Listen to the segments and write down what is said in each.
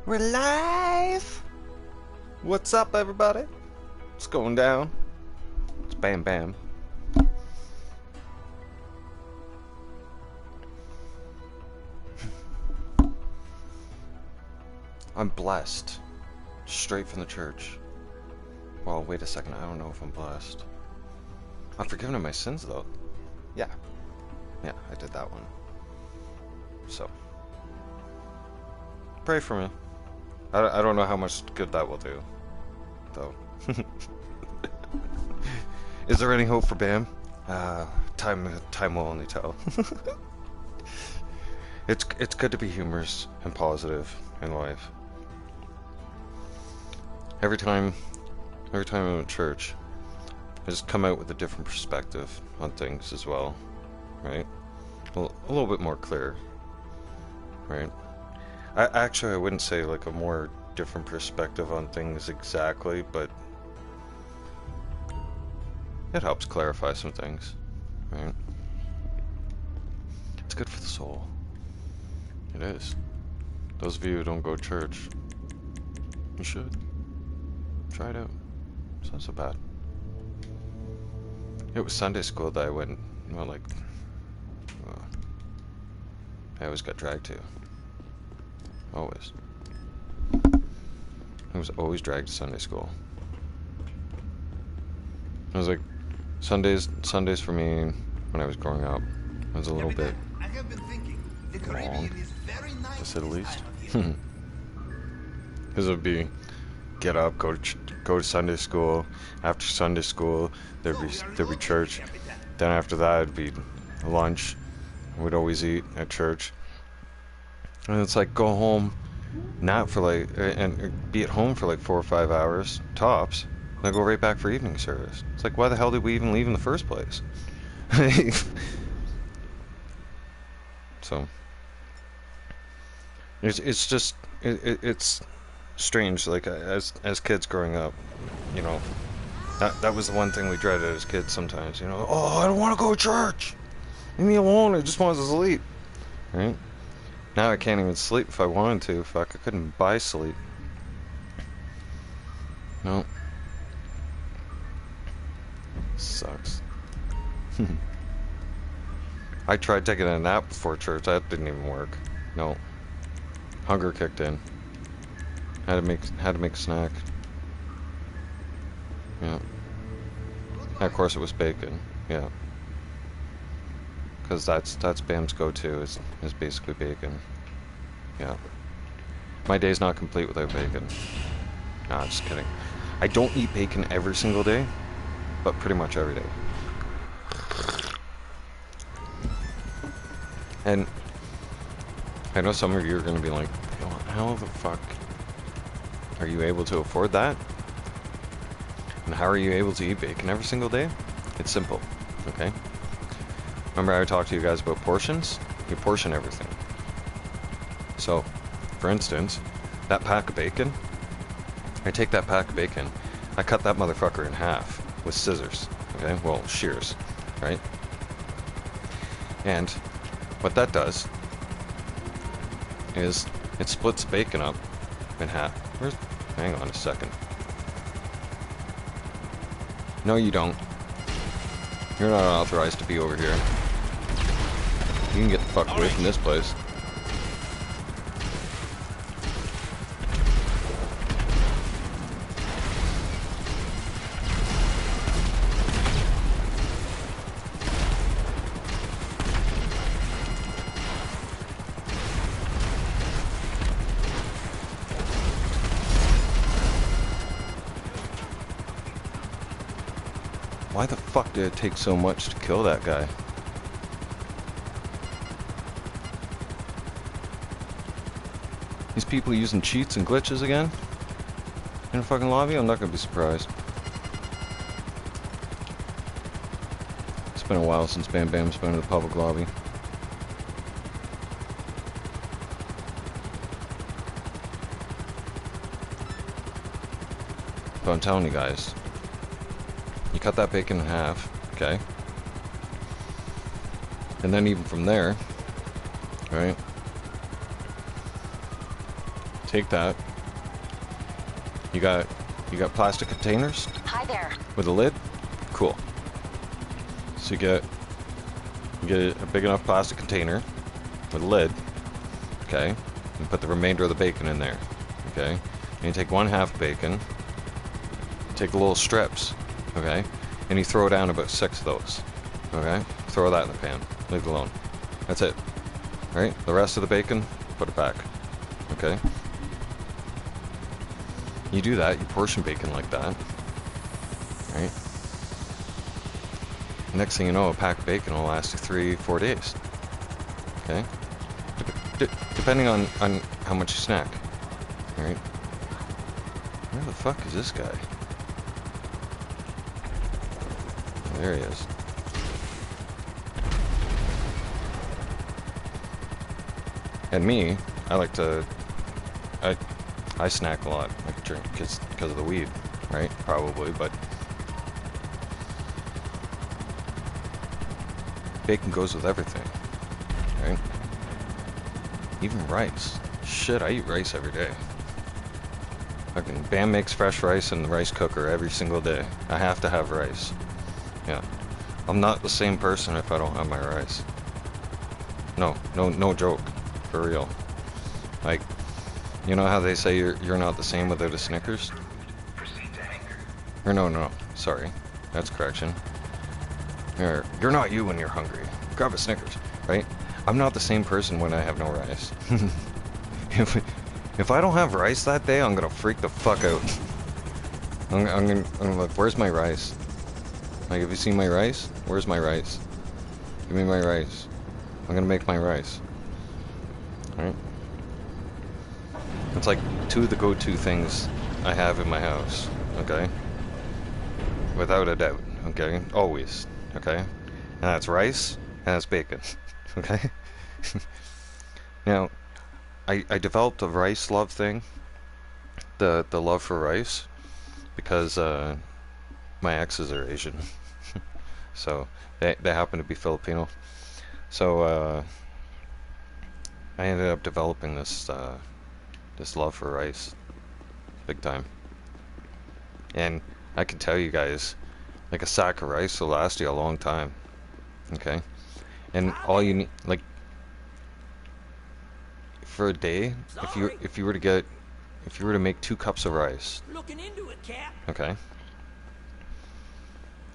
We're live! What's up, everybody? What's going down? It's Bam Bam. I'm blessed. Straight from the church. Well, wait a second, I don't know if I'm blessed. I'm forgiven of my sins, though. Yeah. Yeah, I did that one. So. Pray for me. I don't know how much good that will do, though. Is there any hope for Bam? Time will only tell. It's good to be humorous and positive in life. Every time I'm at church, I just come out with a different perspective on things as well, right? A little bit more clear, right? I wouldn't say like a more different perspective on things exactly, but it helps clarify some things, right? It's good for the soul. It is. Those of you who don't go to church, you should. Try it out. It's not so bad. It was Sunday school that I went, well, like, I always got dragged to. Always. I was always dragged to Sunday school. It was like, Sundays for me, when I was growing up, was a little bit long, to say the least. Because it would be, get up, go to Sunday school. After Sunday school, there'd be church. Then after that, it'd be lunch. We'd always eat at church. And it's like, go home, nap for like, and be at home for like 4 or 5 hours, tops, then go right back for evening service. It's like, why the hell did we even leave in the first place? So, it's just, it's strange, like, as kids growing up, you know, that was the one thing we dreaded as kids sometimes, you know, oh, I don't want to go to church, leave me alone, I just want to sleep, right? Now I can't even sleep if I wanted to. Fuck, I couldn't buy sleep. No. Sucks. I tried taking a nap before church. That didn't even work. No. Hunger kicked in. Had to make a snack. Yeah. And of course it was bacon. Yeah. Because that's Bam's go-to is basically bacon. Yeah. My day's not complete without bacon. Nah, just kidding. I don't eat bacon every single day, but pretty much every day. And I know some of you are going to be like, how the fuck are you able to afford that? And how are you able to eat bacon every single day? It's simple, okay? Remember I talked to you guys about portions? You portion everything. So, for instance, that pack of bacon, I take that pack of bacon, I cut that motherfucker in half with scissors, okay? Well, shears, right? And what that does is it splits the bacon up in half. Hang on a second. No, you don't. You're not authorized to be over here. You can get the fuck away from this place. Why the fuck did it take so much to kill that guy? These people using cheats and glitches again? In a fucking lobby? I'm not gonna be surprised. It's been a while since Bam Bam's been in the public lobby. But I'm telling you guys, you cut that bacon in half, okay? And then even from there, right? take that. You got plastic containers? Hi there. With a lid? Cool. So you get a big enough plastic container with a lid, okay? And put the remainder of the bacon in there, okay? And you take 1/2 bacon, take the little strips, okay? And you throw down about 6 of those, okay? Throw that in the pan, leave it alone. That's it, right? The rest of the bacon, put it back, okay? You do that, you portion bacon like that, right? Next thing you know, a pack of bacon will last you 3-4 days, okay? Depending on how much you snack, right? Where the fuck is this guy? Oh, there he is. And me, I like to, I snack a lot, like drink, because of the weed, right? Probably, but bacon goes with everything, right? Even rice. Shit, I eat rice every day. Fucking Bam makes fresh rice in the rice cooker every single day. I have to have rice. Yeah. I'm not the same person if I don't have my rice. No joke. For real. Like, you know how they say you're not the same without a Snickers? Or no, sorry. That's correction. You're not you when you're hungry. Grab a Snickers, right? I'm not the same person when I have no rice. If I don't have rice that day, I'm gonna freak the fuck out. I'm like, where's my rice? Like, have you seen my rice? Where's my rice? Give me my rice. I'm gonna make my rice. Right? It's like 2 of the go-to things I have in my house, okay? Without a doubt, okay? Always, okay? And that's rice, and that's bacon, okay? Now, I developed a rice love thing, the love for rice, because my exes are Asian, so they happen to be Filipino. So I ended up developing this this love for rice, big time. And I can tell you guys, like a sack of rice will last you a long time, okay? And all you need, like, for a day, if you were to make 2 cups of rice, Looking into it, Cap. okay,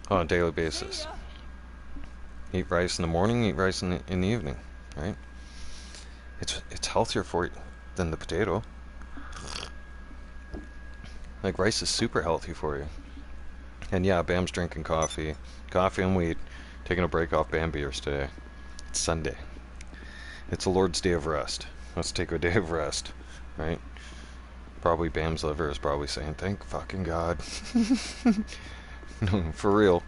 on a daily basis, eat rice in the morning, eat rice in the evening, right? It's healthier for you than the potato. Like, rice is super healthy for you. And yeah, Bam's drinking coffee and weed, taking a break off Bam beers today. It's Sunday. It's the Lord's Day of Rest. Let's take a day of rest, right? Probably Bam's liver is probably saying, thank fucking God. No, for real.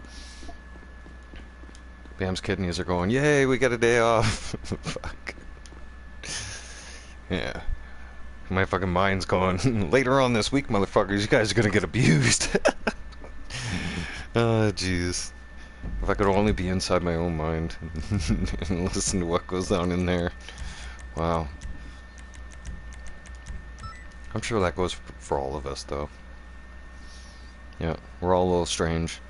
Bam's kidneys are going, yay, we get a day off. Fuck. Yeah. My fucking mind's going, later on this week, motherfuckers, you guys are gonna get abused. Oh, jeez. If I could only be inside my own mind and listen to what goes on in there. Wow. I'm sure that goes for all of us, though. Yeah, we're all a little strange.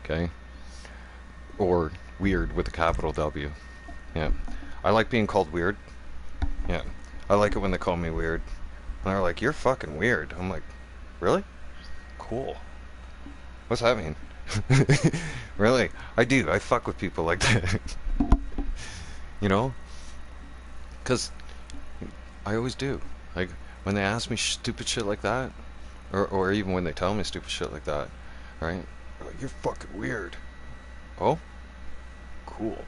Okay? Or weird with a capital W. Yeah. I like being called weird. Yeah. I like it when they call me weird. And they're like, you're fucking weird. I'm like, really? Cool. What's that mean? Really? I do. I fuck with people like that. You know? Because I always do. Like, when they ask me stupid shit like that, or even when they tell me stupid shit like that, right? They're like, you're fucking weird. Oh? Cool.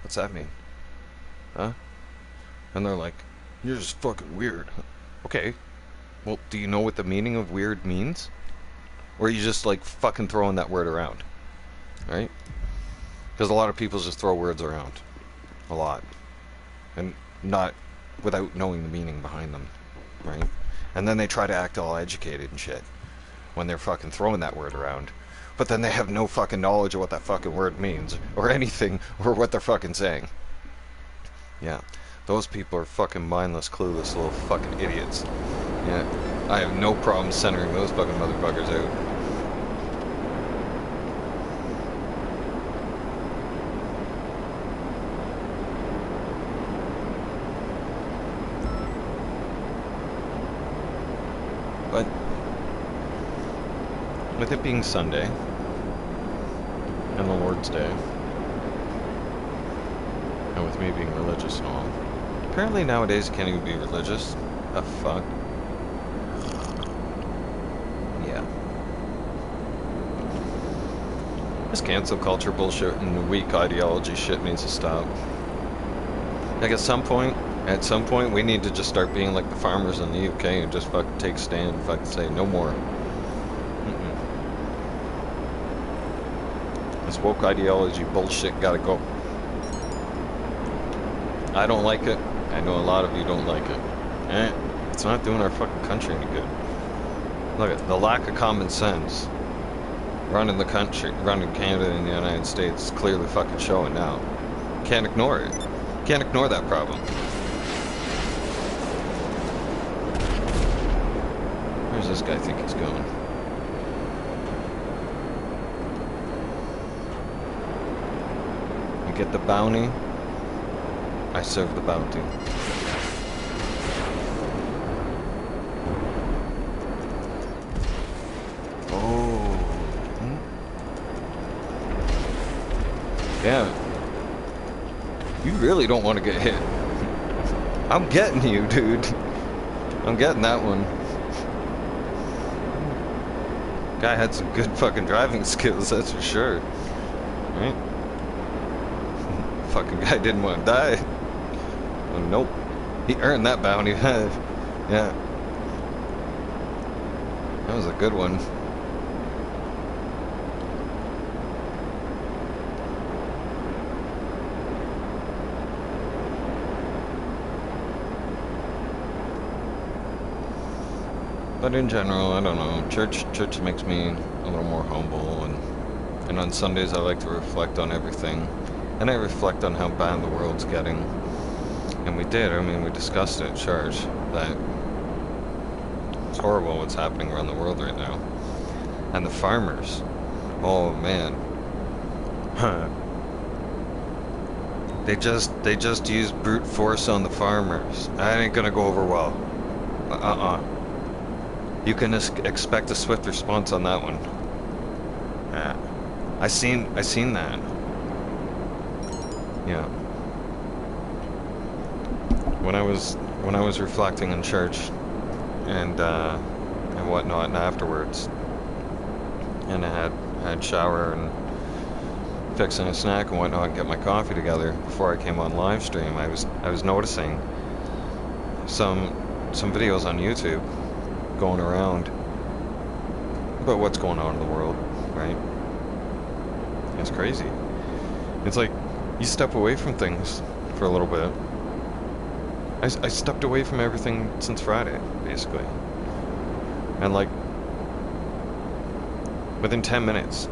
What's that mean? Huh? And they're like, you're just fucking weird. Okay. Well, do you know what the meaning of weird means? Or are you just like fucking throwing that word around? Right? Because a lot of people just throw words around. A lot. And not without knowing the meaning behind them. Right? And then they try to act all educated and shit when they're fucking throwing that word around. But then they have no fucking knowledge of what that fucking word means. Or anything. Or what they're fucking saying. Yeah. Those people are fucking mindless, clueless little fucking idiots. Yeah, I have no problem centering those fucking motherfuckers out. But with it being Sunday and the Lord's Day, and with me being religious and all, apparently nowadays you can't even be religious. The fuck? Yeah. This cancel culture bullshit and the weak ideology shit needs to stop. Like at some point, we need to just start being like the farmers in the UK and just fucking take a stand and fucking say no more. This woke ideology bullshit gotta go. I don't like it. I know a lot of you don't like it. It's not doing our fucking country any good. Look at the lack of common sense running the country, running Canada and the United States is clearly fucking showing now. Can't ignore it. Can't ignore that problem. Where's this guy think he's going? You get the bounty, I serve the bounty. Oh. Yeah. You really don't want to get hit. I'm getting you, dude. I'm getting that one. Guy had some good fucking driving skills, that's for sure. Right? Fucking guy didn't want to die. Oh, nope. He earned that bounty. Yeah. That was a good one. But in general, I don't know. Church makes me a little more humble, and on Sundays I like to reflect on everything, and I reflect on how bad the world's getting. And we did. I mean, we discussed it at church that it's horrible what's happening around the world right now, and the farmers. Oh man. They just use brute force on the farmers. That ain't gonna go over well. You can expect a swift response on that one. Yeah. I seen that. Yeah. When I was reflecting in church and whatnot, and afterwards, and I had shower and fixing a snack and whatnot, and get my coffee together before I came on live stream, I was noticing some videos on YouTube going around about what's going on in the world, right? It's crazy. It's like you step away from things for a little bit. I stepped away from everything since Friday, basically. And like within 10 minutes,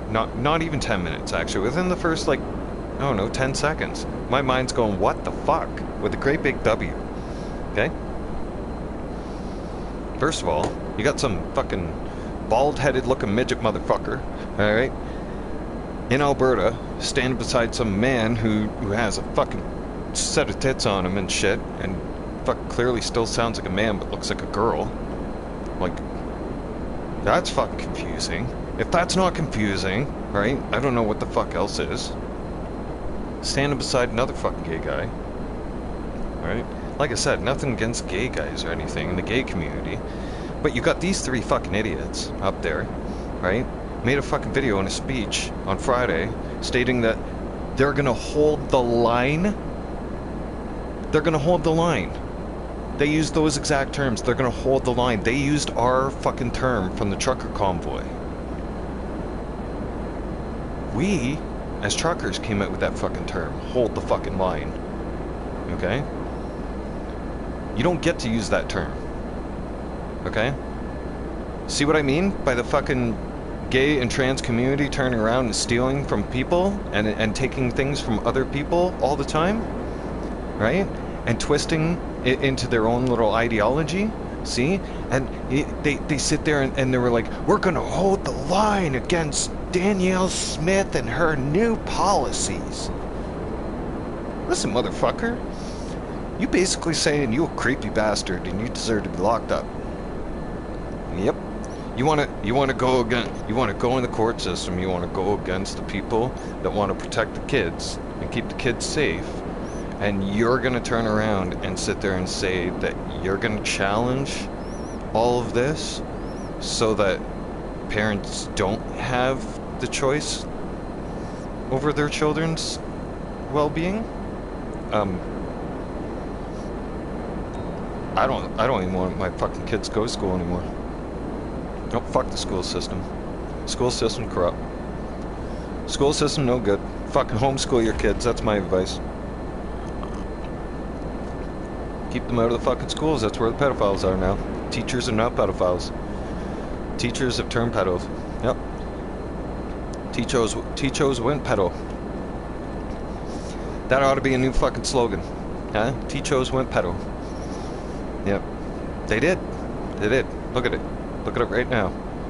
not even 10 minutes actually, within the first like, I don't know, 10 seconds, my mind's going, what the fuck? With a great big W. Okay? First of all, you got some fucking bald-headed looking midget motherfucker, alright, in Alberta, standing beside some man who has a fucking set of tits on him and shit, and fuck clearly still sounds like a man but looks like a girl. Like, that's fucking confusing. If that's not confusing, right, I don't know what the fuck else is. Standing beside another fucking gay guy, alright? Like I said, nothing against gay guys or anything in the gay community, but you got these three fucking idiots up there, right? Made a fucking video and a speech on Friday stating that they're gonna hold the line. They're gonna hold the line. They used those exact terms. They're gonna hold the line. They used our fucking term from the trucker convoy. We, as truckers, came out with that fucking term. Hold the fucking line. Okay? You don't get to use that term. Okay? See what I mean by the fucking gay and trans community turning around and stealing from people and taking things from other people all the time? right? And twisting it into their own little ideology, see? And they sit there and they were like, we're gonna hold the line against Danielle Smith and her new policies. Listen, motherfucker, you basically saying you a creepy bastard and you deserve to be locked up. Yep. You want to go in the court system. You want to go against the people that want to protect the kids and keep the kids safe. And you're going to turn around and sit there and say that you're going to challenge all of this so that parents don't have the choice over their children's well-being. I don't even want my fucking kids to go to school anymore. Don't fuck the school system. School system corrupt. School system no good. Fucking homeschool your kids. That's my advice. Keep them out of the fucking schools. That's where the pedophiles are now. Teachers are now pedophiles. Teachers have turned pedos. Yep. Teachos went pedo. That ought to be a new fucking slogan. Huh? Teachos went pedo. Yep. They did. They did. Look at it. Look at it right now.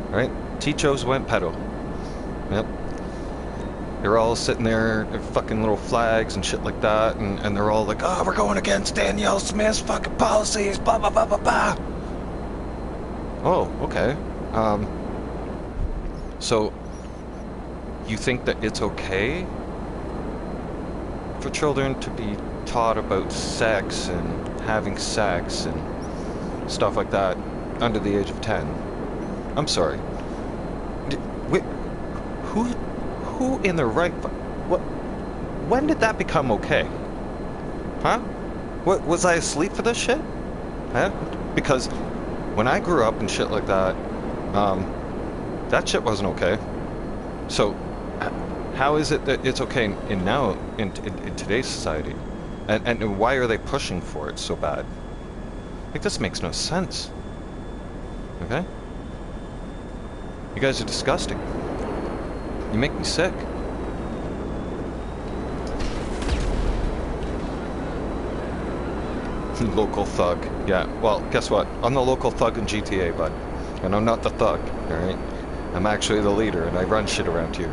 Right? Teachos went pedo. Yep. They're all sitting there, fucking little flags and shit like that, and they're all like, oh, we're going against Danielle Smith's fucking policies, blah, blah, blah, blah, blah. Oh, okay. So, you think that it's okay for children to be taught about sex and having sex and stuff like that under the age of 10? I'm sorry. Wait, who in their right... What? When did that become okay? Huh? What, was I asleep for this shit? Huh? Because when I grew up and shit like that, that shit wasn't okay. So, how is it that it's okay in today's society? And why are they pushing for it so bad? Like, this makes no sense. Okay? You guys are disgusting. You make me sick. Local thug. Yeah, well, guess what? I'm the local thug in GTA, bud. And I'm not the thug, alright? I'm actually the leader, and I run shit around here.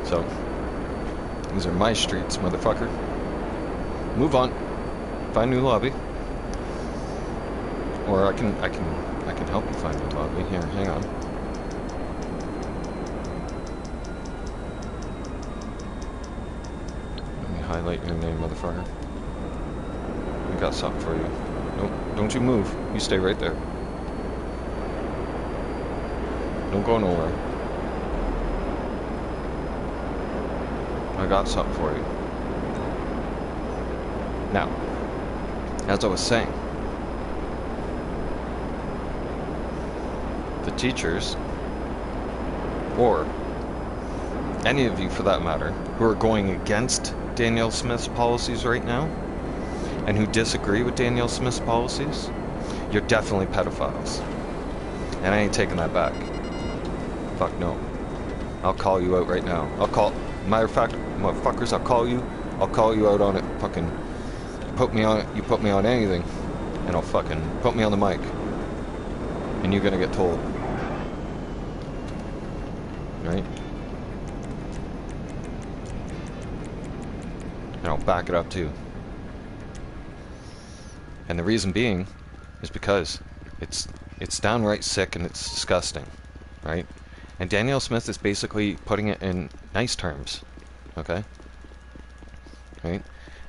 So, these are my streets, motherfucker. Move on. Find a new lobby. Or I can help you find a new lobby. Here, hang on. Let me highlight your name, motherfucker. I got something for you. Nope, don't you move. You stay right there. Don't go nowhere. I got something for you. Now, as I was saying, the teachers, or any of you for that matter, who are going against Danielle Smith's policies right now, and who disagree with Danielle Smith's policies, you're definitely pedophiles. And I ain't taking that back. Fuck no. I'll call you out right now. Matter of fact, motherfuckers, I'll call you out on it. Fucking you put me on anything, and I'll fucking put me on the mic. And you're gonna get told. Right? And I'll back it up too. And the reason being is because it's downright sick and it's disgusting, right? And Danielle Smith is basically putting it in nice terms, okay? Right?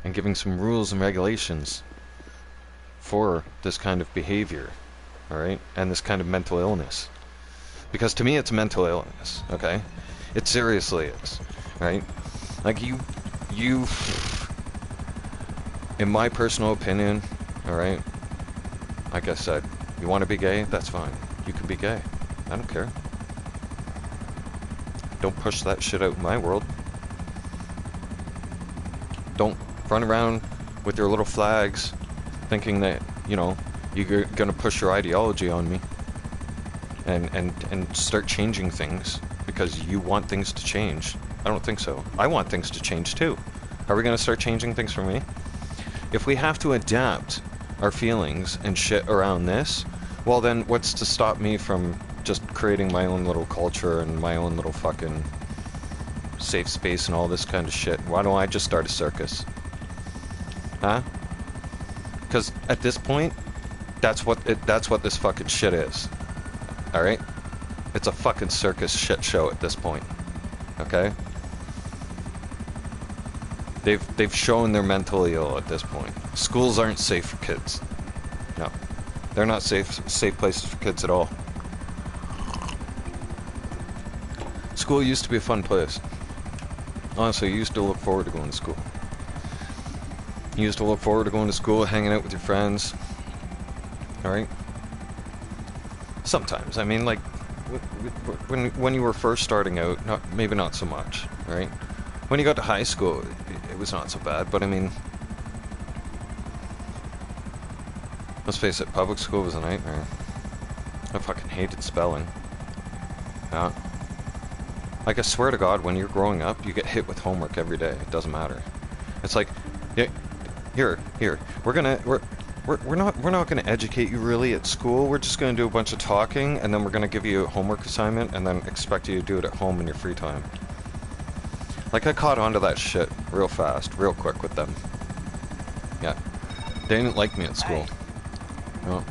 And giving some rules and regulations for this kind of behavior, all right? And this kind of mental illness. Because to me it's a mental illness, okay? It seriously is, right? Like you, in my personal opinion, all right? Like I said, you want to be gay? That's fine. You can be gay. I don't care. Don't push that shit out in my world. Don't run around with your little flags thinking that, you know, you're gonna push your ideology on me and start changing things because you want things to change. I don't think so. I want things to change too. Are we gonna start changing things for me? If we have to adapt our feelings and shit around this, well then what's to stop me from just creating my own little culture and my own little fucking safe space and all this kind of shit? Why don't I just start a circus? Huh? Because at this point, that's what this fucking shit is. Alright? It's a fucking circus shit show at this point. Okay? They've shown they're mentally ill at this point. Schools aren't safe for kids. No. They're not safe places for kids at all. School used to be a fun place. Honestly, you used to look forward to going to school. You used to look forward to going to school, hanging out with your friends. Alright? Sometimes. I mean, like, when you were first starting out, maybe not so much, right? When you got to high school, it was not so bad, but I mean, let's face it, public school was a nightmare. I fucking hated spelling. Yeah. Like, I swear to God, when you're growing up, you get hit with homework every day. It doesn't matter. It's like, yeah, here, we're not gonna educate you really at school. We're just gonna do a bunch of talking, and then we're gonna give you a homework assignment, and then expect you to do it at home in your free time. Like, I caught on to that shit real fast, real quick with them. Yeah. They didn't like me at school. No.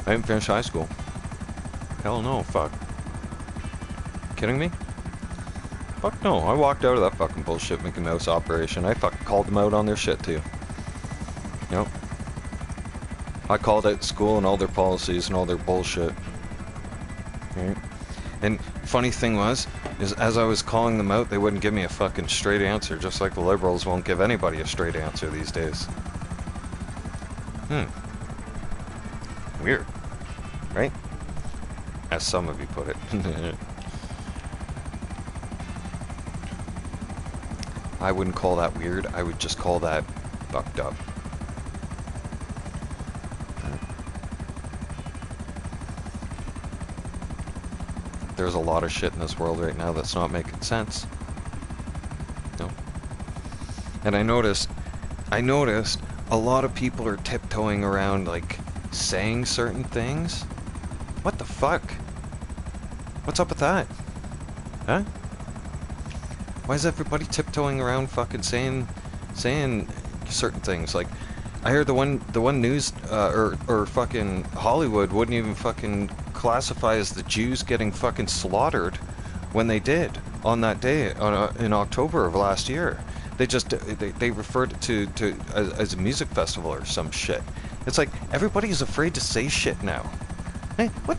I didn't finish high school. Hell no, fuck. Kidding me? Fuck no, I walked out of that fucking bullshit Mickey Mouse operation. I fucking called them out on their shit too. Yep. I called out school and all their policies and all their bullshit. Right? And funny thing was, is as I was calling them out, they wouldn't give me a fucking straight answer, just like the liberals won't give anybody a straight answer these days. Weird. Right? As some of you put it. I wouldn't call that weird, I would just call that fucked up. There's a lot of shit in this world right now that's not making sense. No. And I noticed a lot of people are tiptoeing around, like, saying certain things. What the fuck? What's up with that? Huh? Why is everybody tiptoeing around fucking saying certain things? Like, I heard the one news, or fucking Hollywood wouldn't even fucking classify as the Jews getting fucking slaughtered when they did on that day in October of last year. They just they referred to as a music festival or some shit. It's like everybody's afraid to say shit now. Hey, what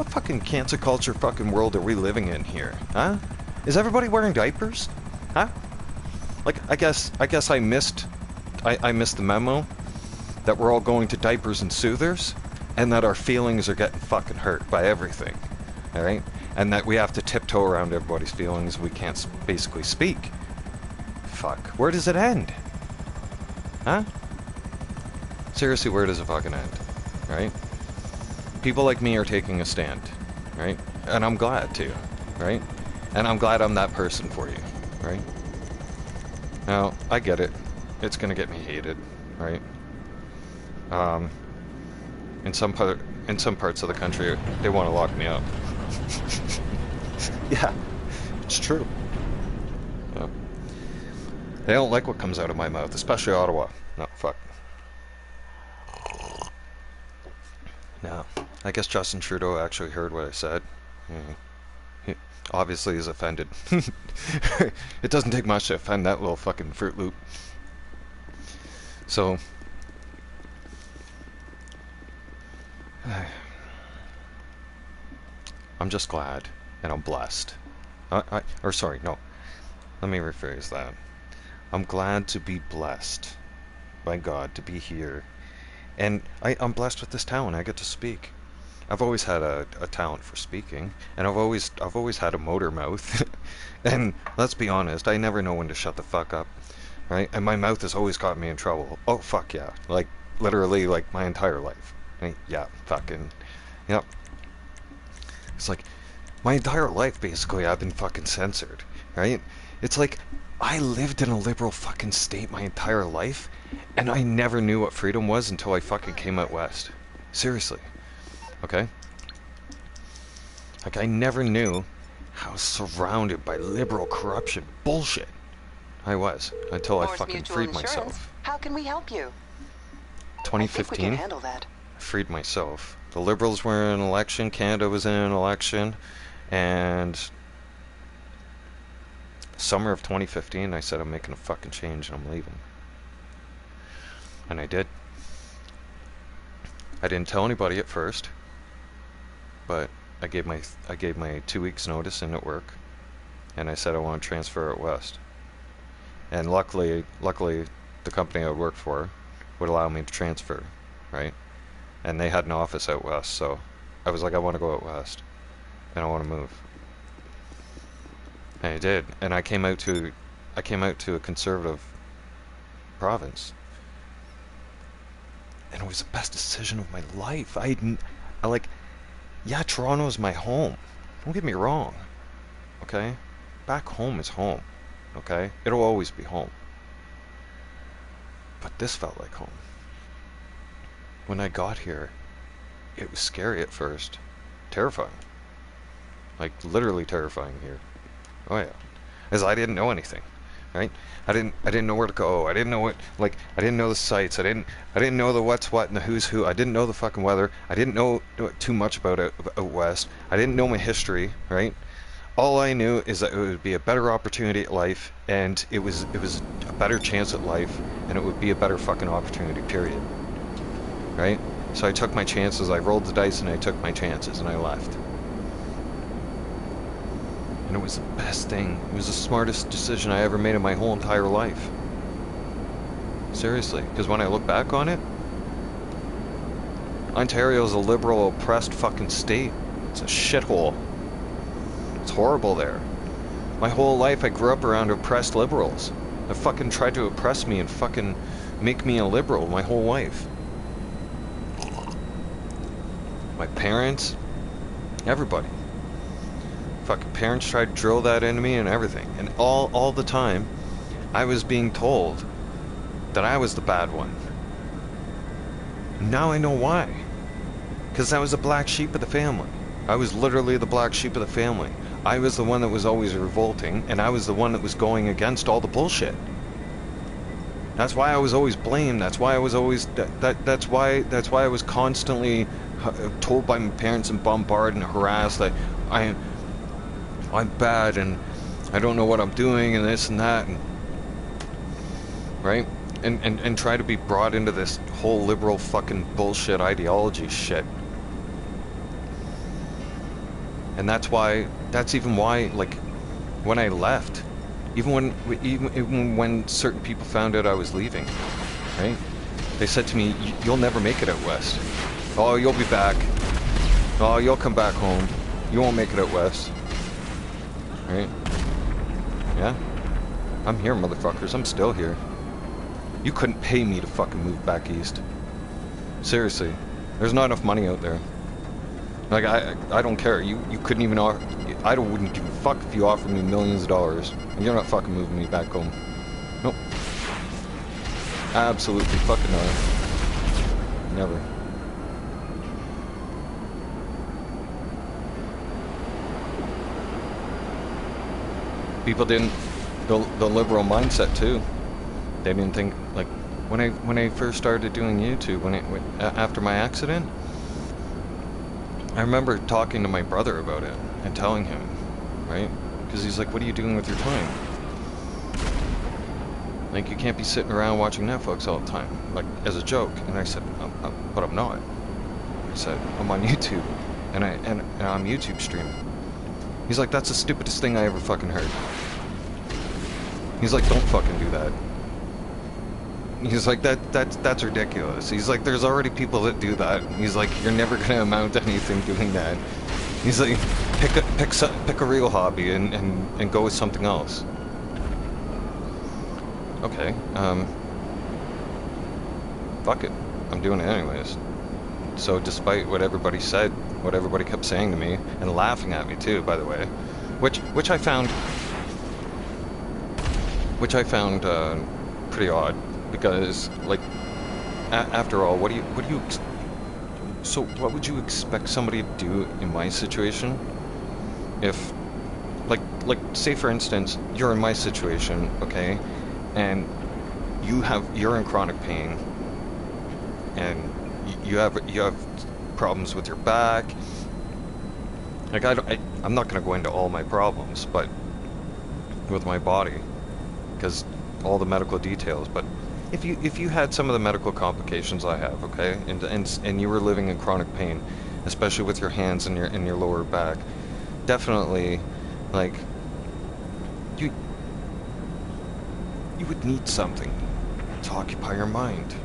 fucking cancel culture fucking world are we living in here? Huh? Is everybody wearing diapers? Huh? Like, I guess I missed the memo that we're all going to diapers and soothers, and that our feelings are getting fucking hurt by everything, alright? And that we have to tiptoe around everybody's feelings, we can't basically speak. Fuck, where does it end? Huh? Seriously, where does it fucking end? Right? People like me are taking a stand, right? And I'm glad to, right? And I'm glad I'm that person for you, right? Now, I get it. It's gonna get me hated, right? In some parts of the country, they want to lock me up. Yeah, it's true. Yeah. They don't like what comes out of my mouth, especially Ottawa. No, fuck. No, I guess Justin Trudeau actually heard what I said. He obviously is offended. It doesn't take much to offend that little fucking Fruit Loop. So, I'm just glad, and I'm blessed. Sorry, no. Let me rephrase that. I'm glad to be blessed by God to be here. And I'm blessed with this talent. I get to speak. I've always had a talent for speaking, and I've always had a motor mouth. And let's be honest, I never know when to shut the fuck up, right? And my mouth has always got me in trouble. Oh fuck yeah, like literally like my entire life. Yeah, fucking, yep. It's like my entire life basically I've been fucking censored, right? It's like I lived in a liberal fucking state my entire life, and I never knew what freedom was until I fucking came out west. Seriously. Okay? Like, I never knew how surrounded by liberal corruption bullshit I was until I fucking freed myself. How can we help you? 2015, I think we can handle that. I freed myself. The Liberals were in an election, Canada was in an election, and summer of 2015, I said I'm making a fucking change and I'm leaving. And I did. I didn't tell anybody at first, but I gave my 2 weeks notice in at work, and I said I want to transfer out west. And luckily the company I worked for would allow me to transfer, right? And they had an office out west, so I was like, I want to go out west, and I want to move. And I did, and I came out to a conservative province, and it was the best decision of my life. I like, yeah, Toronto is my home. Don't get me wrong, okay? Back home is home, okay? It'll always be home. But this felt like home. When I got here, it was scary at first. Terrifying. Like, literally terrifying here. Oh yeah. As I didn't know anything, right? I didn't know where to go. I didn't know what, like, I didn't know the sites. I didn't know the what's what and the who's who. I didn't know the fucking weather. I didn't know too much about it out west. I didn't know my history, right? All I knew is that it would be a better opportunity at life, and it was a better chance at life, and it would be a better fucking opportunity, period. Right? So I took my chances, I rolled the dice and I took my chances, and I left. And it was the best thing. It was the smartest decision I ever made in my whole entire life. Seriously, because when I look back on it, Ontario is a liberal, oppressed fucking state. It's a shithole. It's horrible there. My whole life I grew up around oppressed liberals. They fucking tried to oppress me and fucking make me a liberal my whole life. My parents, everybody. Fucking parents tried to drill that into me and everything. And all the time, I was being told that I was the bad one. Now I know why. Because I was the black sheep of the family. I was literally the black sheep of the family. I was the one that was always revolting, and I was the one that was going against all the bullshit. That's why I was always blamed. That's why I was always that's why I was constantly told by my parents and bombarded and harassed that I'm bad and I don't know what I'm doing and this and that, and right? And try to be brought into this whole liberal fucking bullshit ideology shit. And that's even why, like, when I left, even when certain people found out I was leaving, right? They said to me, "You'll never make it out west. Oh, you'll be back. Oh, you'll come back home. You won't make it out west." Right? Yeah? I'm here, motherfuckers. I'm still here. You couldn't pay me to fucking move back east. Seriously. There's not enough money out there. Like, I don't care. You couldn't even offer... I wouldn't give a fuck if you offered me millions of dollars. And you're not fucking moving me back home. Nope. Absolutely fucking not. Never. People didn't... The liberal mindset, too. They didn't think... Like, when I first started doing YouTube, after my accident... I remember talking to my brother about it and telling him, right? Because he's like, "What are you doing with your time? Like, you can't be sitting around watching Netflix all the time," like, as a joke. And I said, "But I'm not." I said, "I'm on YouTube, and I'm YouTube streaming." He's like, "That's the stupidest thing I ever fucking heard." He's like, "Don't fucking do that." He's like, that's ridiculous. He's like, "There's already people that do that." He's like, "You're never gonna amount to anything doing that." He's like, pick a real hobby and go with something else. Okay, fuck it. I'm doing it anyways. So despite what everybody said, what everybody kept saying to me, and laughing at me too, by the way, which I found which I found pretty odd because, like, after all, so what would you expect somebody to do in my situation if, like, say for instance, you're in my situation, okay, and you're in chronic pain, and you have problems with your back. Like, I'm not gonna go into all my problems, but with my body, because all the medical details. But if you had some of the medical complications I have, okay, and you were living in chronic pain, especially with your hands and your lower back, definitely, like, you you would need something to occupy your mind,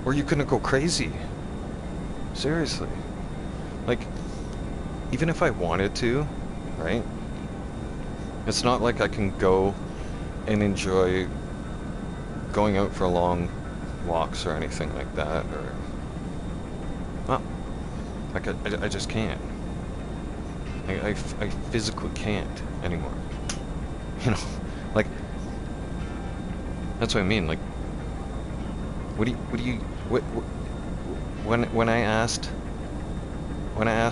or you couldn't go crazy. Seriously, like, even if I wanted to, right? It's not like I can go and enjoy going out for long walks or anything like that, or, well, like, I just can't. I physically can't anymore. You know, like, that's what I mean. Like, what, when I asked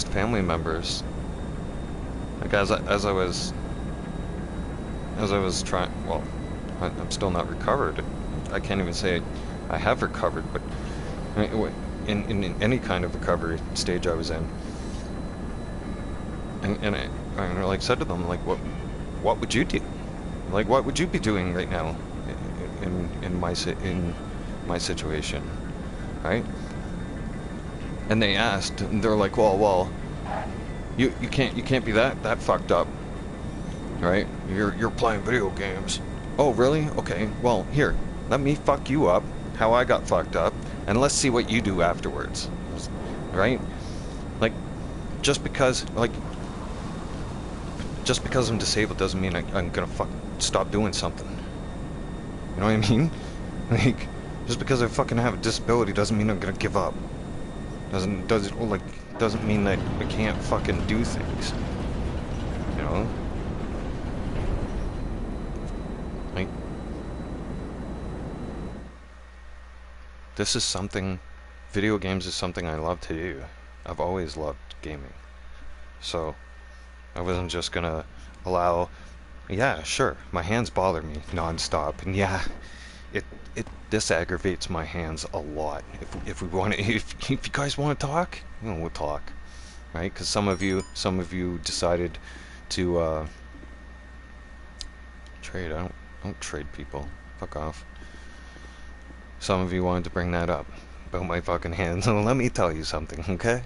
family members, like, as I was trying, well, I'm still not recovered. I can't even say I have recovered, but in any kind of recovery stage I was in, and I like said to them, like, what would you do? Like, what would you be doing right now in my situation, right? And they asked, and they're like, well, you can't be that fucked up, right? You're playing video games. Oh, really? Okay. Well, here, let me fuck you up, how I got fucked up, and let's see what you do afterwards, right? Like, just because I'm disabled doesn't mean I'm gonna stop doing something. You know what I mean? Like, just because I fucking have a disability doesn't mean I'm gonna give up. Doesn't mean that I can't fucking do things. You know? Like, video games is something I love to do. I've always loved gaming. So, I wasn't just gonna allow, yeah, sure, my hands bother me non-stop, and yeah, this aggravates my hands a lot. If we want to, if you guys want to talk, we'll talk, right? Because some of you decided to trade. I don't trade people. Fuck off. Some of you wanted to bring that up about my fucking hands. Well, let me tell you something, okay?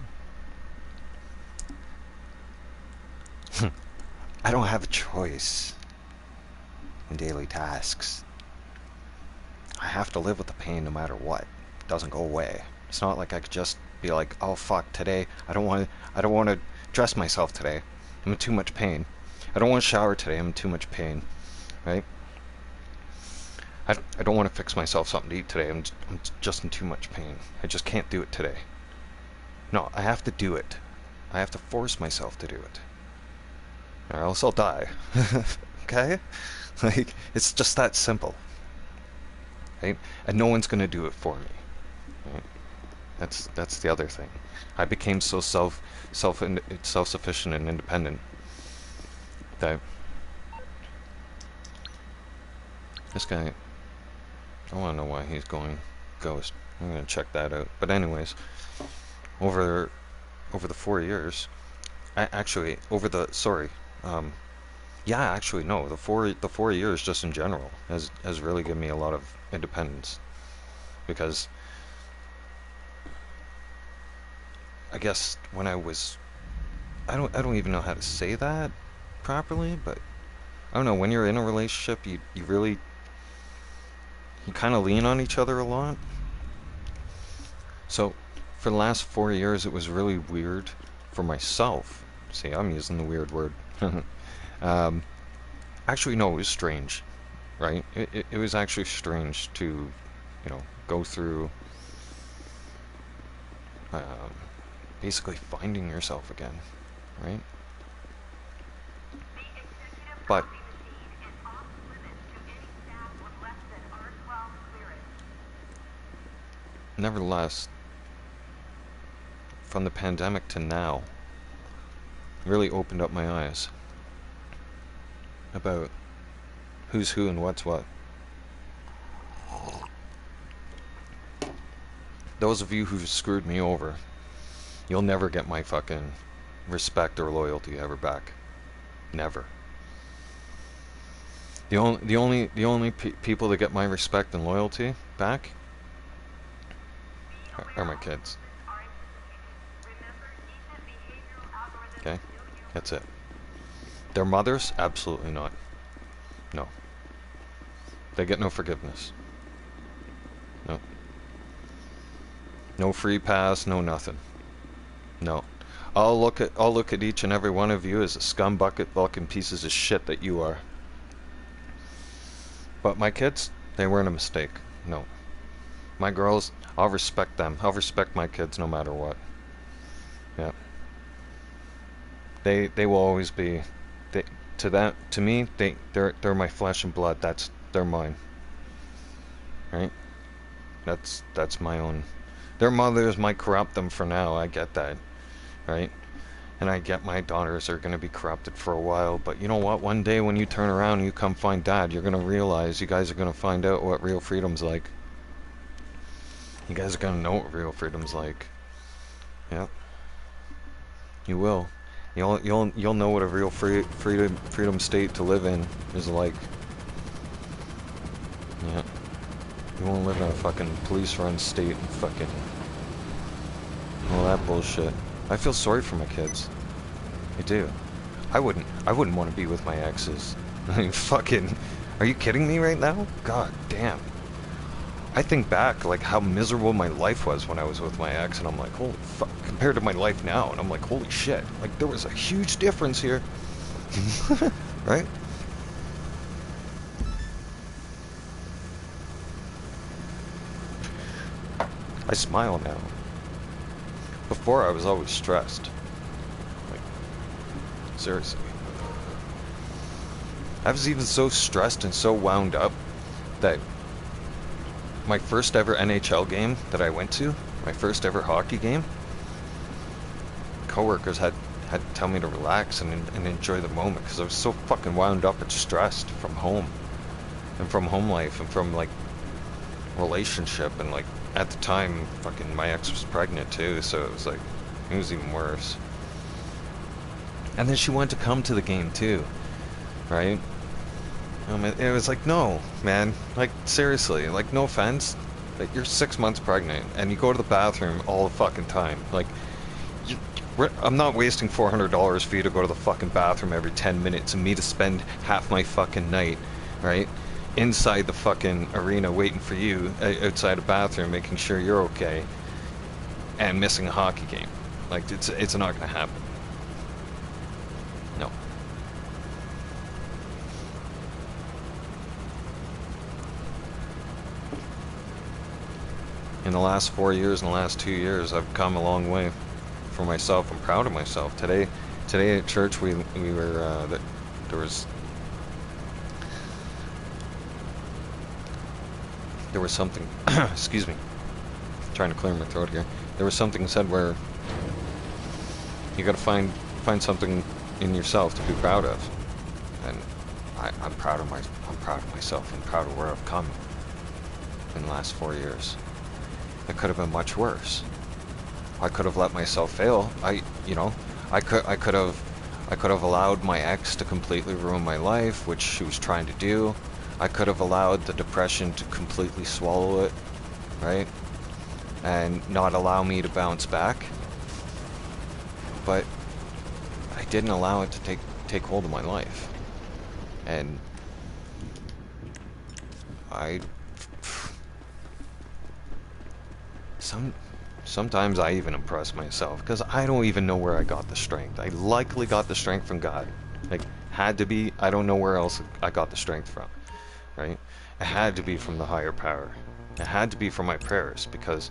I don't have a choice in daily tasks. I have to live with the pain no matter what. It doesn't go away. It's not like I could just be like, oh fuck, today I don't want to dress myself today. I'm in too much pain. I don't want to shower today. I'm in too much pain, right? I don't want to fix myself something to eat today. I'm just in too much pain. I just can't do it today. No, I have to do it. I have to force myself to do it, or else I'll die. Okay? Like, it's just that simple. Right? And no one's gonna do it for me. Right? That's the other thing. I became so self-sufficient and independent that this guy, I want to know why he's going ghost. I'm gonna check that out. But anyways, over the 4 years, yeah, actually no, the 4 years just in general has really given me a lot of independence, because I guess when I don't even know how to say that properly, but I don't know, when you're in a relationship, you kind of lean on each other a lot. So for the last 4 years, it was really weird for myself. See, I'm using the weird word. Actually, no, it was strange, right? It was actually strange to, go through basically finding yourself again, right? But nevertheless, from the pandemic to now, really opened up my eyes about who's who and what's what. Those of you who've screwed me over, you'll never get my fucking respect or loyalty ever back. Never. The only people that get my respect and loyalty back are my kids. Okay? That's it. Their mothers? Absolutely not. No. They get no forgiveness. No. No free pass, no nothing. No. I'll look at each and every one of you as a scumbucket fucking pieces of shit that you are. But my kids, they weren't a mistake. No. My girls, I'll respect them. I'll respect my kids no matter what. Yeah. They will always be to me, they're my flesh and blood. They're mine. Right? That's my own. Their mothers might corrupt them for now, I get that. Right? And I get my daughters are going to be corrupted for a while, but you know what? One day when you turn around and you come find Dad, you're going to realize, you guys are going to find out what real freedom's like. You guys are going to know what real freedom's like. Yeah. You will. You'll know what a real freedom state to live in is like. Yeah. You won't live in a fucking police-run state and fucking all that bullshit. I feel sorry for my kids. I do. I wouldn't want to be with my exes. I mean, fucking, are you kidding me right now? God damn. I think back, like, how miserable my life was when I was with my ex, and I'm like, holy fuck, compared to my life now, and I'm like, holy shit. Like, there was a huge difference here. Right? I smile now. Before, I was always stressed. Like, seriously. I was even so stressed and so wound up that my first ever NHL game that I went to, my first ever hockey game, coworkers had to tell me to relax and enjoy the moment because I was so fucking wound up and stressed from home and from home life and from like relationship, and like at the time fucking my ex was pregnant too, so it was like, it was even worse. And then she wanted to come to the game too, right? It was like, no, man, like, seriously, like, no offense, but you're 6 months pregnant, and you go to the bathroom all the fucking time, like, I'm not wasting $400 for you to go to the fucking bathroom every 10 minutes, and me to spend half my fucking night, right, inside the fucking arena waiting for you, outside a bathroom, making sure you're okay, and missing a hockey game. Like, it's not gonna happen. No. In the last 4 years, in the last 2 years, I've come a long way for myself. I'm proud of myself. Today at church, we were there was something. Excuse me. I'm trying to clear my throat here. There was something said where you got to find something in yourself to be proud of, and I'm proud of myself. I'm proud of where I've come in the last 4 years. It could have been much worse. I could have let myself fail. I could have allowed my ex to completely ruin my life, which she was trying to do. I could have allowed the depression to completely swallow it, right? And not allow me to bounce back. But I didn't allow it to take hold of my life. And sometimes I even impress myself, because I don't even know where I got the strength. I likely got the strength from God. Like, had to be. I don't know where else I got the strength from, right? It had to be from the higher power. It had to be from my prayers, because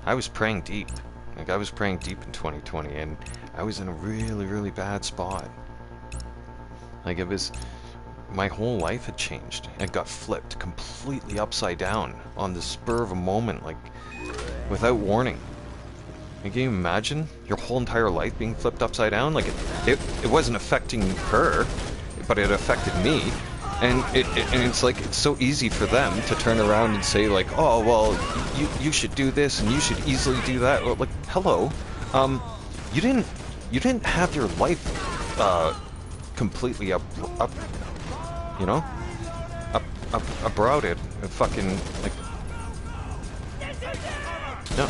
I was praying deep. Like, I was praying deep in 2020, and I was in a really, really bad spot. Like, it was my whole life had changed. It got flipped completely upside down on the spur of a moment, like, without warning. Can you imagine your whole entire life being flipped upside down? Like, it wasn't affecting her, but it affected me. And it's like, it's so easy for them to turn around and say, like, oh, well, you should do this and you should easily do that. Well, like, hello, you didn't have your life completely you know, abrouted, fucking, like, no.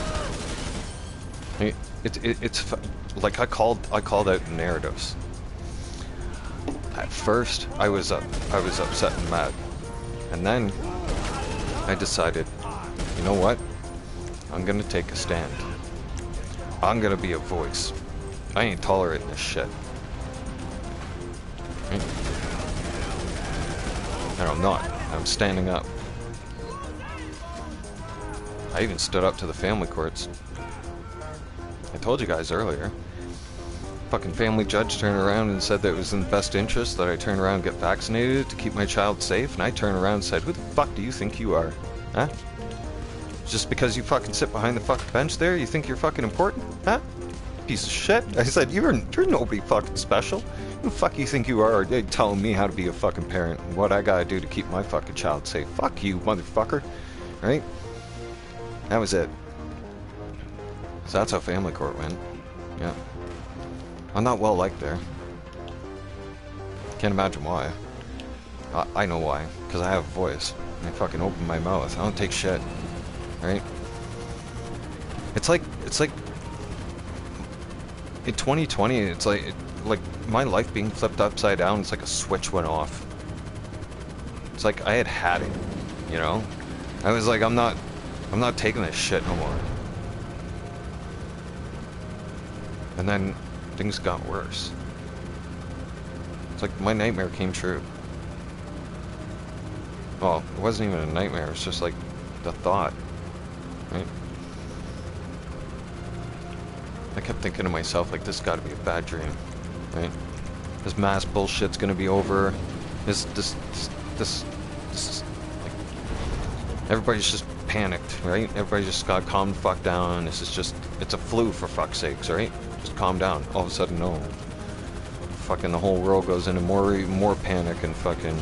It's like I called out narratives. At first, I was upset and mad, and then I decided, you know what? I'm gonna take a stand. I'm gonna be a voice. I ain't tolerating this shit. Right? And I'm not. I'm standing up. I even stood up to the family courts. I told you guys earlier. Fucking family judge turned around and said that it was in the best interest that I turn around and get vaccinated to keep my child safe, and I turned around and said, who the fuck do you think you are? Huh? Just because you fucking sit behind the fucking bench there, you think you're fucking important? Huh? Piece of shit. I said, you're nobody fucking special. Who the fuck you think you are telling me how to be a fucking parent and what I gotta do to keep my fucking child safe? Fuck you, motherfucker. Right? That was it. So that's how family court went. Yeah. I'm not well liked there. Can't imagine why. I know why. Because I have a voice. And I fucking open my mouth. I don't take shit. Right? It's like in 2020, it's like my life being flipped upside down, it's like a switch went off. It's like I had it, you know? I was like, I'm not taking this shit no more. And then things got worse. It's like my nightmare came true. Well, it wasn't even a nightmare, it was just like the thought, right? I kept thinking to myself, like, this gotta be a bad dream, right? This mass bullshit's gonna be over. This, like, everybody's just panicked, right? Everybody just got calm the fuck down. This is just, it's a flu for fuck's sakes, right? Just calm down. All of a sudden, no. Fucking the whole world goes into more panic and fucking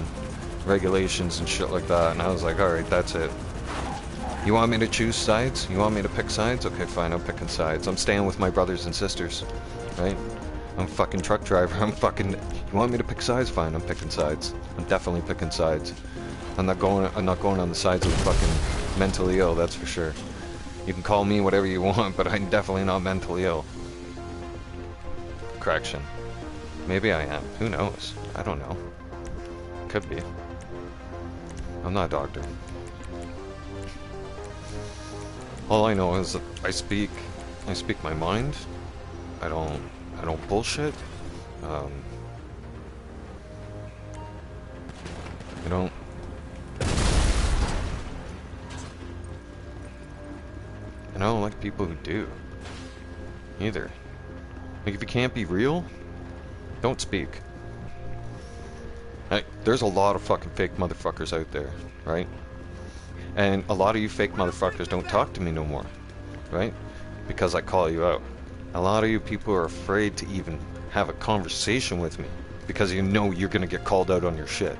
regulations and shit like that. And I was like, alright, that's it. You want me to choose sides? You want me to pick sides? Okay, fine, I'm picking sides. I'm staying with my brothers and sisters, right? I'm a fucking truck driver. I'm fucking... You want me to pick sides? Fine, I'm picking sides. I'm definitely picking sides. I'm not going on the sides of the fucking mentally ill, that's for sure. You can call me whatever you want, but I'm definitely not mentally ill. Correction. Maybe I am. Who knows? I don't know. Could be. I'm not a doctor. All I know is that I speak my mind. I don't bullshit. I don't... And I don't like people who do. Either. Like, if you can't be real, don't speak. Like, there's a lot of fucking fake motherfuckers out there, right? And a lot of you fake motherfuckers don't talk to me no more, right? Because I call you out. A lot of you people are afraid to even have a conversation with me because you know you're gonna get called out on your shit,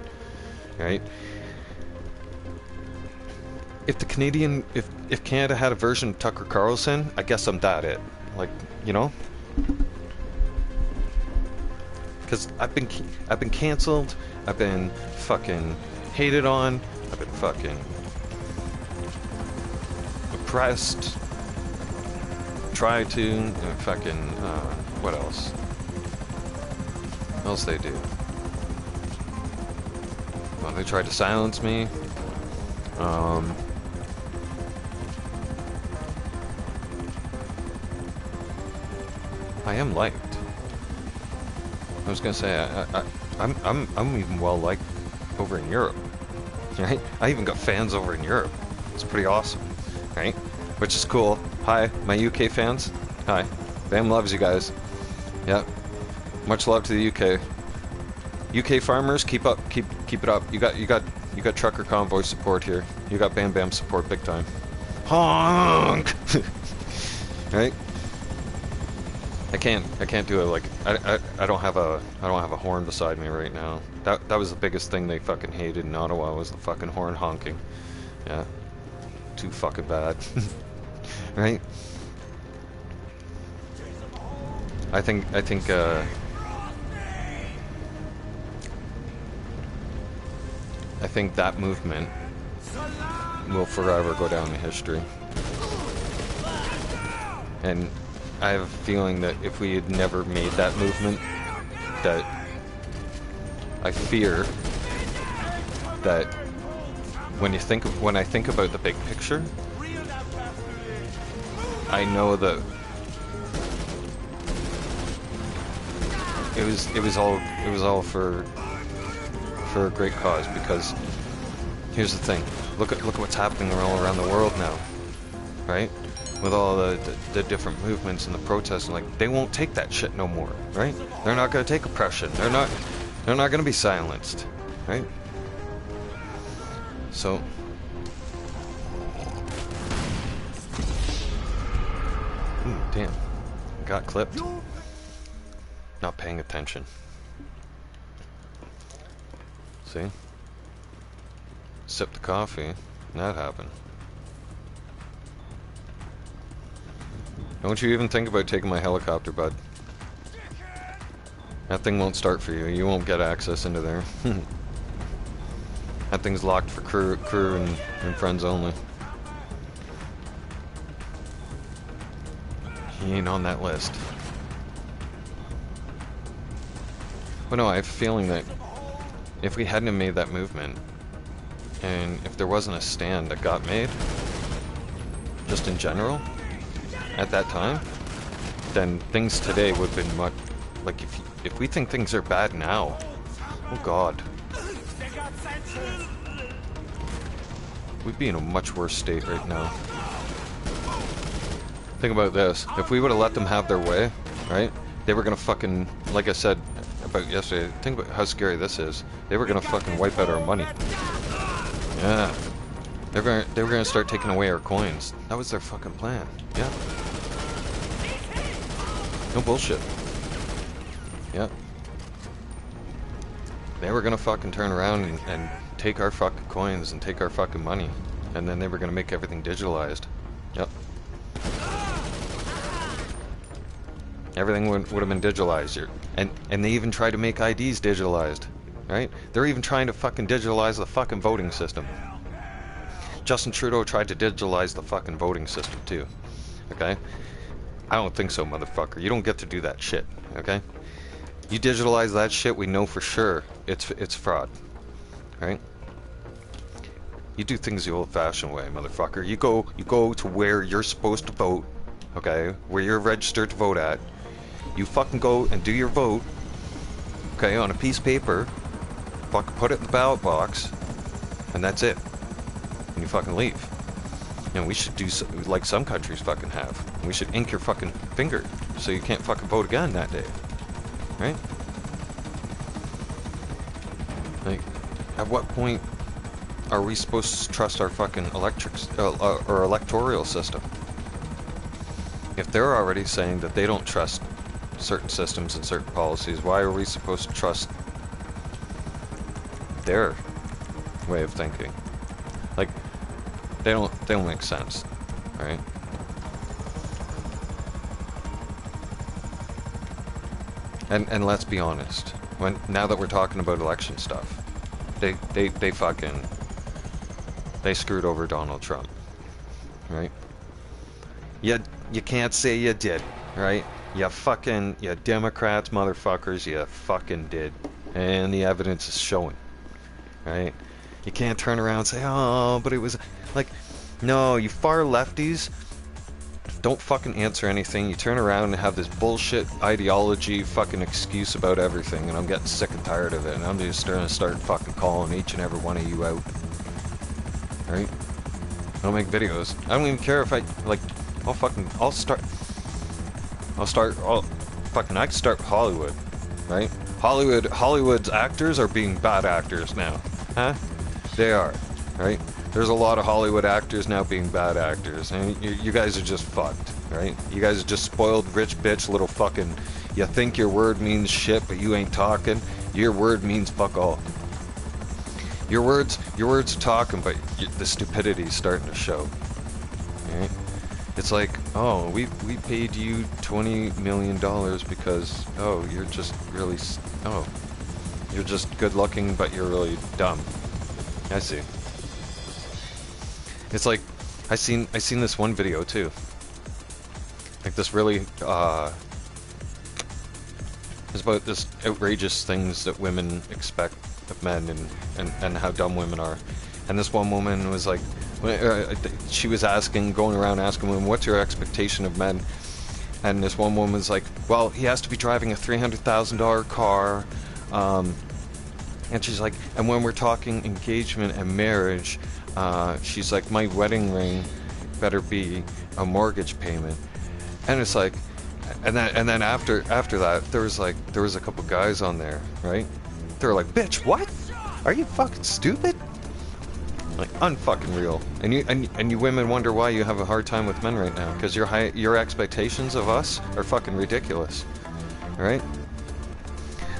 right? If the Canadian, if Canada had a version of Tucker Carlson, I guess I'm that it. Like, you know? Because I've been cancelled, I've been fucking hated on, I've been fucking oppressed, tried to, fucking, what else? What else they do? Well, they tried to silence me. I am liked. I was gonna say I'm even well liked over in Europe, right? I even got fans over in Europe. It's pretty awesome, right? Which is cool. Hi, my UK fans. Hi, Bam loves you guys. Yep. Much love to the UK. UK farmers, keep up, keep it up. You got trucker convoy support here. You got Bam Bam support big time. Honk! Right? I can't do it like I don't have a horn beside me right now. That was the biggest thing they fucking hated in Ottawa was the fucking horn honking. Yeah. Too fucking bad. Right? I think that movement will forever go down in history. And I have a feeling that if we had never made that movement, that I fear that when I think about the big picture, I know that it was all for a great cause. Because here's the thing: look at what's happening all around the world now, right? With all the different movements and the protests, and like they won't take that shit no more, right? They're not gonna take oppression. They're not gonna be silenced, right? So damn, got clipped. Not paying attention. See? Sip the coffee, and that happened. Don't you even think about taking my helicopter, bud. That thing won't start for you. You won't get access into there. That thing's locked for crew and friends only. He ain't on that list. But no, I have a feeling that if we hadn't have made that movement, and if there wasn't a stand that got made, just in general, at that time, then things today would have been much... Like, if we think things are bad now, oh god. We'd be in a much worse state right now. Think about this. If we would have let them have their way, right? They were gonna fucking... Like I said about yesterday, think about how scary this is. They were gonna fucking wipe out our money. Yeah. They were gonna start taking away our coins. That was their fucking plan. Yeah. No bullshit. Yeah. They were gonna fucking turn around and take our fucking coins and take our fucking money. And then they were gonna make everything digitalized. Yep. Everything would have been digitalized. And they even tried to make IDs digitalized. Right? They're even trying to fucking digitalize the fucking voting system. Justin Trudeau tried to digitalize the fucking voting system too. Okay? I don't think so, motherfucker. You don't get to do that shit. Okay? You digitalize that shit, we know for sure it's fraud. Right? You do things the old-fashioned way, motherfucker. You go to where you're supposed to vote. Okay? Where you're registered to vote at. You fucking go and do your vote. Okay? On a piece of paper. Fucking put it in the ballot box. And that's it. And you fucking leave. You know, we should do like some countries fucking have. We should ink your fucking finger so you can't fucking vote again that day. Right? Like, at what point are we supposed to trust our fucking or electoral system? If they're already saying that they don't trust certain systems and certain policies, why are we supposed to trust their way of thinking? Like, they don't make sense, right? And let's be honest, now that we're talking about election stuff, they screwed over Donald Trump, right? You can't say you did, right? You Democrats, motherfuckers, you fucking did. And the evidence is showing, right? You can't turn around and say, oh, but it was... Like, no, you far lefties don't fucking answer anything. You turn around and have this bullshit ideology fucking excuse about everything, and I'm getting sick and tired of it, and I'm just gonna start fucking calling each and every one of you out. Right? I'll make videos. I don't even care if I, like, I can start Hollywood, right? Hollywood's actors are being bad actors now. Huh? They are, right? There's a lot of Hollywood actors now being bad actors, and you guys are just fucked, right? You guys are just spoiled rich bitch little fucking... You think your word means shit, but you ain't talking. Your word means fuck all. Your words are talking, but the stupidity's starting to show. Right? It's like, oh, we paid you $20 million because, oh, you're just really, oh, you're just good looking, but you're really dumb. I see. It's like, I seen this one video too. Like this really, it's about this outrageous things that women expect of men and how dumb women are. And this one woman was like, she was going around asking women, what's your expectation of men? And this one woman was like, well, he has to be driving a $300,000 car. And she's like, and when we're talking engagement and marriage, she's like, my wedding ring better be a mortgage payment. And it's like, and then after that, there was a couple guys on there, right? They were like, bitch, what? Are you fucking stupid? Like, unfucking real. And you women wonder why you have a hard time with men right now, because your expectations of us are fucking ridiculous, right?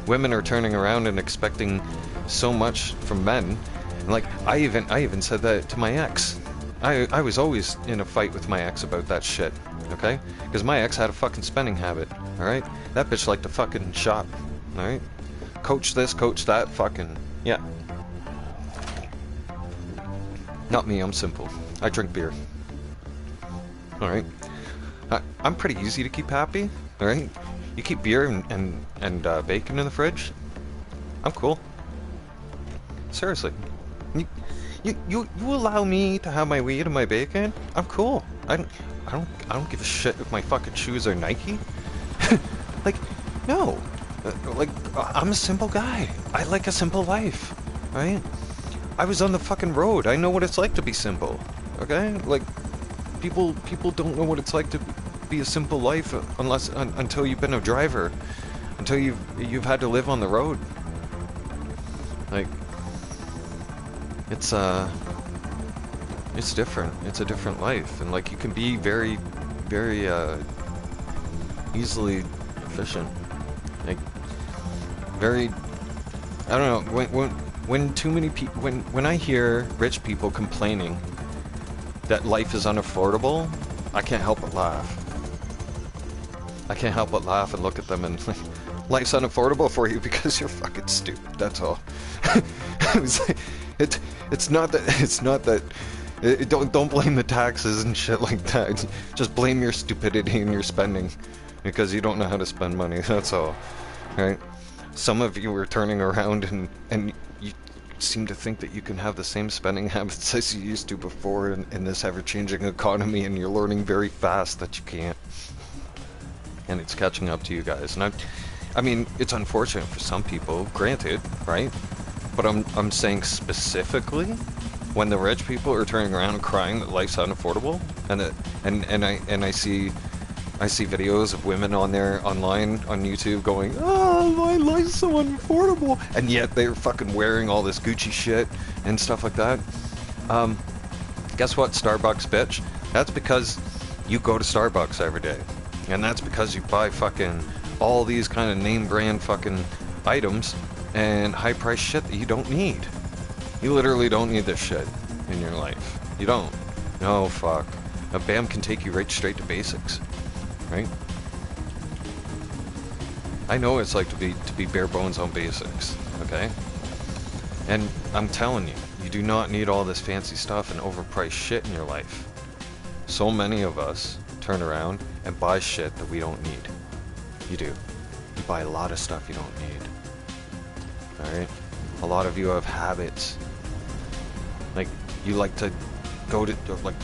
Women are turning around and expecting so much from men. And like, I even said that to my ex. I was always in a fight with my ex about that shit, okay? Because my ex had a fucking spending habit, alright? That bitch liked to fucking shop, alright? Coach this, coach that, fucking, yeah. Not me, I'm simple. I drink beer. Alright? I'm pretty easy to keep happy, alright? You keep beer and bacon in the fridge, I'm cool. Seriously. You allow me to have my weed and my bacon? I'm cool. I don't give a shit if my fucking shoes are Nike. Like, no. Like, I'm a simple guy. I like a simple life, right? I was on the fucking road. I know what it's like to be simple, okay? Like, people don't know what it's like to be a simple life until you've been a driver, until you've had to live on the road. Like, it's different. It's a different life, and like you can be very, very easily efficient. Like, very. I don't know. When too many people, when I hear rich people complaining that life is unaffordable, I can't help but laugh. I can't help but laugh and look at them and like, life's unaffordable for you because you're fucking stupid. That's all. It's not that. Don't blame the taxes and shit like that. Just blame your stupidity and your spending, because you don't know how to spend money. That's all, right? Some of you are turning around and you seem to think that you can have the same spending habits as you used to before in this ever-changing economy, and you're learning very fast that you can't. And it's catching up to you guys. And I mean, it's unfortunate for some people, granted, right? But I'm saying specifically, when the rich people are turning around and crying that life's unaffordable, and I see videos of women online on YouTube going, oh, my life's so unaffordable, and yet they're fucking wearing all this Gucci shit and stuff like that. Guess what, Starbucks bitch? That's because you go to Starbucks every day, and that's because you buy fucking all these kind of name brand fucking items and high price shit that you don't need. You literally don't need this shit in your life. You don't. No, fuck. A BAM can take you right straight to basics, right? I know what it's like to be bare bones on basics, okay? And I'm telling you, you do not need all this fancy stuff and overpriced shit in your life. So many of us turn around and buy shit that we don't need. You do. You buy a lot of stuff you don't need. Alright? A lot of you have habits. Like, you like to go to, like,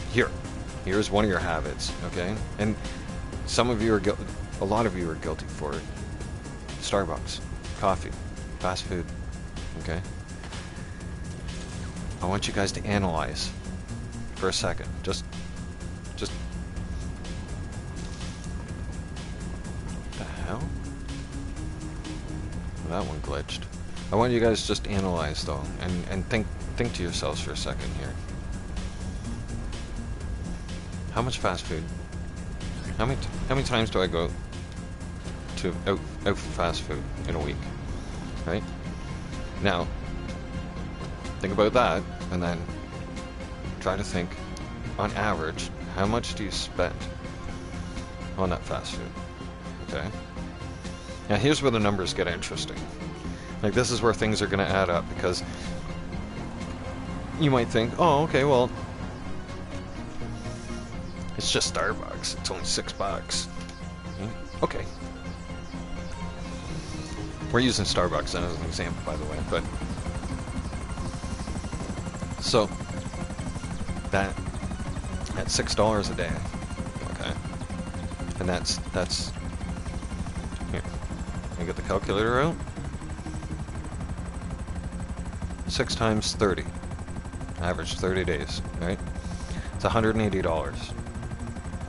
here's one of your habits, okay? And some of you are guilty, a lot of you are guilty for it. Starbucks, coffee, fast food, okay? I want you guys to analyze for a second. Just the hell? That one glitched. I want you guys just to analyze though, and think to yourselves for a second here. How much fast food? How many times do I go to out for fast food in a week? Right? Now, think about that, and then try to think, on average, how much do you spend on that fast food? Okay? Now here's where the numbers get interesting. Like, this is where things are going to add up, because you might think, oh, okay, well, it's just Starbucks. It's only $6. Okay. We're using Starbucks as an example, by the way, but so that's $6 a day, okay, and that's here. I get the calculator out. 6 times 30, average 30 days, right? It's $180.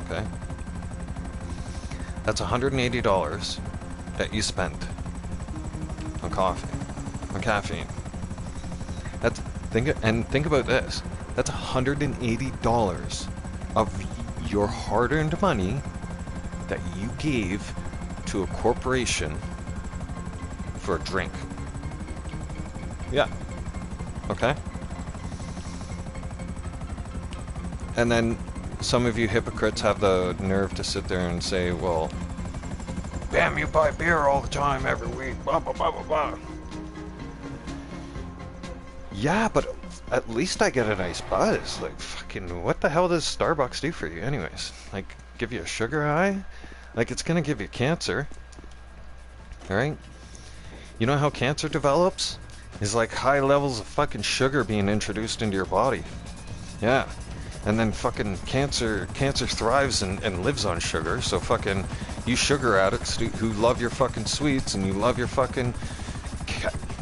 Okay, that's $180 that you spent on coffee, on caffeine. That's think about this. That's $180 of your hard-earned money that you gave to a corporation for a drink. Yeah. Okay. And then some of you hypocrites have the nerve to sit there and say, well, bam, you buy beer all the time every week, blah, blah, blah, blah, blah. Yeah, but at least I get a nice buzz. Like, fucking, what the hell does Starbucks do for you anyways? Like, give you a sugar high? Like, it's gonna give you cancer. Alright? You know how cancer develops? It's like high levels of fucking sugar being introduced into your body. Yeah. And then fucking cancer thrives and lives on sugar, so fucking you sugar addicts who love your fucking sweets and you love your fucking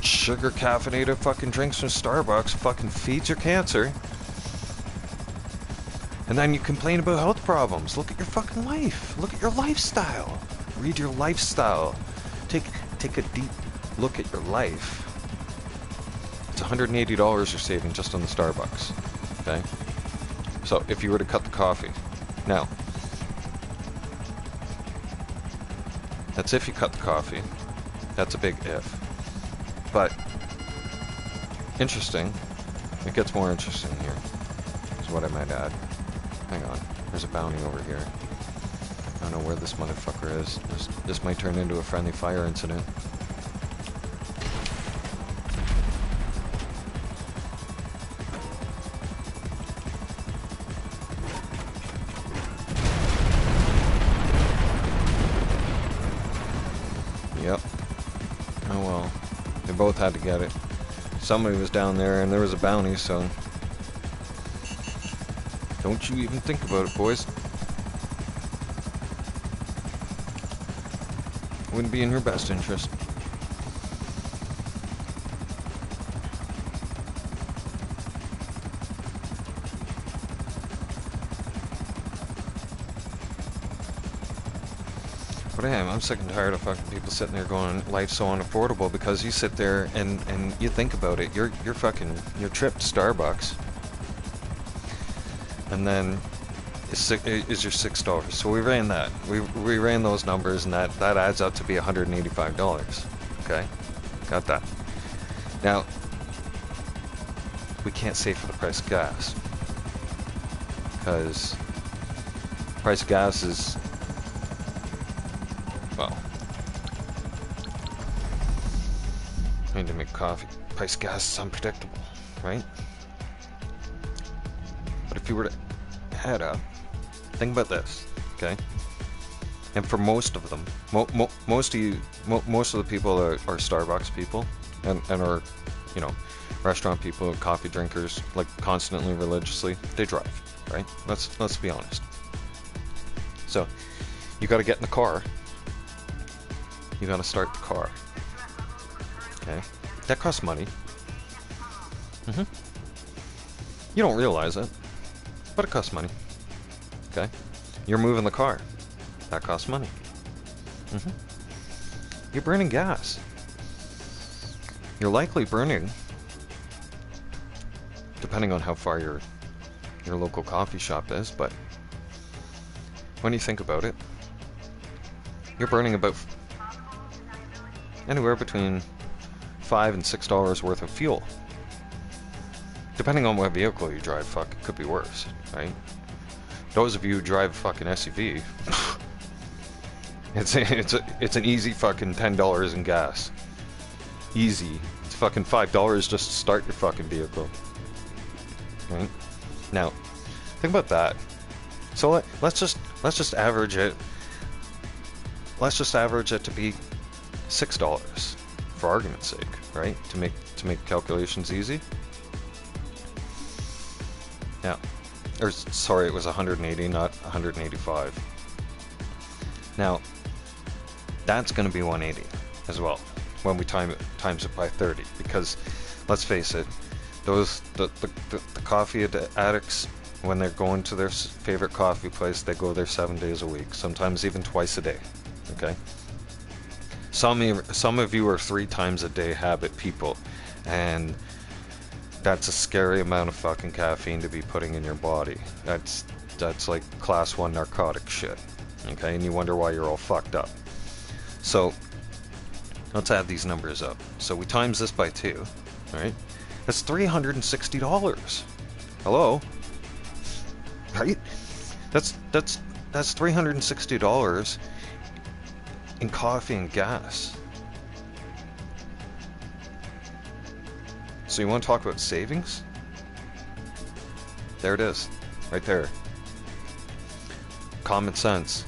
sugar caffeinated fucking drinks from Starbucks fucking feeds your cancer. And then you complain about health problems. Look at your fucking life. Look at your lifestyle. Read your lifestyle. Take a deep look at your life. It's $180 you're saving just on the Starbucks. Okay? So if you were to cut the coffee. Now, that's if you cut the coffee. That's a big if. But interesting. It gets more interesting here, is what I might add. Hang on. There's a bounty over here. I don't know where this motherfucker is. This might turn into a friendly fire incident. Yep. Oh well. They both had to get it. Somebody was down there and there was a bounty, so don't you even think about it, boys. Wouldn't be in your best interest. But I am. I'm sick and tired of fucking people sitting there going, life's so unaffordable, because you sit there and you think about it. Your trip to Starbucks, and then is your $6. So we ran that. We ran those numbers, and that adds up to be $185. Okay, got that. Now we can't say for the price of gas, because price of gas is, well, I need to make coffee. Price of gas is unpredictable, right? But if you were to add up, think about this, okay? And for most of them, most of the people are Starbucks people, and are, you know, restaurant people, coffee drinkers, like constantly, religiously. They drive, right? Let's be honest. So you got to get in the car. You got to start the car. Okay, that costs money. You don't realize it, but it costs money. Okay, you're moving the car. That costs money. You're burning gas. you're likely burning, depending on how far your local coffee shop is, but when you think about it, you're burning about anywhere between $5 and $6 worth of fuel. Depending on what vehicle you drive, fuck, it could be worse, right? Those of you who drive a fucking SUV, it's an easy fucking $10 in gas. Easy. It's fucking $5 just to start your fucking vehicle. Right? Now, think about that. So let's just average it. Let's just average it to be $6 for argument's sake, right? To make calculations easy. Yeah. Or sorry, it was 180, not 185. Now, that's going to be 180 as well when we times it by 30, because let's face it, the coffee addicts, when they're going to their favorite coffee place, they go there 7 days a week, sometimes even twice a day. Okay. Some of you are 3 times a day habit people, and that's a scary amount of fucking caffeine to be putting in your body. That's like class 1 narcotic shit. Okay, and you wonder why you're all fucked up. So let's add these numbers up. So we times this by 2, right? That's $360. Hello? Right? That's $360 in coffee and gas. So you want to talk about savings? There it is. Right there. Common sense.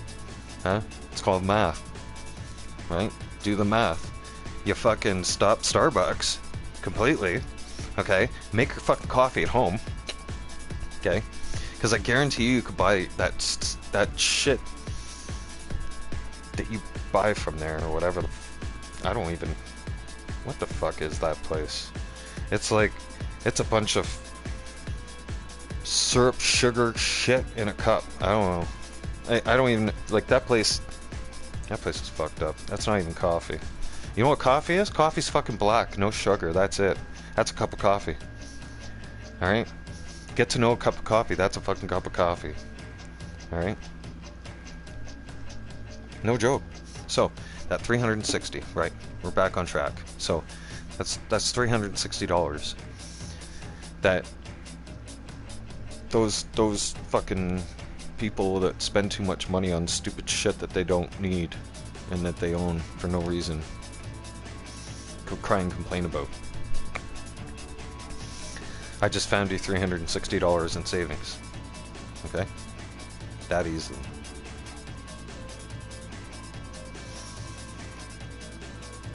Huh? It's called math. Right? Do the math. You fucking stop Starbucks completely. Okay? Make your fucking coffee at home. Okay? Because I guarantee you could buy that shit that you buy from there or whatever. I don't even... What the fuck is that place? It's like... It's a bunch of syrup, sugar, shit in a cup. I don't know. I don't even... Like, that place is fucked up. That's not even coffee. You know what coffee is? Coffee's fucking black. No sugar. That's it. That's a cup of coffee. Alright? Get to know a cup of coffee. That's a fucking cup of coffee. Alright? No joke. So, that $360, right? We're back on track. So, that's $360. That those fucking people that spend too much money on stupid shit that they don't need and that they own for no reason could cry and complain about. I just found you $360 in savings. Okay? That easily.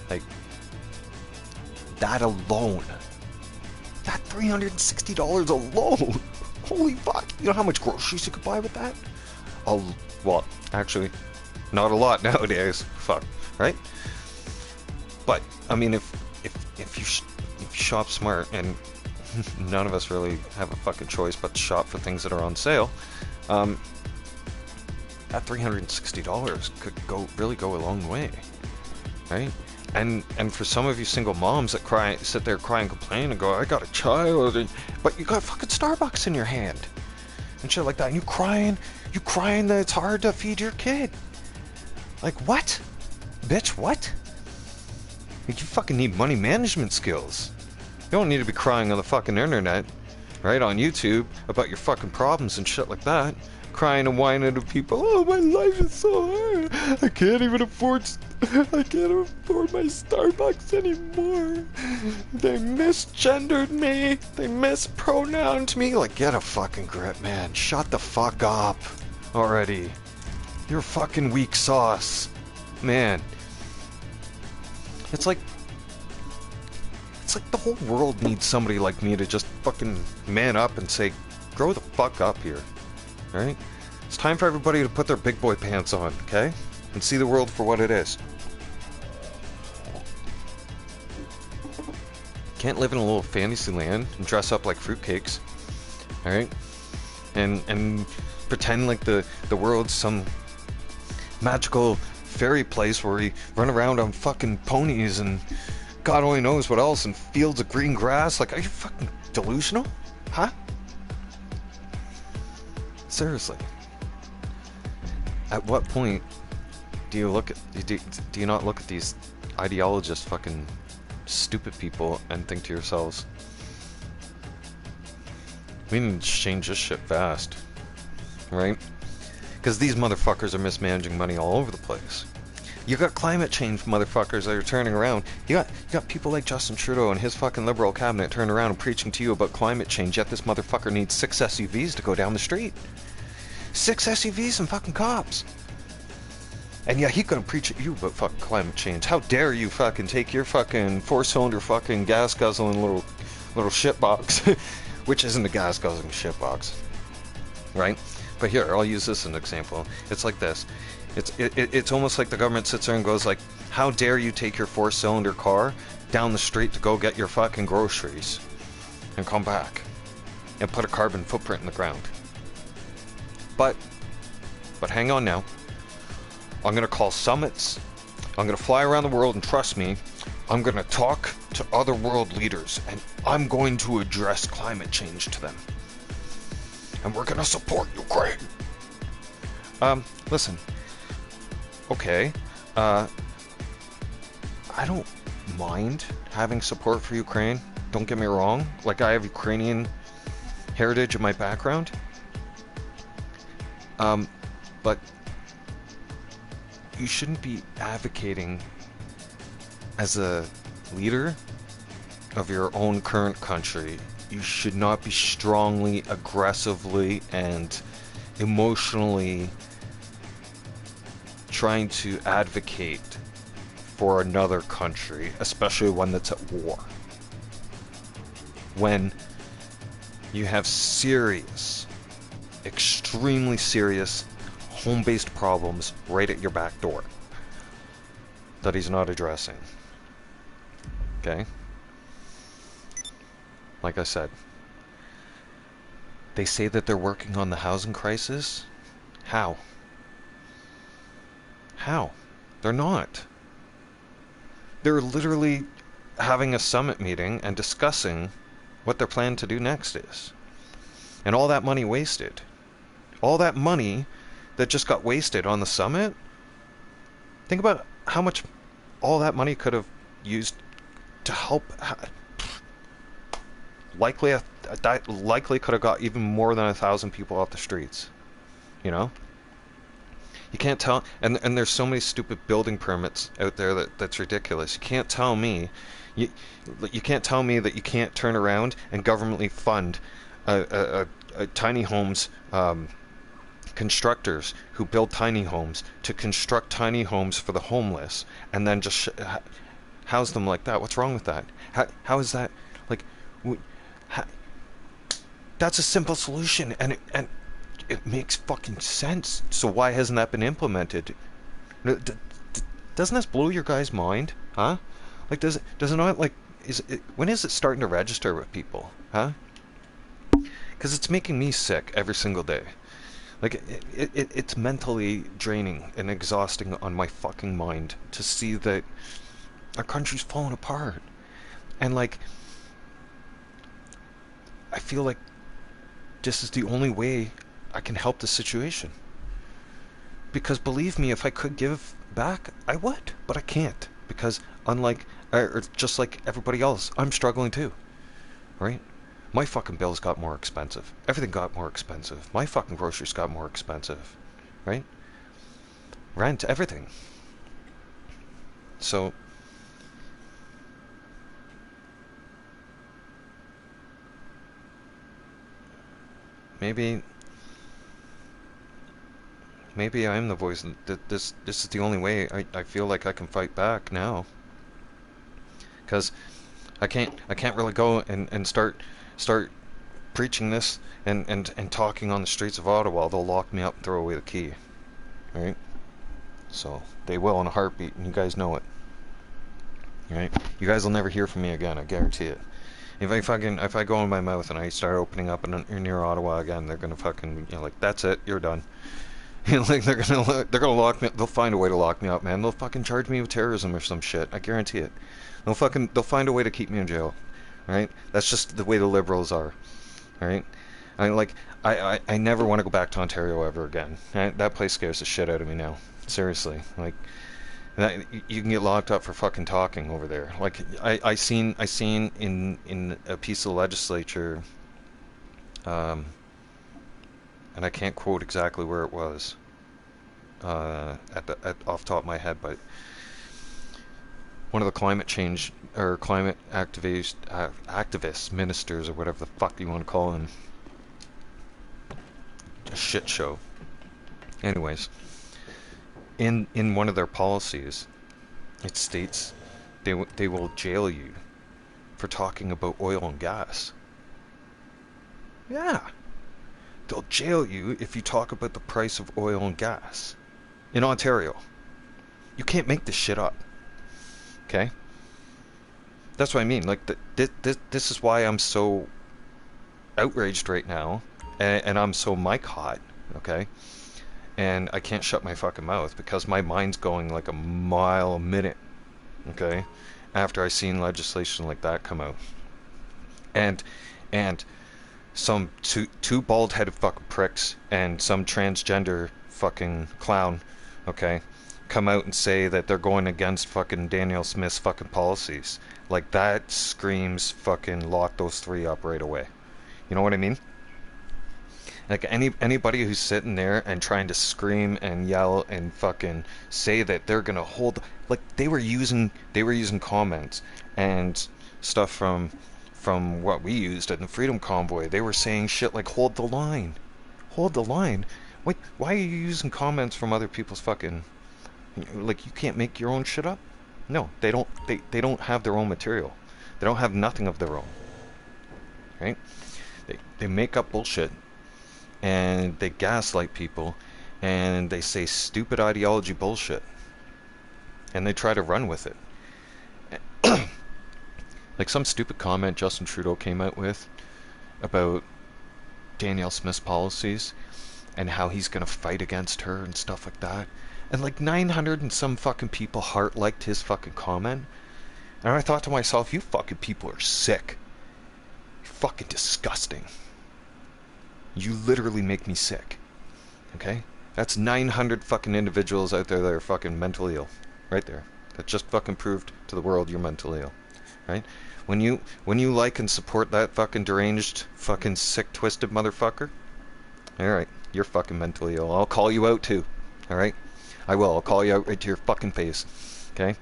Like, that alone. That $360 alone. Holy fuck. You know how much groceries you could buy with that? Well, actually, not a lot nowadays. Fuck, right? But, I mean, if you shop smart, and none of us really have a fucking choice but to shop for things that are on sale, that $360 could really go a long way, right? And for some of you single moms that sit there cry and complain and go, I got a child, but you got fucking Starbucks in your hand and shit like that, and you crying that it's hard to feed your kid. Like, what? Bitch, what? Like, you fucking need money management skills. You don't need to be crying on the fucking internet, right, on YouTube, about your fucking problems and shit like that. Crying and whining to people, oh, my life is so hard. I can't afford my Starbucks anymore. They misgendered me. They mispronounced me. Like, get a fucking grip, man. Shut the fuck up already. You're fucking weak sauce. Man. It's like the whole world needs somebody like me to just fucking man up and say, grow the fuck up here. Right? It's time for everybody to put their big boy pants on, okay? And see the world for what it is. Can't live in a little fantasy land and dress up like fruitcakes. Alright? And pretend like the world's some magical fairy place where we run around on fucking ponies and God only knows what else, and fields of green grass. Like, are you fucking delusional? Huh? Seriously. At what point do you look at, do you not look at these ideologist fucking stupid people and think to yourselves, we need to change this shit fast, right? Because these motherfuckers are mismanaging money all over the place. You got climate change motherfuckers that are turning around. You got people like Justin Trudeau and his fucking liberal cabinet turning around and preaching to you about climate change, yet this motherfucker needs 6 SUVs to go down the street. 6 SUVs and fucking cops. And yeah, he gonna preach at you about fucking climate change. How dare you fucking take your fucking 4-cylinder fucking gas guzzling little shitbox, which isn't a gas guzzling shitbox, right? But here, I'll use this as an example. It's like this. It's almost like the government sits there and goes like, how dare you take your 4-cylinder car down the street to go get your fucking groceries and come back and put a carbon footprint in the ground. But hang on now. I'm gonna call summits. I'm gonna fly around the world, and trust me, I'm gonna talk to other world leaders, and I'm going to address climate change to them. And we're gonna support Ukraine. Listen. Okay. I don't mind having support for Ukraine. Don't get me wrong. Like, I have Ukrainian heritage in my background. But you shouldn't be advocating as a leader of your own current country. You should not be strongly, aggressively, and emotionally trying to advocate for another country, especially one that's at war, when you have serious, extremely serious home-based problems right at your back door that he's not addressing. Okay? Like I said, they say that they're working on the housing crisis. How? How? They're not. They're literally having a summit meeting and discussing what their plan to do next is. And all that money wasted. All that money that just got wasted on the summit. Think about how much all that money could have used to help. Likely could have got even more than 1,000 people off the streets. You know? You can't tell, and there's so many stupid building permits out there that's ridiculous. You can't tell me, you can't tell me that you can't turn around and governmentally fund a tiny homes constructors who build tiny homes to construct tiny homes for the homeless and then just house them like that. What's wrong with that? How is that like? That's a simple solution, and it makes fucking sense. So why hasn't that been implemented? Doesn't this blow your guys' mind, huh? Like, does it not, like, when is it starting to register with people, huh? Because it's making me sick every single day. Like, it's mentally draining and exhausting on my fucking mind to see that our country's falling apart. And, like, I feel like this is the only way I can help the situation. Because believe me, if I could give back, I would. But I can't. Because just like everybody else, I'm struggling too. Right? My fucking bills got more expensive. Everything got more expensive. My fucking groceries got more expensive. Right? Rent, everything. So maybe I'm the voice. This is the only way I feel like I can fight back now. Because I can't really go and start preaching this and talking on the streets of Ottawa. They'll lock me up and throw away the key. Right? So they will in a heartbeat, and you guys know it. Right? You guys will never hear from me again, I guarantee it. If I go in my mouth and I start opening up and you're near Ottawa again, they're gonna fucking, you know, like, that's it, you're done. Like they're gonna lock me. They'll find a way to lock me up, man. They'll fucking charge me with terrorism or some shit. I guarantee it. They'll find a way to keep me in jail. Right? That's just the way the liberals are. Right? I like I never want to go back to Ontario ever again. That place scares the shit out of me now. Seriously, like that, you can get locked up for fucking talking over there. Like I seen in a piece of legislature, um, and I can't quote exactly where it was at off the top of my head, but one of the climate change or climate activists, ministers, or whatever the fuck you want to call them, a shit show. Anyways, in one of their policies, it states they will jail you for talking about oil and gas. Yeah, they'll jail you if you talk about the price of oil and gas in Ontario. You can't make this shit up. Okay? That's what I mean. Like, this is why I'm so outraged right now, and I'm so mic hot, okay? And I can't shut my fucking mouth because my mind's going like a mile a minute, okay? After I seen legislation like that come out. And some two bald-headed fucking pricks and some transgender fucking clown, okay, come out and say that they're going against fucking Danielle Smith's fucking policies. Like, that screams fucking lock those three up right away. You know what I mean? Like, anybody who's sitting there and trying to scream and yell and fucking say that they're gonna hold, like, they were using comments and stuff from what we used at the Freedom Convoy. They were saying shit like, hold the line. Hold the line? Wait, why are you using comments from other people's fucking... Like, you can't make your own shit up? No, they don't. They don't have their own material. They don't have nothing of their own. Right? They make up bullshit, and they gaslight people, and they say stupid ideology bullshit, and they try to run with it. Like some stupid comment Justin Trudeau came out with about Danielle Smith's policies and how he's gonna fight against her and stuff like that. And like 900 and some fucking people heart-liked his fucking comment. And I thought to myself, you fucking people are sick. You're fucking disgusting. You literally make me sick. Okay? That's 900 fucking individuals out there that are fucking mentally ill. Right there. That just fucking proved to the world you're mentally ill. Right? When you like and support that fucking deranged, fucking sick, twisted motherfucker, alright, you're fucking mentally ill. I'll call you out too. Alright? I will. I'll call you out right to your fucking face. Okay?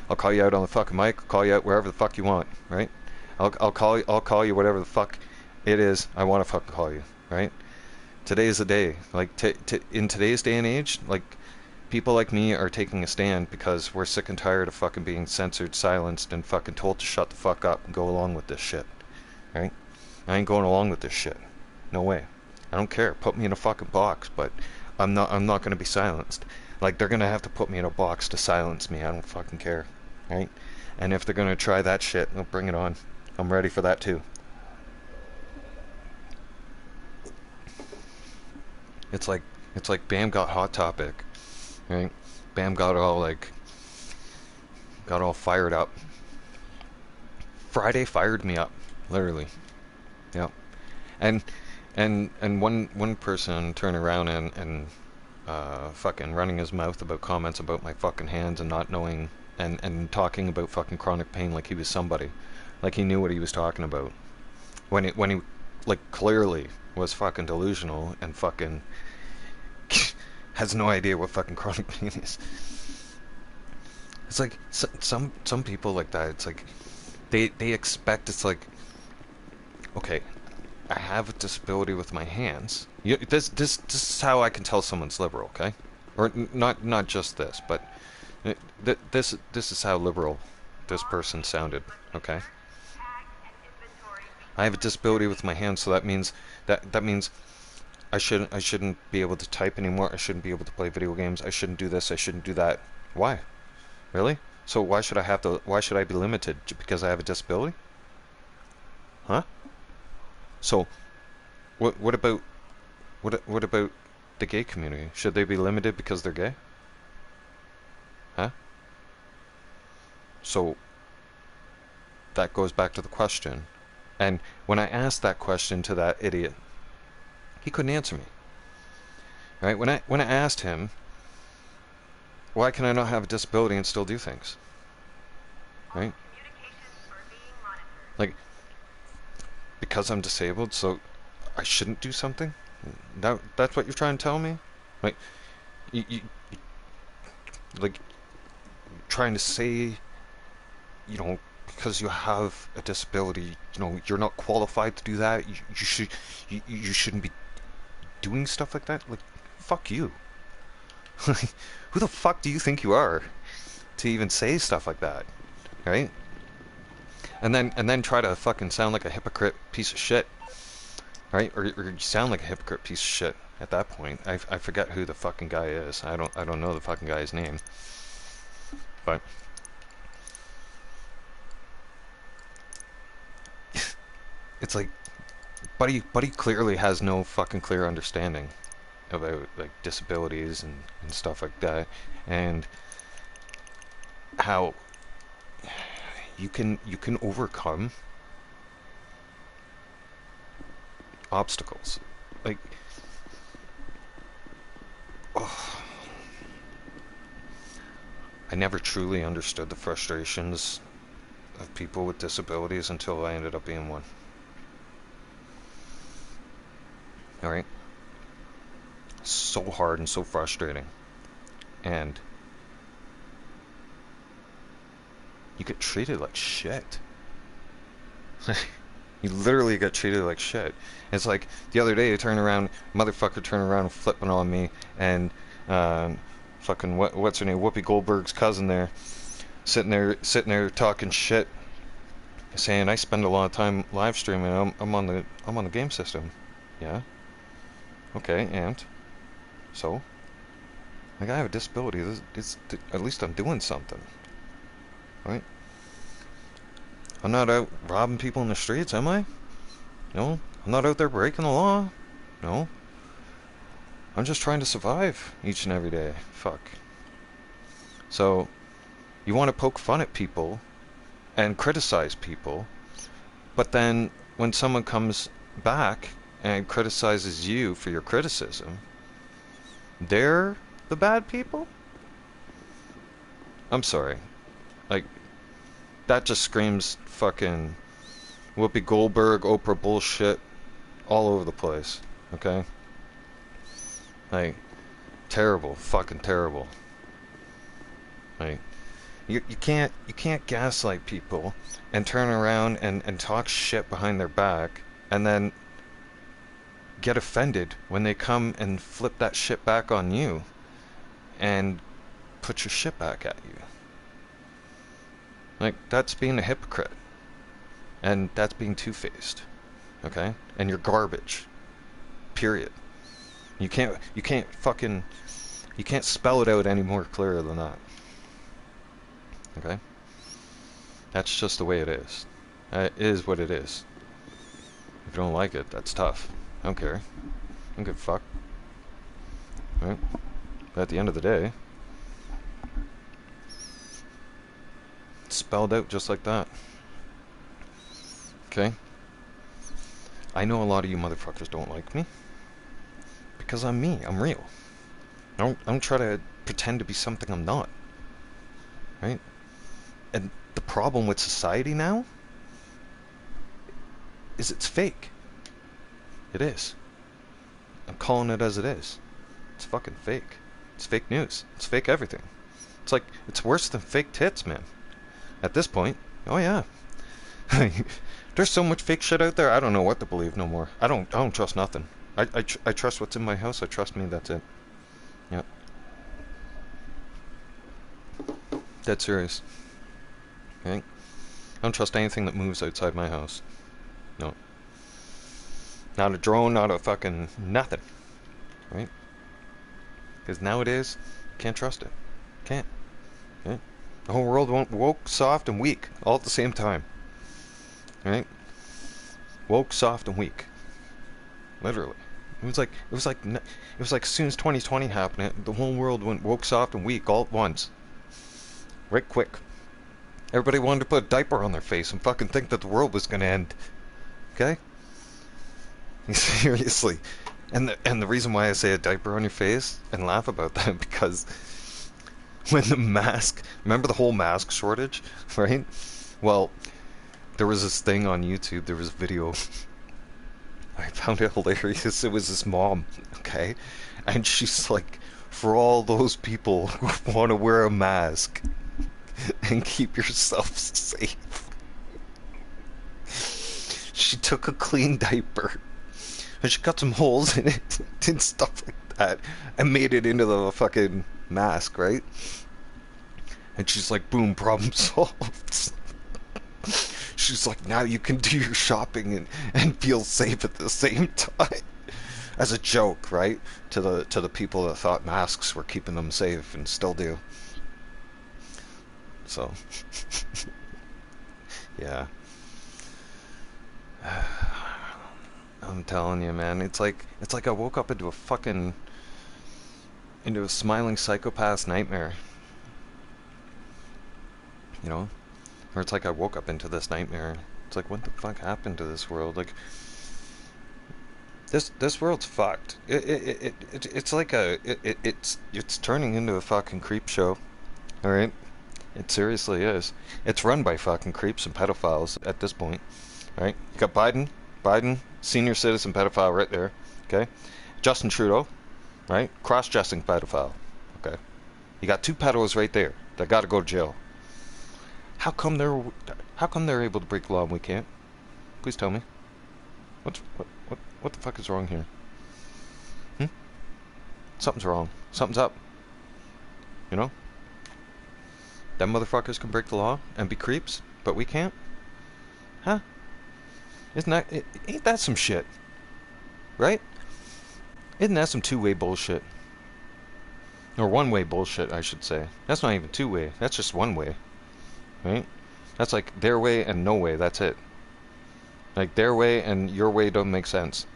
I'll call you out on the fucking mic. I'll call you out wherever the fuck you want. Right? I'll call you whatever the fuck it is I want to fucking call you. Right? Today's the day. Like, in today's day and age, like, people like me are taking a stand because we're sick and tired of fucking being censored, silenced, and fucking told to shut the fuck up and go along with this shit. Right? I ain't going along with this shit. No way. I don't care. Put me in a fucking box, but I'm not going to be silenced. Like, they're going to have to put me in a box to silence me. I don't fucking care. Right? And if they're going to try that shit, they'll bring it on. I'm ready for that too. It's like Bam got Hot Topic. Right? Bam got all fired up. Friday fired me up. Literally. Yeah. And one person turned around and fucking running his mouth about comments about my fucking hands and not knowing and talking about fucking chronic pain like he was somebody, like he knew what he was talking about, when he like clearly was fucking delusional and fucking has no idea what fucking chronic pain is. It's like some people like that. It's like they expect, it's like, okay, I have a disability with my hands. This is how I can tell someone's liberal, okay? Or not just this, but this is how liberal this person sounded, okay? I have a disability with my hands, so that means I shouldn't be able to type anymore. I shouldn't be able to play video games. I shouldn't do this. I shouldn't do that. Why? Really? So why should I be limited because I have a disability? Huh? So, what about the gay community? Should they be limited because they're gay? Huh? So that goes back to the question. And when I asked that question to that idiot, he couldn't answer me. Right? When I asked him, why can I not have a disability and still do things? Right? Like, because I'm disabled, so I shouldn't do something? That's what you're trying to tell me? Like, you like trying to say, you know, because you have a disability, you know, you're not qualified to do that. You shouldn't be doing stuff like that. Like, fuck you. Who the fuck do you think you are to even say stuff like that, right? And then try to fucking sound like a hypocrite piece of shit, right? Or you sound like a hypocrite piece of shit at that point. I forget who the fucking guy is. I don't know the fucking guy's name, but it's like Buddy clearly has no fucking clear understanding about like disabilities and stuff like that, and how you can overcome obstacles. Like, oh, I never truly understood the frustrations of people with disabilities until I ended up being one. All right, so hard and so frustrating, and you get treated like shit. You literally get treated like shit. It's like the other day, you turn around, motherfucker turned around and flipping on me, and fucking what's her name, Whoopi Goldberg's cousin there, sitting there talking shit, saying I spend a lot of time live streaming. I'm on the game system. Yeah. Okay, and so, like, I have a disability. At least I'm doing something, right? I'm not out robbing people in the streets, am I? No. I'm not out there breaking the law. No. I'm just trying to survive each and every day. Fuck. So, you want to poke fun at people and criticize people, but then when someone comes back and criticizes you for your criticism, they're the bad people? I'm sorry. Like, that just screams fucking Whoopi Goldberg, Oprah bullshit all over the place. Okay? Like, terrible. Fucking terrible. Like, you can't gaslight people and turn around and talk shit behind their back and then get offended when they come and flip that shit back on you and put your shit back at you. Like, that's being a hypocrite. And that's being two-faced. Okay? And you're garbage. Period. You can't spell it out any more clearer than that. Okay? That's just the way it is. It is what it is. If you don't like it, that's tough. I don't care. I don't give a fuck. Right? But at the end of the day, it's spelled out just like that. Okay? I know a lot of you motherfuckers don't like me. Because I'm me. I'm real. I don't try to pretend to be something I'm not. Right? And the problem with society now is it's fake. It is. I'm calling it as it is. It's fucking fake. It's fake news. It's fake everything. It's like, it's worse than fake tits, man. At this point, oh yeah. There's so much fake shit out there, I don't know what to believe no more. I don't trust nothing. I trust what's in my house. I trust me, that's it. Yep. Dead serious. Okay? I don't trust anything that moves outside my house. No. Not a drone, not a fucking nothing. Right? Because nowadays, can't trust it. Can't. Okay? The whole world won't woke, soft, and weak all at the same time. Right? Woke, soft, and weak. Literally. It was like as soon as 2020 happened, the whole world went woke, soft, and weak all at once, right quick. Everybody wanted to put a diaper on their face and fucking think that the world was gonna end. Okay? Seriously. And the reason why I say a diaper on your face and laugh about that because when the mask, remember the whole mask shortage, right? Well, there was this thing on YouTube, there was a video. I found it hilarious. It was this mom, okay? And she's like, for all those people who want to wear a mask and keep yourself safe. She took a clean diaper and she cut some holes in it and stuff like that and made it into the fucking mask, right? And she's like, boom, problem solved. She's like, now you can do your shopping and feel safe at the same time. As a joke, right? To the people that thought masks were keeping them safe and still do. So, yeah. I'm telling you, man, it's like I woke up into a smiling psychopath's nightmare. You know? Or it's like I woke up into this nightmare. It's like, what the fuck happened to this world? Like, this world's fucked. It's like it's turning into a fucking creep show. All right? It seriously is. It's run by fucking creeps and pedophiles at this point. All right? You got Biden, senior citizen pedophile right there. Okay? Justin Trudeau, right? Cross-dressing pedophile. Okay? You got two pedos right there that got to go to jail. How come they're able to break the law and we can't? Please tell me. What the fuck is wrong here? Something's wrong. Something's up. You know? Them motherfuckers can break the law and be creeps, but we can't? Huh? Ain't that some shit? Right? Isn't that some two-way bullshit? Or one-way bullshit, I should say. That's not even two-way. That's just one way. Right? That's like their way and no way. That's it. Like their way and your way don't make sense.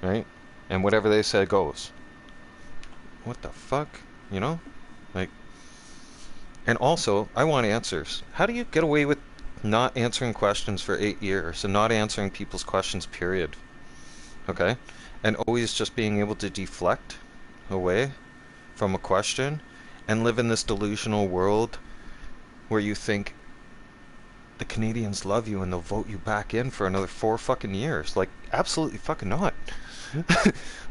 Right? And whatever they say goes. What the fuck? You know? Like, and also, I want answers. How do you get away with not answering questions for 8 years and not answering people's questions, period? Okay? And always just being able to deflect away from a question and live in this delusional world where you think the Canadians love you and they'll vote you back in for another 4 fucking years. Like, absolutely fucking not.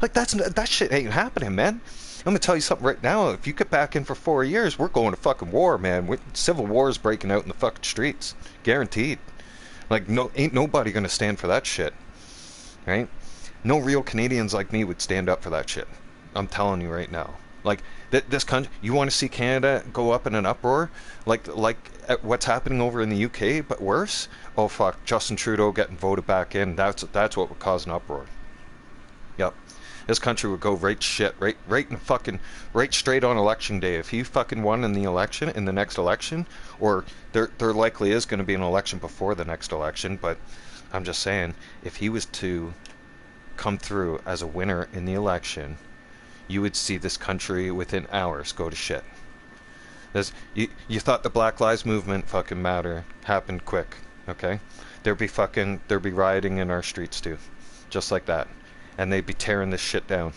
Like, that shit ain't happening, man. I'm gonna tell you something right now. If you get back in for 4 years, we're going to fucking war, man. Civil war is breaking out in the fucking streets. Guaranteed. Like, ain't nobody gonna stand for that shit. Right? No real Canadians like me would stand up for that shit. I'm telling you right now. Like, this country, you want to see Canada go up in an uproar? Like what's happening over in the UK, but worse? Oh fuck, Justin Trudeau getting voted back in, that's what would cause an uproar. Yep. This country would go right in fucking, right straight on election day. If he fucking won in the next election, or there likely is going to be an election before the next election, but I'm just saying, if he was to come through as a winner in the election, you would see this country within hours go to shit. You thought the Black Lives Movement fucking matter happened quick, okay? There'd be rioting in our streets too, just like that, and they'd be tearing this shit down,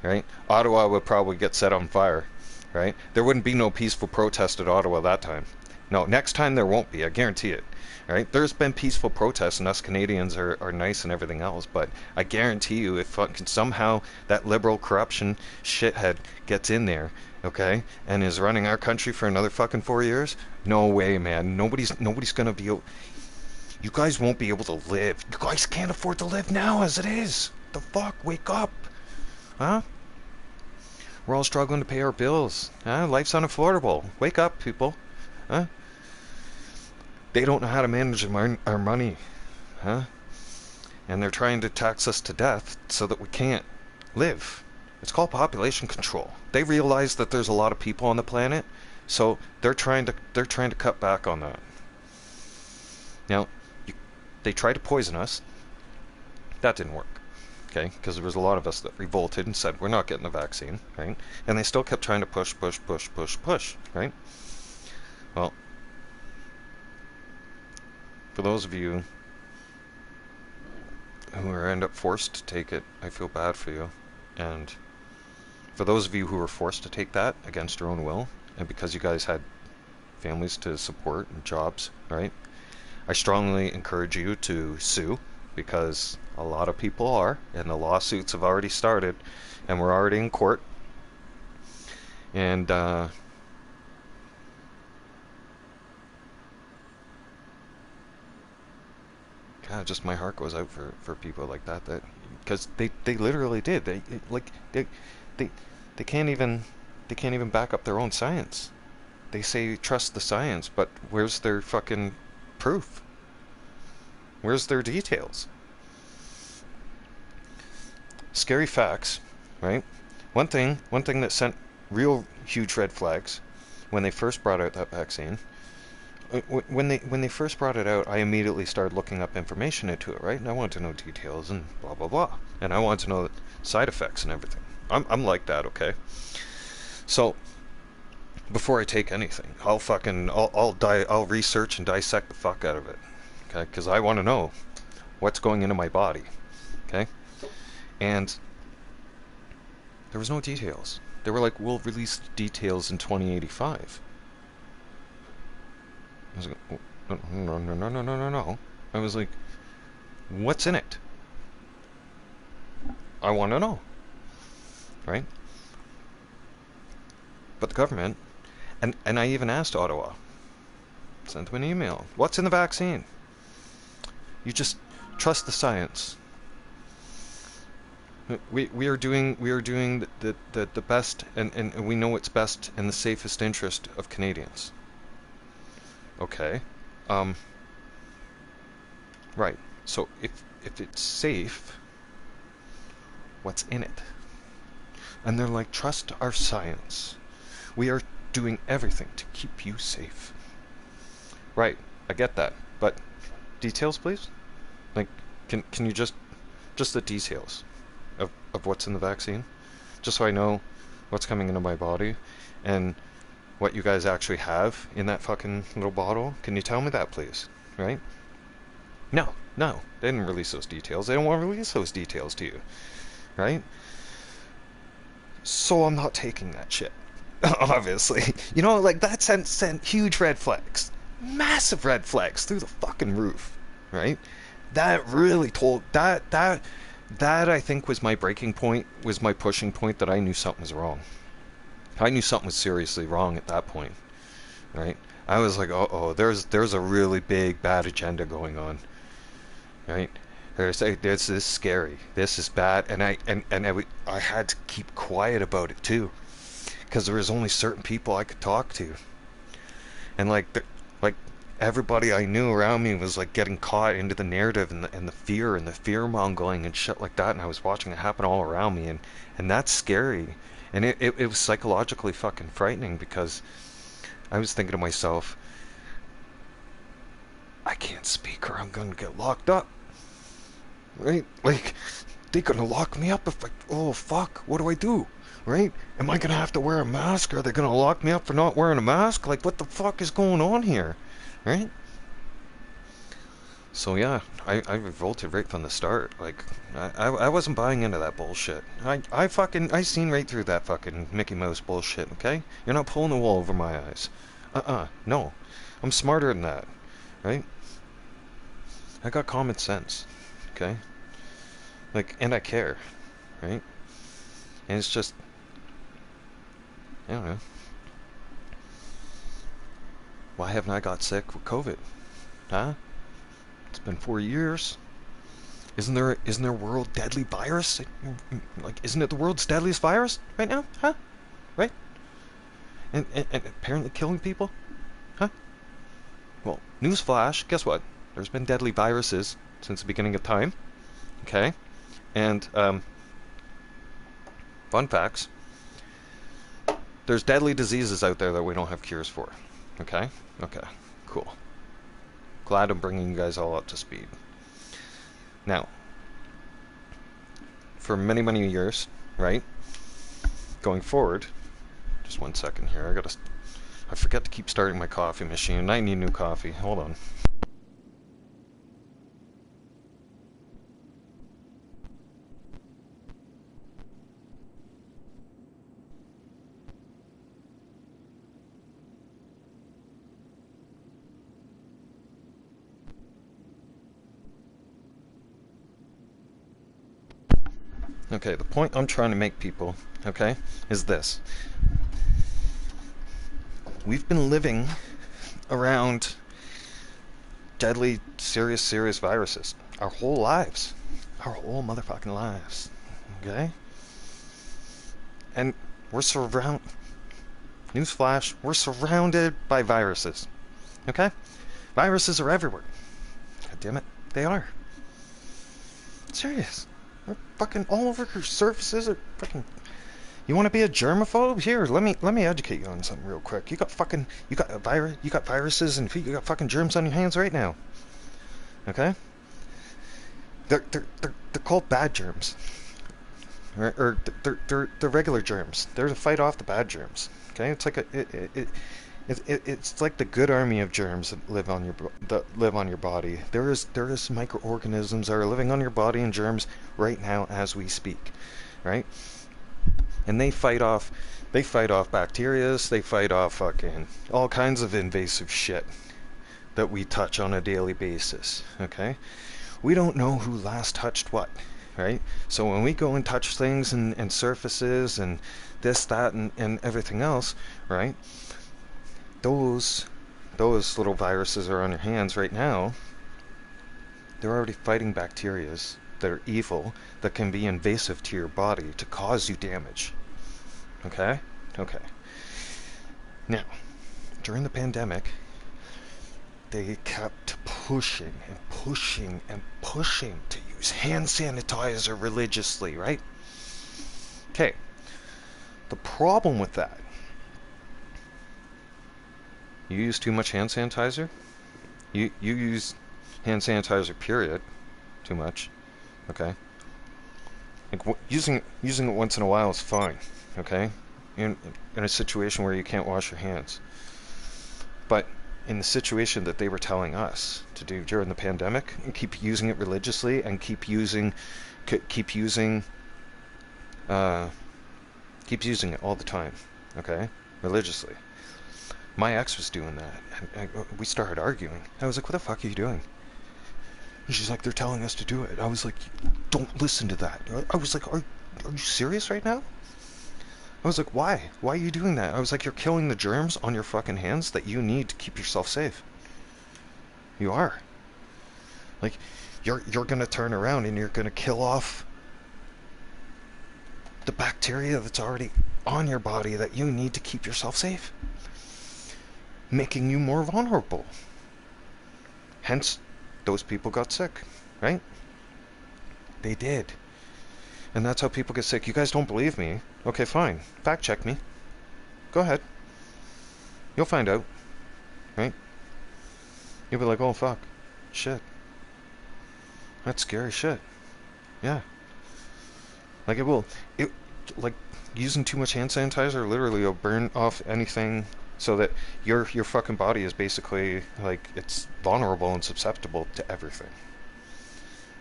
right? Ottawa would probably get set on fire, right? There wouldn't be no peaceful protest at Ottawa that time. No, next time there won't be, I guarantee it. Right? There's been peaceful protests, and us Canadians are nice and everything else, but I guarantee you, if fucking somehow that liberal corruption shithead gets in there, okay, and is running our country for another fucking 4 years, no way, man. Nobody's gonna be able. You guys won't be able to live. You guys can't afford to live now as it is. The fuck? Wake up, huh? We're all struggling to pay our bills. Huh? Life's unaffordable. Wake up, people, huh? They don't know how to manage our money, huh? And they're trying to tax us to death so that we can't live. It's called population control. They realize that there's a lot of people on the planet, so they're trying to cut back on that. Now, they tried to poison us. That didn't work. okay? Because there was a lot of us that revolted and said, we're not getting the vaccine, right? And they still kept trying to push, right? Well, for those of you who are end up forced to take it, I feel bad for you. And for those of you who were forced to take that against your own will, and because you guys had families to support and jobs, right? I strongly encourage you to sue, because a lot of people are, and the lawsuits have already started, and we're already in court. And God, just my heart goes out for people like that, because they literally did. They can't even back up their own science. They say trust the science, but where's their fucking proof? Where's their details? Scary facts, right? One thing that sent real huge red flags when they first brought out that vaccine. When they first brought it out, I immediately started looking up information into it, right? And I wanted to know details and blah blah blah, and I wanted to know side effects and everything. I'm like that, okay? So before I take anything, I'll research and dissect the fuck out of it, okay? Because I want to know what's going into my body, okay? And there was no details. They were like, we'll release details in 2085. I was like, oh, no. I was like, what's in it? I want to know, right? But the government, and I even asked Ottawa, sent them an email. What's in the vaccine? You just trust the science. We are doing the best, and we know what's best in the safest interest of Canadians. Okay, right. So if it's safe, what's in it? And they're like, trust our science. We are doing everything to keep you safe. Right, I get that, but details, please. Like, can you just the details of what's in the vaccine, just so I know what's coming into my body and what you guys actually have in that fucking little bottle? Can you tell me that, please? Right? No, they didn't release those details. They don't want to release those details to you, right? So I'm not taking that shit. Obviously, like that sent huge red flags, massive red flags through the fucking roof, right? That really told that I think was my breaking point, was my pushing point, that I knew something was wrong. I knew something was seriously wrong at that point, right? I was like, there's a really big bad agenda going on, right? This is scary. This is bad, and I had to keep quiet about it too, because there was only certain people I could talk to, and like everybody I knew around me was like getting caught into the narrative and the fear mongering and shit like that, and I was watching it happen all around me, and that's scary, and it was psychologically fucking frightening, because I was thinking to myself, I can't speak or I'm gonna get locked up, right? Like, they're gonna lock me up if oh fuck, what do I do? Right? Am I gonna have to wear a mask? Are they gonna lock me up for not wearing a mask? Like, what the fuck is going on here? Right? So yeah, I revolted right from the start. Like, I wasn't buying into that bullshit. I seen right through that fucking Mickey Mouse bullshit, okay? You're not pulling the wool over my eyes. No. I'm smarter than that, right? I got common sense, okay? Like, and I care, right? And it's just, I don't know. Why haven't I got sick with COVID? Huh? It's been 4 years. Isn't there a world deadly virus? Like, isn't it the world's deadliest virus right now? Huh? Right? And apparently killing people? Huh? Well, newsflash, guess what? There's been deadly viruses since the beginning of time. Okay? And, fun facts. There's deadly diseases out there that we don't have cures for. Okay? Okay. Cool. Glad I'm bringing you guys all up to speed. Now, for many, many years, right? Going forward, just 1 second here. I forget to keep starting my coffee machine. I need new coffee. Hold on. Okay, the point I'm trying to make, people, okay, is this. We've been living around deadly, serious viruses our whole lives. Our whole motherfucking lives. Okay? And newsflash, we're surrounded by viruses. Okay? Viruses are everywhere. God damn it, they are. Serious. They're fucking all over your surfaces. Are fucking. You want to be a germaphobe? Here, let me educate you on something real quick. You got viruses and you got fucking germs on your hands right now. Okay? They're called bad germs. Or they're regular germs. They're to fight off the bad germs. Okay? It's like it's like the good army of germs that live on your body. There is microorganisms that are living on your body and germs right now as we speak, right? And they fight off bacterias. They fight off fucking all kinds of invasive shit that we touch on a daily basis. Okay, we don't know who last touched what, right? So when we go and touch things and surfaces and this, that, and everything else, right? Those little viruses are on your hands right now. They're already fighting bacterias that are evil, that can be invasive to your body to cause you damage. Okay? Okay. Now, during the pandemic, they kept pushing to use hand sanitizer religiously, right? Okay. The problem with that, you use too much hand sanitizer. You use hand sanitizer, period, too much. Okay. Like using it once in a while is fine. Okay. In a situation where you can't wash your hands. But in the situation that they were telling us to do during the pandemic, and keep using it religiously and keep using it all the time. Okay, religiously. My ex was doing that, and we started arguing. I was like, what the fuck are you doing? And she's like, they're telling us to do it. I was like, don't listen to that. I was like, are you serious right now? I was like, why? Why are you doing that? I was like, you're killing the germs on your fucking hands that you need to keep yourself safe. You are. Like, you're gonna turn around and you're gonna kill off the bacteria that's already on your body that you need to keep yourself safe, making you more vulnerable. Hence, those people got sick, right? They did. And that's how people get sick. You guys don't believe me? Okay, fine. Fact check me. Go ahead. You'll find out, right? You'll be like, oh fuck, shit. That's scary shit. Yeah. Like like using too much hand sanitizer literally will burn off anything so that your fucking body is basically like it's vulnerable and susceptible to everything.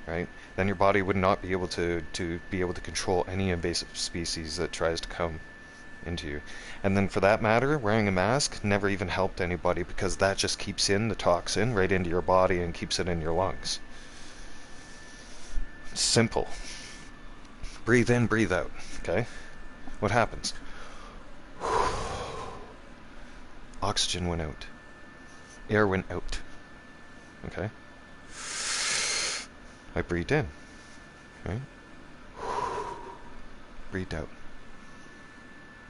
Right? Then your body would not be able to control any invasive species that tries to come into you. And then for that matter, wearing a mask never even helped anybody because that just keeps in the toxin right into your body and keeps it in your lungs. Simple. Breathe in, breathe out. Okay? What happens? Oxygen went out. Air went out. Okay? I breathed in. Right? Breathed out.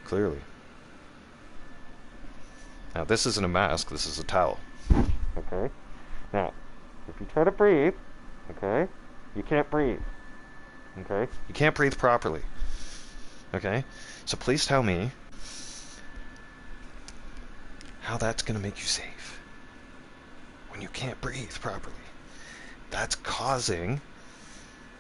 Clearly. Now, this isn't a mask, this is a towel. Okay? Now, if you try to breathe, okay, you can't breathe. Okay? You can't breathe properly. Okay? So please tell me how that's going to make you safe when you can't breathe properly. That's causing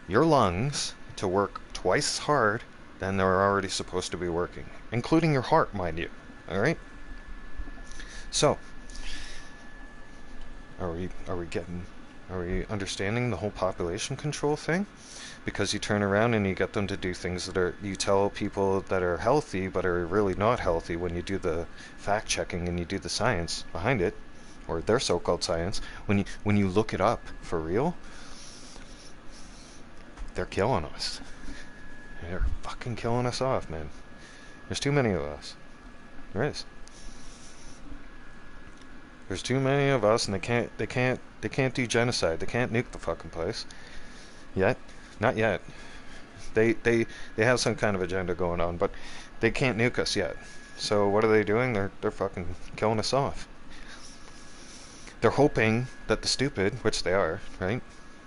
your lungs to work twice as hard than they're already supposed to be working, including your heart, mind you. All right. So, are we understanding the whole population control thing? Because you turn around and you get them to do things that are, you tell people that are healthy but are really not healthy when you do the fact checking and you do the science behind it, or their so-called science. When you look it up for real, they're killing us. They're fucking killing us off, man. There's too many of us. There is. There's too many of us, and they can't do genocide. They can't nuke the fucking place yet. Not yet. They have some kind of agenda going on, but they can't nuke us yet. So what are they doing? They're fucking killing us off. They're hoping that the stupid, which they are, right?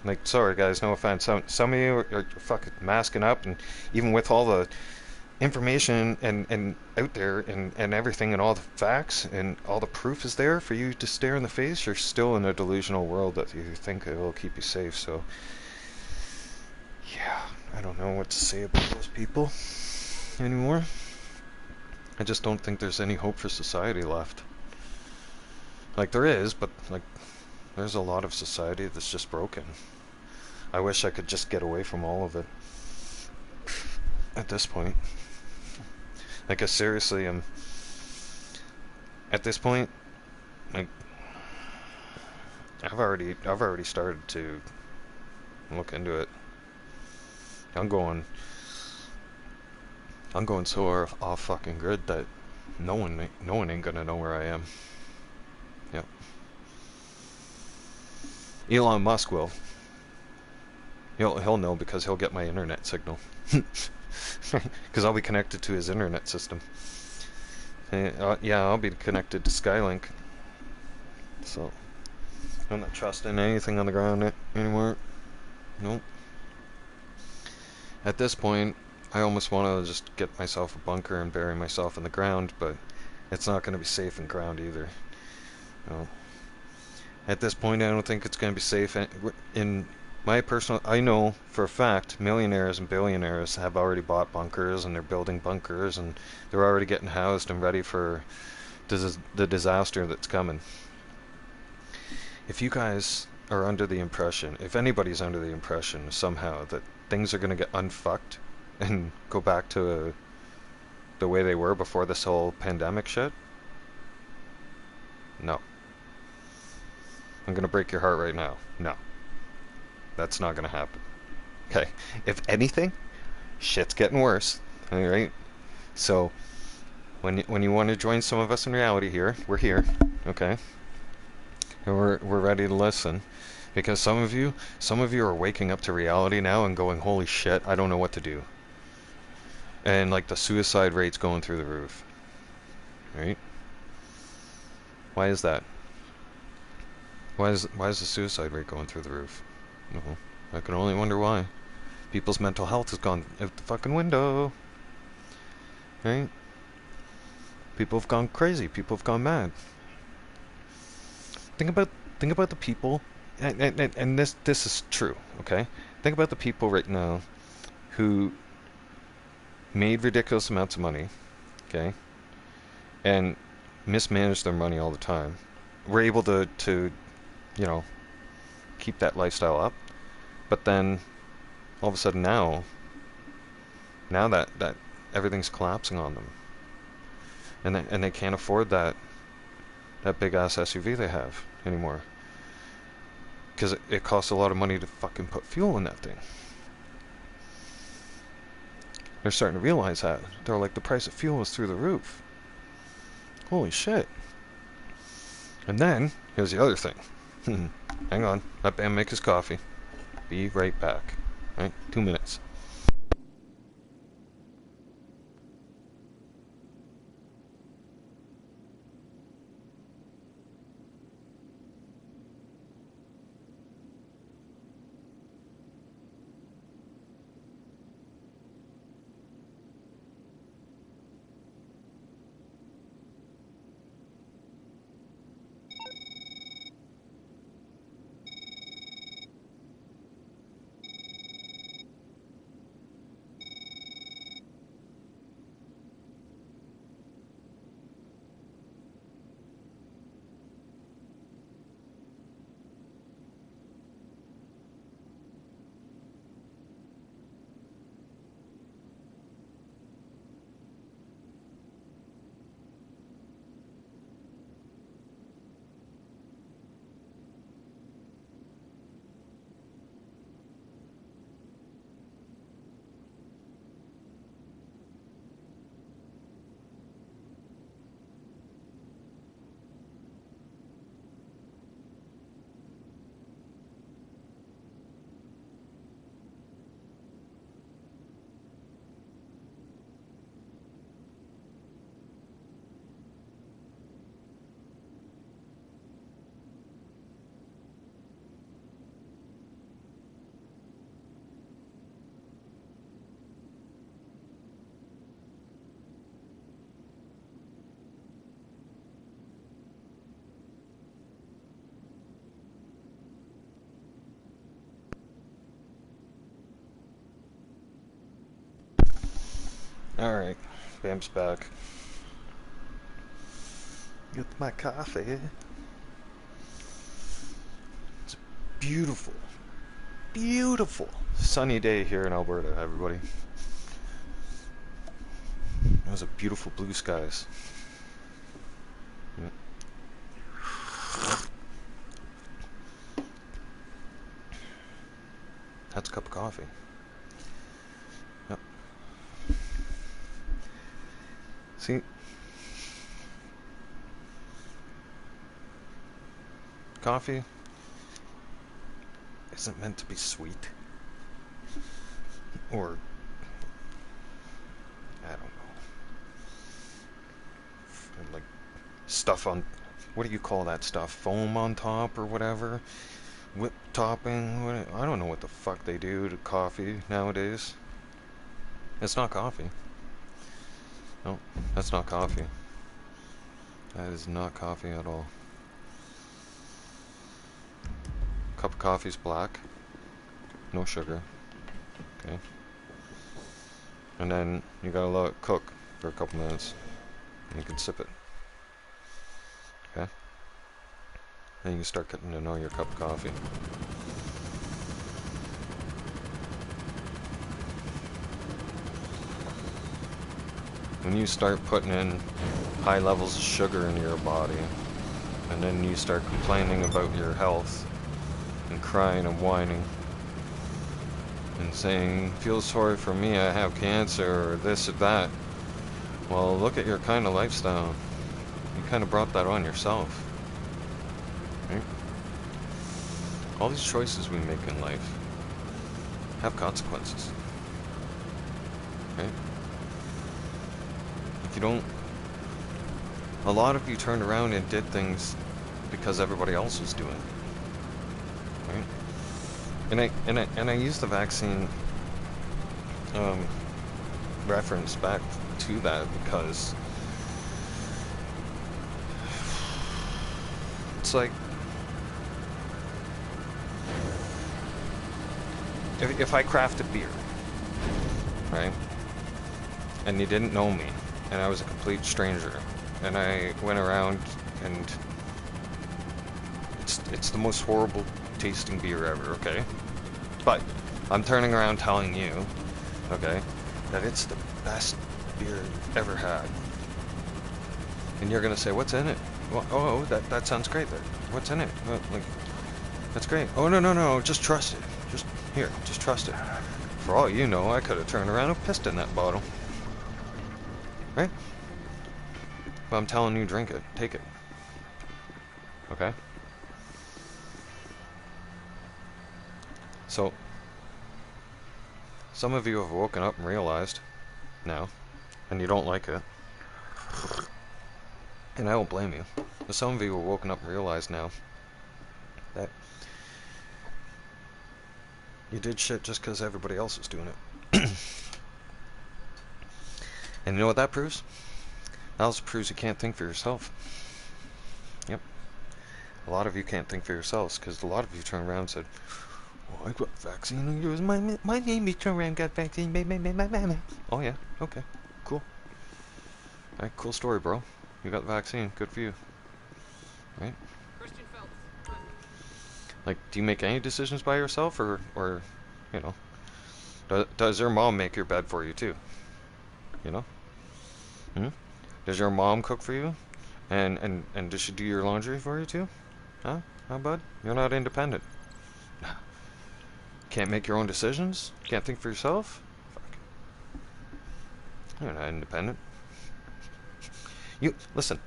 Like, sorry guys, no offense. Some of you are fucking masking up, and even with all the information and out there and everything and all the facts and all the proof is there for you to stare in the face, you're still in a delusional world that you think it will keep you safe. So yeah, I don't know what to say about those people anymore. I just don't think there's any hope for society left. Like, there is, but like, there's a lot of society that's just broken. I wish I could just get away from all of it at this point. Like, I seriously am, at this point, like, I've already started to look into it. I'm going so off fucking grid that no one ain't gonna know where I am. Yep. Elon Musk will. He'll know because he'll get my internet signal. Because I'll be connected to his internet system. Yeah, I'll be connected to Skylink. So I'm not trusting anything on the ground anymore. Nope. At this point, I almost want to just get myself a bunker and bury myself in the ground, but it's not going to be safe in ground either. No. At this point, I don't think it's going to be safe in my personal... I know for a fact millionaires and billionaires have already bought bunkers, and they're building bunkers, and they're already getting housed and ready for the disaster that's coming. If you guys are under the impression, if anybody's under the impression somehow that things are going to get unfucked and go back to the way they were before this whole pandemic shit, no. I'm going to break your heart right now. No. That's not going to happen. Okay? If anything, shit's getting worse. Alright? So, when you want to join some of us in reality here, we're here. Okay? And we're ready to listen. Because some of you are waking up to reality now and going, holy shit, I don't know what to do. And like the suicide rate's going through the roof. Right? Why is that? Why is the suicide rate going through the roof? No, I can only wonder why. People's mental health has gone out the fucking window. Right? People have gone crazy. People have gone mad. Think about the people, and this is true. Okay, think about the people right now who made ridiculous amounts of money. Okay, and mismanaged their money all the time. Were able to keep that lifestyle up, but then all of a sudden now that everything's collapsing on them, and they can't afford that big ass SUV they have anymore, because it costs a lot of money to fucking put fuel in that thing. They're starting to realize that. They're like, the price of fuel is through the roof. Holy shit. And then here's the other thing. Hang on, let Bam make his coffee. Be right back. Right, 2 minutes. Alright, Bam's back. Get my coffee. It's beautiful, beautiful sunny day here in Alberta, everybody. Those are beautiful blue skies. Yeah. That's a cup of coffee. Yep. See? Coffee isn't meant to be sweet. Or, I don't know. Like, stuff on, what do you call that stuff? Foam on top or whatever? Whip topping? I don't know what the fuck they do to coffee nowadays. It's not coffee. No, that's not coffee. That is not coffee at all. Cup of coffee's black. No sugar. Okay. And then you gotta let it cook for a couple minutes. And you can sip it. Okay? Then you start getting to know your cup of coffee. When you start putting in high levels of sugar into your body, and then you start complaining about your health, and crying and whining, and saying, feel sorry for me, I have cancer, or this or that, well, look at your kind of lifestyle. You kind of brought that on yourself. Right? All these choices we make in life have consequences. Right? If you don't... A lot of you turned around and did things because everybody else was doing it. Right? And I use the vaccine reference back to that because it's like if I crafted beer, right, and you didn't know me, and I was a complete stranger, and I went around and it's the most horrible tasting beer ever, okay? But I'm turning around telling you, okay, that it's the best beer you've ever had. And you're gonna say, what's in it? Well, oh, that sounds great. What's in it? Like, that's great. Oh, no, just trust it. Just trust it. For all you know, I could have turned around and pissed in that bottle. Right? But I'm telling you, drink it. Take it. Okay? So, some of you have woken up and realized now, and you don't like it, and I don't blame you, but some of you have woken up and realized now that you did shit just because everybody else was doing it. And you know what that proves? That also proves you can't think for yourself. Yep. A lot of you can't think for yourselves because a lot of you turned around and said, oh, I got vaccine. It was my name. Turned around and got vaccine. Oh yeah. Okay. Cool. Alright, cool story, bro. You got the vaccine. Good for you. Right? Like, do you make any decisions by yourself, or you know, does your mom make your bed for you too? You know? Does your mom cook for you? And does she do your laundry for you too? Huh? Huh, bud? You're not independent. Can't make your own decisions? Can't think for yourself? Fuck. You're not independent. You, listen.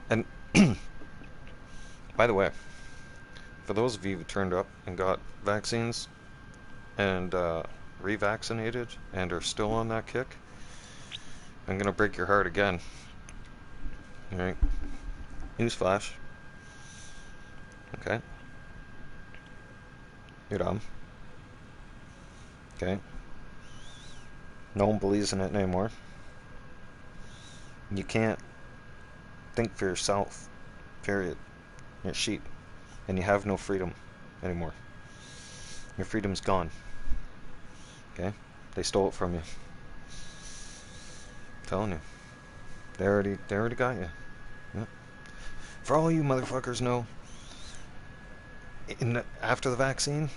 And, by the way, for those of you who turned up and got vaccines and revaccinated and are still on that kick, I'm gonna break your heart again. Alright? Newsflash. Okay? You're dumb. Okay? No one believes in it anymore. You can't think for yourself. Period. You're sheep. And you have no freedom anymore. Your freedom's gone. Okay? They stole it from you. telling you. They already got you. Yep. For all you motherfuckers know, after the vaccine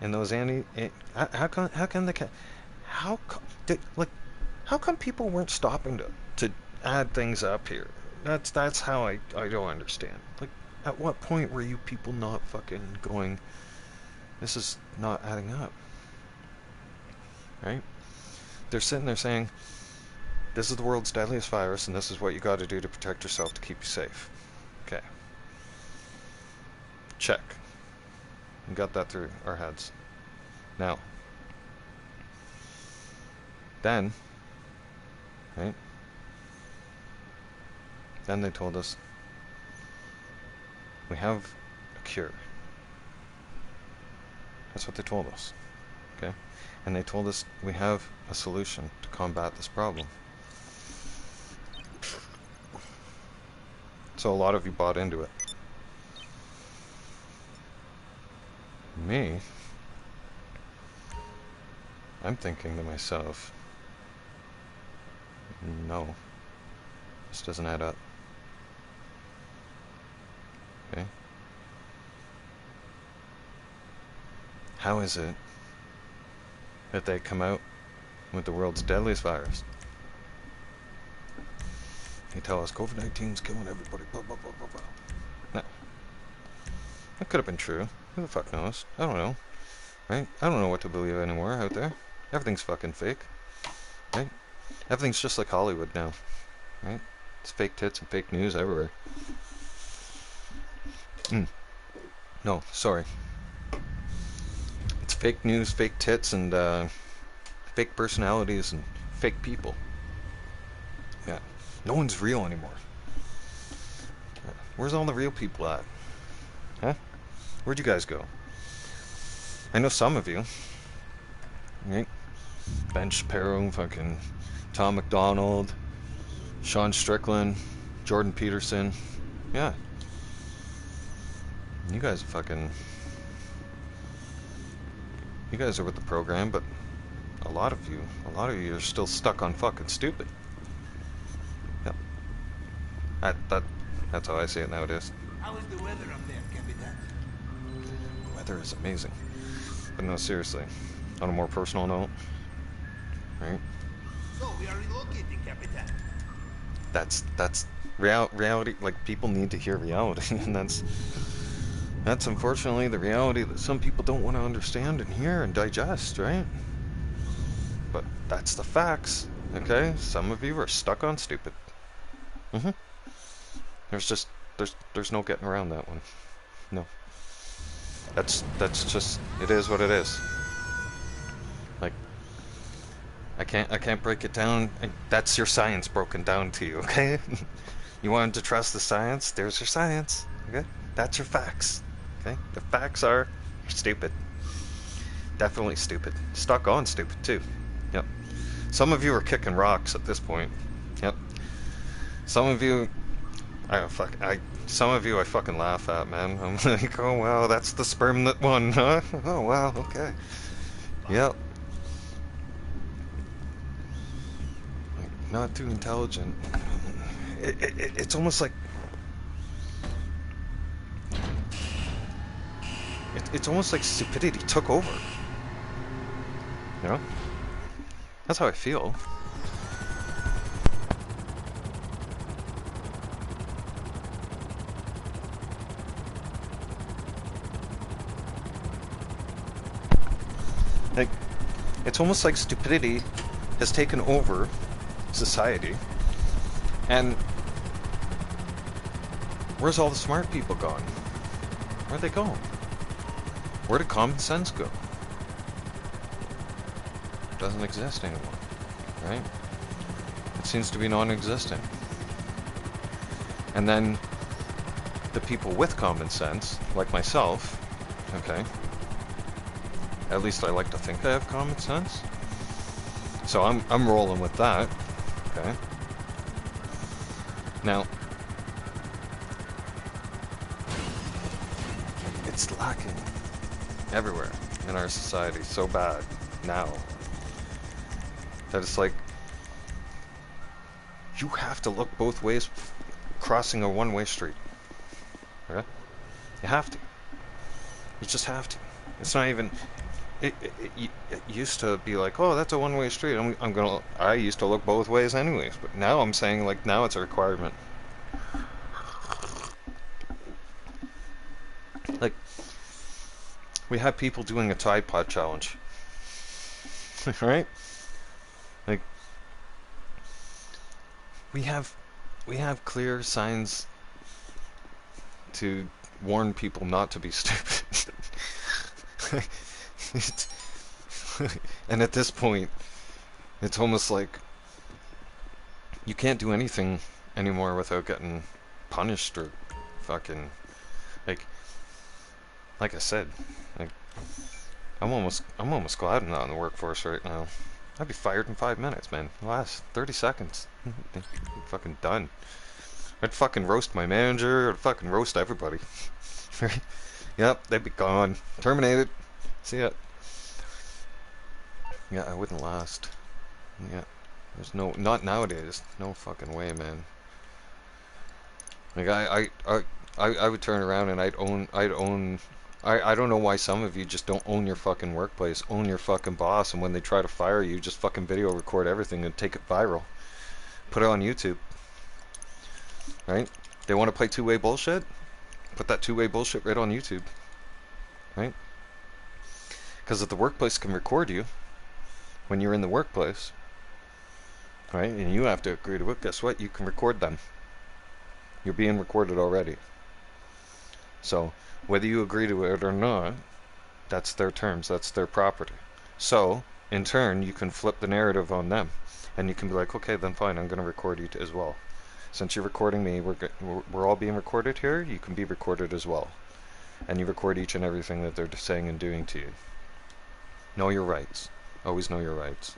and those how can the how come people weren't stopping to add things up here? That's how I don't understand. Like, at what point were you people not fucking going, this is not adding up, right? They're sitting there saying, this is the world's deadliest virus, and this is what you got to do to protect yourself to keep you safe. Okay. Check. We got that through our heads. Now, then, right? Then they told us, we have a cure. That's what they told us. Okay? And they told us we have a solution to combat this problem. So a lot of you bought into it. Me, I'm thinking to myself, no, this doesn't add up. Okay? How is it that they come out with the world's deadliest virus? They tell us COVID-19's killing everybody, blah, blah, blah, blah, blah. No. That could have been true. Who the fuck knows? I don't know. Right? I don't know what to believe anymore out there. Everything's fucking fake. Right? Everything's just like Hollywood now. Right? It's fake tits and fake news everywhere. No, sorry. It's fake news, fake tits, and fake personalities and fake people. Yeah. No one's real anymore. Where's all the real people at? Huh? Where'd you guys go? I know some of you. Right? Ben Shapiro, fucking Tom McDonald, Sean Strickland, Jordan Peterson. Yeah. You guys are fucking... You guys are with the program, but a lot of you are still stuck on fucking stupid. Yep. That's how I see it nowadays. How is the weather up there, Capitan? The weather is amazing. But no, seriously. On a more personal note, right? So, we are relocating, Capitan. That's reality. Like, people need to hear reality, and that's unfortunately the reality that some people don't want to understand and hear and digest, right? But that's the facts, okay? Some of you are stuck on stupid. There's no getting around that one. No. That's just, it is what it is. Like, I can't break it down. That's your science broken down to you, okay? You wanted to trust the science? There's your science, okay? That's your facts, okay? The facts are, you're stupid. Definitely stupid. Stuck on stupid, too. Yep. Some of you are kicking rocks at this point. Yep. Some of you... some of you I fucking laugh at, man. I'm like, oh wow, that's the sperm that won, huh? Oh wow, okay. Yep. Like, not too intelligent. It's almost like... It's almost like stupidity took over. You know? That's how I feel. Like, it's almost like stupidity has taken over society, and where's all the smart people gone? Where'd they go? Where did common sense go? It doesn't exist anymore, right? It seems to be non-existent. And then the people with common sense, like myself, okay, at least I like to think I have common sense. So I'm rolling with that. Okay. Now, it's lacking everywhere in our society so bad now that it's like You have to look both ways crossing a one-way street. Okay? You have to. You just have to. It's not even... It used to be like, oh, that's a one-way street. I used to look both ways anyways, but now I'm saying, like, now it's a requirement. Like, we have people doing a Tide Pod challenge. Right? Like, we have clear signs to warn people not to be stupid. And at this point, it's almost like you can't do anything anymore without getting punished or fucking like I said, like I'm almost glad I'm not in the workforce right now. I'd be fired in 5 minutes, man. Last 30 seconds. Fucking done. I'd fucking roast my manager, I'd fucking roast everybody. Yep, they'd be gone. Terminated. See ya. Yeah, I wouldn't last. Yeah. There's not nowadays. No fucking way, man. Like I would turn around and I'd own I don't know why some of you just don't own your fucking workplace, own your fucking boss, and when they try to fire you, just fucking video record everything and take it viral. Put it on YouTube. Right? They want to play two-way bullshit? Put that two-way bullshit right on YouTube. Right? Because if the workplace can record you when you're in the workplace, right, and you have to agree to it, guess what? You can record them. You're being recorded already. So, whether you agree to it or not, that's their terms, that's their property. So, in turn, you can flip the narrative on them. And you can be like, okay, then fine, I'm going to record you as well. Since you're recording me, we're all being recorded here, you can be recorded as well. And you record each and everything that they're saying and doing to you. Know your rights. Always know your rights.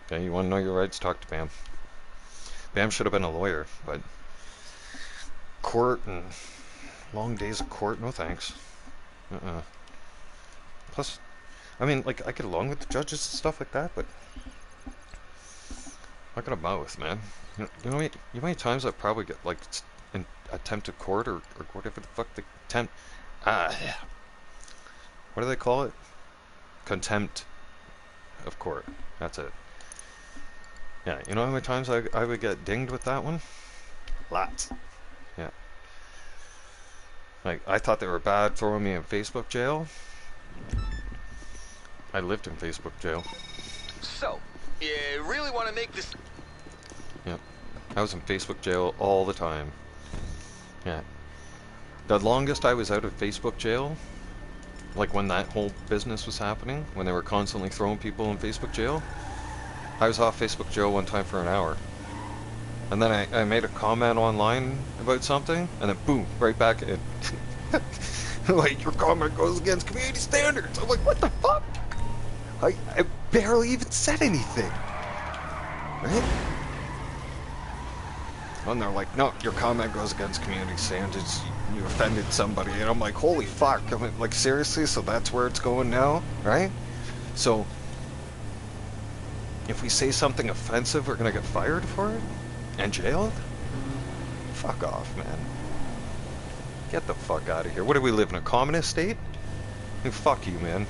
Okay, you want to know your rights? Talk to Bam. Bam should have been a lawyer, but court and long days of court, no thanks. Plus, I mean, like, I get along with the judges and stuff like that, but I got a mouth, man. You know how many times I've probably get, like, in attempted court or whatever the fuck the what do they call it? Contempt of court. That's it. Yeah, you know how many times I would get dinged with that one? Lots. Yeah. Like, I thought they were bad throwing me in Facebook jail. I lived in Facebook jail. So, you really want to make this... Yeah. I was in Facebook jail all the time. Yeah. The longest I was out of Facebook jail, like when that whole business was happening, when they were constantly throwing people in Facebook jail, I was off Facebook jail one time for an hour. And then I made a comment online about something, and then boom, right back in. Like, your comment goes against community standards. I'm like, what the fuck? I barely even said anything. Right? And they're like, no, your comment goes against community standards. You offended somebody. And I'm like, holy fuck. I mean, like, seriously? So that's where it's going now? Right? So, if we say something offensive, we're gonna get fired for it? And jailed? Fuck off, man. Get the fuck out of here. What do we live in, a communist state? I mean, fuck you, man.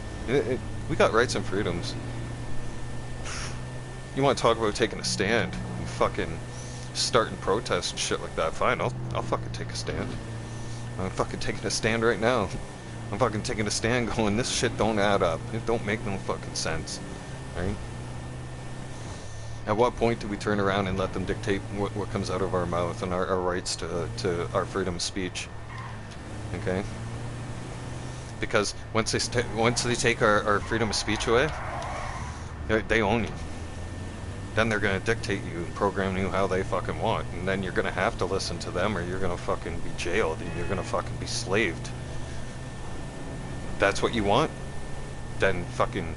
We got rights and freedoms. You want to talk about taking a stand? You fucking starting protests and shit like that. Fine, I'll fucking take a stand. I'm fucking taking a stand right now. I'm fucking taking a stand going, this shit don't add up. It don't make no fucking sense. Right? At what point do we turn around and let them dictate what comes out of our mouth and our rights to our freedom of speech? Okay? Because once they take our freedom of speech away, they own you. Then they're gonna dictate you and program you how they fucking want, and then you're gonna have to listen to them, or you're gonna fucking be jailed, and you're gonna fucking be slaved. That's what you want? Then fucking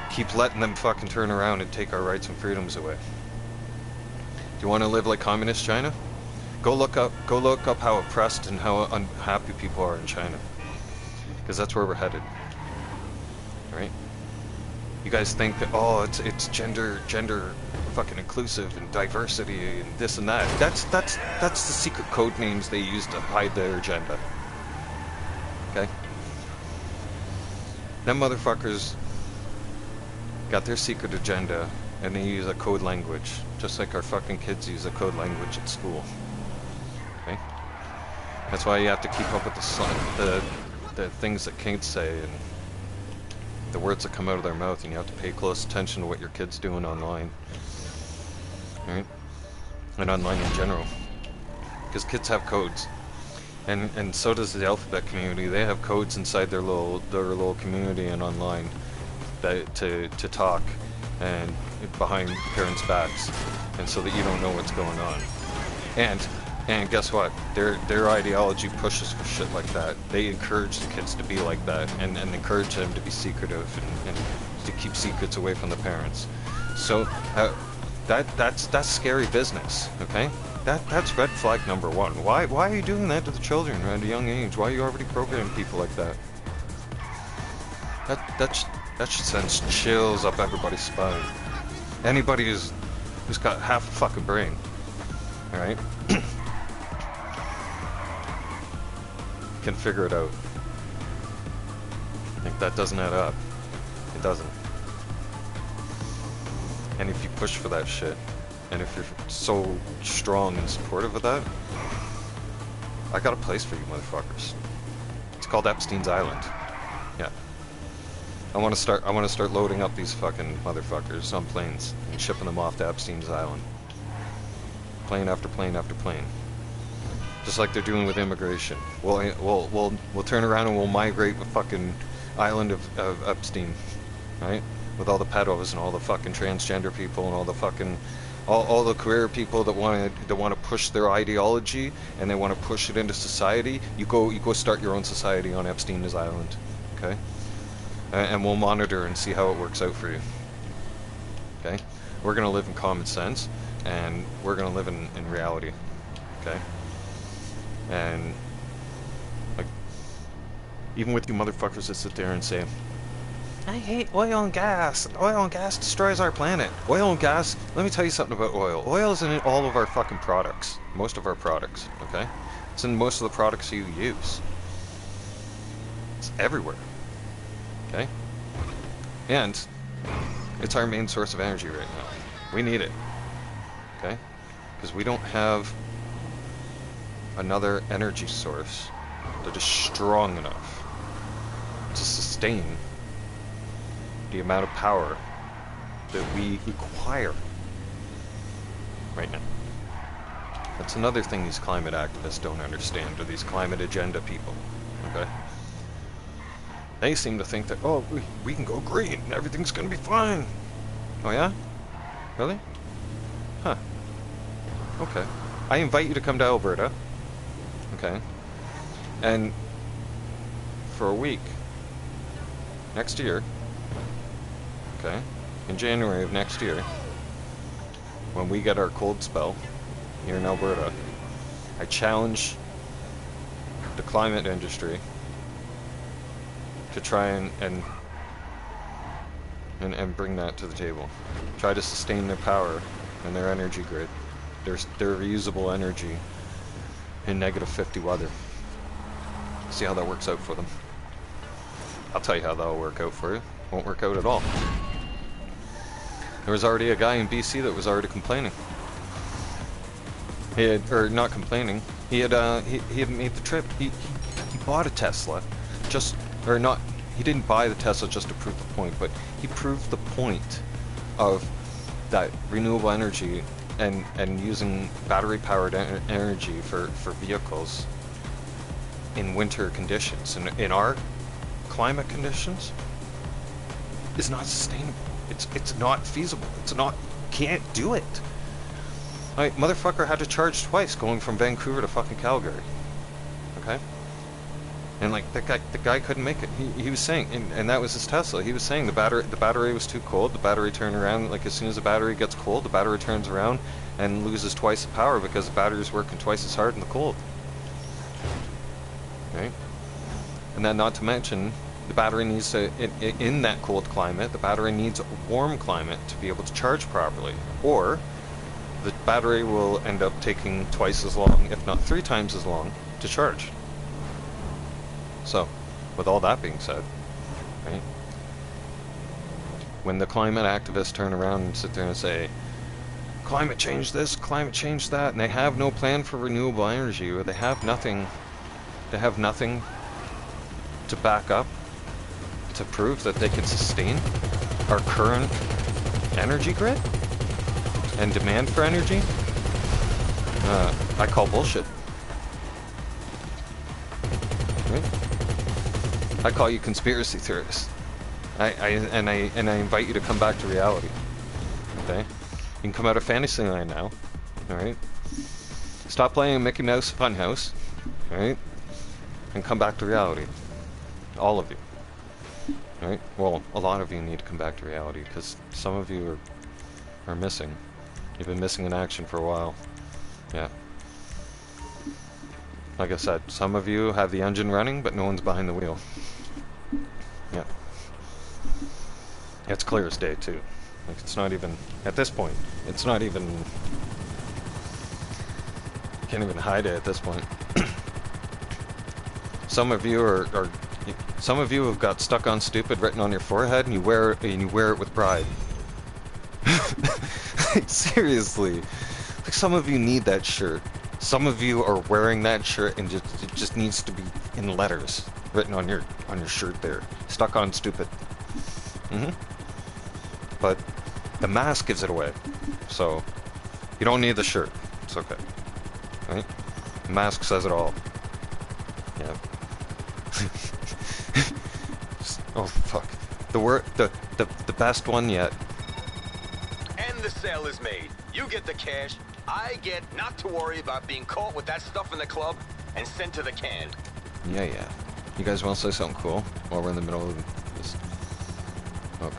keep letting them fucking turn around and take our rights and freedoms away. Do you want to live like communist China? Go look up how oppressed and how unhappy people are in China, because that's where we're headed. Right? You guys think that, oh, it's gender fucking inclusive and diversity and this and that. That's the secret code names they use to hide their agenda. Okay? Them motherfuckers got their secret agenda and they use a code language, just like our fucking kids use a code language at school. Okay? That's why you have to keep up with the things that kids say and the words that come out of their mouth, and you have to pay close attention to what your kid's doing online. Right? And online in general. Because kids have codes. And so does the alphabet community. They have codes inside their little community and online that to talk and behind parents' backs, and so that you don't know what's going on. And guess what? Their ideology pushes for shit like that. They encourage the kids to be like that, and encourage them to be secretive and to keep secrets away from the parents. So that's scary business. Okay, that's red flag number one. Why are you doing that to the children at a young age? Why are you already programming people like that? That should send chills up everybody's spine. Anybody who's got half a fucking brain, all right, can figure it out. Like, that doesn't add up. It doesn't. And if you push for that shit, and if you're so strong and supportive of that, I got a place for you motherfuckers. It's called Epstein's Island. Yeah. I want to start loading up these fucking motherfuckers on planes and shipping them off to Epstein's Island. Plane after plane after plane. Just like they're doing with immigration. We'll turn around and we'll migrate the fucking island of Epstein, right? With all the pedos and all the fucking transgender people and all the fucking all the queer people that want to push their ideology and they want to push it into society. You go start your own society on Epstein's Island, okay? And we'll monitor and see how it works out for you. Okay? We're gonna live in common sense, and we're gonna live in reality. Okay? And like, even with you motherfuckers that sit there and say, I hate oil and gas. Oil and gas destroys our planet. Oil and gas, let me tell you something about oil. Oil is in all of our fucking products. Most of our products, okay? It's in most of the products you use. It's everywhere. Okay? And it's our main source of energy right now. We need it. Okay? Because we don't have another energy source that is strong enough to sustain the amount of power that we require right now. That's another thing these climate activists don't understand, or these climate agenda people. Okay? They seem to think that, oh, we can go green, and everything's gonna be fine. Oh yeah? Really? Huh. Okay. I invite you to come to Alberta. Okay. And for a week next year, okay, in January of next year, when we get our cold spell here in Alberta, I challenge the climate industry to try and bring that to the table. Try to sustain their power and their energy grid, their reusable energy in -50 weather. See how that works out for them. I'll tell you how that'll work out for you. Won't work out at all. There was already a guy in BC that was already complaining. He had, or not complaining. He had made the trip. He bought a Tesla, just, or not. He didn't buy the Tesla just to prove the point, but he proved the point of that renewable energy and using battery-powered energy for vehicles in winter conditions. And in our climate conditions, is not sustainable. It's not feasible. It's not, can't do it. Motherfucker had to charge twice going from Vancouver to fucking Calgary. Okay? And like the guy couldn't make it. He was saying, and that was his Tesla. He was saying the battery was too cold. The battery turned around, like as soon as the battery gets cold, the battery turns around and loses twice the power because the battery's working twice as hard in the cold. Right? And then not to mention, The battery needs to, in that cold climate, the battery needs a warm climate to be able to charge properly. Or the battery will end up taking twice as long, if not 3 times as long, to charge. So, with all that being said, right, when the climate activists turn around and sit there and say, climate change this, climate change that, and they have no plan for renewable energy, or they have nothing to back up, to prove that they can sustain our current energy grid and demand for energy, I call bullshit. Right? I call you conspiracy theorists. I invite you to come back to reality. Okay? You can come out of fantasy land now. Alright? Stop playing Mickey Mouse Funhouse. Alright? And come back to reality. All of you. Alright? Well, a lot of you need to come back to reality, because some of you are missing. You've been missing in action for a while. Yeah. Like I said, some of you have the engine running, but no one's behind the wheel. Yeah. It's clear as day, too. Like, it's not even, at this point, it's not even, you can't even hide it at this point. Some of you some of you have got "stuck on stupid" written on your forehead, and you wear it with pride. Seriously, like, some of you need that shirt. Some of you are wearing that shirt, and it just needs to be in letters written on your shirt there. "Stuck on stupid." But the mask gives it away, so you don't need the shirt. It's okay, right? The mask says it all. Yeah. Oh fuck. The best one yet. And the sale is made. You get the cash. I get not to worry about being caught with that stuff in the club and sent to the can. Yeah. You guys want to say something cool while we're in the middle of this? Okay.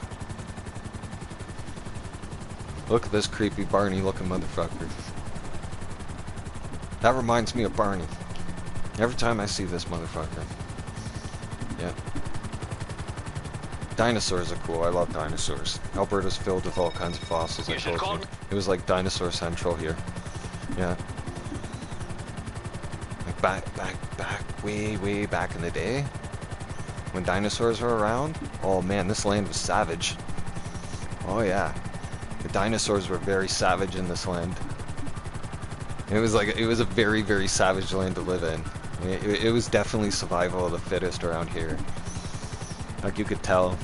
Look at this creepy Barney looking motherfucker. That reminds me of Barney. Every time I see this motherfucker. Yeah. Dinosaurs are cool. I love dinosaurs. Alberta's filled with all kinds of fossils, I told you. It was like Dinosaur Central here. Yeah. Like way back in the day, when dinosaurs were around, oh man, this land was savage. Oh yeah. The dinosaurs were very savage in this land. It was a very, very savage land to live in. It was definitely survival of the fittest around here. Like, you could tell.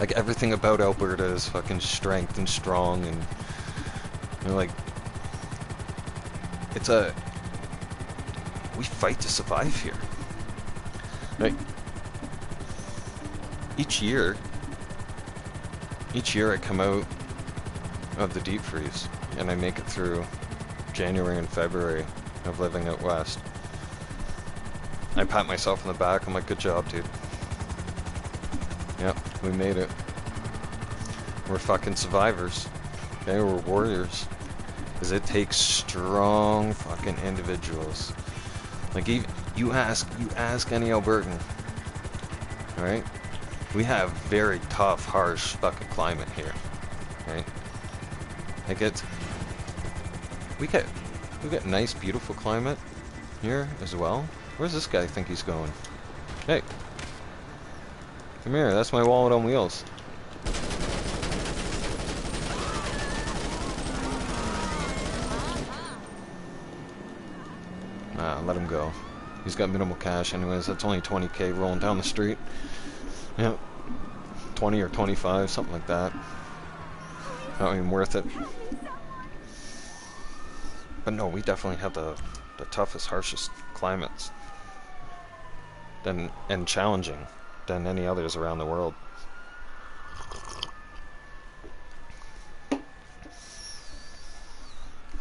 Like, everything about Alberta is fucking strength and strong, and you know, like, we fight to survive here. Like, each year I come out of the deep freeze, and I make it through January and February of living out west. I pat myself on the back. I'm like, good job, dude. Yep, we made it. We're fucking survivors. Okay, we're warriors. Because it takes strong fucking individuals. Like, you ask any Albertan. Alright? We have very tough, harsh fucking climate here. Right? Like, we get nice, beautiful climate here as well. Where's this guy think he's going? Hey. Come here, that's my wallet on wheels. Let him go. He's got minimal cash anyways. That's only 20k rolling down the street. Yep. 20 or 25, something like that. Not even worth it. But no, we definitely have the toughest, harshest climates. And challenging than any others around the world.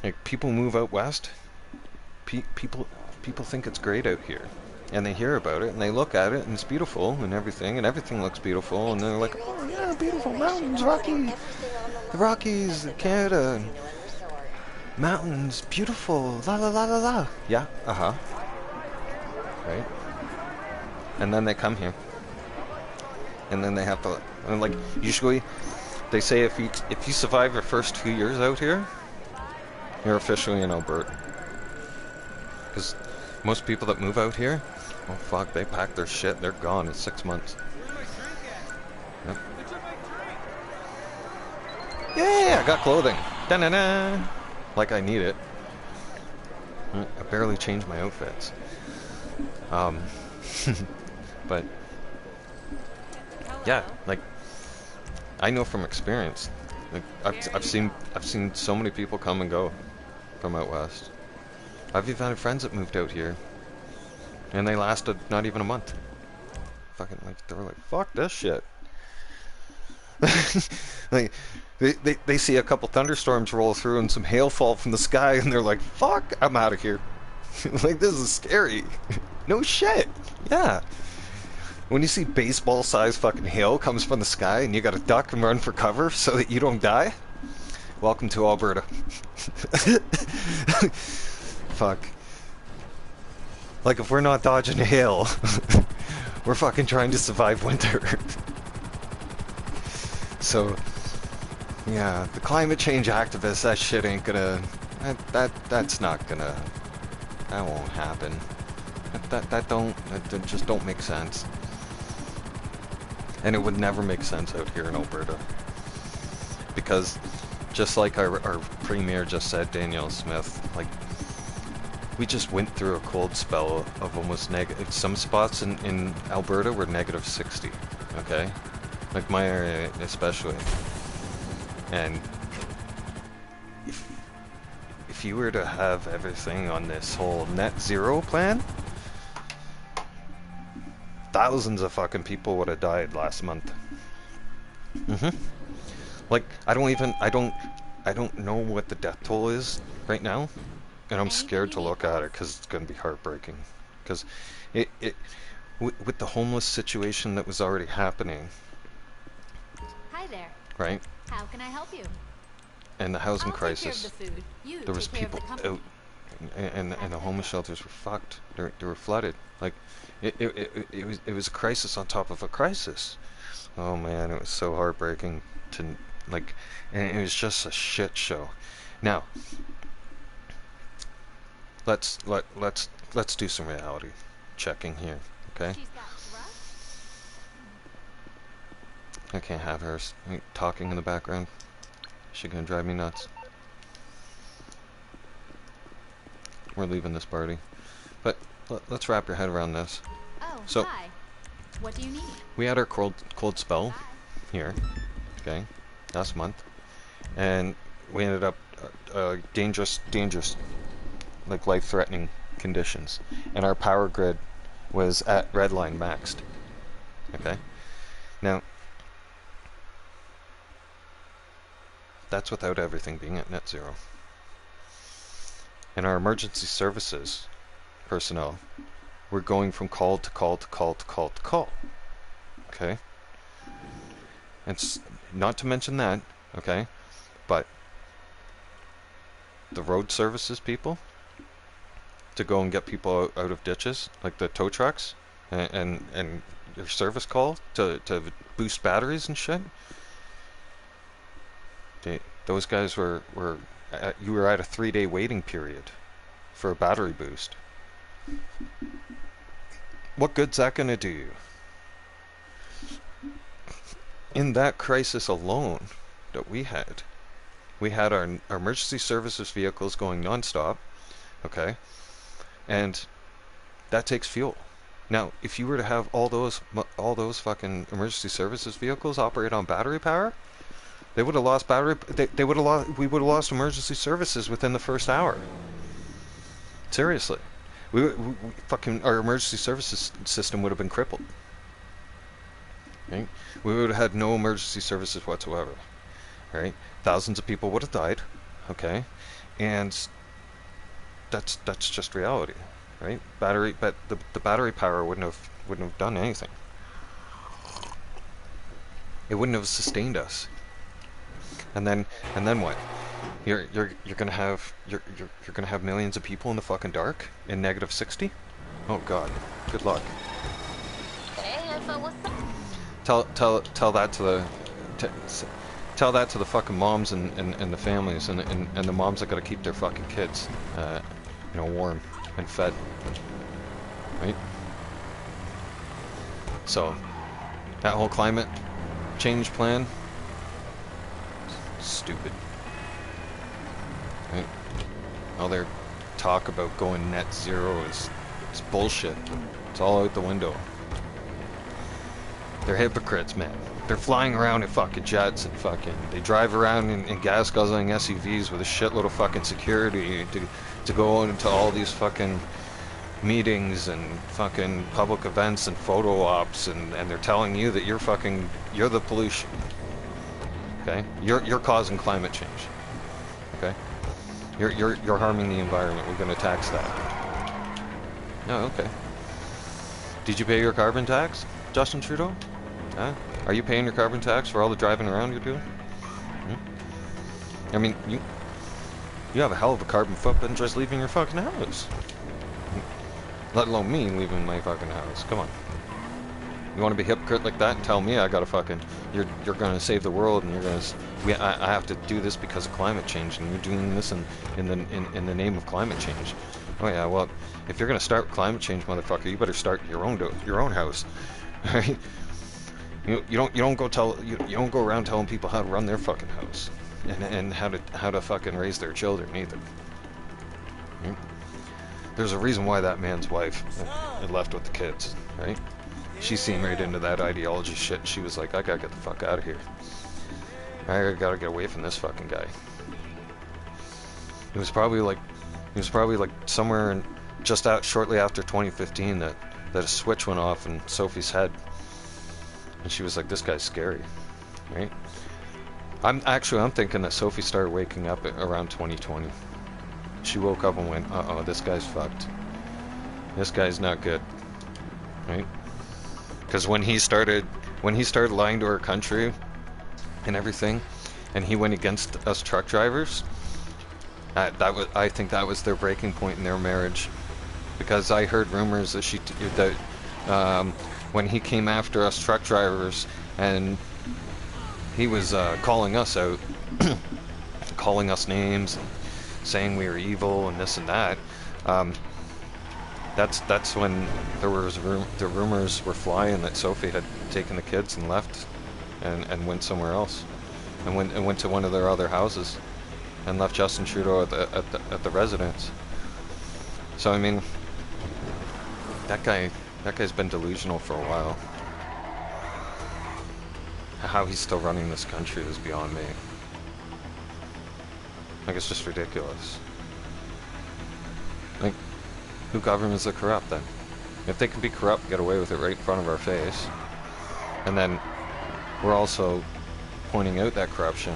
Like, people move out west. People think it's great out here, and they hear about it, and they look at it, and it's beautiful, and everything looks beautiful, and they're like, oh yeah, beautiful mountains, the Rockies, Canada, mountains, beautiful, la la la la la. Yeah, right. And then they come here. and then they have to, and like usually they say if you survive your first 2 years out here, you're officially in Alberta. Because most people that move out here, oh fuck, they pack their shit, they're gone in 6 months. Yep. Yeah, I got clothing. Da-na-na. Like I need it. I barely change my outfits. But yeah, like I know from experience. Like I've seen so many people come and go from out west. I've even had friends that moved out here, and they lasted not even a month. Fucking like they were like, fuck this shit. Like they see a couple thunderstorms roll through and some hail fall from the sky, and they're like, fuck, I'm out of here. Like, this is scary. No shit. Yeah. When you see baseball-sized fucking hail comes from the sky and you gotta duck and run for cover so that you don't die, welcome to Alberta. Fuck. Like, if we're not dodging hail, we're fucking trying to survive winter. So, yeah, the climate change activists, that shit ain't gonna... That's not gonna... That won't happen. That just don't make sense. And it would never make sense out here in Alberta. Because, just like our premier just said, Danielle Smith, like, we just went through a cold spell of almost negative. Some spots in Alberta were negative 60, okay? Like my area especially. And if you were to have everything on this whole net zero plan, thousands of fucking people would have died last month. Like, I don't know what the death toll is right now, and I'm scared to look at it because it's going to be heartbreaking. Because with the homeless situation that was already happening. Hi there. Right? How can I help you? And the housing I'll crisis. Take care of the food. There was people out, and the homeless shelters were fucked. They were flooded. Like, it was a crisis on top of a crisis. Oh man, it was so heartbreaking to like, and it was just a shit show. Now, let's do some reality checking here, okay? I can't have her talking in the background. She's gonna drive me nuts. We're leaving this party, but let's wrap your head around this. Oh, so, hi. What do you need? We had our cold spell here, okay, last month, and we ended up dangerous, like life-threatening conditions, and our power grid was at redline maxed. Okay, now that's without everything being at net zero. And our emergency services personnel were going from call to call to call to call to call. Okay? And not to mention that, okay? But the road services people to go and get people out of ditches, like the tow trucks, and your service call to boost batteries and shit. Those guys were you were at a 3-day waiting period for a battery boost. What good's that gonna do you? In that crisis alone that we had our emergency services vehicles going non-stop, okay, and that takes fuel. Now, if you were to have all those fucking emergency services vehicles operate on battery power, they would have lost battery. We would have lost emergency services within the first hour. Seriously, we fucking our emergency services system would have been crippled. Right? We would have had no emergency services whatsoever. Right? Thousands of people would have died. Okay, and that's just reality. Right? But the battery power wouldn't have done anything. It wouldn't have sustained us. And then what? You're gonna have millions of people in the fucking dark in negative 60? Oh god. Good luck. Hey, what's up? Tell that to the t tell that to the fucking moms and the families and the moms that gotta keep their fucking kids, you know, warm and fed, right? So that whole climate change plan, stupid, right? All their talk about going net zero is bullshit. It's all out the window. They're hypocrites, man. They're flying around in fucking jets and fucking... They drive around in gas-guzzling SUVs with a shitload of fucking security to go into all these fucking meetings and fucking public events and photo ops, and they're telling you that you're the pollution. Okay? You're causing climate change. Okay? You're harming the environment. We're gonna tax that. Oh, okay. Did you pay your carbon tax, Justin Trudeau? Huh? Are you paying your carbon tax for all the driving around you're doing? I mean, you have a hell of a carbon footprint just leaving your fucking house. Let alone me leaving my fucking house. Come on. You want to be a hypocrite like that and tell me I gotta fucking... You're gonna save the world and you're gonna... I have to do this because of climate change, and you're doing this in the name of climate change. Oh yeah, well, if you're gonna start climate change, motherfucker, you better start your own house. Right? You don't go around telling people how to run their fucking house and how to fucking raise their children either. Right? There's a reason why that man's wife had left with the kids, right? She seen right into that ideology shit, and she was like, I gotta get the fuck out of here. I gotta get away from this fucking guy. It was probably like somewhere in, just out shortly after 2015 that a switch went off in Sophie's head. And she was like, this guy's scary, right? I'm thinking that Sophie started waking up around 2020. She woke up and went, uh-oh, this guy's fucked. This guy's not good, right? Because when he started lying to our country and everything, and he went against us truck drivers, I think that was their breaking point in their marriage. Because I heard rumors that when he came after us truck drivers and he was calling us out, calling us names, saying we were evil and this and that. That's when the rumors were flying that Sophie had taken the kids and left, and went somewhere else, and went to one of their other houses, and left Justin Trudeau at the residence. So I mean, that guy's been delusional for a while. How he's still running this country is beyond me. Like, it's just ridiculous. Like, who governments are corrupt then? If they can be corrupt, get away with it right in front of our face, and then we're also pointing out that corruption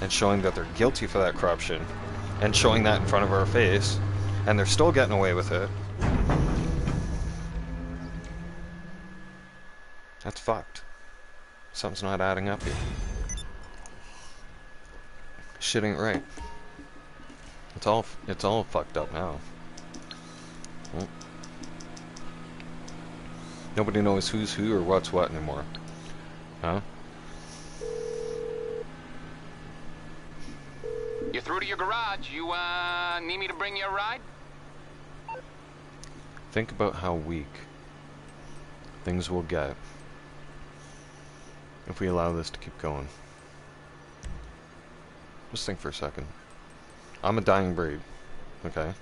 and showing that they're guilty for that corruption and showing that in front of our face, and they're still getting away with it. That's fucked. Something's not adding up here. Shit ain't right. It's all fucked up now. Well, nobody knows who's who or what's what anymore. Huh? You're through to your garage. You, need me to bring you a ride? Think about how weak things will get if we allow this to keep going. Just think for a second. I'm a dying breed, okay?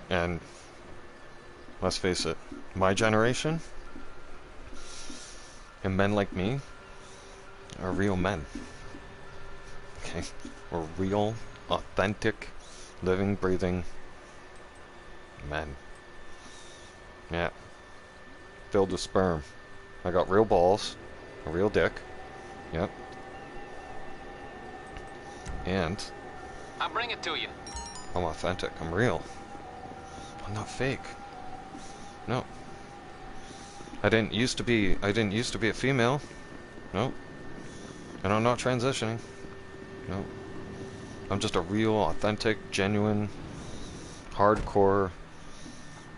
And let's face it, my generation and men like me are real men. Okay? We're real, authentic, living, breathing men. Yeah. Filled with sperm. I got real balls, a real dick. Yep. And I'll bring it to you. I'm authentic. I'm real. I'm not fake. No. I didn't used to be a female. No. And I'm not transitioning. No. I'm just a real, authentic, genuine, hardcore,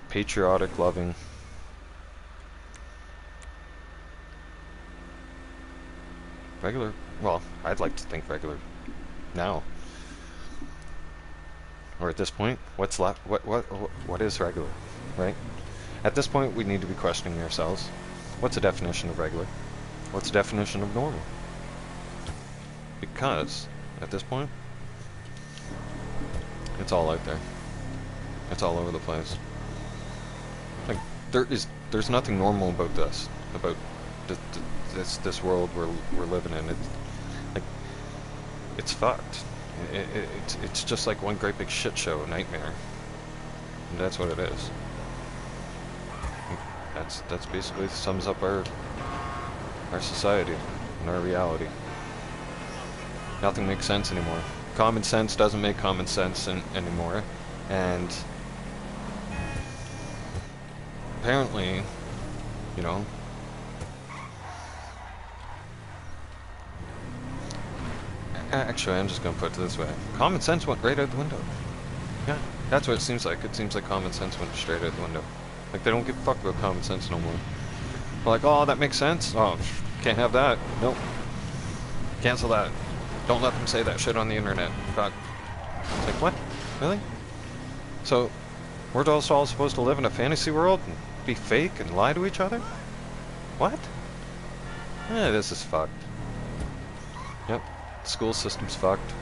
patriotic, loving Regular, well, I'd like to think regular now. Or at this point, what's left? What is regular, right? At this point, we need to be questioning ourselves. What's the definition of regular? What's the definition of normal? Because at this point, it's all out there. It's all over the place. Like there's nothing normal about this, about this world we're living in. It's like it's fucked. It's just like one great big shit show, a nightmare. And that's what it is. That's basically sums up our society and our reality. Nothing makes sense anymore. Common sense doesn't make common sense anymore, and apparently, you know, actually, I'm just gonna put it this way: common sense went right out the window. Yeah, that's what it seems like. It seems like common sense went straight out the window. Like they don't give a fuck about common sense no more. They're like, oh, that makes sense. Oh, can't have that. Nope. Cancel that. Don't let them say that shit on the internet. Fuck. It's like, what? Really? So, we're just all supposed to live in a fantasy world and be fake and lie to each other? What? This is fucked. Yep. The school system's fucked.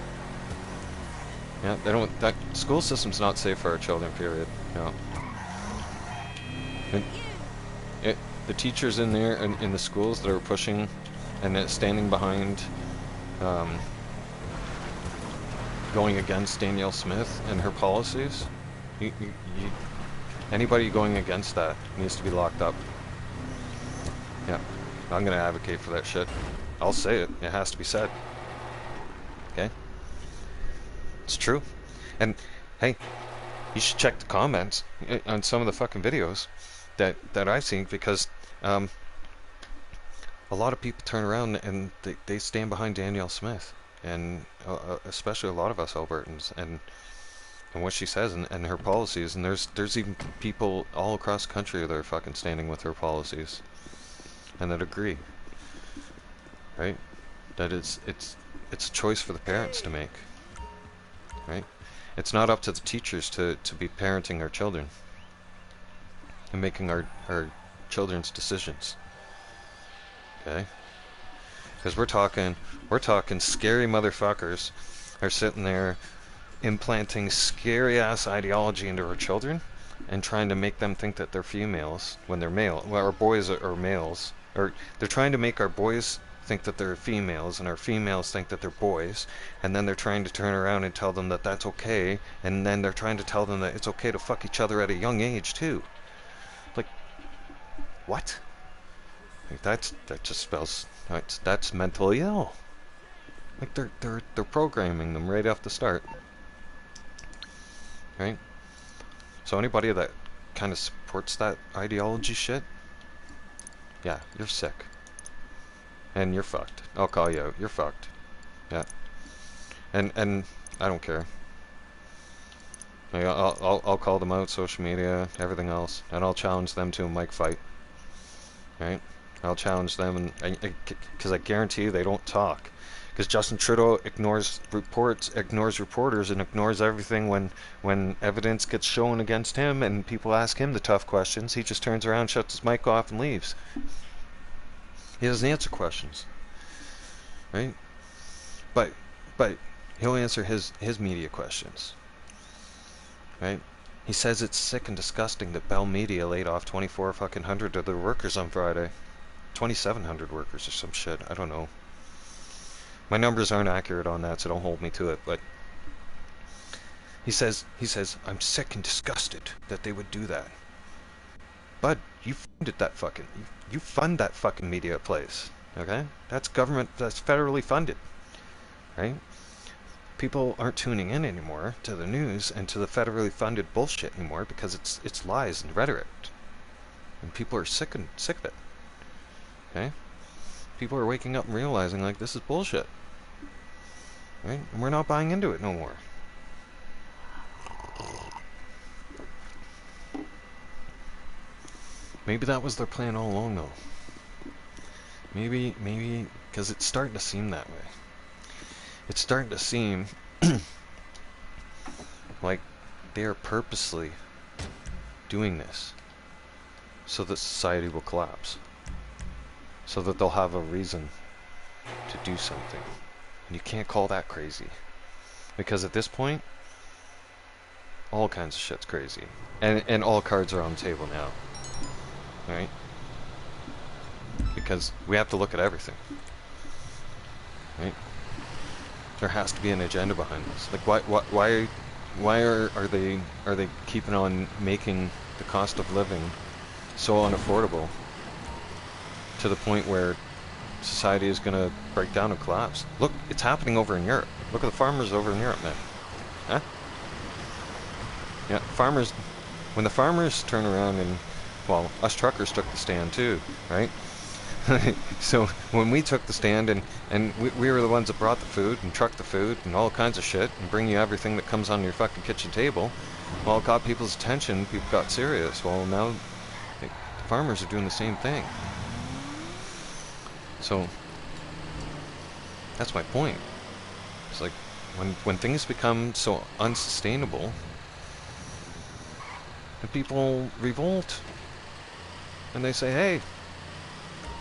Yeah, they don't. That school system's not safe for our children. Period. No. And the teachers in there in the schools that are pushing and standing behind, going against Danielle Smith and her policies. Anybody going against that needs to be locked up. Yeah, I'm gonna advocate for that shit. I'll say it. It has to be said. Okay? It's true. And hey, you should check the comments on some of the fucking videos that I've seen, because a lot of people turn around and they stand behind Danielle Smith, and especially a lot of us Albertans, and what she says and her policies. And there's even people all across the country that are fucking standing with her policies and that agree, right? That it's a choice for the parents to make, right? It's not up to the teachers to be parenting our children and making our children's decisions. Okay? Because we're talking scary motherfuckers are sitting there implanting scary ass ideology into our children and trying to make them think that they're females when they're male. Well, our boys are males, or they're trying to make our boys think that they're females and our females think that they're boys, and then they're trying to turn around and tell them that that's okay, and then they're trying to tell them that it's okay to fuck each other at a young age too. Like, what? Like that just spells that's mentally ill. Like they're programming them right off the start, right? So anybody that kind of supports that ideology shit, yeah, you're sick. And you're fucked. I'll call you out. You're fucked. Yeah. And I don't care. Like, I'll call them out, social media, everything else, and I'll challenge them to a mic fight. Right? I'll challenge them, and because I guarantee you they don't talk. Because Justin Trudeau ignores reporters, and ignores everything when evidence gets shown against him, and people ask him the tough questions. He just turns around, shuts his mic off, and leaves. He doesn't answer questions, right? But he'll answer his media questions, right? He says it's sick and disgusting that Bell Media laid off 2,400 of their workers on Friday, 2,700 workers or some shit. I don't know. My numbers aren't accurate on that, so don't hold me to it. But he says I'm sick and disgusted that they would do that. Bud, you funded that fucking. You fund that fucking media place, okay? That's government. That's federally funded, right? People aren't tuning in anymore to the news and to the federally funded bullshit anymore because it's lies and rhetoric, and people are sick of it. Okay? People are waking up and realizing like this is bullshit, right? And we're not buying into it no more. Maybe that was their plan all along, though. Maybe Because it's starting to seem that way. It's starting to seem like they are purposely doing this so that society will collapse. So that they'll have a reason to do something. And you can't call that crazy. Because at this point, all kinds of shit's crazy. And all cards are on the table now. Right? Because we have to look at everything. Right? There has to be an agenda behind this. Like why are they keeping on making the cost of living so unaffordable to the point where society is going to break down and collapse? Look, it's happening over in Europe. Look at the farmers over in Europe, man. Huh? Yeah, farmers, when the farmers turn around and, well, us truckers took the stand too, right? So when we took the stand and we were the ones that brought the food and trucked the food and all kinds of shit and bring you everything that comes on your fucking kitchen table, well, it got people's attention, people got serious. Well, now the farmers are doing the same thing. So that's my point. It's like when things become so unsustainable, and people revolt and they say, "Hey,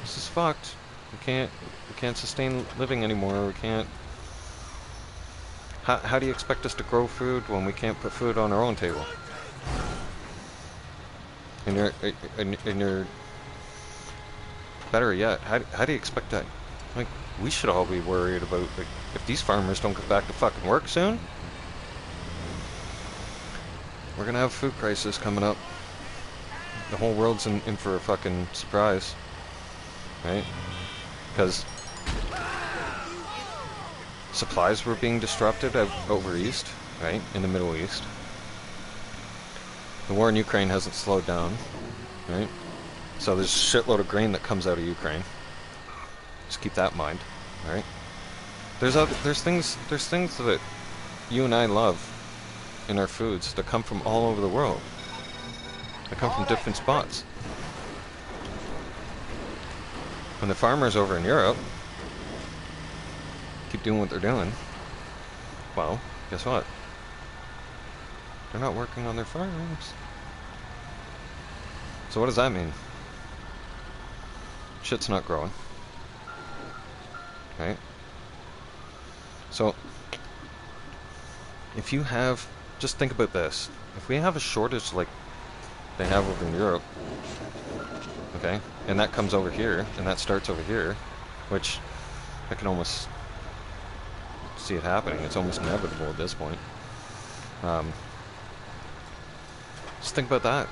this is fucked. We can't sustain living anymore. We can't. How do you expect us to grow food when we can't put food on our own table?" And you're better yet, how do you expect that? Like, we should all be worried about, like, if these farmers don't get back to fucking work soon, we're gonna have a food crisis coming up. The whole world's in for a fucking surprise, right? Because supplies were being disrupted over east, right, in the Middle East. The war in Ukraine hasn't slowed down, right? So there's a shitload of grain that comes out of Ukraine. Just keep that in mind, right? There's things that you and I love in our foods that come from all over the world. They come from different spots. When the farmers over in Europe keep doing what they're doing, well, guess what? They're not working on their farms. So what does that mean? Shit's not growing. Right? So, if you have, just think about this. If we have a shortage like they have over in Europe, okay, and that comes over here, and that starts over here, which I can almost see it happening. It's almost inevitable at this point. Just think about that.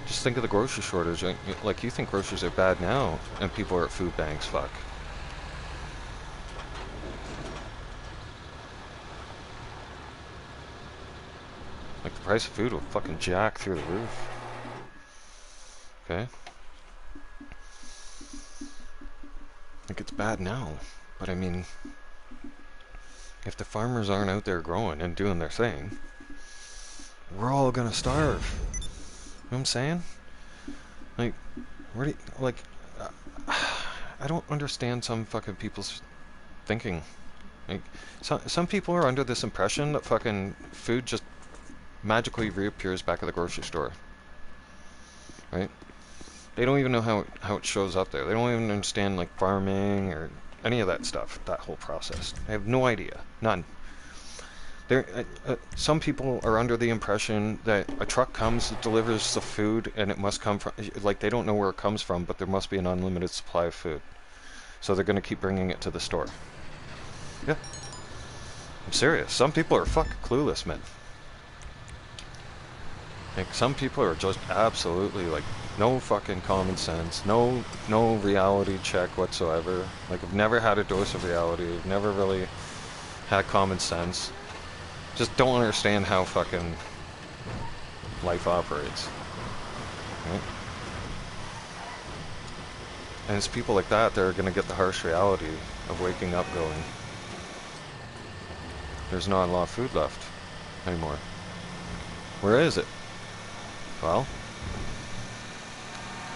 Just think of the grocery shortage. Like, you think groceries are bad now, and people are at food banks, fuck. Like, the price of food will fucking jack through the roof. Okay? Like, it's bad now, but I mean, if the farmers aren't out there growing and doing their thing, we're all gonna starve. You know what I'm saying? Like, I don't understand some fucking people's thinking. Like, some people are under this impression that fucking food just magically reappears back at the grocery store. Right? They don't even know how it shows up there. They don't even understand, like, farming or any of that stuff, that whole process. They have no idea. None. Some people are under the impression that a truck comes, it delivers the food, and it must come from, like, they don't know where it comes from, but there must be an unlimited supply of food. So they're going to keep bringing it to the store. Yeah. I'm serious. Some people are fucking clueless, man. Like, some people are just absolutely, like, no fucking common sense, no reality check whatsoever. Like, I've never had a dose of reality. I've never really had common sense. Just don't understand how fucking life operates. Right? And it's people like that are going to get the harsh reality of waking up going, there's not a lot of food left anymore. Where is it? Well,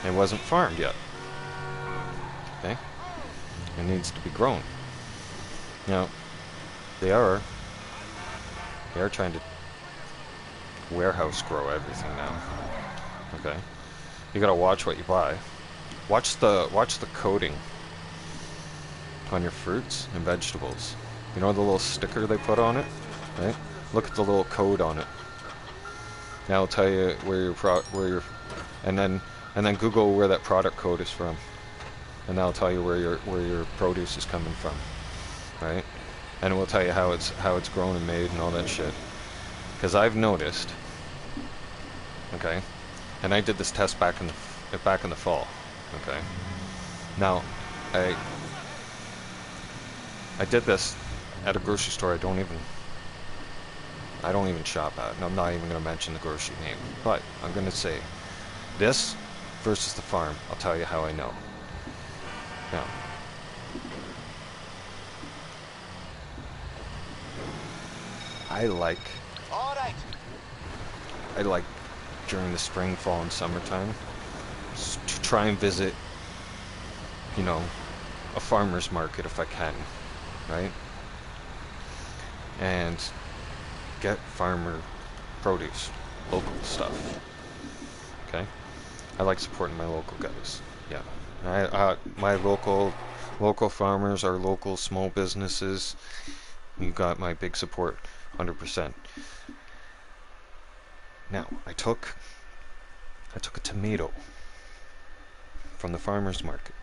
it wasn't farmed yet. Okay? It needs to be grown. Now, they are trying to warehouse grow everything now. Okay? You gotta watch what you buy. Watch the coating on your fruits and vegetables. You know the little sticker they put on it, right? Look at the little code on it. Now it'll tell you and then Google where that product code is from, and that'll tell you where your produce is coming from, right? And it will tell you how it's grown and made and all that shit. Because I've noticed, okay, and I did this test back in the fall, okay. Now, I did this at a grocery store I don't even shop at, and I'm not even going to mention the grocery name, but I'm going to say this versus the farm. I'll tell you how I know. Now, I like during the spring, fall, and summertime to try and visit, you know, a farmer's market if I can, right? And get farmer produce, local stuff. Okay, I like supporting my local guys. Yeah, my local farmers are local small businesses. You got my big support, 100%. Now, I took a tomato from the farmer's market.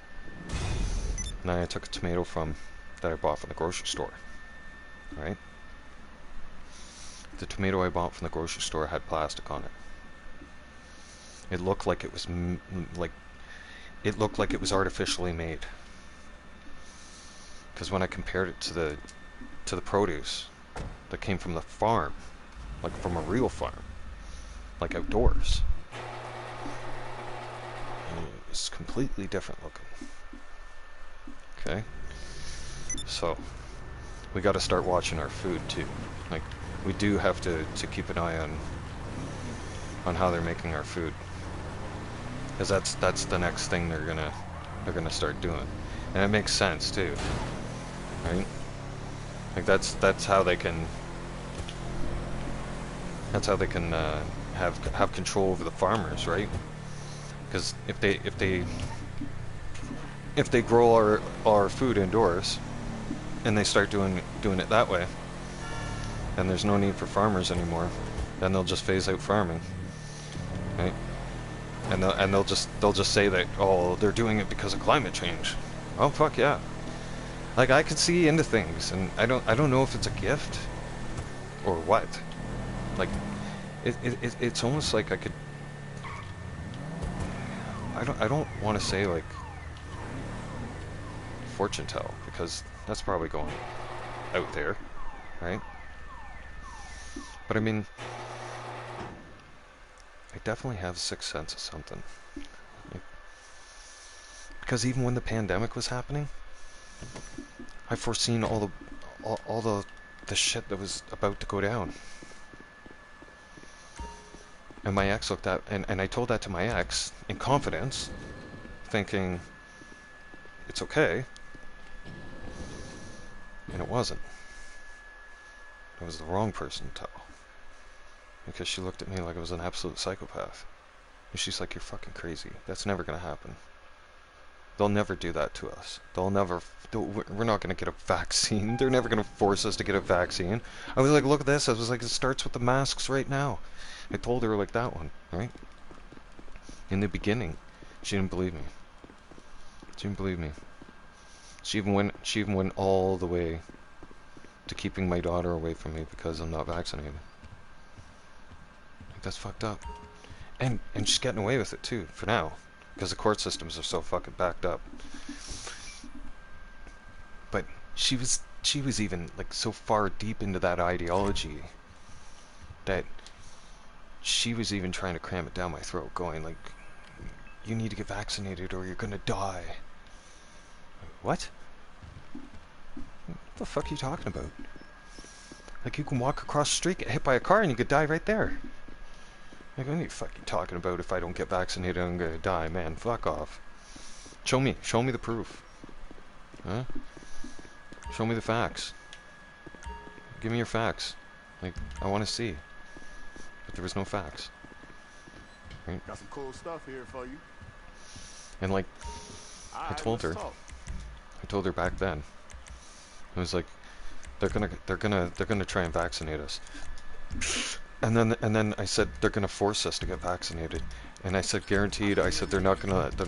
And then I took a tomato that I bought from the grocery store. Right? The tomato I bought from the grocery store had plastic on it. It looked like it was artificially made. Because when I compared it to the produce that came from the farm, like from a real farm, like outdoors, it was completely different looking. Okay, so we got to start watching our food too. Like, we do have to keep an eye on how they're making our food, because that's the next thing they're gonna start doing, and it makes sense too, right? Like that's how they can have control over the farmers, right? Because if they grow our food indoors and they start doing it that way, then there's no need for farmers anymore. Then they'll just phase out farming, right? And they'll just say that, oh, they're doing it because of climate change. Oh, fuck yeah. Like, I could see into things, and I don't know if it's a gift or what. Like, it's almost like I could. I don't want to say like fortune tell, because that's probably going out there, right? But I mean, I definitely have a sixth sense of something. Like, because even when the pandemic was happening, I foreseen all the shit that was about to go down. And my ex looked at, and I told that to my ex in confidence, thinking it's okay. And it wasn't. I was the wrong person to tell. Because she looked at me like I was an absolute psychopath. And she's like, you're fucking crazy. That's never gonna happen. They'll never do that to us. We're not gonna get a vaccine. They're never gonna force us to get a vaccine. I was like, look at this. I was like, it starts with the masks right now. I told her like that one, right? In the beginning, she didn't believe me. She didn't believe me. She even went all the way to keeping my daughter away from me because I'm not vaccinated. Like, that's fucked up. And she's getting away with it too, for now. Because the court systems are so fucking backed up. But she was even like so far deep into that ideology that she was even trying to cram it down my throat, going like, you need to get vaccinated or you're gonna die. What? What the fuck are you talking about? Like, you can walk across the street, get hit by a car, and you could die right there. Like, what are you fucking talking about? If I don't get vaccinated, I'm gonna die. Man, fuck off. Show me the proof. Huh? Show me the facts. Give me your facts. Like, I want to see. But there was no facts. Right? Got some cool stuff here for you. And like, All I right, told let's her. talk. I told her back then. I was like, they're gonna try and vaccinate us. And then I said they're gonna force us to get vaccinated. And I said guaranteed. I said they're not gonna let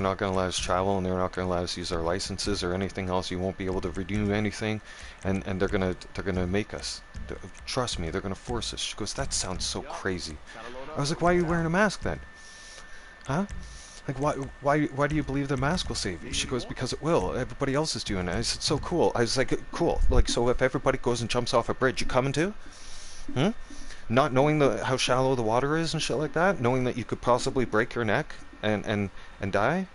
us travel, and they're not gonna let us use our licenses or anything else. You won't be able to renew anything, and they're gonna make us. Trust me, they're gonna force us. She goes, that sounds so crazy. I was like, why are you wearing a mask then? Huh? Like, why do you believe the mask will save you? She goes, because it will. Everybody else is doing it. I said, so cool. I was like, cool. Like, so if everybody goes and jumps off a bridge, you coming too? Hmm? Not knowing how shallow the water is and shit like that? Knowing that you could possibly break your neck and die?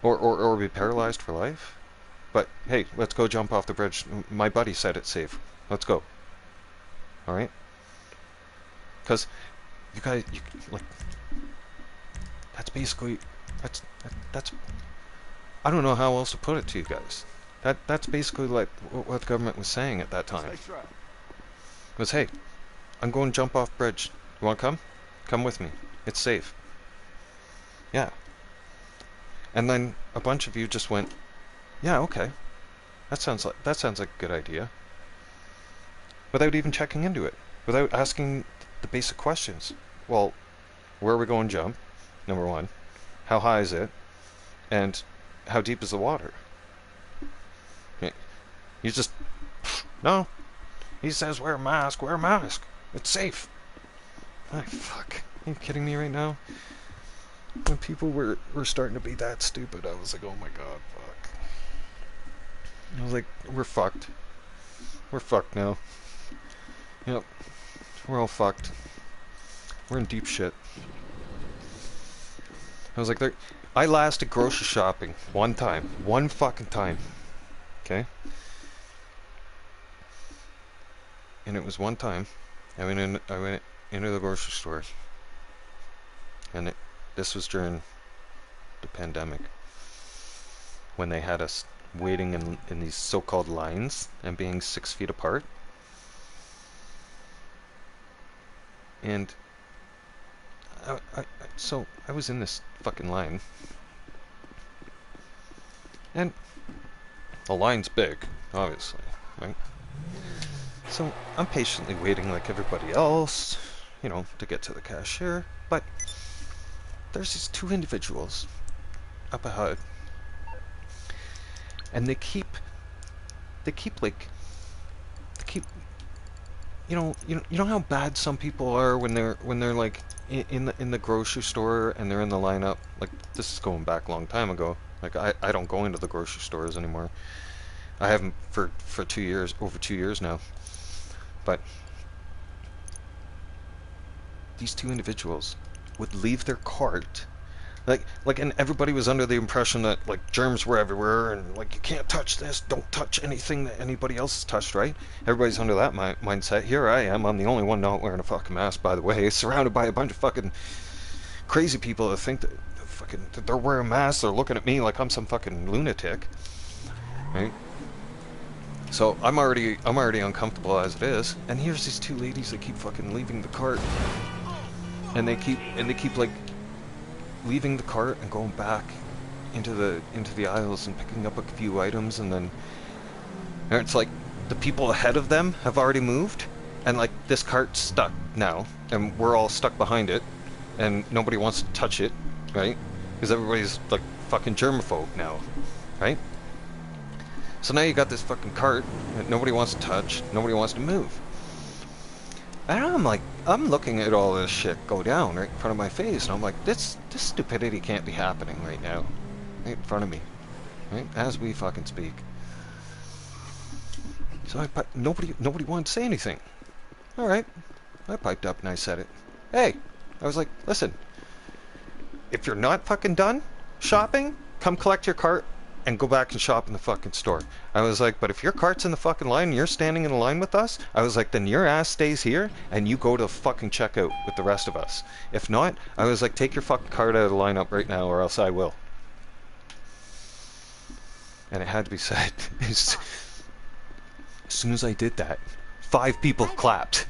Or be paralyzed for life? But, hey, let's go jump off the bridge. My buddy said it's safe. Let's go. Alright? Because, you guys, like... That's basically, that's, I don't know how else to put it to you guys. That's basically like what the government was saying at that time. Was, hey, I'm going to jump off bridge. You want to come? Come with me. It's safe. Yeah. And then a bunch of you just went, yeah, okay. That sounds like a good idea. Without even checking into it. Without asking the basic questions. Well, where are we going to jump? Number one, how high is it, and how deep is the water? You just, no. He says wear a mask, wear a mask. It's safe. Oh, fuck. Are you kidding me right now? When people were starting to be that stupid, I was like, oh my god, fuck. I was like, we're fucked. We're fucked now. Yep. We're all fucked. We're in deep shit. I was like, I lasted grocery shopping one time. One fucking time. Okay? And it was one time. I went into the grocery store. And this was during the pandemic. When they had us waiting in these so-called lines and being 6 feet apart. And so I was in this fucking line, and the line's big, obviously, right? So I'm patiently waiting like everybody else, you know, to get to the cashier, but there's these two individuals up ahead, and they keep you know how bad some people are when they're like in the grocery store and they're in the lineup. Like, this is going back a long time ago. Like, I don't go into the grocery stores anymore. I haven't for 2 years, over 2 years now. But these two individuals would leave their cart, like, and everybody was under the impression that, like, germs were everywhere, and, like, you can't touch this, don't touch anything that anybody else has touched, right? Everybody's under that mindset. Here I am, I'm the only one not wearing a fucking mask, by the way, surrounded by a bunch of fucking crazy people that think that they're wearing masks, they're looking at me like I'm some fucking lunatic, right? So I'm already uncomfortable as it is, and here's these two ladies that keep fucking leaving the cart, and they keep like leaving the cart and going back into the aisles and picking up a few items, and then it's like the people ahead of them have already moved, and like this cart's stuck now, and we're all stuck behind it, and nobody wants to touch it, right? Because everybody's like fucking germaphobe now, right? So now you got this fucking cart that nobody wants to touch, nobody wants to move. And I'm looking at all this shit go down right in front of my face, and I'm like, this stupidity can't be happening right now, right in front of me, right as we fucking speak. So nobody wanted to say anything. All right, I piped up and I said it. Hey, I was like, listen, if you're not fucking done shopping, come collect your cart and go back and shop in the fucking store. I was like, but if your cart's in the fucking line and you're standing in the line with us, I was like, then your ass stays here and you go to fucking checkout with the rest of us. If not, I was like, take your fucking cart out of the lineup right now or else I will. And it had to be said. As soon as I did that, 5 people Hi there. clapped.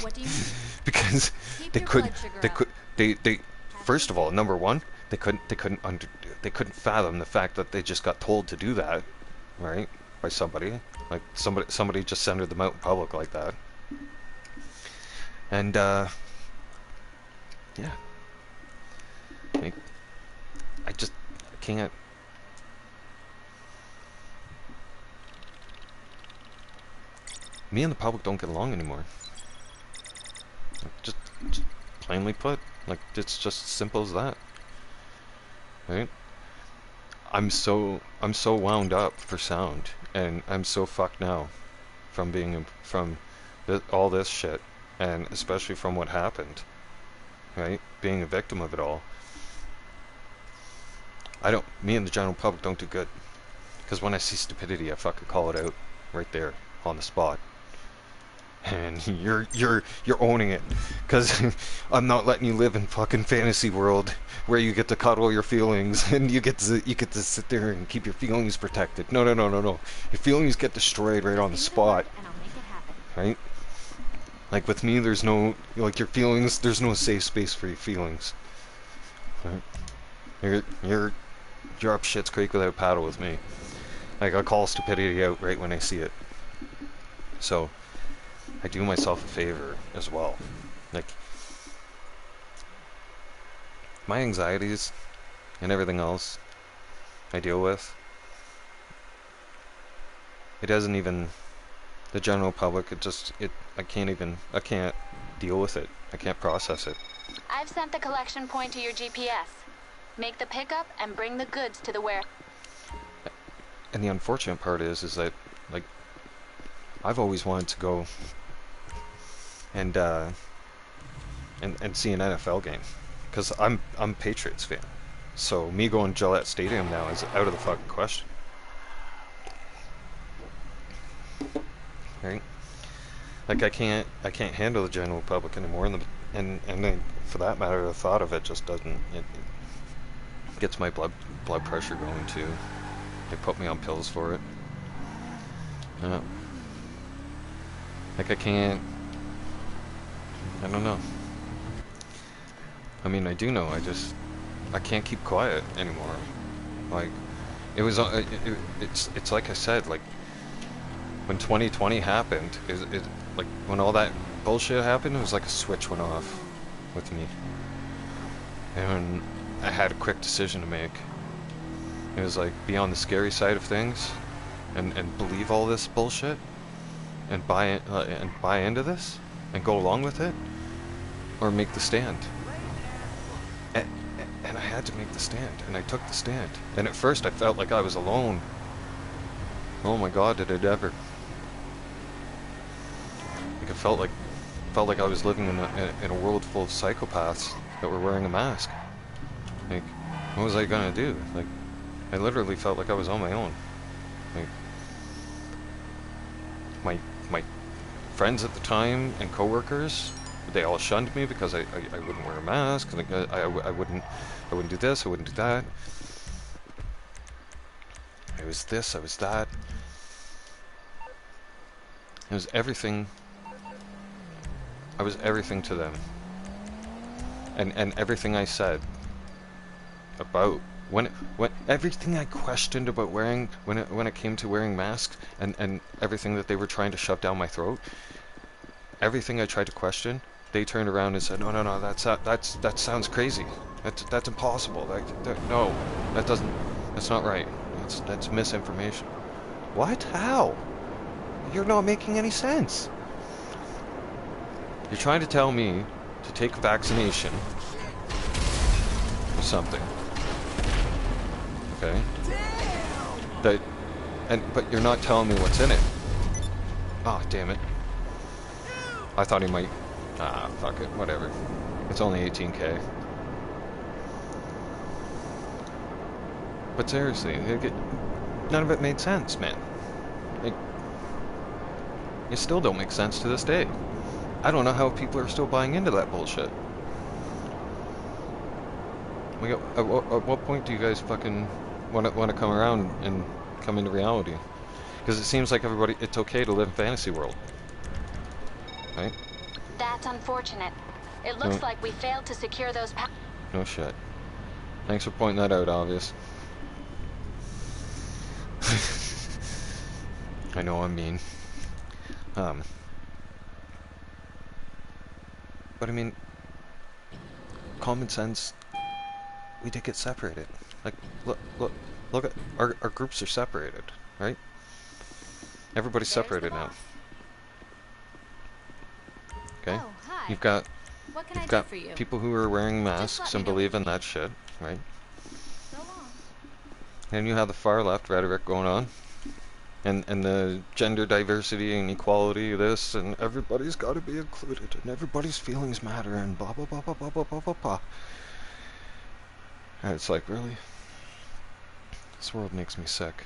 What do you need? Because Keep they your couldn't, blood sugar they up. could, they, Have first a of all, drink. number one, they couldn't fathom the fact that they just got told to do that, right? By somebody. Like, somebody just centered them out in public like that. And, yeah. Like, I can't. Me and the public don't get along anymore. Like, just plainly put, like, it's just as simple as that, right? I'm so wound up for sound, and I'm so fucked now from all this shit, and especially from what happened, right? Being a victim of it all. Me and the general public don't do good, because when I see stupidity, I fucking call it out right there on the spot. And you're owning it, because I'm not letting you live in fucking fantasy world where you get to cuddle your feelings and you get to sit there and keep your feelings protected. No. Your feelings get destroyed right on the Say spot, word and I'll make it happen. right? Like with me, there's no like your feelings. There's no safe space for your feelings. Right? You're up shit's creek without a paddle with me. Like I call stupidity out right when I see it. So I do myself a favor as well. Like, my anxieties and everything else I deal with, it doesn't even, the general public, I can't deal with it. I can't process it. I've sent the collection point to your GPS. Make the pickup and bring the goods to the ware. And the unfortunate part is that, like, I've always wanted to go and see an NFL game, because I'm a Patriots fan. So me going to Gillette Stadium now is out of the fucking question. Right? Like I can't handle the general public anymore, and then, for that matter, the thought of it just doesn't. It gets my blood pressure going too. They put me on pills for it. Like I don't know. I mean, I do know. I can't keep quiet anymore. Like, it was. It's like I said. Like, when 2020 happened, like when all that bullshit happened, it was like a switch went off with me, and I had a quick decision to make. It was like be on the scary side of things, and believe all this bullshit, and buy into this, and go along with it, or make the stand. And I had to make the stand, and I took the stand. And at first I felt like I was alone. Oh my god, did it ever. Like it felt like I was living in a world full of psychopaths that were wearing a mask. Like, what was I gonna do? Like, I literally felt like I was on my own. Like, my friends at the time and coworkers, they all shunned me because I wouldn't wear a mask. Like, I wouldn't do this, I wouldn't do that. I was this, I was that. It was everything. I was everything to them. And everything I said about when everything I questioned about wearing when it came to wearing masks, and everything that they were trying to shove down my throat, everything I tried to question, they turned around and said, no, that sounds crazy. That's impossible. No, that's not right. That's misinformation. What? How? You're not making any sense. You're trying to tell me to take a vaccination or something. Okay? But you're not telling me what's in it. Ah, damn it. I thought he might. Ah, fuck it, whatever. It's only 18K. But seriously, none of it made sense, man. Like, it still don't make sense to this day. I don't know how people are still buying into that bullshit. At what point do you guys fucking want to come around and come into reality. Because it seems like everybody, it's okay to live in fantasy world. Right? That's unfortunate. It looks like we failed to secure those No shit. Thanks for pointing that out, obvious. I know I'm mean. But I mean, common sense, we did get separated. Like, look at, our groups are separated, right? Everybody's separated now. Okay? Oh, hi. You've got What can I do got for you? people who are wearing let masks me and know believe what in you that shit, right? So long. And you have the far left rhetoric going on. And the gender diversity and equality, this, and everybody's got to be included, and everybody's feelings matter, and blah, blah, blah, blah, blah, blah, blah, blah, blah. And it's like, really? This world makes me sick.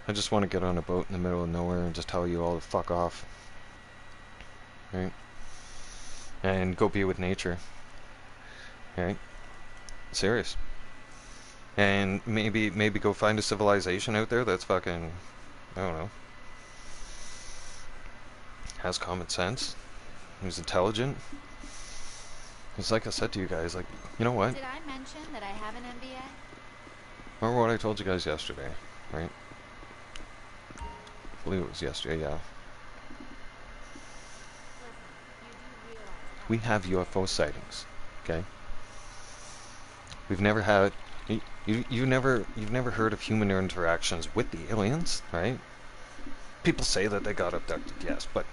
I just want to get on a boat in the middle of nowhere and just tell you all to fuck off. Right? And go be with nature. Right? Serious. And maybe go find a civilization out there that's fucking, I don't know, has common sense, who's intelligent. It's like I said to you guys, like, you know what? Did I mention that I have an MBA? Remember what I told you guys yesterday, right? I believe it was yesterday, yeah. We have UFO sightings, okay? We've never had, you've never heard of human interactions with the aliens, right? People say that they got abducted, yes, but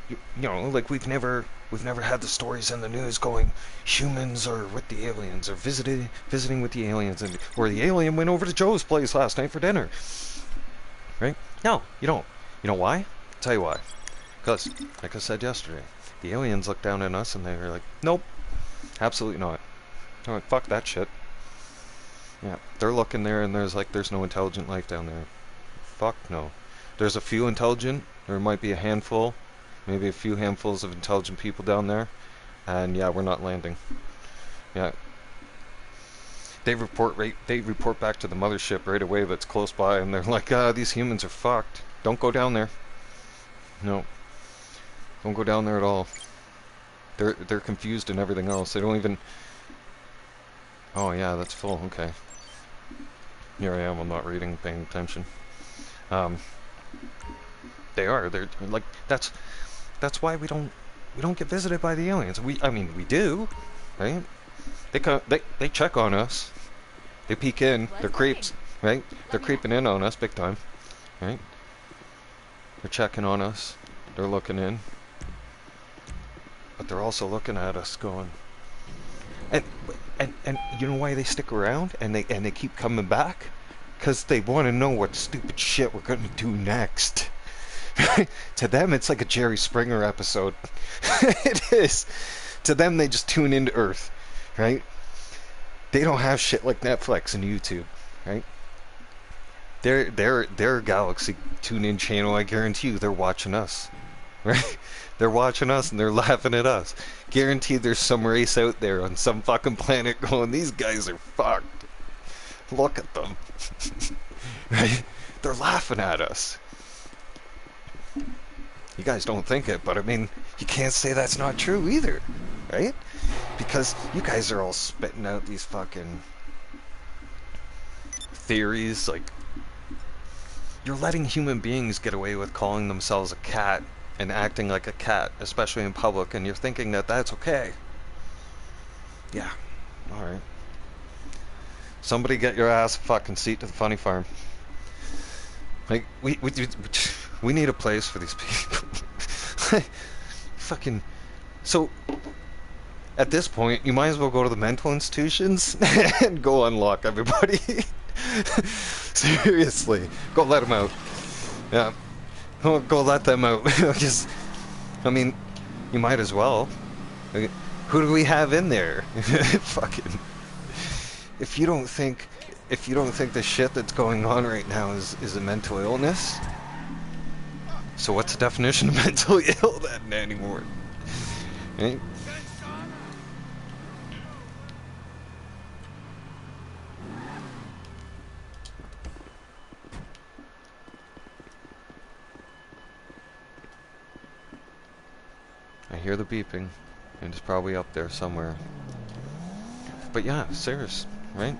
you know, like we've never had the stories in the news going, humans are with the aliens or visiting with the aliens, and or the alien went over to Joe's place last night for dinner, right? No, you don't. You know why? I'll tell you why. Because, like I said yesterday, the aliens looked down at us and they were like, nope, absolutely not. They're like, fuck that shit. Yeah, they're looking there and there's no intelligent life down there. Fuck no. There's a few intelligent, there might be a handful, maybe a few handfuls of intelligent people down there, and yeah, we're not landing. Yeah. They report back to the mothership right away that's close by, and they're like, these humans are fucked. Don't go down there. No. Don't go down there at all. They're confused and everything else. They don't even... Oh yeah, that's full, okay. Here I am, I'm not reading, paying attention. They're like, that's why we don't get visited by the aliens. I mean, we do, right? They check on us. They peek in. They're creeps, right? They're creeping in on us big time, right? They're checking on us. They're looking in. But they're also looking at us going, and you know why they stick around and they keep coming back? Because they want to know what stupid shit we're going to do next. To them, it's like a Jerry Springer episode. It is. To them, they just tune into Earth, right? They don't have shit like Netflix and YouTube, right? Their Galaxy tune-in channel, I guarantee you, they're watching us, right? They're watching us and they're laughing at us. Guaranteed there's some race out there on some fucking planet going, these guys are fucked. Look at them. Right? They're laughing at us. You guys don't think it, but I mean, you can't say that's not true either, right? Because you guys are all spitting out these fucking theories, like, you're letting human beings get away with calling themselves a cat and acting like a cat, especially in public, and you're thinking that that's okay. Yeah, alright. Somebody get your ass a fucking seat to the funny farm. Like, we need a place for these people. Fucking... So, at this point, you might as well go to the mental institutions and go unlock everybody. Seriously. Go let them out. Yeah. Go let them out. Just, I mean, you might as well. Who do we have in there? Fucking... If you don't think the shit that's going on right now is a mental illness, so what's the definition of mentally ill then anymore? Right? hear the beeping, and it's probably up there somewhere. But yeah, serious, right?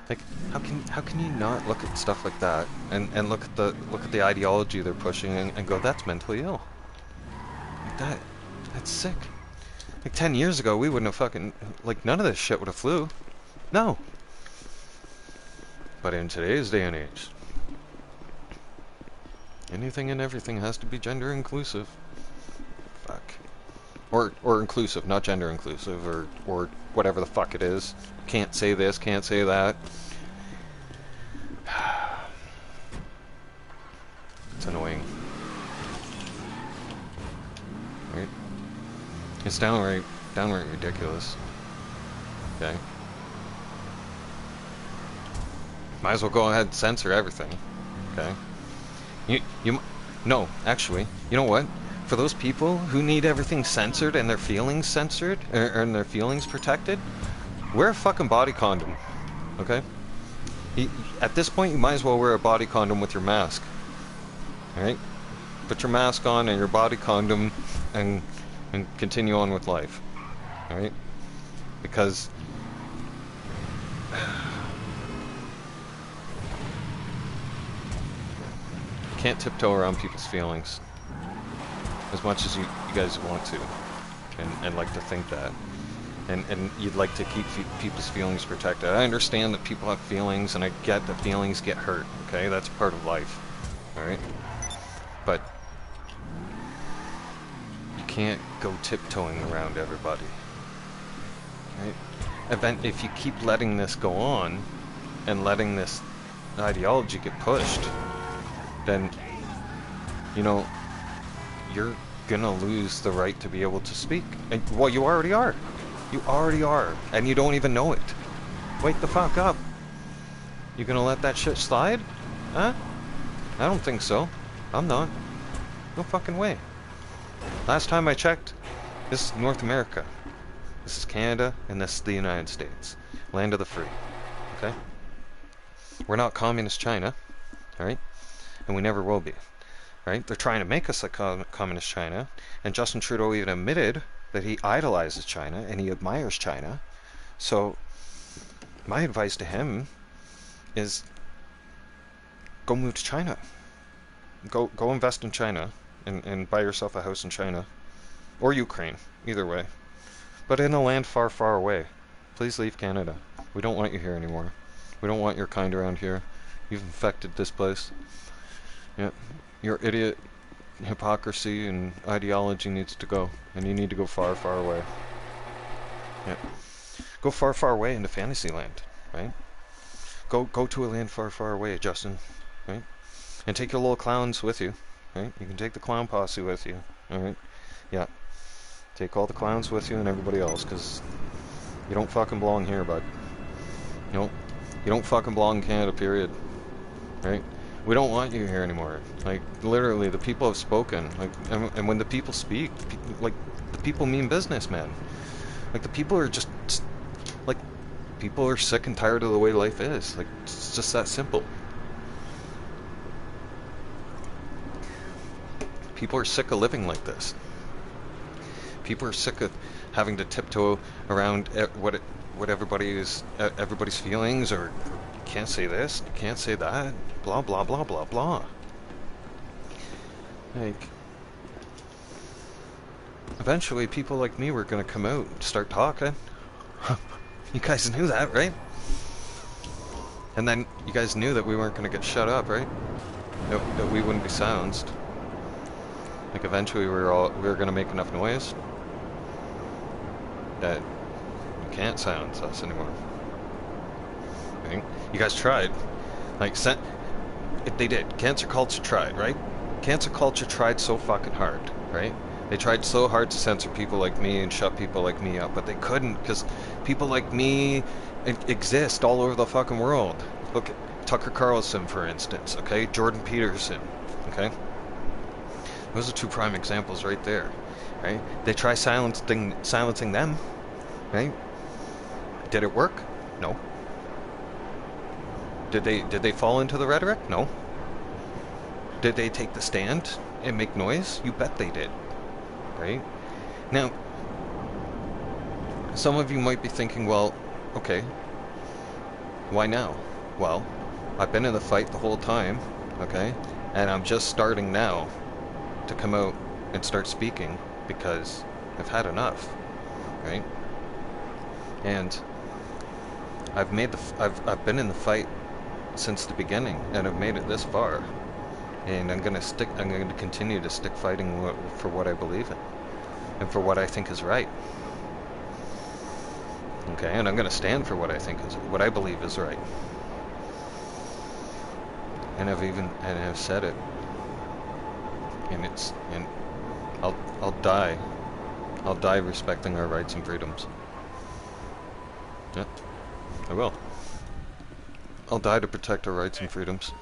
Like, how can you not look at stuff like that and look at the ideology they're pushing and go, that's mentally ill. Like that's sick. Like 10 years ago, we wouldn't have fucking, like, none of this shit would have flew. No. But in today's day and age, anything and everything has to be gender inclusive. Fuck. Or inclusive, not gender inclusive, or whatever the fuck it is. Can't say this, can't say that. It's annoying. Right? It's downright ridiculous. Okay? Might as well go ahead and censor everything. Okay? No, actually, you know what? For those people who need everything censored and their feelings censored, and their feelings protected, wear a fucking body condom, okay? At this point, you might as well wear a body condom with your mask, alright? Put your mask on and your body condom and continue on with life, alright? Because you can't tiptoe around people's feelings as much as you guys want to, and like to think that, and you'd like to keep people's feelings protected. I understand that people have feelings, and I get that feelings get hurt. Okay, that's part of life. All right, but you can't go tiptoeing around everybody. Right? If you keep letting this go on, and letting this ideology get pushed, then you know, you're gonna lose the right to be able to speak. And, well, you already are. You already are. And you don't even know it. Wake the fuck up. You gonna let that shit slide? Huh? I don't think so. I'm not. No fucking way. Last time I checked, this is North America. This is Canada, and this is the United States. Land of the free. Okay? We're not communist China. Alright? And we never will be. Right? They're trying to make us like communist China, and Justin Trudeau even admitted that he idolizes China and he admires China. So my advice to him is go move to China. Go invest in China and buy yourself a house in China or Ukraine, either way. But in a land far, far away. Please leave Canada. We don't want you here anymore. We don't want your kind around here. You've infected this place. Yeah. Your idiot hypocrisy and ideology needs to go, and you need to go far, far away. Yeah. Go far, far away into Fantasyland, right? Go to a land far, far away, Justin, right? And take your little clowns with you, right? You can take the clown posse with you, all right? Yeah. Take all the clowns with you and everybody else, because you don't fucking belong here, bud. You don't fucking belong in Canada, period. Right? We don't want you here anymore. Like, literally, the people have spoken. Like, and when the people speak, like, the people mean business, man. Like, the people are just, like, people are sick and tired of the way life is. Like, it's just that simple. People are sick of living like this. People are sick of having to tiptoe around what everybody's feelings, or can't say this, can't say that, blah blah blah blah blah. Like, eventually people like me were gonna come out and start talking. You guys knew that, right? And then you guys knew that we weren't gonna get shut up, right? That we wouldn't be silenced. Like, eventually we were gonna make enough noise that you can't silence us anymore. Right? You guys tried. Like, they did. Cancer culture tried, right? Cancer culture tried so fucking hard, right? They tried so hard to censor people like me and shut people like me up, but they couldn't, because people like me exist all over the fucking world. Look at Tucker Carlson, for instance, okay? Jordan Peterson, okay? Those are two prime examples right there, right? They try silencing them, right? Did it work? No. Did they fall into the rhetoric? No. Did they take the stand and make noise? You bet they did. right? Now, some of you might be thinking, well, okay, why now? Well, I've been in the fight the whole time, okay? And I'm just starting now to come out and start speaking because I've had enough, right? And I've been in the fight since the beginning, and I've made it this far. And I'm going to continue to stick fighting for what I believe in and for what I think is right. Okay, and I'm going to stand for what I believe is right. And I've said it. And I'll die. I'll die respecting our rights and freedoms. Yeah, I will. I'll die to protect our rights and freedoms.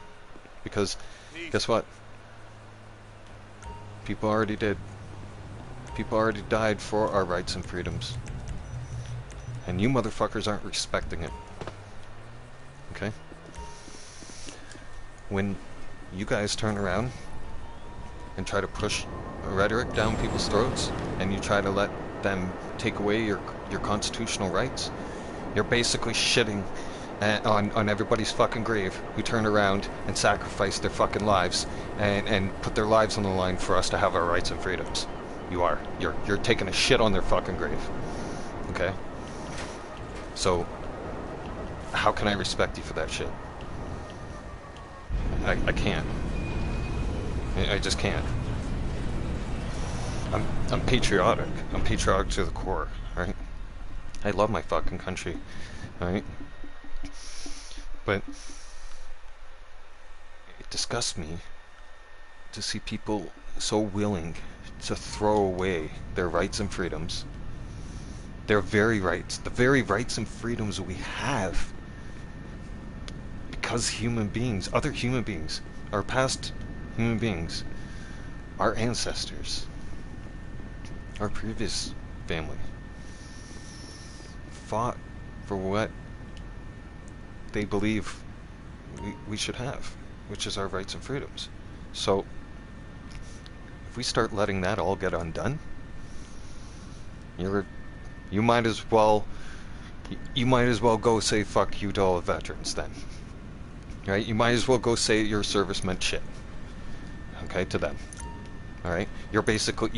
Because, guess what? People already did. People already died for our rights and freedoms. And you motherfuckers aren't respecting it. Okay? When you guys turn around and try to push rhetoric down people's throats, and you try to let them take away your constitutional rights, you're basically shitting on everybody's fucking grave who turned around and sacrificed their fucking lives and put their lives on the line for us to have our rights and freedoms. You are. You're taking a shit on their fucking grave. Okay? So, how can I respect you for that shit? I can't. I just can't. I'm patriotic. I'm patriotic to the core, right? I love my fucking country, right? But it disgusts me to see people so willing to throw away their rights and freedoms, their very rights, the very rights and freedoms we have, because human beings, other human beings, our past human beings, our ancestors, our previous family, fought for what they believe we should have, which is our rights and freedoms. So, if we start letting that all get undone, you might as well go say fuck you to all the veterans then, right? You might as well go say your service meant shit, okay, to them. All right, you're basically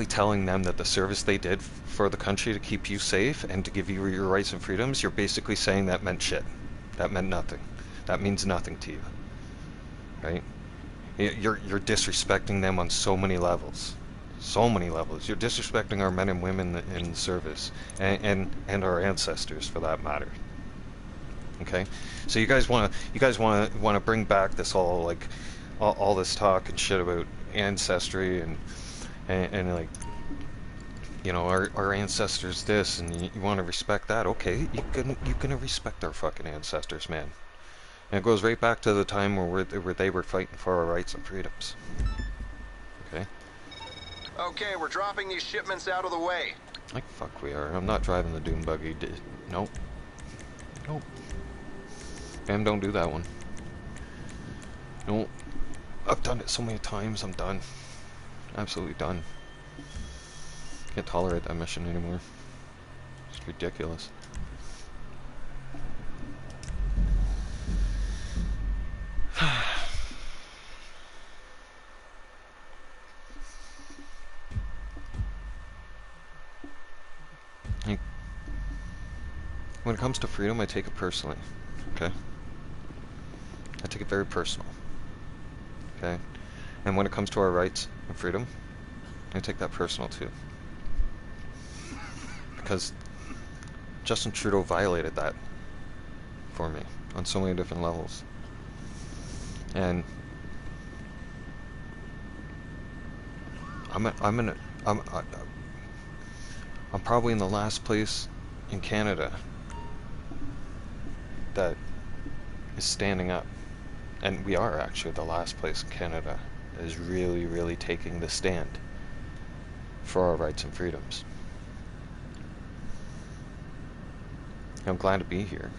telling them that the service they did for the country to keep you safe and to give you your rights and freedoms, you're basically saying that meant shit. That meant nothing. That means nothing to you. Right? You're disrespecting them on so many levels. So many levels. You're disrespecting our men and women in service and our ancestors for that matter. Okay? So you guys want to bring back this all like all this talk and shit about ancestry and like, you know, our ancestors this, and you want to respect that. Okay, you're gonna respect our fucking ancestors, man. And it goes right back to the time where they were fighting for our rights and freedoms. Okay? Okay, we're dropping these shipments out of the way. Like fuck we are. I'm not driving the dune buggy. Nope. Nope. Bam, don't do that one. No. I've done it so many times, I'm done. Absolutely done. Can't tolerate that mission anymore. It's ridiculous. Like, when it comes to freedom, I take it personally. Okay? I take it very personal. Okay? And when it comes to our rights and freedom, I take that personal too. Because Justin Trudeau violated that for me on so many different levels. And I'm probably in the last place in Canada that is standing up. And we are actually the last place in Canada that is really, really taking the stand for our rights and freedoms. I'm glad to be here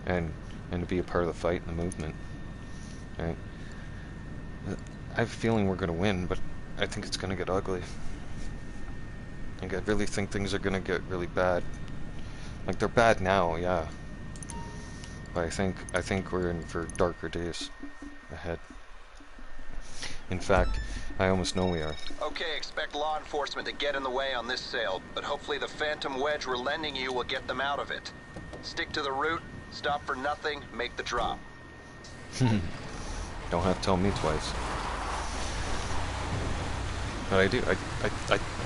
and to be a part of the fight and the movement. Right? I have a feeling we're gonna win, but I think it's gonna get ugly. Like, I really think things are gonna get really bad. Like, they're bad now, yeah. But I think we're in for darker days ahead. In fact, I almost know we are. Okay, expect law enforcement to get in the way on this sale, but hopefully the phantom wedge we're lending you will get them out of it. Stick to the route, stop for nothing, make the drop. Don't have to tell me twice. But I do.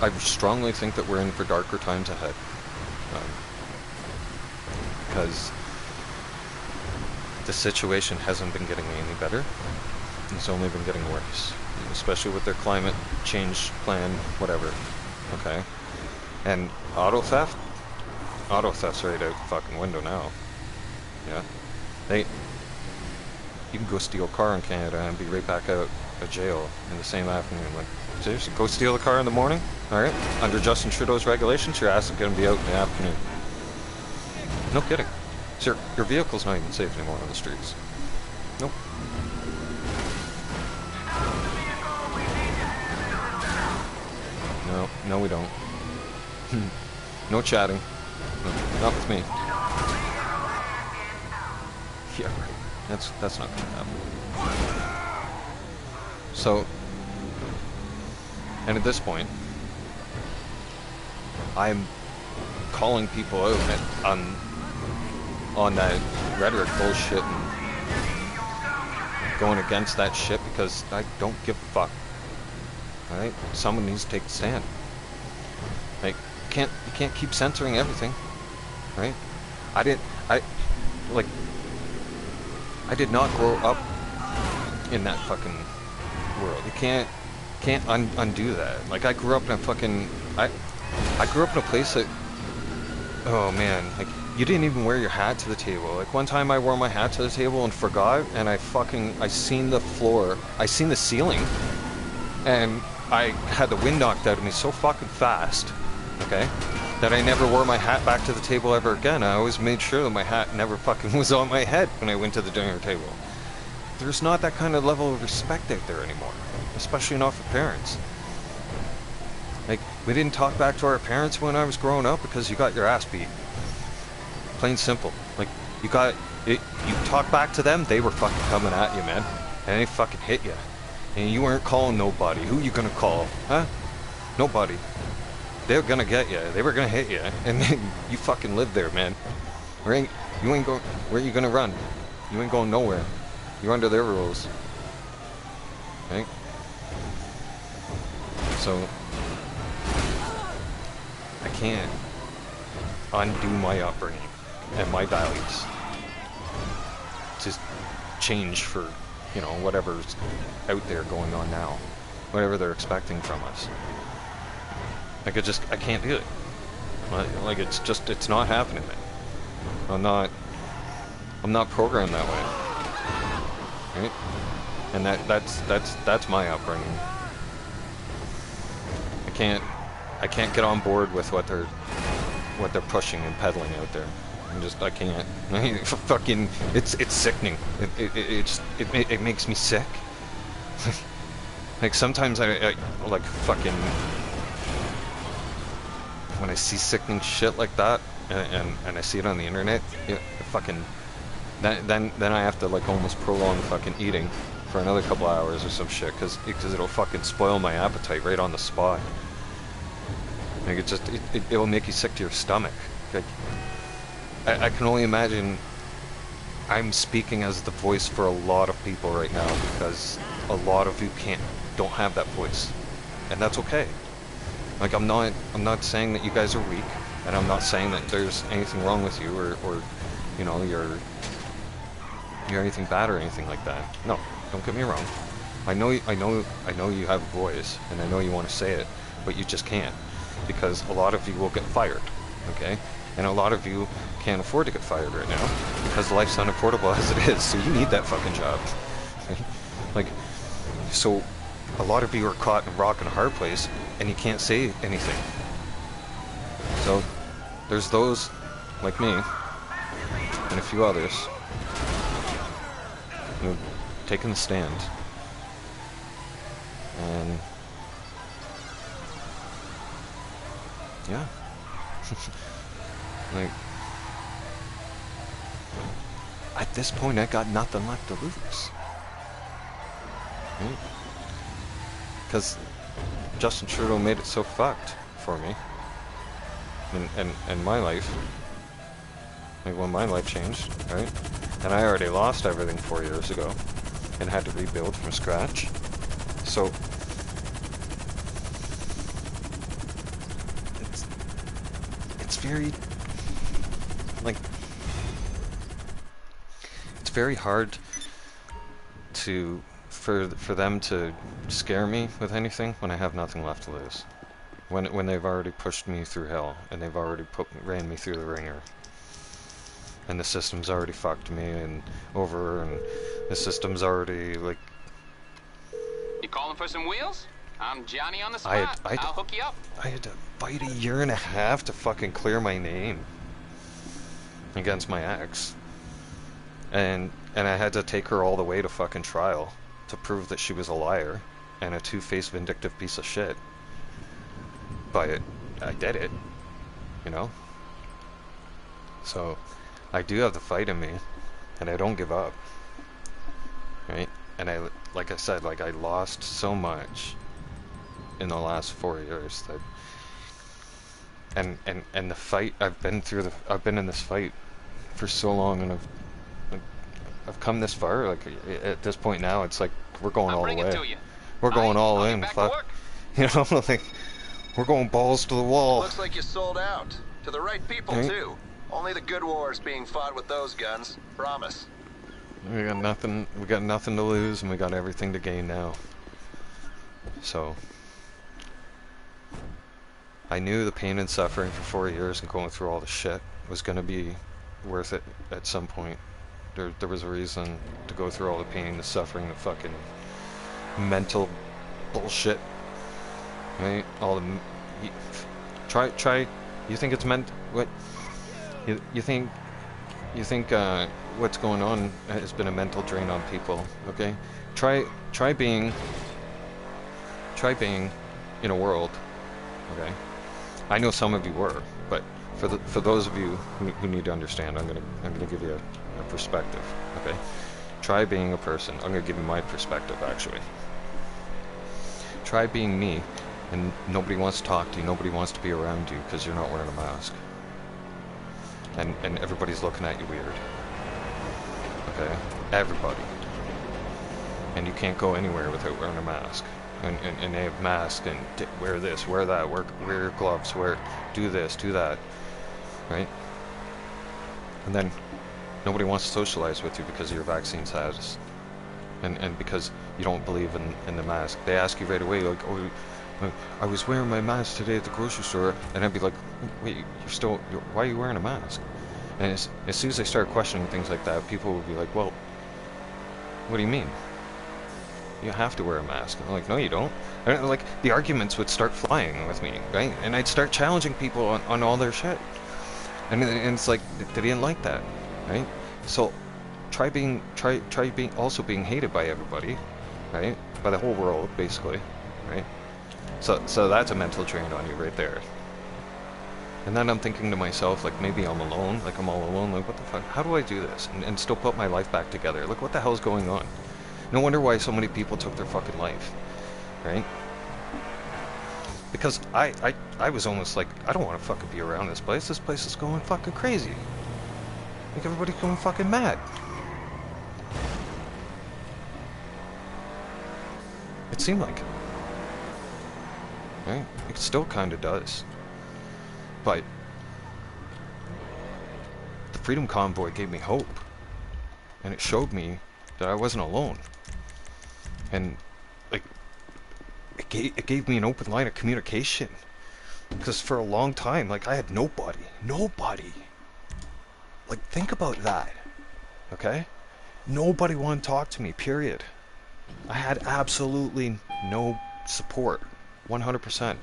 I strongly think that we're in for darker times ahead. Because the situation hasn't been getting any better. It's only been getting worse. Especially with their climate change plan, whatever. Okay? And auto theft? Auto theft's right out the fucking window now. Yeah? You can go steal a car in Canada and be right back out of jail in the same afternoon. Like, seriously, go steal a car in the morning? Alright? Under Justin Trudeau's regulations, your ass is going to be out in the afternoon. No kidding. So your vehicle's not even safe anymore on the streets. Nope. No, we don't. No chatting. No, not with me. Yeah, right. That's not gonna happen. So, and at this point, I'm calling people out on that rhetoric bullshit and going against that shit because I don't give a fuck. Alright? Someone needs to take a stand. Like, you can't keep censoring everything. Right? I did not grow up in that fucking world. You can't undo that. Like, I grew up in a fucking I grew up in a place that, oh man, like, you didn't even wear your hat to the table. Like, one time I wore my hat to the table and forgot, and I seen the floor, I seen the ceiling, and I had the wind knocked out of me so fucking fast, okay, that I never wore my hat back to the table ever again. I always made sure that my hat never fucking was on my head when I went to the dinner table. There's not that kind of level of respect out there anymore, especially not for parents. Like, we didn't talk back to our parents when I was growing up because you got your ass beat. Plain simple. Like, you talk back to them, they were fucking coming at you, man. And they fucking hit you. And you weren't calling nobody. Who you gonna call? Huh? Nobody. They were gonna get you. They were gonna hit you. And then you fucking lived there, man. Where are you gonna run? You ain't going nowhere. You're under their rules. Right? So, I can't undo my upbringing and my values to change for, you know, whatever's out there going on now, whatever they're expecting from us. Like, I can't do it. Like, it's not happening, man. I'm not programmed that way, right? And that's my upbringing. I can't get on board with what they're pushing and peddling out there. I can't. Fucking, it's sickening. It makes me sick. Like, sometimes I like fucking, when I see sickening shit like that and I see it on the internet, fucking, then I have to, like, almost prolong fucking eating for another couple hours or some shit because it'll fucking spoil my appetite right on the spot. Like, it'll make you sick to your stomach. Like, I can only imagine I'm speaking as the voice for a lot of people right now because a lot of you don't have that voice, and that's okay. Like, I'm not saying that you guys are weak, and I'm not saying that there's anything wrong with you or you know, you're anything bad or anything like that. No, don't get me wrong. I know you have a voice, and I know you want to say it, but you just can't. Because a lot of you will get fired, okay? And a lot of you can't afford to get fired right now because life's unaffordable as it is, so you need that fucking job. Like, so a lot of you are caught in a rock and a hard place and you can't say anything. So there's those like me and a few others, you know, taking the stand. And yeah. Like, at this point, I got nothing left to lose. Right? Because Justin Trudeau made it so fucked for me. In my life. Like, when my life changed, right? And I already lost everything 4 years ago. And had to rebuild from scratch. So, it's very, like, it's very hard for them to scare me with anything when I have nothing left to lose. When they've already pushed me through hell and they've already ran me through the ringer. And the system's already fucked me and over, and the system's already, like... You calling for some wheels? I'm Johnny on the spot. I'll hook you up. I had to fight 1.5 years to fucking clear my name against my ex. And I had to take her all the way to fucking trial to prove that she was a liar and a two-faced vindictive piece of shit. But I did it, you know? So, I do have the fight in me, and I don't give up, right? And like I said, like, I lost so much in the last 4 years that, and the fight, I've been in this fight for so long, and I've come this far. Like, at this point now, it's like we're going all the way. We're going all in. Fuck, you know, like, we're going balls to the wall. Looks like you sold out to the right people, right? too. Only the good wars being fought with those guns. Promise. We got nothing. We got nothing to lose, and we got everything to gain now. So, I knew the pain and suffering for 4 years and going through all the shit was gonna be worth it at some point. There was a reason to go through all the pain, the suffering, the fucking mental bullshit, right? All the try. You think it's meant what? You think what's going on has been a mental drain on people? Okay, try being in a world. Okay, I know some of you were, but for those of you who need to understand, I'm gonna give you a perspective. Okay, try being a person. I'm gonna give you my perspective actually. Try being me, and nobody wants to talk to you. Nobody wants to be around you because you're not wearing a mask. And everybody's looking at you weird. Okay? Everybody. And you can't go anywhere without wearing a mask. And they have masks and wear this, wear that, wear gloves, do this, do that. Right? And then nobody wants to socialize with you because of your vaccine status. And because you don't believe in the mask. They ask you right away, like, oh, I was wearing my mask today at the grocery store, and I'd be like, wait, why are you wearing a mask? And as soon as I start questioning things like that, people would be like, well, what do you mean? You have to wear a mask. And I'm like, no, you don't. And like, the arguments would start flying with me, right? And I'd start challenging people on all their shit. And it's like, they didn't like that, right? So, try being also being hated by everybody, right? By the whole world, basically, right? So that's a mental drain on you right there. And then I'm thinking to myself, like, maybe I'm alone, like I'm all alone, like, what the fuck, how do I do this? And still put my life back together? Like, what the hell's going on? No wonder why so many people took their fucking life, right? Because I was almost like, I don't want to fucking be around this place. This place is going fucking crazy. Like, everybody's going fucking mad. It seemed like it. Right? It still kind of does. But the Freedom Convoy gave me hope. And it showed me that I wasn't alone. And, like, it gave me an open line of communication. Because for a long time, like, I had nobody. Nobody. Like, think about that. Okay? Nobody wanted to talk to me, period. I had absolutely no support. 100%.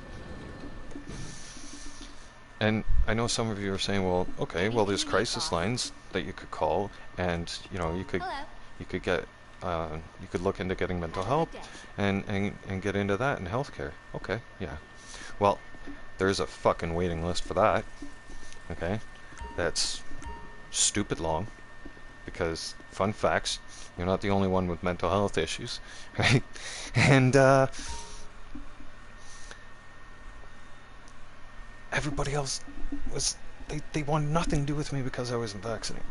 And I know some of you are saying, well, okay, well, there's crisis lines that you could call, and, you know, you could get you could look into getting mental help and get into that in healthcare. Okay, yeah. Well, there's a fucking waiting list for that. Okay, that's stupid long. Because, fun facts, you're not the only one with mental health issues, right? And everybody else was, they wanted nothing to do with me because I wasn't vaccinated.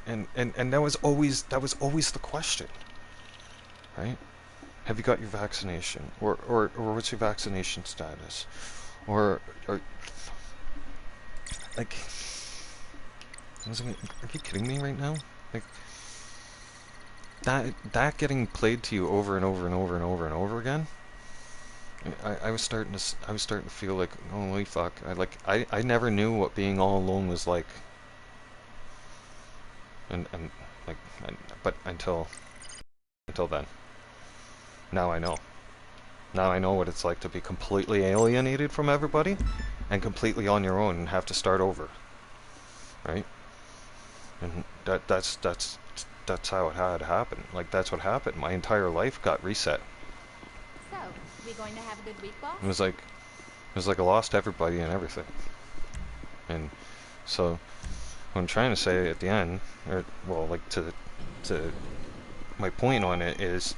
And that was always the question, right? Have you got your vaccination? Or what's your vaccination status? Or like, are you kidding me right now? Like, that getting played to you over and over and over and over and over again, I was starting to feel like, holy fuck, I never knew what being all alone was like. And like, but until then, now I know. Now I know what it's like to be completely alienated from everybody and completely on your own and have to start over, right? And that's how it had happened. Like, that's what happened. My entire life got reset. So, we going to have a good week, boss? It was like I lost everybody and everything. And so what I'm trying to say at the end, or well, like to my point on it is,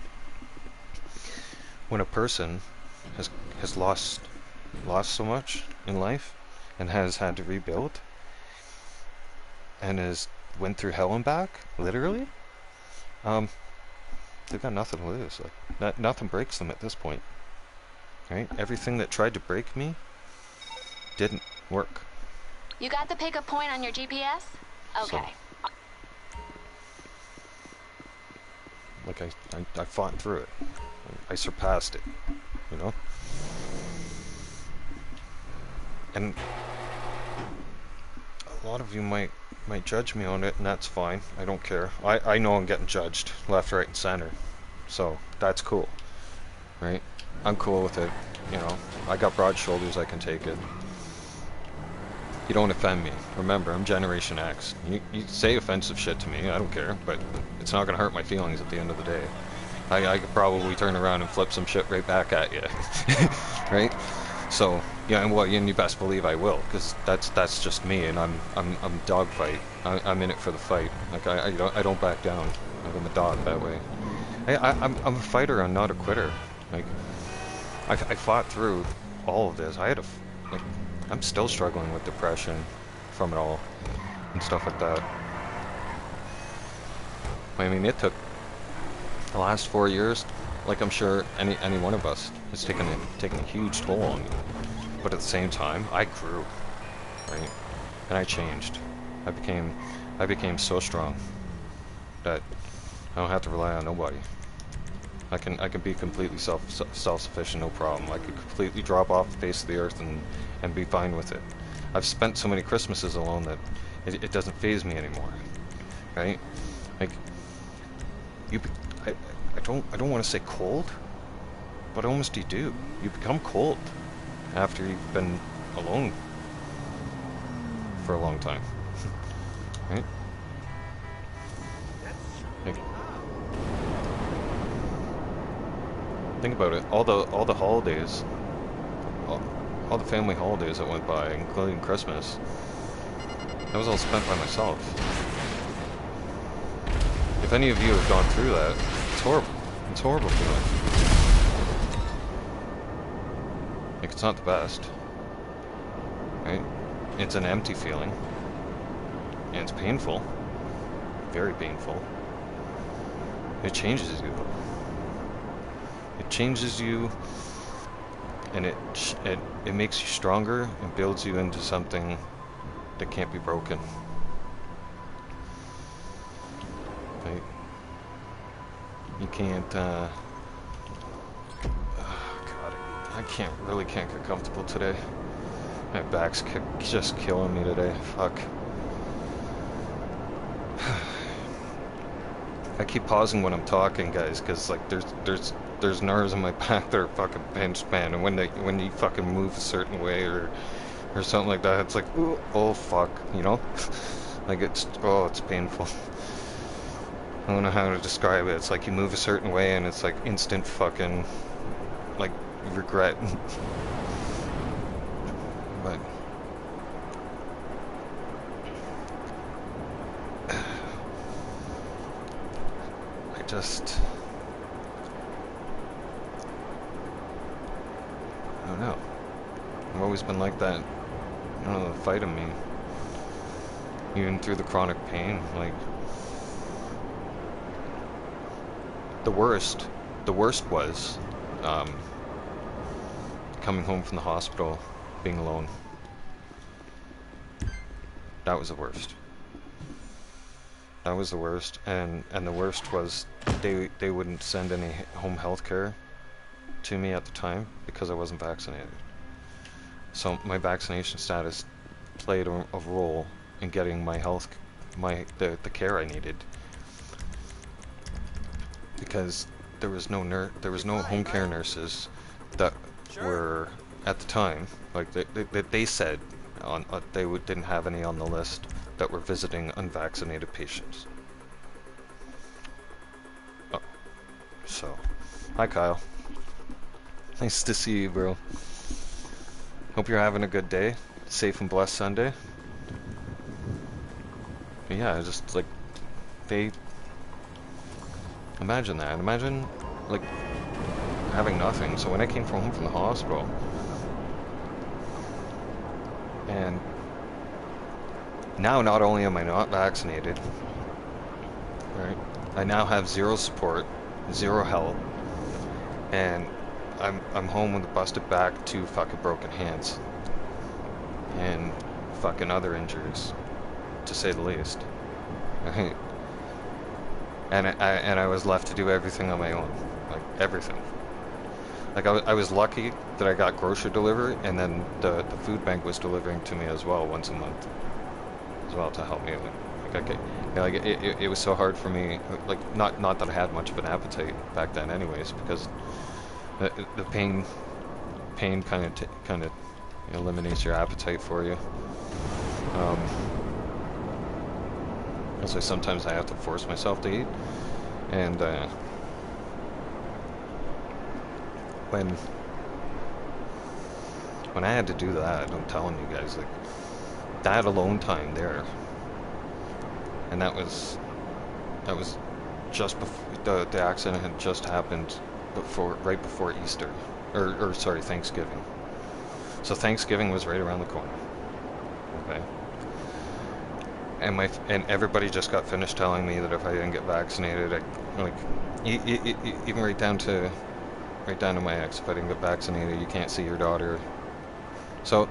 when a person has lost so much in life and has had to rebuild and has went through hell and back, literally, they've got nothing to lose. Like, nothing breaks them at this point, right? Everything that tried to break me didn't work. You got the pickup point on your GPS? Okay. So, like, I fought through it. I surpassed it, you know? And a lot of you might judge me on it, and that's fine. I don't care. I know I'm getting judged left, right, and center. So, that's cool, right? I'm cool with it, you know? I got broad shoulders, I can take it. You don't offend me. Remember, I'm Generation X. You say offensive shit to me, I don't care, but it's not gonna hurt my feelings at the end of the day. I could probably turn around and flip some shit right back at you, right? So, yeah, and you best believe I will, because that's just me, and I'm dogfight. I'm in it for the fight. Like, I don't back down. Like, I'm a dog that way. I'm a fighter. I'm not a quitter. Like, I fought through all of this. I'm still struggling with depression from it all and stuff like that. I mean, it took the last 4 years, like I'm sure any one of us, has taken a huge toll on me. But at the same time, I grew, right? And I changed. I became so strong that I don't have to rely on nobody. I can be completely self-sufficient, no problem. I could completely drop off the face of the earth and be fine with it. I've spent so many Christmases alone that it doesn't faze me anymore, right? Like, I don't want to say cold, but almost you do. You become cold after you've been alone for a long time, right? Like, think about it. All the holidays, all the family holidays that went by, including Christmas, that was all spent by myself. If any of you have gone through that, it's horrible. It's a horrible feeling. Like, it's not the best, right? It's an empty feeling, and it's painful, very painful. It changes you. It changes you, and it makes you stronger and builds you into something that can't be broken. Right? You can't, oh God, I really can't get comfortable today. My back's just killing me today. Fuck. I keep pausing when I'm talking, guys, because like there's nerves in my back that are fucking pinched, man. And when you fucking move a certain way or something like that, it's like, ooh, oh fuck, you know? Like, it's painful. I don't know how to describe it. It's like you move a certain way and it's like instant fucking, like, regret. But I just, I don't know. I've always been like that. I don't know, the fight in me. Even through the chronic pain, like, the worst was, coming home from the hospital, being alone. That was the worst. That was the worst, and the worst was they wouldn't send any home health care to me at the time because I wasn't vaccinated. So my vaccination status played a role in getting my the care I needed, because there was no home care nurses that were at the time, like they said on didn't have any on the list that were visiting unvaccinated patients. Oh, so hi Kyle, nice to see you, bro. Hope you're having a good day, safe and blessed Sunday. But yeah, just like they imagine that. Imagine like having nothing. So when I came home from the hospital, and now not only am I not vaccinated, right? I now have zero support, zero help, and I'm home with a busted back, 2 fucking broken hands, and fucking other injuries, to say the least. Right? And I was left to do everything on my own, like everything. Like I was lucky that I got grocery delivery, and then the food bank was delivering to me as well once a month, as well, to help me. It was so hard for me. Like not that I had much of an appetite back then, anyways, because the pain kind of eliminates your appetite for you. So sometimes I have to force myself to eat, and when I had to do that, I'm telling you guys, like, that alone time there, and that was just before the accident had just happened, right before Easter, or sorry, Thanksgiving. So Thanksgiving was right around the corner. Okay. And everybody just got finished telling me that if I didn't get vaccinated, even right down to my ex, if I didn't get vaccinated, you can't see your daughter. So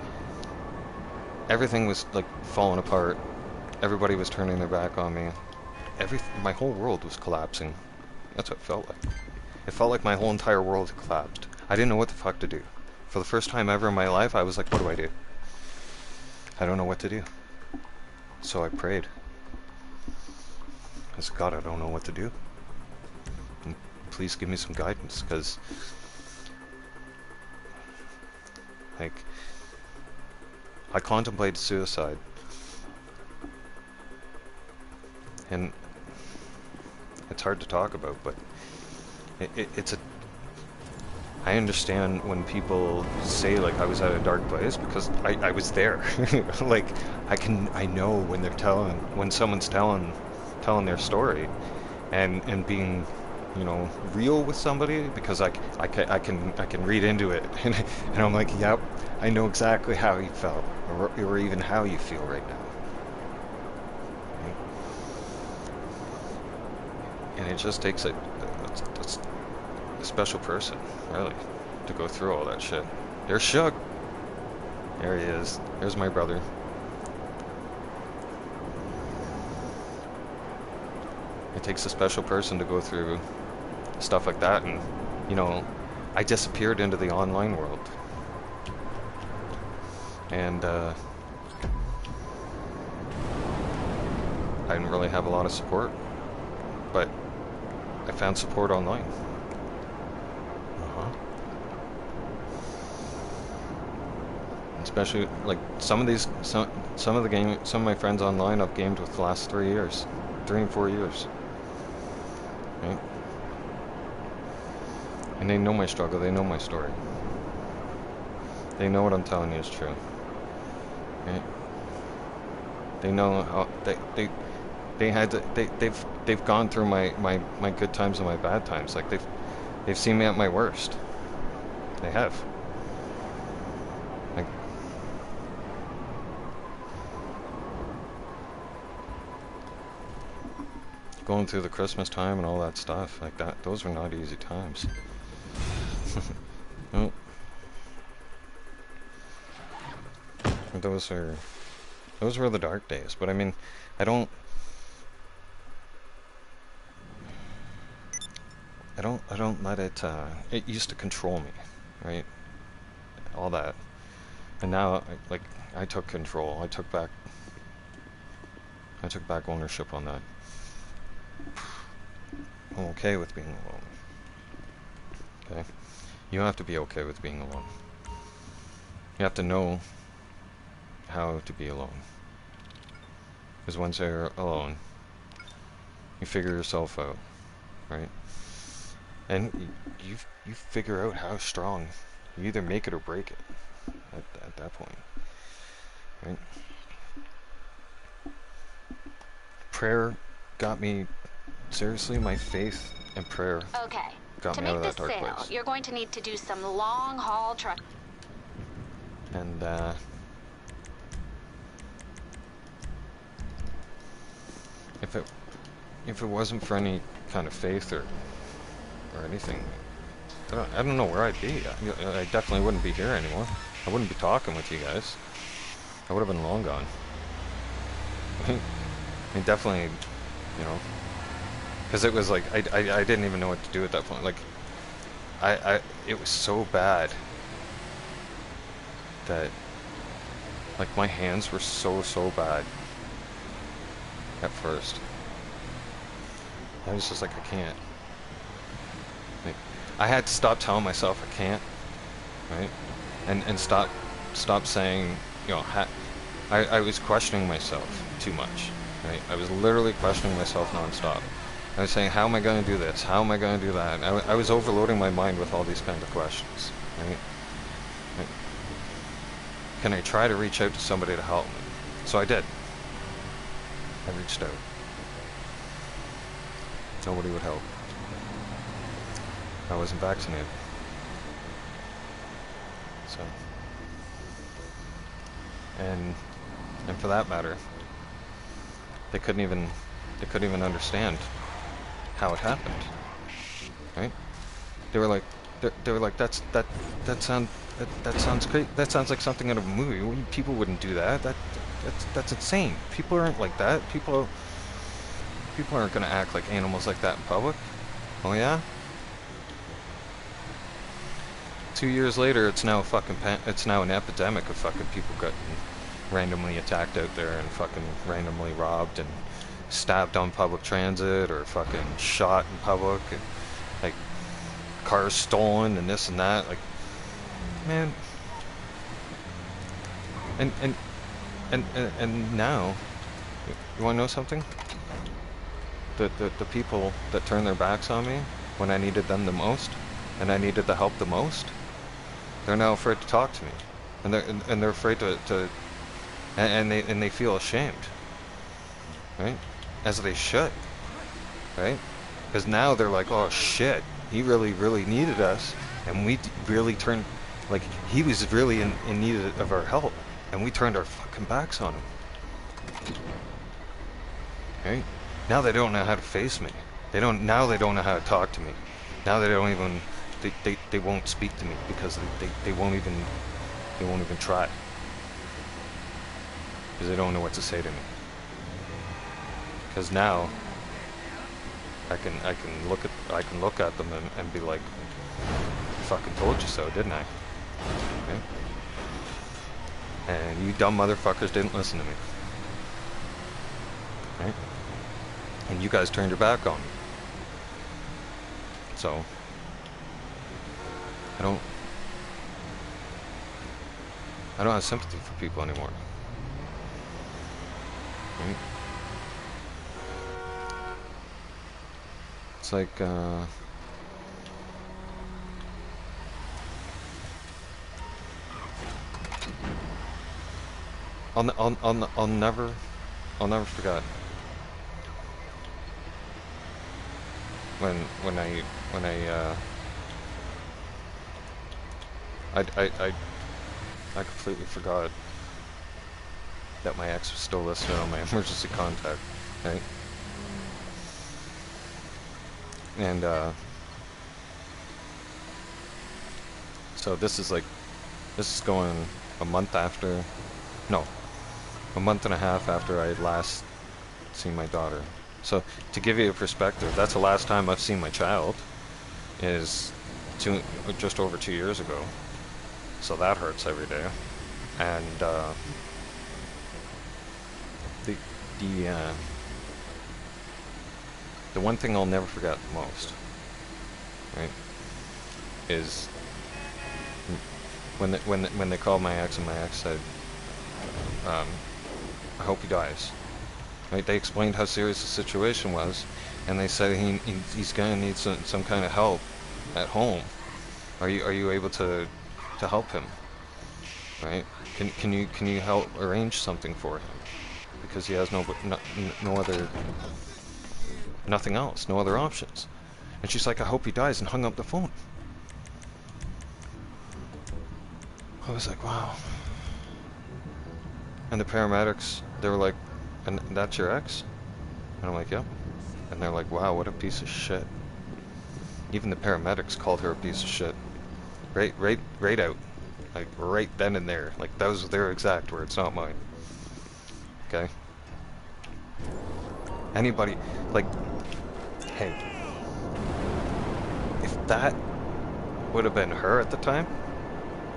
everything was like falling apart. Everybody was turning their back on me. My whole world was collapsing. That's what it felt like. It felt like my whole entire world had collapsed. I didn't know what the fuck to do. For the first time ever in my life, I was like, what do I do? I don't know what to do. So I prayed. I said, God, I don't know what to do. And please give me some guidance, because, like, I contemplated suicide. And it's hard to talk about, but I understand when people say, like, I was at a dark place, because I was there. Like, I know when someone's telling their story, and being, real with somebody, because I can read into it, and I'm like, yep, I know exactly how you felt, or even how you feel right now. And it just takes a special person, really, to go through all that shit. There's Shug. There he is. There's my brother. It takes a special person to go through stuff like that, and, I disappeared into the online world. And, I didn't really have a lot of support, but I found support online. Especially, like, some of my friends online I've gamed with the last 3 years, 3 and 4 years. right? And they know my struggle, they know my story. They know what I'm telling you is true, right? They know how they had to, they've gone through my good times and my bad times. Like they've seen me at my worst. They have. Like, going through the Christmas time and all that stuff like that, those were not easy times. No. Those were the dark days. But I mean, I don't let it it used to control me, right? All that. And now I took control. I took back ownership on that. I'm okay with being alone. Okay? You have to be okay with being alone. You have to know how to be alone. Because once you're alone, you figure yourself out, right? And you figure out how strong. You either make it or break it at that point, right? Prayer got me, seriously, my faith and prayer Okay. got To me out make of that this dark sale, place. you're going to need to do some long haul truck. And if it wasn't for any kind of faith or anything, I don't know where I'd be. I definitely wouldn't be here anymore. I wouldn't be talking with you guys. I would have been long gone. I mean, definitely, you know, because it was like I didn't even know what to do at that point. Like it was so bad that like my hands were so bad at first. I was just like, I can't. Like, I had to stop telling myself I can't, right? And stop saying, you know, I was questioning myself too much, right? I was literally questioning myself nonstop. I was saying, how am I going to do this? How am I going to do that? I was overloading my mind with all these kinds of questions, right? Can I try to reach out to somebody to help me? So I did. I reached out. Nobody would help. I wasn't vaccinated. So, and for that matter, they couldn't even understand how it happened, right? They were like, that sounds great. That sounds like something out of a movie. People wouldn't do that. That's insane. People aren't like that. People aren't gonna act like animals like that in public. Oh yeah. 2 years later, it's now it's now an epidemic of fucking people getting randomly attacked out there and fucking randomly robbed and stabbed on public transit or fucking shot in public and like cars stolen and this and that. Like, man. And now, you want to know something? The people that turned their backs on me when I needed them the most and I needed the help the most, they're now afraid to talk to me, and they're afraid and they feel ashamed, right? As they should, right? Because now they're like, oh shit, he really needed us, and we really turned, like he was really in need of our help, and we turned our fucking backs on him, right? Now they don't know how to face me. They don't know how to talk to me. Now they don't even. They won't speak to me because they won't even try because they don't know what to say to me. Because now I can look at them and be like, I fucking told you so, didn't I? Okay? And you dumb motherfuckers didn't listen to me. Right? And you guys turned your back on me. So I don't have sympathy for people anymore. Right? It's like, I'll never forget when I completely forgot that my ex was still listed on my emergency contact, right? And so this is going a month after, no, a month and a half after I had last seen my daughter. So to give you a perspective, that's the last time I've seen my child, is just over 2 years ago. So that hurts every day. And the one thing I'll never forget most, right, is when they called my ex, and my ex said, I hope he dies. Right? They explained how serious the situation was, and they said he's gonna need some kind of help at home. Are you able to help him? Right? Can you help arrange something for him? Because he has no other, nothing else, no other options. And she's like, I hope he dies, and hung up the phone. I was like, wow. And the paramedics, they were like, and that's your ex? And I'm like, yep. And they're like, wow, what a piece of shit. Even the paramedics called her a piece of shit. Right out. Like, right then and there. Like, those were their exact words, not mine. Okay? Anybody, like, hey, if that would have been her at the time,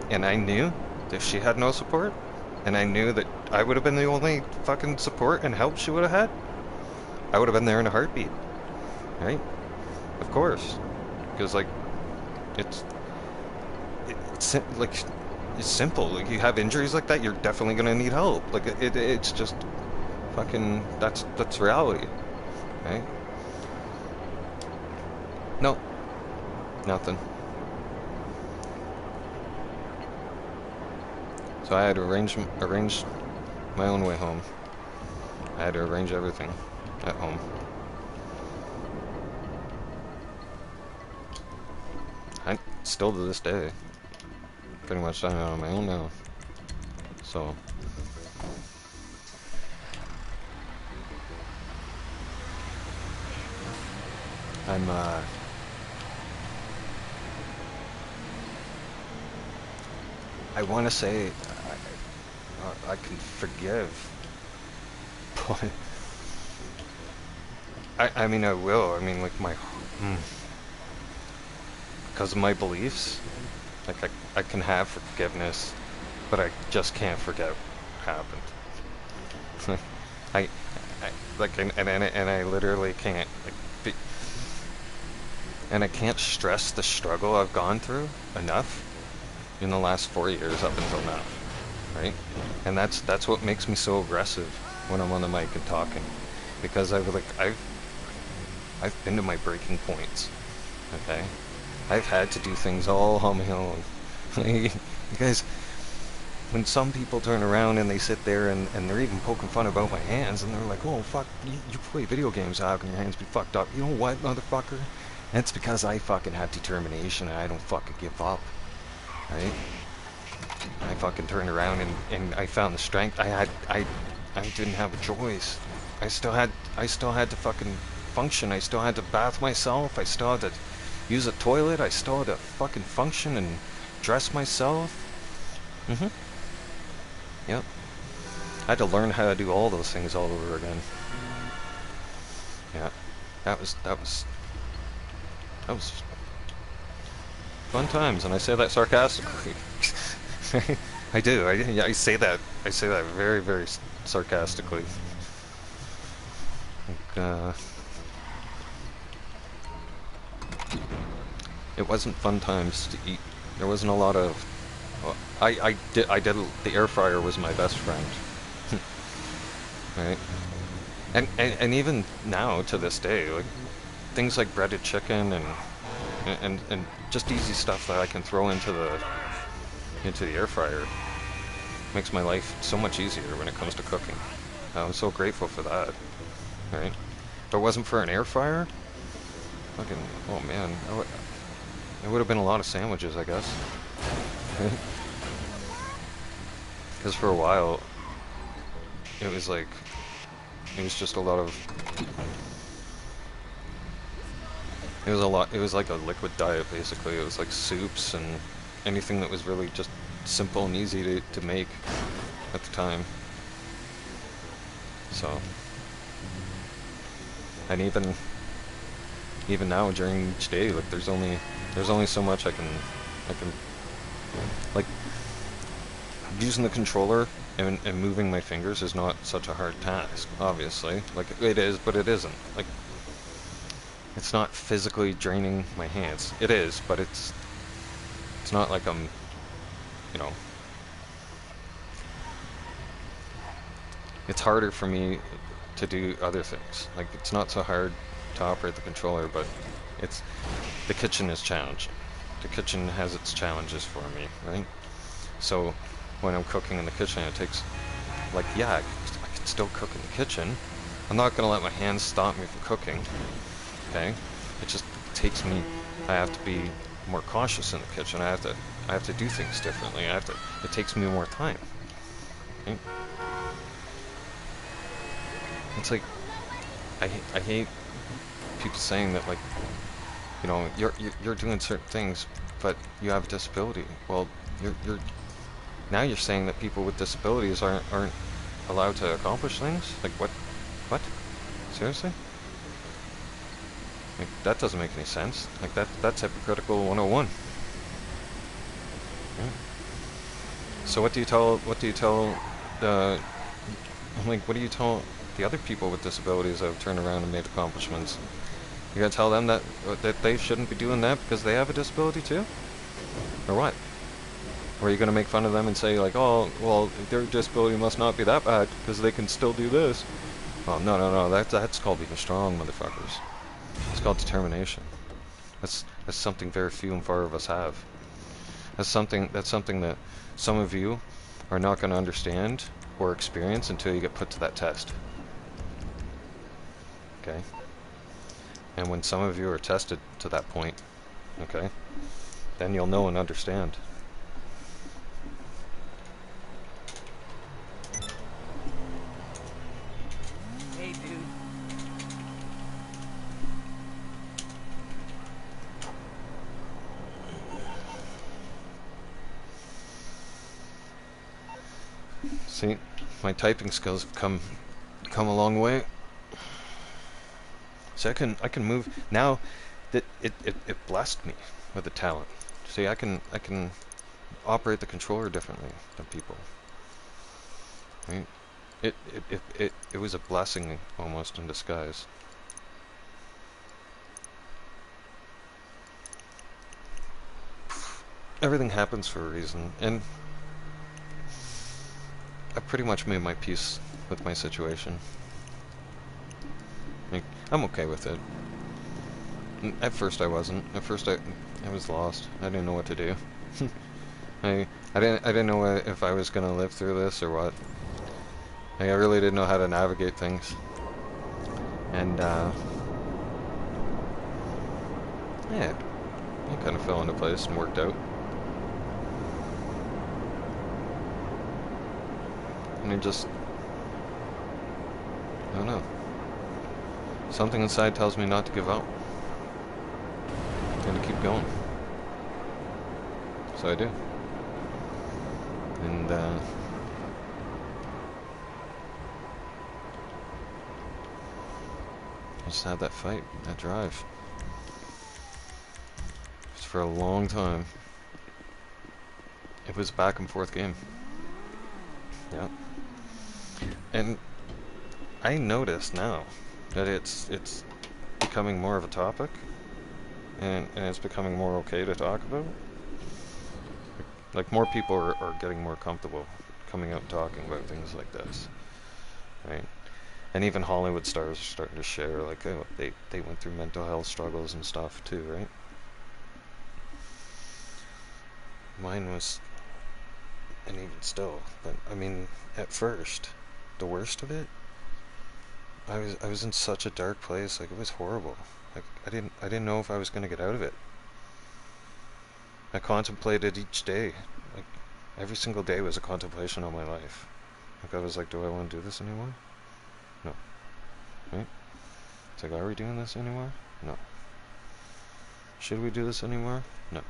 and I knew that she had no support, and I knew that I would have been the only fucking support and help she would have had, I would have been there in a heartbeat. Right? Of course. Because, like, it's simple. Like, you have injuries like that, you're definitely gonna need help. Like, it's just fucking, that's reality. Right? No. Nothing. So I had to arrange my own way home. I had to arrange everything at home. I still to this day pretty much done it on my own now. So I'm I want to say I can forgive, but I mean I will. I mean, like, because of my beliefs, like I can have forgiveness, but I just can't forget what happened. I like and I literally can't, like, and I can't stress the struggle I've gone through enough in the last 4 years up until now, right? And that's what makes me so aggressive when I'm on the mic and talking, because I've been to my breaking points. Okay, I've had to do things all on my own. You guys, when some people turn around and they sit there and they're even poking fun about my hands, and they're like, oh fuck, you play video games, how can your hands be fucked up? You know what, motherfucker? That's because I fucking have determination and I don't fucking give up. Right? I fucking turned around and I found the strength. I didn't have a choice. I still had to fucking function. I still had to bath myself. I still had to use a toilet. I still had to fucking function and dress myself. Yep. I had to learn how to do all those things all over again. Yeah. That was fun times, and I say that sarcastically. I do. I say that very, very sarcastically. Like, it wasn't fun times to eat. There wasn't a lot of. I did. The air fryer was my best friend. Right. And even now to this day, like, things like breaded chicken and just easy stuff that I can throw into the air fryer makes my life so much easier when it comes to cooking. I'm so grateful for that. Right? If it wasn't for an air fryer, fucking, oh man, it would have been a lot of sandwiches, I guess. Because for a while, it was like, it was just a lot of, it was like a liquid diet, basically. It was like soups and anything that was really just simple and easy to make at the time. So, and even now during each day, like there's only so much I can like, using the controller and moving my fingers is not such a hard task, obviously. Like, it is, but it isn't. Like, it's not physically draining my hands. It is, but it's not like I'm, you know, it's harder for me to do other things. Like, it's not so hard to operate the controller, but the kitchen is challenging. The kitchen has its challenges for me, right? So when I'm cooking in the kitchen, it takes, like, yeah, I can still cook in the kitchen. I'm not gonna let my hands stop me from cooking, okay? It just takes me, I have to be more cautious in the kitchen. I have to do things differently. It takes me more time. Okay? It's like, I hate people saying that, like, you know, you're doing certain things, but you have a disability. Well, now you're saying that people with disabilities aren't allowed to accomplish things? Like, what? Seriously? Like, that doesn't make any sense. Like, that's hypocritical 101. Yeah. So what do you tell the other people with disabilities that have turned around and made accomplishments? You gonna tell them that they shouldn't be doing that because they have a disability too? Or what? Or are you gonna make fun of them and say, like, oh, well, their disability must not be that bad because they can still do this? Oh, no, that's called being strong, motherfuckers. It's called determination. That's something very few and far of us have. That's something that some of you are not gonna understand or experience until you get put to that test. Okay? And when some of you are tested to that point, okay, then you'll know and understand. Hey, dude. See, my typing skills have come a long way. So I can move now. That it blessed me with the talent. See, I can operate the controller differently than people. Right? It was a blessing almost in disguise. Everything happens for a reason, and I pretty much made my peace with my situation. Like, I'm okay with it. At first I wasn't. At first I was lost. I didn't know what to do. I didn't know if I was gonna live through this or what. Like, I really didn't know how to navigate things. And yeah, it kind of fell into place and worked out. And it just, I don't know. Something inside tells me not to give up. And to keep going. So I do. And I just had that fight, that drive. Just for a long time. It was a back and forth game. Yeah. And I notice now that it's becoming more of a topic, and it's becoming more okay to talk about. Like, more people are getting more comfortable coming out and talking about things like this, right? And even Hollywood stars are starting to share, like, oh, they went through mental health struggles and stuff too, right? Mine was, and even still, but I mean, at first, the worst of it, I was in such a dark place, like it was horrible. Like I didn't know if I was gonna get out of it. I contemplated each day, like every single day was a contemplation on my life. Like I was like, do I want to do this anymore? No. Right? It's like, are we doing this anymore? No. Should we do this anymore? No.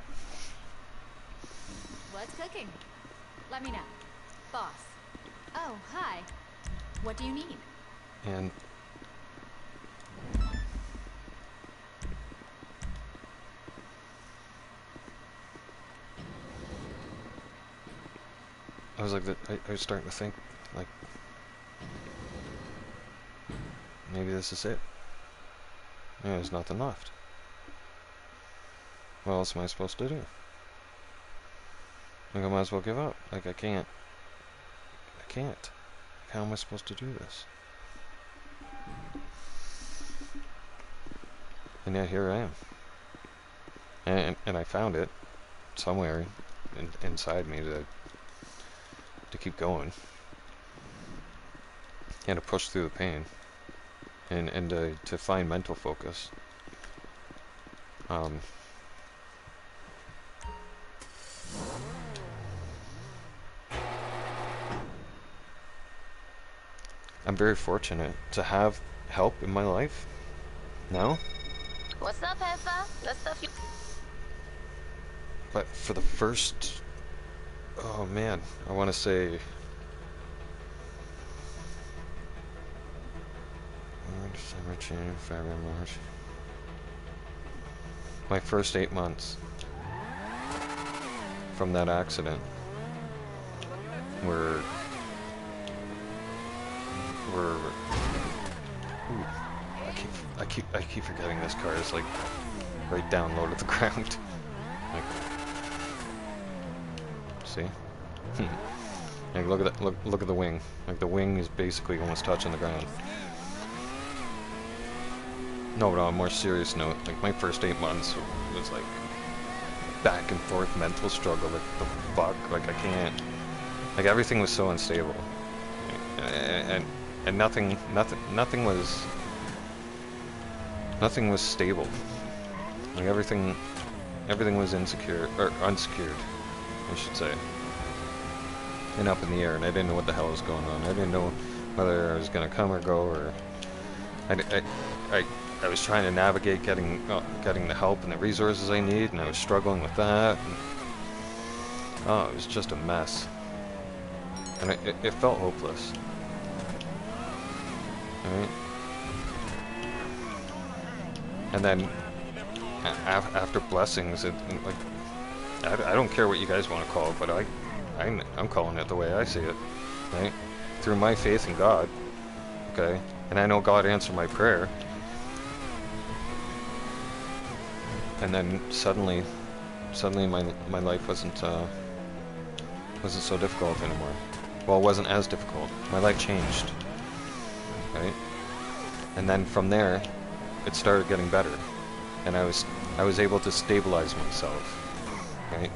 What's cooking? Let me know. Boss. Oh, hi. What do you need? And I was like, I was starting to think, like, maybe this is it. Yeah, there's nothing left. What else am I supposed to do? Like, I might as well give up. Like, I can't. How am I supposed to do this? And yet here I am. And I found it somewhere inside me to keep going. And to push through the pain. And to find mental focus. I'm very fortunate to have help in my life now. What's up, Heffa? The stuff you... But for the first, oh man, I want to say December, January, February, March. My first 8 months from that accident were ooh, I keep forgetting this car is like right down low to the ground. Like, see? Like look at that, look at the wing. Like the wing is basically almost touching the ground. No, but on a more serious note, like my first 8 months was like back and forth mental struggle. Like the fuck, like I can't. Like everything was so unstable, and nothing was stable. Like everything was insecure or unsecured, I should say, and up in the air. And I didn't know what the hell was going on. I didn't know whether I was gonna come or go, or I was trying to navigate getting the help and the resources I need, and I was struggling with that. And, oh, it was just a mess, and it felt hopeless. Right? And then after blessings, like I don't care what you guys want to call it, but I'm calling it the way I see it, right? Through my faith in God, okay, and I know God answered my prayer. And then suddenly my life wasn't so difficult anymore. Well, it wasn't as difficult. My life changed, right? And then from there, it started getting better, and I was able to stabilize myself, right?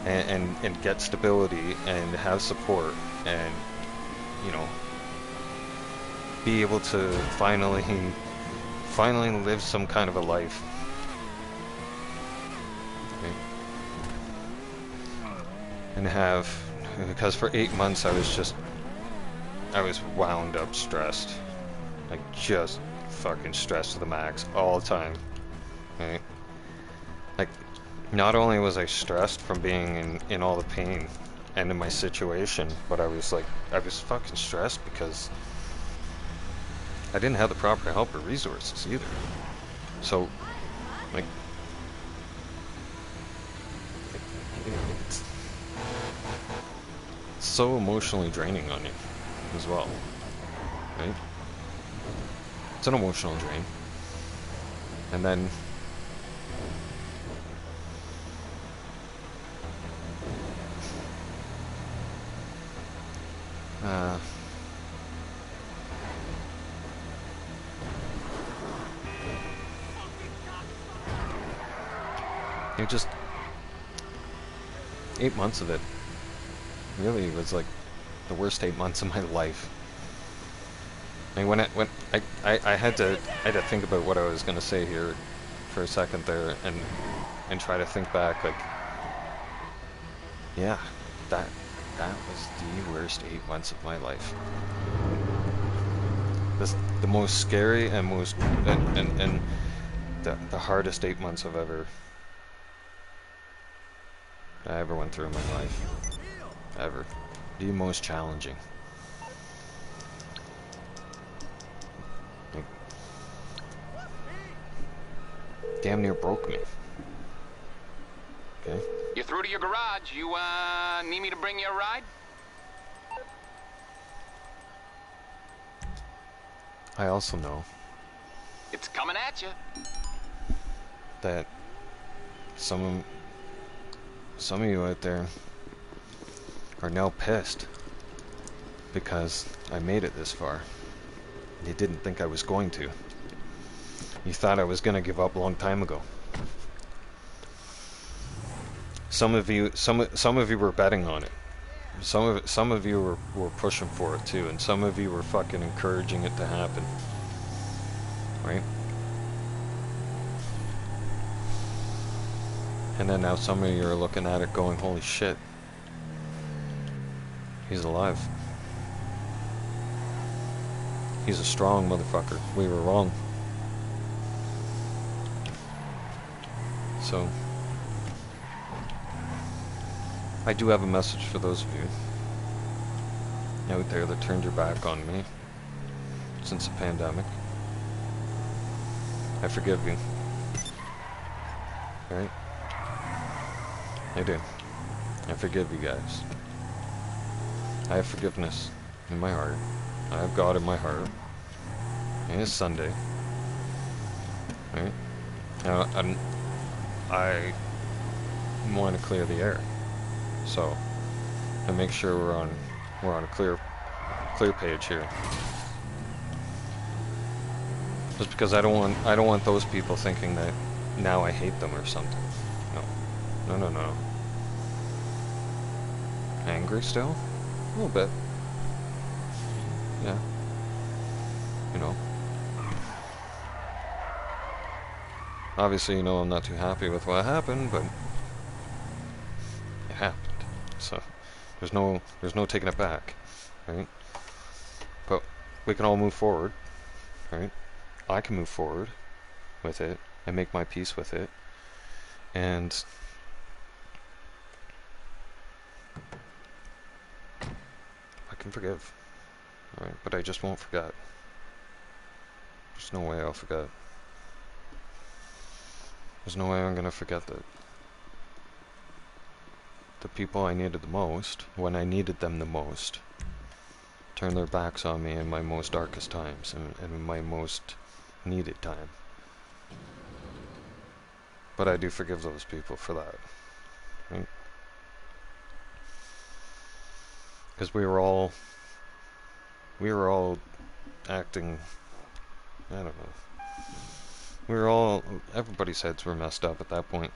And get stability and have support, and you know, be able to finally live some kind of a life. And have, because for 8 months I was wound up stressed, like just fucking stressed to the max all the time, right? Like not only was I stressed from being in all the pain and in my situation, but I was fucking stressed because I didn't have the proper help or resources either. So like it's so emotionally draining on you as well, right? It's an emotional drain. And then It just 8 months of it really was like the worst 8 months of my life. I mean, I had to think about what I was gonna say here for a second there, and try to think back, like, yeah, that was the worst 8 months of my life. The most scary and most and the hardest 8 months I ever went through in my life. Ever. The most challenging. Like, damn near broke me. Okay? You're through to your garage. You, need me to bring you a ride? I also know It's coming at you. that some of you out there are now pissed because I made it this far. You didn't think I was going to. You thought I was going to give up a long time ago. Some of you were betting on it. Some of you were pushing for it too, and some of you were fucking encouraging it to happen. Right? And then now some of you are looking at it going, holy shit. He's alive. He's a strong motherfucker. We were wrong. So, I do have a message for those of you out there that turned your back on me since the pandemic. I forgive you. Right? I do. I forgive you guys. I have forgiveness in my heart. I have God in my heart. And it's Sunday. Right? I want to clear the air. So, and make sure we're on a clear page here. Just because I don't want those people thinking that now I hate them or something. No. Angry still? A little bit. Yeah. You know. Obviously, you know, I'm not too happy with what happened, but it happened. So there's no taking it back, right? But we can all move forward, right? I can move forward with it and make my peace with it, and I can forgive, right? But I just won't forget. There's no way I'll forget. There's no way I'm gonna forget that the people I needed the most, when I needed them the most, turned their backs on me in my most darkest times, and in my most needed time. But I do forgive those people for that, right? Because we were all acting, I don't know. Everybody's heads were messed up at that point.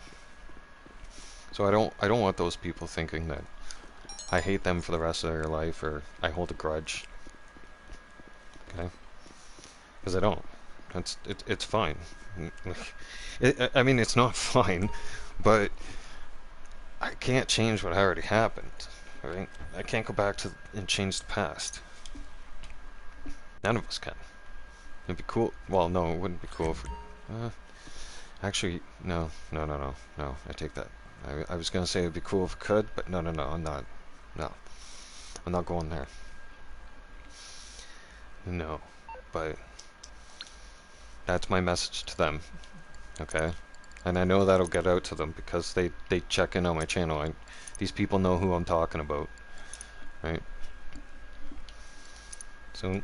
So I don't want those people thinking that I hate them for the rest of their life, or I hold a grudge. Okay? Because I don't. It's fine. I mean, it's not fine, but I can't change what already happened. Right? I can't go back and change the past. None of us can. It'd be cool. Well, no, it wouldn't be cool if. Actually, no. I take that. I was gonna say it'd be cool if it could, but no, I'm not. No, I'm not going there. No, but that's my message to them. Okay, and I know that'll get out to them because they check in on my channel. These people know who I'm talking about, right? So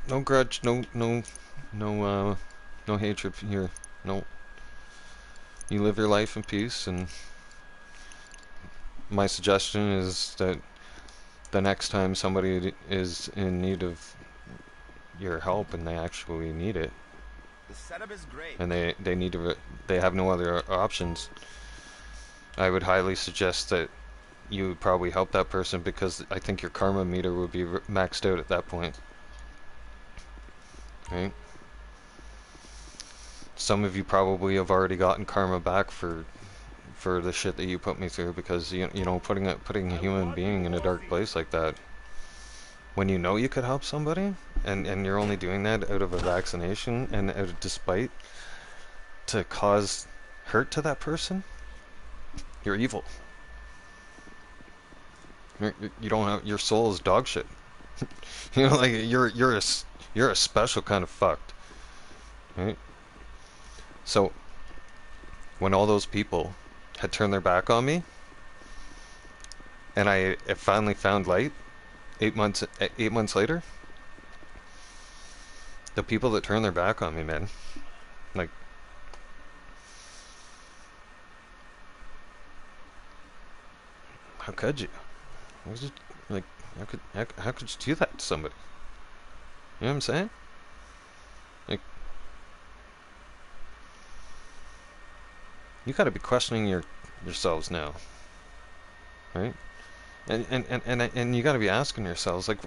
no grudge, no hatred here. No. You live your life in peace, and my suggestion is that the next time somebody is in need of your help and they actually need it, The setup is great. and they need to they have no other options, I would highly suggest that you would probably help that person, because I think your karma meter would be maxed out at that point. Right? Some of you probably have already gotten karma back for the shit that you put me through, because you know, putting a human being in a dark place like that, when you know you could help somebody, and you're only doing that out of a vaccination and out of despite to cause hurt to that person, you're evil. You don't have, your soul is dog shit. You know, like you're a special kind of fucked, right? So when all those people had turned their back on me, and I finally found light 8 months later, the people that turned their back on me, man, like, how could you? Was it, like, how could you do that to somebody? You know what I'm saying? Like, you gotta be questioning yourselves now, right? And you gotta be asking yourselves, like,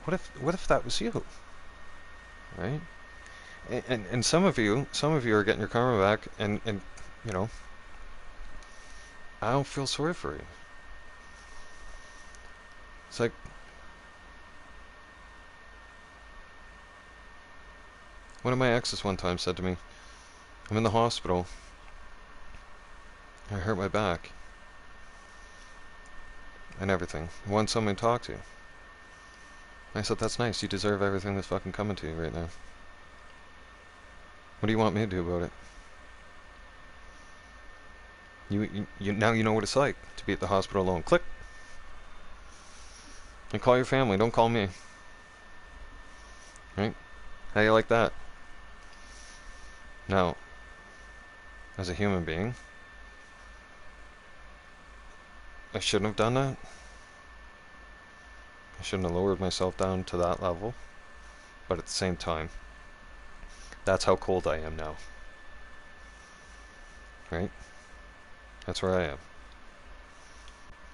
what if that was you, right? And some of you are getting your karma back, and you know, I don't feel sorry for you. It's like, one of my exes one time said to me, I'm in the hospital, I hurt my back and everything, I want someone to talk to. I said, that's nice, you deserve everything that's fucking coming to you right now. What do you want me to do about it? You now you know what it's like to be at the hospital alone. Click. And call your family, don't call me. Right? How you like that? Now, as a human being, I shouldn't have done that. I shouldn't have lowered myself down to that level. But at the same time, that's how cold I am now. Right? That's where I am.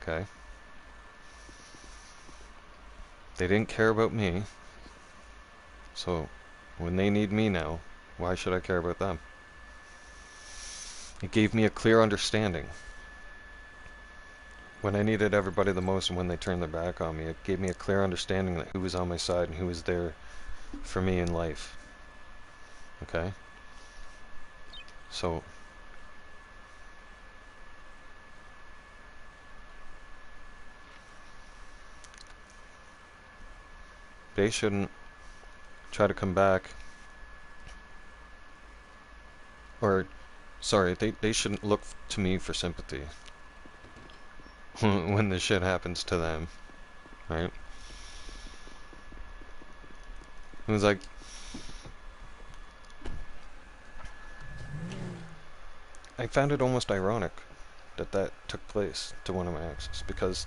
Okay? They didn't care about me. So, when they need me now, why should I care about them? It gave me a clear understanding. When I needed everybody the most and when they turned their back on me, it gave me a clear understanding that who was on my side and who was there for me in life. Okay? So, they shouldn't try to come back, or, sorry, they shouldn't look to me for sympathy when this shit happens to them, right? It was like, I found it almost ironic that took place to one of my exes, because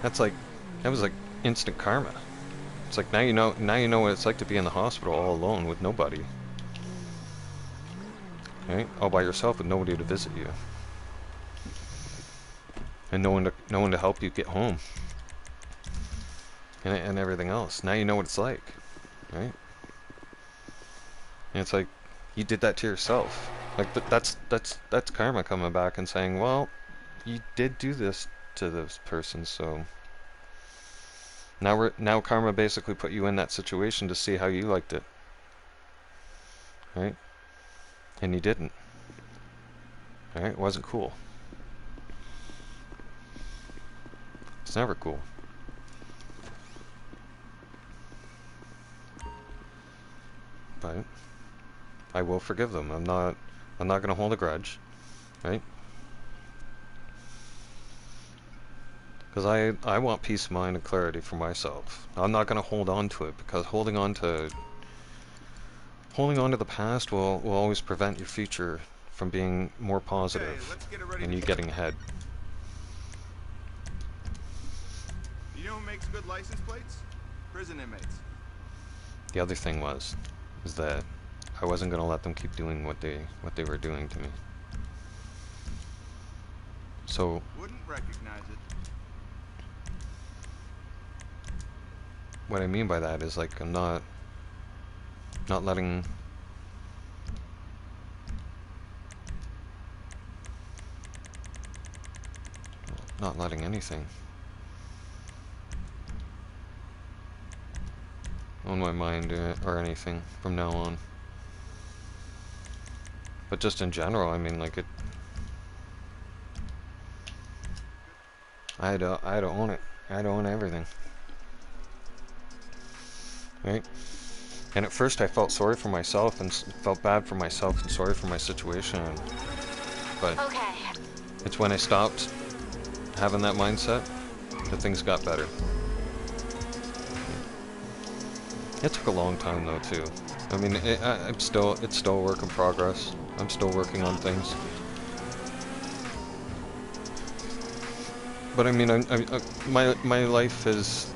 that was like instant karma. It's like, now you know what it's like to be in the hospital all alone with nobody. Right? All by yourself with nobody to visit you. And no one to help you get home. And everything else. Now you know what it's like. Right? And it's like, you did that to yourself. Like, that's karma coming back and saying, well, you did do this to this person, so now karma basically put you in that situation to see how you liked it. Right? And you didn't. Alright? It wasn't cool. It's never cool. But I will forgive them. I'm not gonna hold a grudge. Right? Because I want peace of mind and clarity for myself. I'm not gonna hold on to it, because holding on to the past will always prevent your future from being more positive and you getting ahead. You know who makes good license plates? Prison inmates. The other thing was, is that I wasn't gonna let them keep doing what they were doing to me. So Wouldn't recognize it. what I mean by that is like I'm not letting anything on my mind or anything from now on. But just in general, I mean, like it. I had to own it. I had to own everything. Right? And at first I felt sorry for myself and felt bad for myself and sorry for my situation. But Okay. it's when I stopped having that mindset that things got better. It took a long time though too. I mean, it's still a work in progress. I'm still working on things. But I mean, my life is.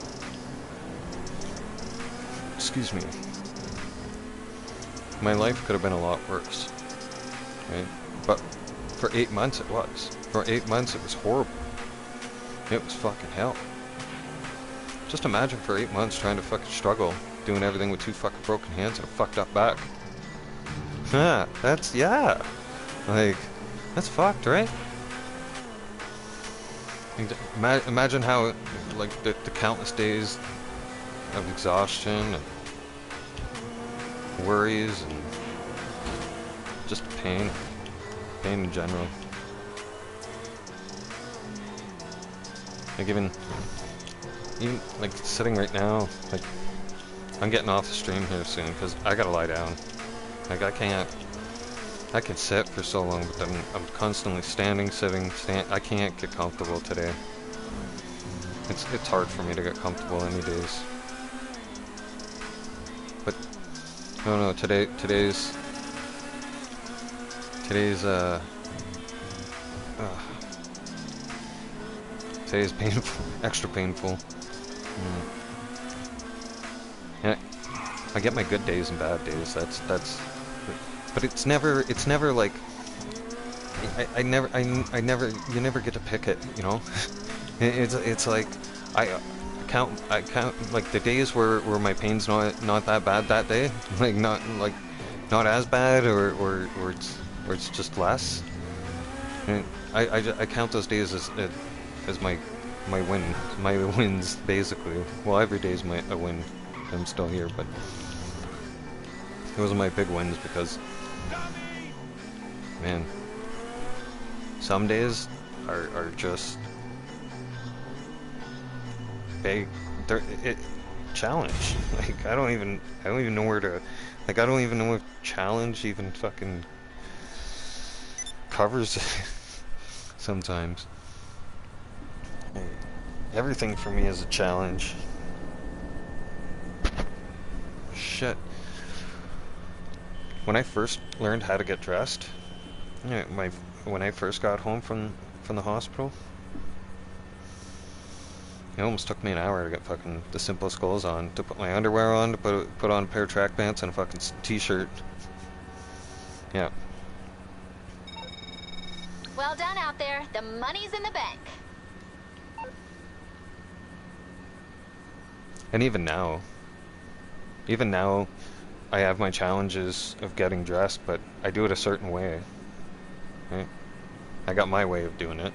Excuse me. My life could have been a lot worse, right? But for 8 months it was. For 8 months it was horrible. It was fucking hell. Just imagine for 8 months trying to fucking struggle, doing everything with 2 fucking broken hands and a fucked up back. Yeah, like, that's fucked, right? Imagine how, like, the countless days of exhaustion and worries and just pain in general. Like even like sitting right now, like I'm getting off the stream here soon because I gotta lie down. Like I can sit for so long, but then I'm constantly standing, sitting, I can't get comfortable today. It's hard for me to get comfortable any days. But no, today's painful, extra painful. Yeah, I get my good days and bad days. But it's never like you never get to pick it, you know. It's like I count like the days where my pain's not that bad that day, like not as bad or it's just less. And I count those days as my wins basically. Well, every day's a win. I'm still here, but those are my big wins because, man, some days are just big. They're challenge. Like I don't even know where to. Like I don't even know if challenge even fucking covers sometimes. Everything for me is a challenge. Shit. When I first learned how to get dressed, when I first got home from the hospital, it almost took me an hour to get fucking the simplest clothes on, to put my underwear on, to put on a pair of track pants and a fucking t-shirt. Yeah. Well done out there. The money's in the bank. And even now, I have my challenges of getting dressed, but I do it a certain way. Right? I got my way of doing it.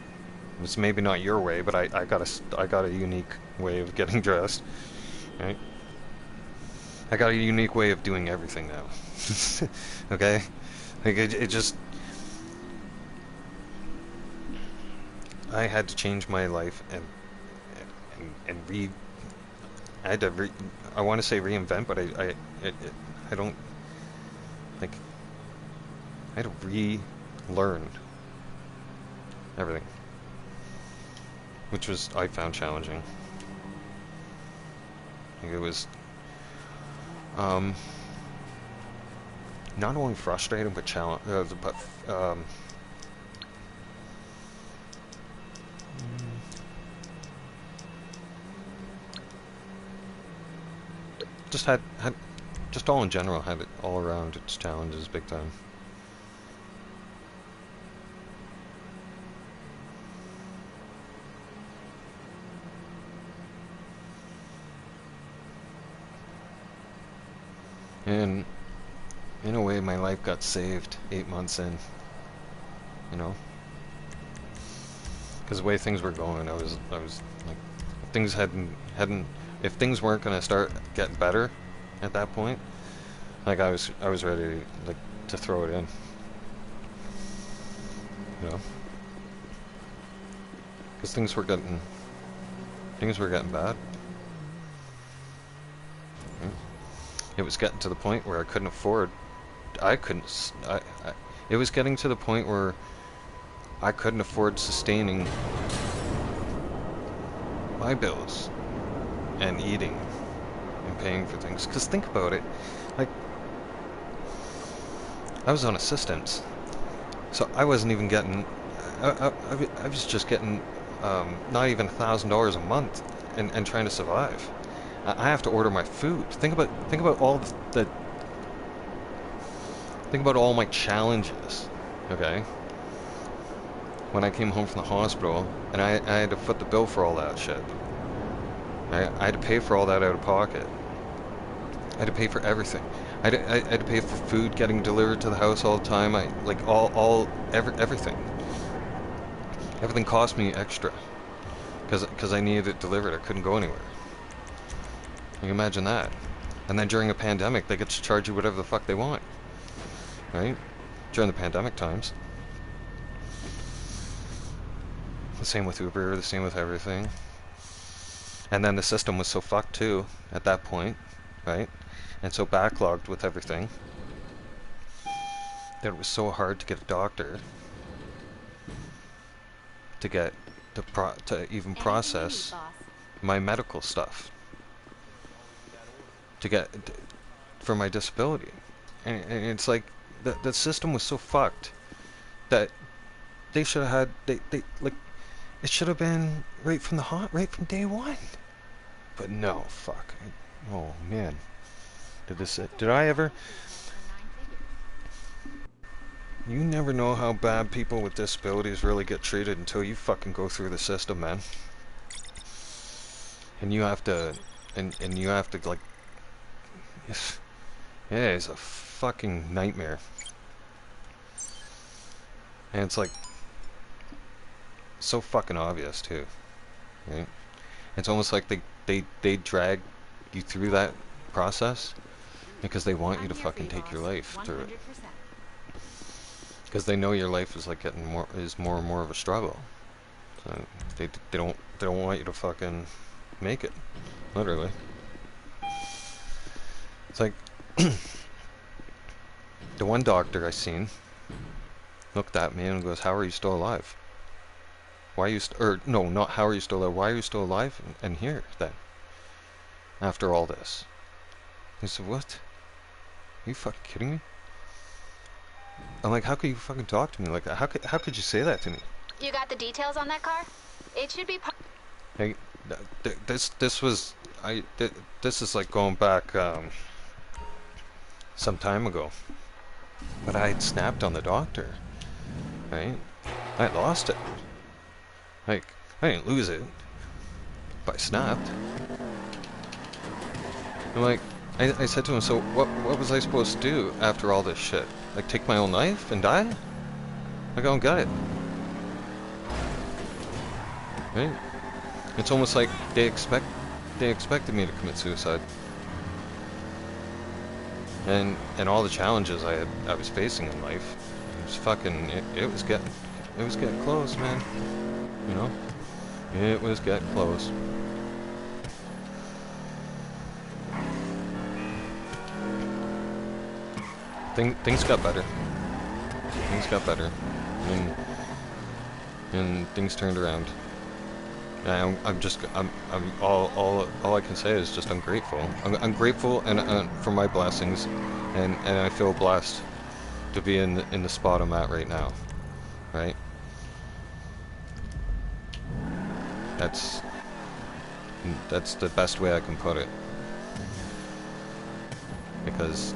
It's maybe not your way, but I got a unique way of getting dressed. Right? I got a unique way of doing everything now. Okay? Like it just. I had to change my life and I had to I want to say reinvent, but I don't, like, I had to relearn everything, which I found challenging. Like, it was not only frustrating but just had just all in general had it all around its challenges big time. And in a way, my life got saved 8 months in, you know, because the way things were going, I was like, things hadn't, if things weren't gonna start getting better at that point, like I was ready like to throw it in, you know, because things were getting bad. It was getting to the point where I couldn't afford. It was getting to the point where I couldn't afford sustaining my bills and eating and paying for things. Because think about it, like, I was on assistance, so I wasn't even getting. I was just getting not even $1,000 a month, and trying to survive. I have to order my food. Think about all the think about all my challenges, okay? When I came home from the hospital, and I had to foot the bill for all that shit. I had to pay for all that out of pocket. I had to pay for everything. I had to pay for food getting delivered to the house all the time. Everything. Everything cost me extra, because I needed it delivered. I couldn't go anywhere. Can you imagine that? And then during a pandemic, they get to charge you whatever the fuck they want, right? During the pandemic times. The same with Uber, the same with everything. And then the system was so fucked too, at that point, right? And so backlogged with everything, that it was so hard to get a doctor, to even process my medical stuff. For my disability, and it's like the system was so fucked that they should have had they like it should have been right from day one, but no, fuck. Oh man, did I ever? You never know how bad people with disabilities really get treated until you fucking go through the system, man. And you have to like. Yeah, it's a fucking nightmare. And it's like so fucking obvious too, right? It's almost like they drag you through that process because they want you to fucking take your life through it. Because they know your life is like getting more and more of a struggle. So they don't want you to fucking make it, literally. It's like the one doctor I seen looked at me and goes, "How are you still alive? Why are you or no, not how are you still alive? Why are you still alive and here then? After all this?" He said, "What? Are you fucking kidding me?" I'm like, "How could you fucking talk to me like that? How could you say that to me?" You got the details on that car? It should be. Hey, this is like going back some time ago, but I had snapped on the doctor, right? I lost it. Like, I didn't lose it, but I snapped. And like, I said to him, "So what was I supposed to do after all this shit? Like, take my own life and die?" I don't get it. Right? It's almost like they expected me to commit suicide. And all the challenges I was facing in life, it was fucking it was getting close, man. You know? It was getting close. Things got better. Things got better. And things turned around. And I'm all I can say is just I'm grateful. I'm grateful and for my blessings, and I feel blessed to be in the spot I'm at right now, right? That's the best way I can put it. because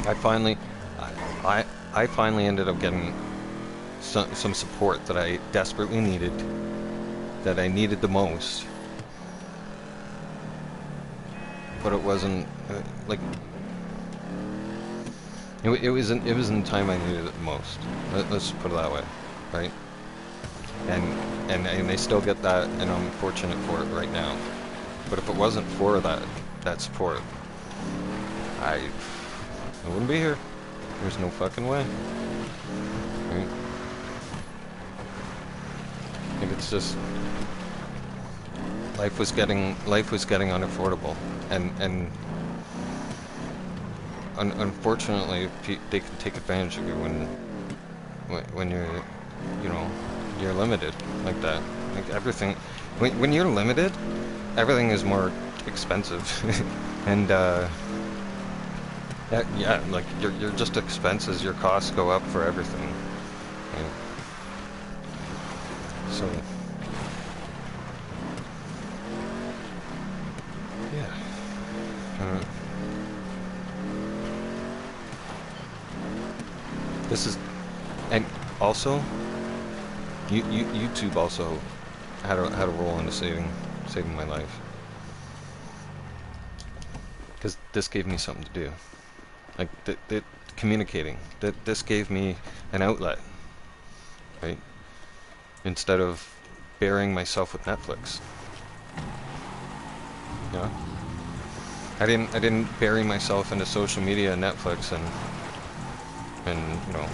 I finally, I finally ended up getting some support that I desperately needed, that I needed the most, but it wasn't like it wasn't the time I needed it the most. Let's put it that way, right? And I still get that, and I'm fortunate for it right now. But if it wasn't for that support, I wouldn't be here. There's no fucking way. Right? And it's just life was getting unaffordable, and unfortunately they can take advantage of you when you're, you know, you're limited like that. Like everything, when you're limited, everything is more expensive, and yeah, like your just expenses, your costs go up for everything. Right? So yeah. This is, and also, YouTube also had a role in saving my life, because this gave me something to do, like communicating. This gave me an outlet, right? Instead of burying myself with Netflix. Yeah. I didn't bury myself into social media and Netflix and you know,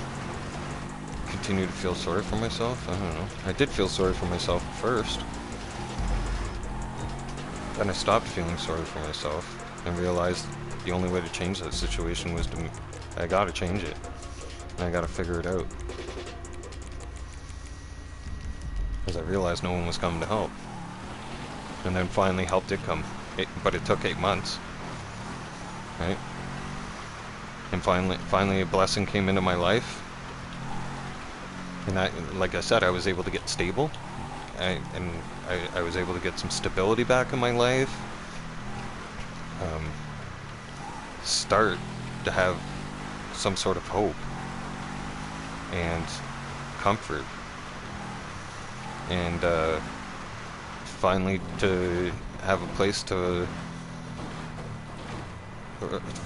continue to feel sorry for myself. I don't know. I did feel sorry for myself first. Then I stopped feeling sorry for myself and realized the only way to change that situation was I gotta change it. And I gotta figure it out. Because I realized no one was coming to help. And then finally help did come. But it took 8 months. Right? And finally a blessing came into my life. And like I said, I was able to get stable. I was able to get some stability back in my life. Start to have some sort of hope and comfort. And finally to have a place to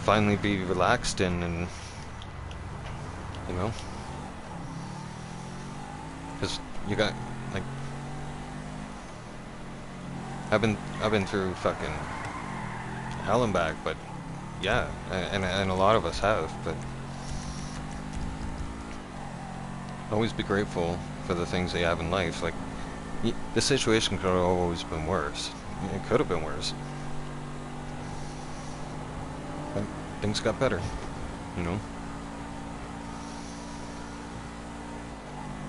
finally be relaxed in, and you know, because you got, like, I've been through fucking hell and back, but yeah, and a lot of us have, but always be grateful for the things that you have in life. Like, the situation could have always been worse. It could have been worse. But things got better, you know?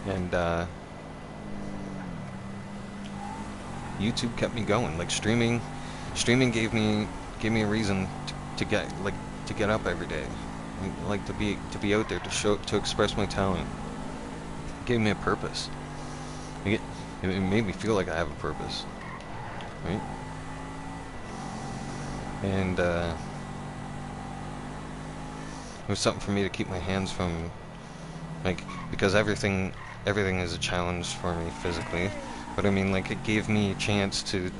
And, YouTube kept me going. Like, streaming gave me a reason to get up every day. Like, to be out there, to express my talent. It gave me a purpose. It made me feel like I have a purpose, right? And it was something for me to keep my hands from, like, because everything is a challenge for me physically, but I mean, like, it gave me a chance to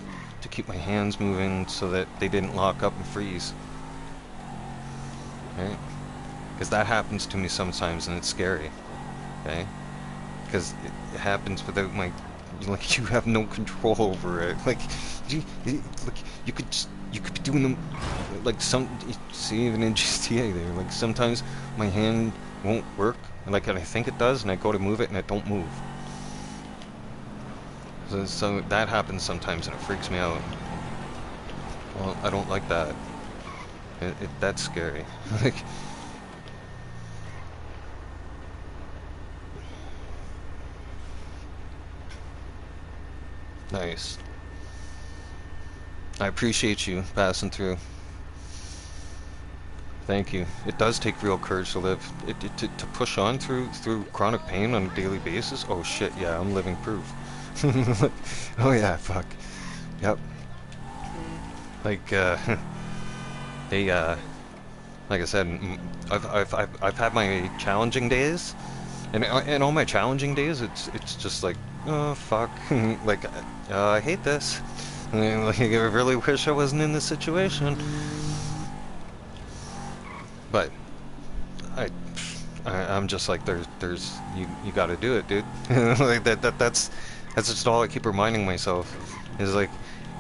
keep my hands moving so that they didn't lock up and freeze, right? Because that happens to me sometimes, and it's scary, okay? Because it happens without my, like, you have no control over it. Like, you could be doing them, like, see, even in GTA there, like, sometimes my hand won't work, like, and I think it does, and I go to move it, and it don't move. So that happens sometimes, and it freaks me out. Well, I don't like that. That's scary. Like, nice. I appreciate you passing through. Thank you. It does take real courage to live. To push on through chronic pain on a daily basis. Oh shit, yeah, I'm living proof. Oh yeah, fuck. Yep. Like they like I said, I've had my challenging days, and all my challenging days, it's just like, oh fuck, like I hate this. Like I really wish I wasn't in this situation. But I'm just like, there's you got to do it, dude. Like that's just all I keep reminding myself is like,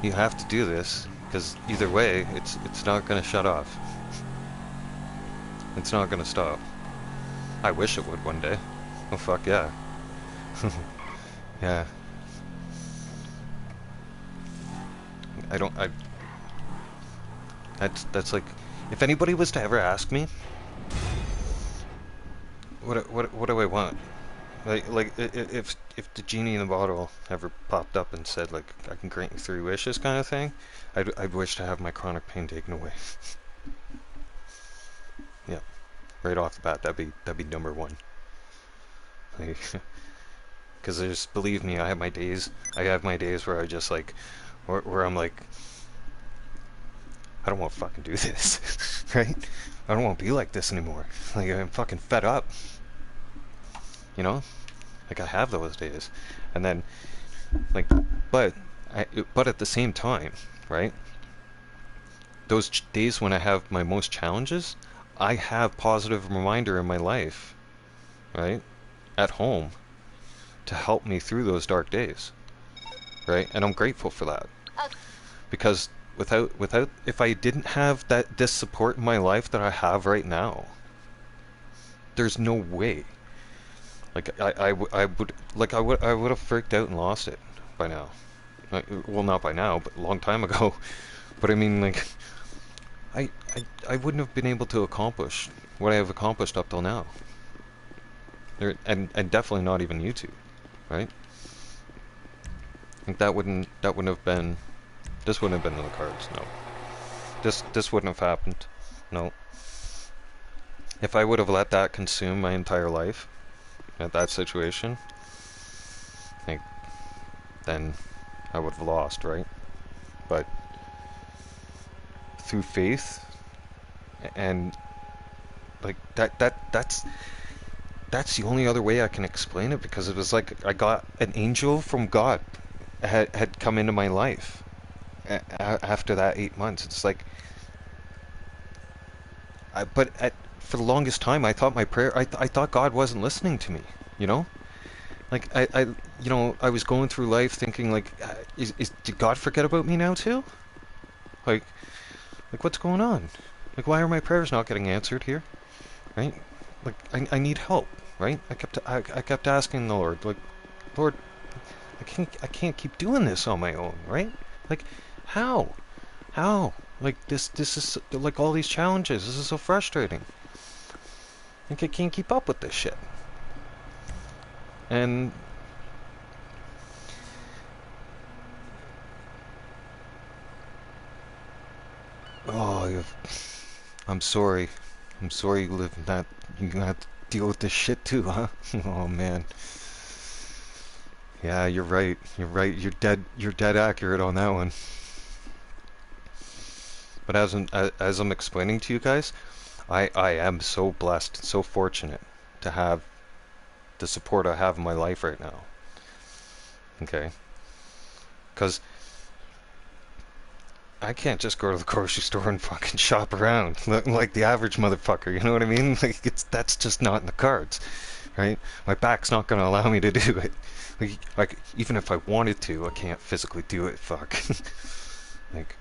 you have to do this because either way, it's not gonna shut off. It's not gonna stop. I wish it would one day. Oh fuck yeah. Yeah. I don't. I. That's like, if anybody was to ever ask me, what do I want? Like if the genie in the bottle ever popped up and said like, I can grant you 3 wishes kind of thing, I'd wish to have my chronic pain taken away. Yeah, right off the bat, that'd be number 1. Like, because there's, believe me, I have my days. I have my days where I just like, where I'm like, I don't want to fucking do this, right? I don't want to be like this anymore. Like I'm fucking fed up. You know, like I have those days, and then like, but at the same time, right? Those days when I have my most challenges, I have positive reminder in my life, right, at home, to help me through those dark days, right? And I'm grateful for that, because without if I didn't have this support in my life that I have right now, there's no way. Like I would have freaked out and lost it by now. Like, well, not by now, but a long time ago. But I mean, like, I wouldn't have been able to accomplish what I have accomplished up till now. And definitely not even YouTube, right? Like that wouldn't have been, this wouldn't have been in the cards. No, this wouldn't have happened. No. If I would have let that consume my entire life at that situation, like, then I would have lost, right? But through faith and like that's the only other way I can explain it, because it was like I got an angel from God had come into my life after that 8 months. It's like, for the longest time I thought my prayer, I thought God wasn't listening to me, you know? Like I was going through life thinking like, did God forget about me now too? Like what's going on? Like, why are my prayers not getting answered here? Right? Like I need help, right? I kept asking the Lord, like, Lord, I can't keep doing this on my own, right? Like, how? Like this is like all these challenges. This is so frustrating. Like I can't keep up with this shit. And oh, I'm sorry. I'm sorry you live in that. You're gonna have to deal with this shit too, huh? Oh man. Yeah, you're right. You're right. You're dead accurate on that one. But as I'm explaining to you guys, I am so blessed, so fortunate to have the support I have in my life right now. Okay? Because I can't just go to the grocery store and fucking shop around like the average motherfucker, you know what I mean? Like that's just not in the cards, right? My back's not gonna allow me to do it. Like even if I wanted to, I can't physically do it, fuck. Like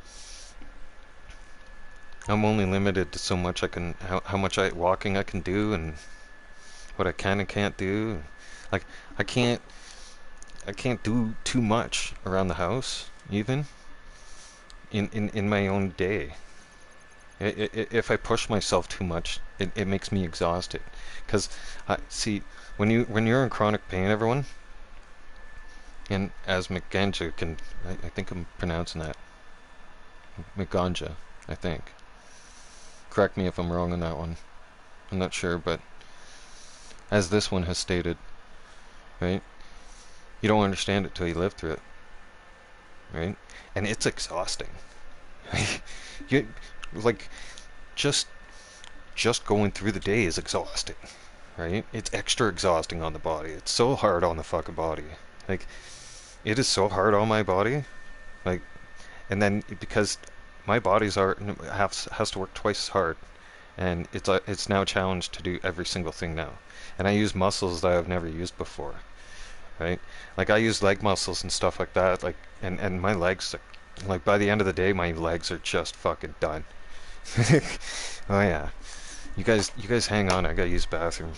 I'm only limited to so much I can, how much walking I can do, and what I can and can't do. Like I can't do too much around the house, even in my own day. If I push myself too much, it makes me exhausted. Because see, when you're in chronic pain, everyone, and as McGanja can, I think I'm pronouncing that, McGanja, I think. Correct me if I'm wrong on that one. I'm not sure, but as this one has stated, right? You don't understand it till you live through it, right? And it's exhausting. you like just going through the day is exhausting, right? It's extra exhausting on the body. It's so hard on the fucking body. Like, it is so hard on my body. Like, and then because my body's has to work twice as hard, and it's now challenged to do every single thing now. And I use muscles that I've never used before, right? Like I use leg muscles and stuff like that. Like, and my legs, like by the end of the day, my legs are just fucking done. Oh yeah, you guys hang on. I gotta use the bathroom.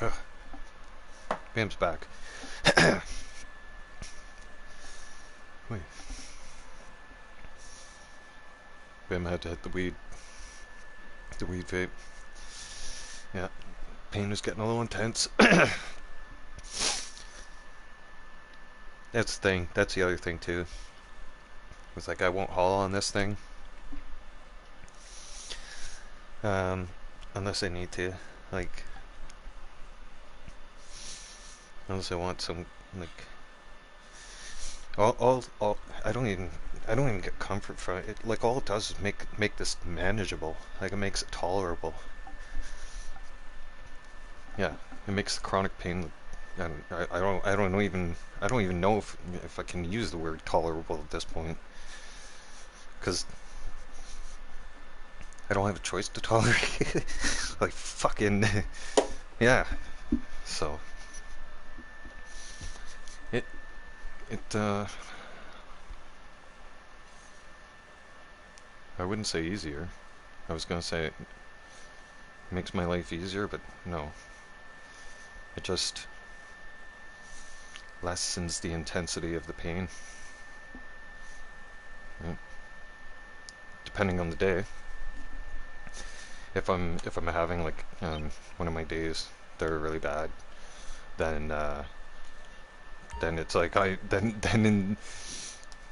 Ugh. Bam's back. Wait. Bam had to hit the weed vape. Yeah. pain was getting a little intense. That's the thing. That's the other thing too. It's like I won't haul on this thing, unless I need to. Like, unless I want some like. All. I don't even get comfort from it. Like all it does is make this manageable. Like it makes it tolerable. Yeah, it makes the chronic pain. And I don't even know if I can use the word tolerable at this point, because I don't have a choice to tolerate it. Like fucking yeah. So it I wouldn't say easier. I was gonna say it makes my life easier, but no. It just lessens the intensity of the pain. Right? Depending on the day. If I'm having like one of my days that are really bad, then it's like then in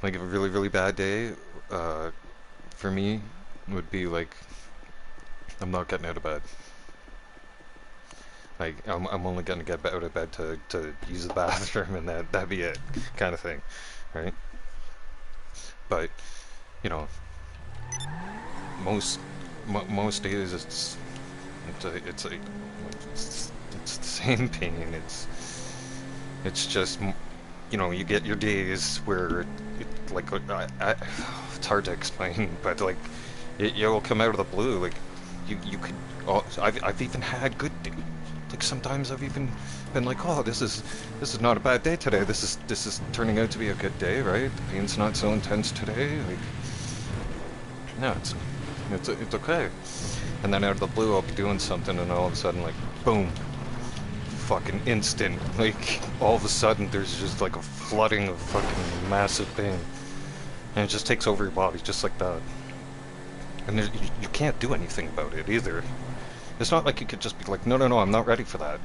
like a really bad day for me would be like I'm not getting out of bed. Like I'm only gonna get out of bed to use the bathroom, and that'd be it, kind of thing, right? But you know, most days it's the same pain. It's just, you know, you get your days where it like it's hard to explain, but like you'll come out of the blue. Like you could. Oh, I've even had good days. Like sometimes I've even been like, oh, this is not a bad day today. This is turning out to be a good day, right? The pain's not so intense today. Like, no, it's okay. And then out of the blue, I'll be doing something, and all of a sudden, like, boom, fucking instant. Like all of a sudden, there's just like a flooding of fucking massive pain, and it just takes over your body just like that. And you can't do anything about it either. It's not like you could just be like, no, I'm not ready for that.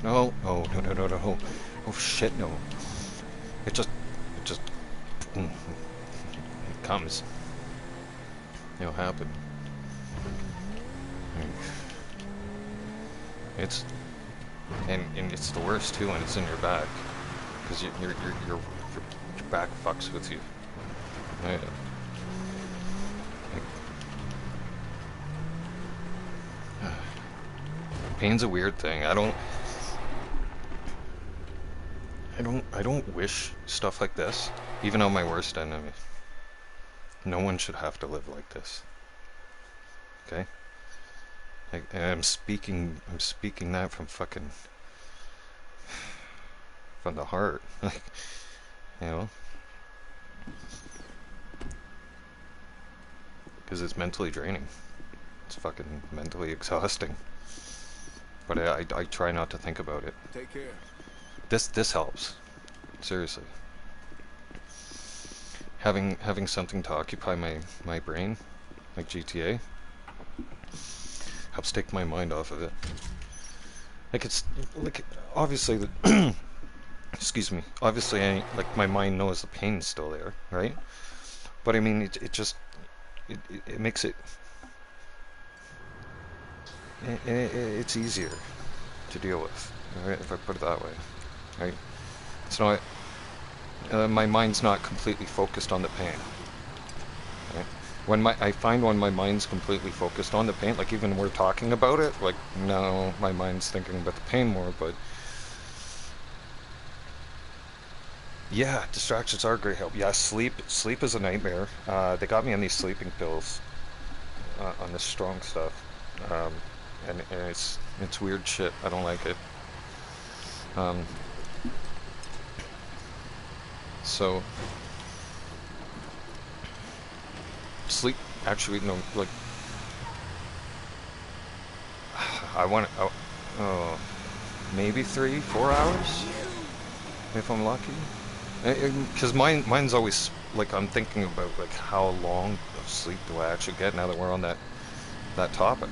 No, no. Oh shit, no. It just it comes. It'll happen. It's and it's the worst too when it's in your back, because your back fucks with you. Right? Pain's a weird thing. I don't wish stuff like this, even on my worst enemy. No one should have to live like this. Okay? And I'm speaking that from fucking from the heart. Like, you know? Because it's mentally draining. It's fucking mentally exhausting. But I try not to think about it. Take care. This helps. Seriously. Having something to occupy my brain, like GTA, helps take my mind off of it. Like it's like obviously the excuse me. Obviously, like my mind knows the pain's still there, right? But I mean, it just it makes it. It's easier to deal with, right, if I put it that way, right? It's not, my mind's not completely focused on the pain, right? I find when my mind's completely focused on the pain, like even when we're talking about it, like now my mind's thinking about the pain more, but yeah, distractions are great help. Yeah, sleep is a nightmare. They got me on these sleeping pills, on this strong stuff. And it's weird shit. I don't like it. So sleep actually no, like I want maybe 3-4 hours if I'm lucky. Because mine's always like I'm thinking about like how long of sleep do I actually get now that we're on that topic.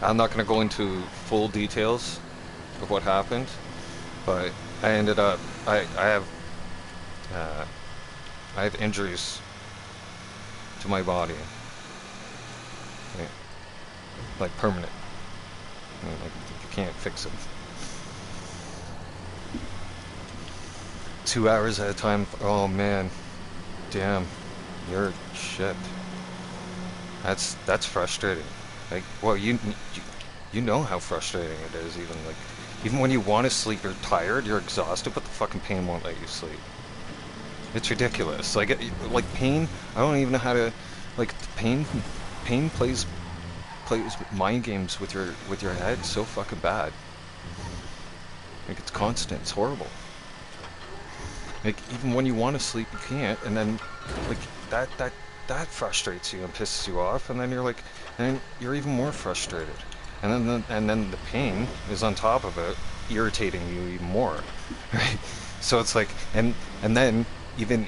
I'm not gonna go into full details of what happened, but I ended up, uh, I have injuries to my body, okay? Like permanent. I mean, like you can't fix it. 2 hours at a time. Oh man, damn, you're shit. That's frustrating. Like, well, you know how frustrating it is. Even when you want to sleep, you're tired, you're exhausted, but the fucking pain won't let you sleep. It's ridiculous. Like pain. I don't even know how to. Like pain plays mind games with your head so fucking bad. Like it's constant. It's horrible. Like even when you want to sleep, you can't, and then like that frustrates you and pisses you off, and then you're even more frustrated, and then the pain is on top of it, irritating you even more, right? So it's like, and then even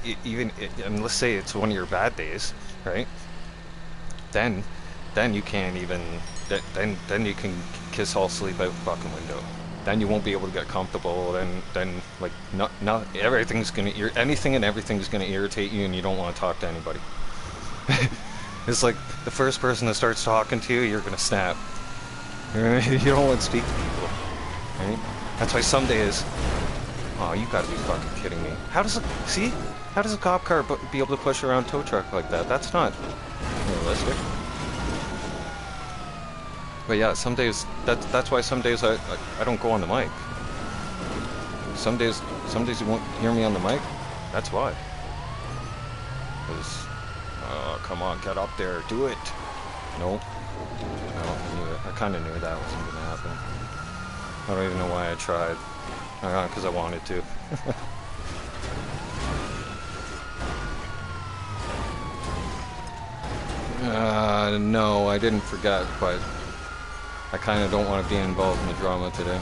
and let's say it's one of your bad days, right? Then you can't even then you can kiss all sleep out the fucking window. Then you won't be able to get comfortable. Then like not everything's gonna anything and everything's gonna irritate you, and you don't want to talk to anybody. It's like the first person that starts talking to you, you're gonna snap. You don't want to speak to people, right? That's why some days, oh, you gotta be fucking kidding me. How does a cop car be able to push around a tow truck like that? That's not realistic. But yeah, some days that's why some days I don't go on the mic. Some days you won't hear me on the mic. That's why. Because come on, get up there, do it. No, I kind of knew that wasn't gonna happen. I don't even know why I tried. Because I wanted to. No, I didn't forget, but I kind of don't want to be involved in the drama today.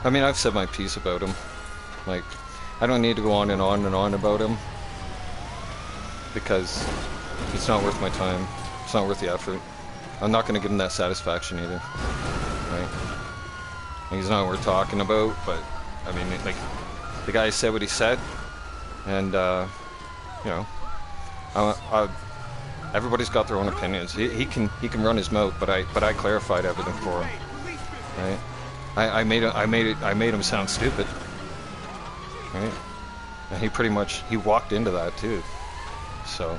I mean, I've said my piece about him. Like, I don't need to go on and on and on about him, because it's not worth my time. It's not worth the effort. I'm not going to give him that satisfaction either. Right? He's not worth talking about, but I mean, like, the guy said what he said, and you know, everybody's got their own opinions. He can run his mouth, but I clarified everything for him. Right? I made him sound stupid. Right? And he walked into that too. So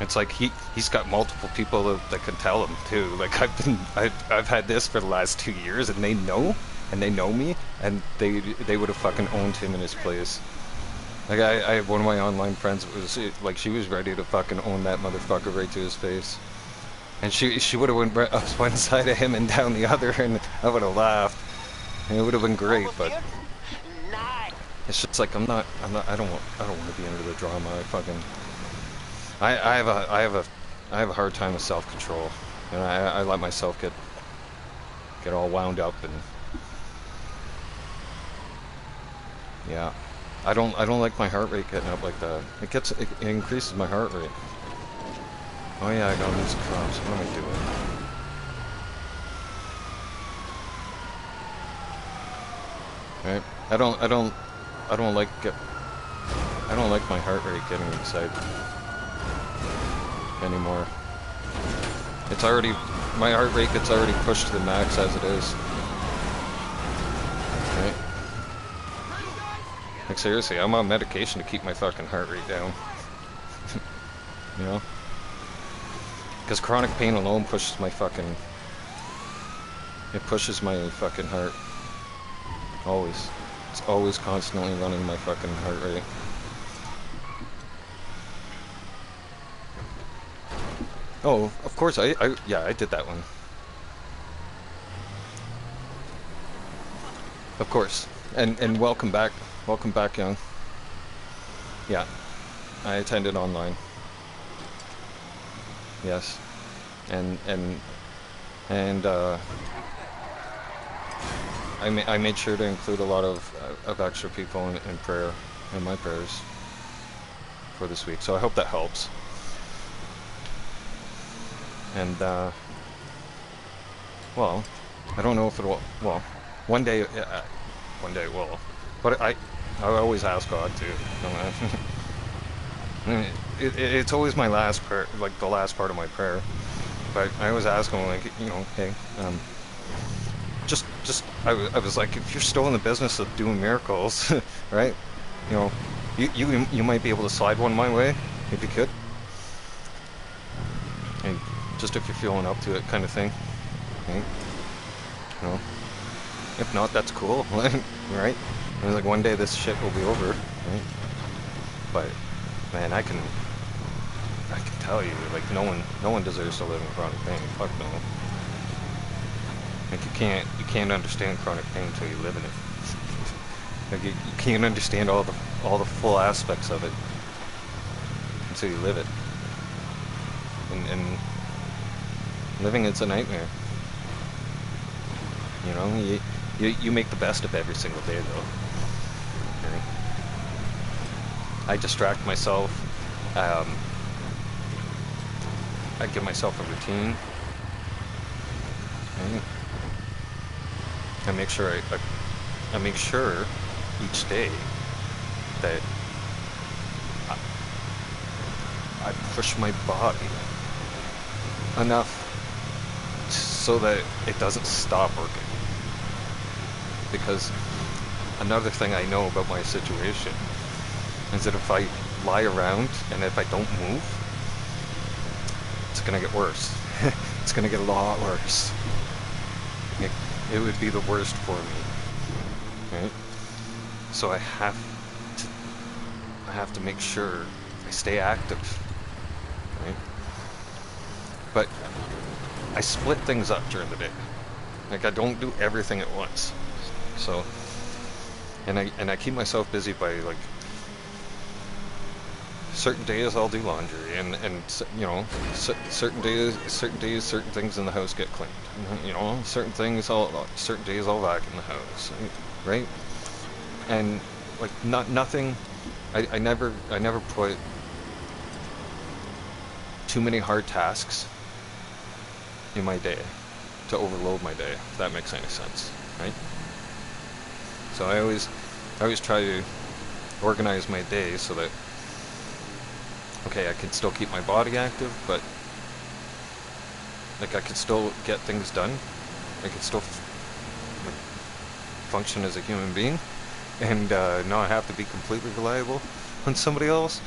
it's like he's got multiple people that can tell him too. Like I've had this for the last 2 years, and they know me, and they would have fucking owned him in his place. Like I have one of my online friends that was like, she was ready to fucking own that motherfucker right to his face, and she would have went up one side of him and down the other, and I would have laughed, and it would have been great. But it's just like I don't want to be into the drama. I have a hard time with self-control, and I let myself get all wound up, and yeah, I don't like my heart rate getting up like that. It increases my heart rate. Oh yeah, I gotta lose the crops. What am I doing? Right? I don't like my heart rate getting excited anymore. It's already, my heart rate gets already pushed to the max as it is. Right? Like seriously, I'm on medication to keep my fucking heart rate down. You know? Because chronic pain alone pushes my fucking, it pushes my fucking heart. Always. It's always constantly running my fucking heart rate. Oh, of course, yeah, I did that one. Of course. And welcome back. Welcome back, young. Yeah. I attended online. Yes. And I made sure to include a lot of extra people in prayer, in my prayers for this week. So I hope that helps. And, well, I don't know if it will, well, one day it will. But I always ask God to. It's always my last prayer, like the last part of my prayer. But I always ask him, like, you know, hey, I was like, if you're still in the business of doing miracles, right? You know, you might be able to slide one my way, if you could. And just if you're feeling up to it, kind of thing. Right? You know, if not, that's cool, right? I was like, one day this shit will be over, right? But man, I can tell you, like, no one deserves to live in chronic pain. Fuck no. Like, you can't understand chronic pain until you live in it. Like, you can't understand all the full aspects of it until you live it. And living it's a nightmare. You know, you make the best of every single day though. Okay. I distract myself. I give myself a routine. Okay. I make sure I make sure each day that I push my body enough so that it doesn't stop working. Because another thing I know about my situation is that if I lie around and if I don't move, it's gonna get worse. It's gonna get a lot worse. It would be the worst for me, right? So I have to make sure I stay active, right? But I split things up during the day. Like, I don't do everything at once. So, and I keep myself busy by, like, certain days I'll do laundry, and you know, certain days certain things in the house get cleaned. You know, certain days I'll vacuum the house, right? And like nothing. I never put too many hard tasks in my day to overload my day, if that makes any sense, right? So I always try to organize my day so that, okay, I can still keep my body active, but like I can still get things done. I can still like, function as a human being, and not have to be completely reliable on somebody else.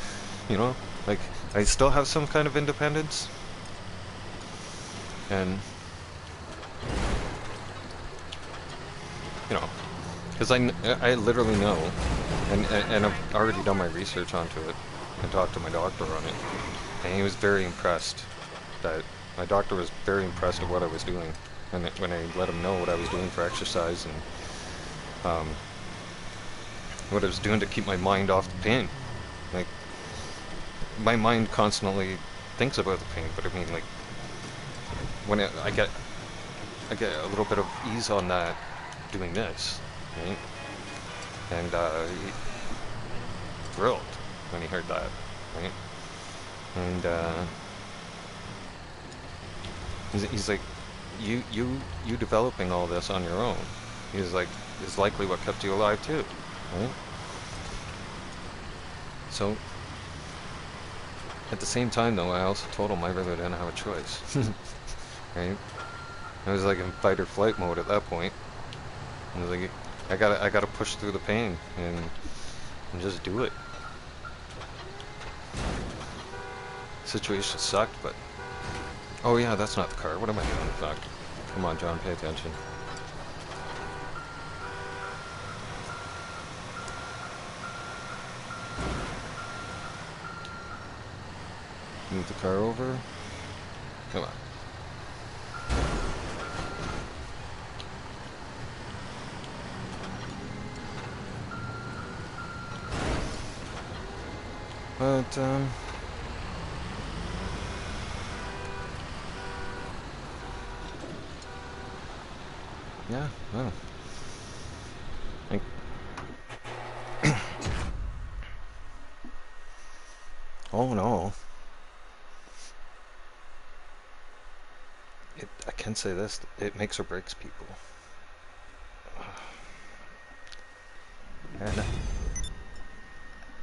You know, like I still have some kind of independence, and you know, because I literally know, and I've already done my research onto it. I talked to my doctor on it, and he was very impressed. That my doctor was very impressed with what I was doing, and when I let him know what I was doing for exercise and what I was doing to keep my mind off the pain. Like, my mind constantly thinks about the pain, but I mean, like, when I get a little bit of ease on that doing this, right? And he thrilled when he heard that, right? And he's like, you developing all this on your own, he's like, is likely what kept you alive too, right? So at the same time though, I also told him I really didn't have a choice. Right? I was like in fight or flight mode at that point. I was like, I gotta push through the pain and just do it. Situation sucked, but oh yeah, that's not the car. What am I doing? Fuck. Come on, John, pay attention. Move the car over. Come on. But, yeah, well, like, all in all, can say this, it makes or breaks people. And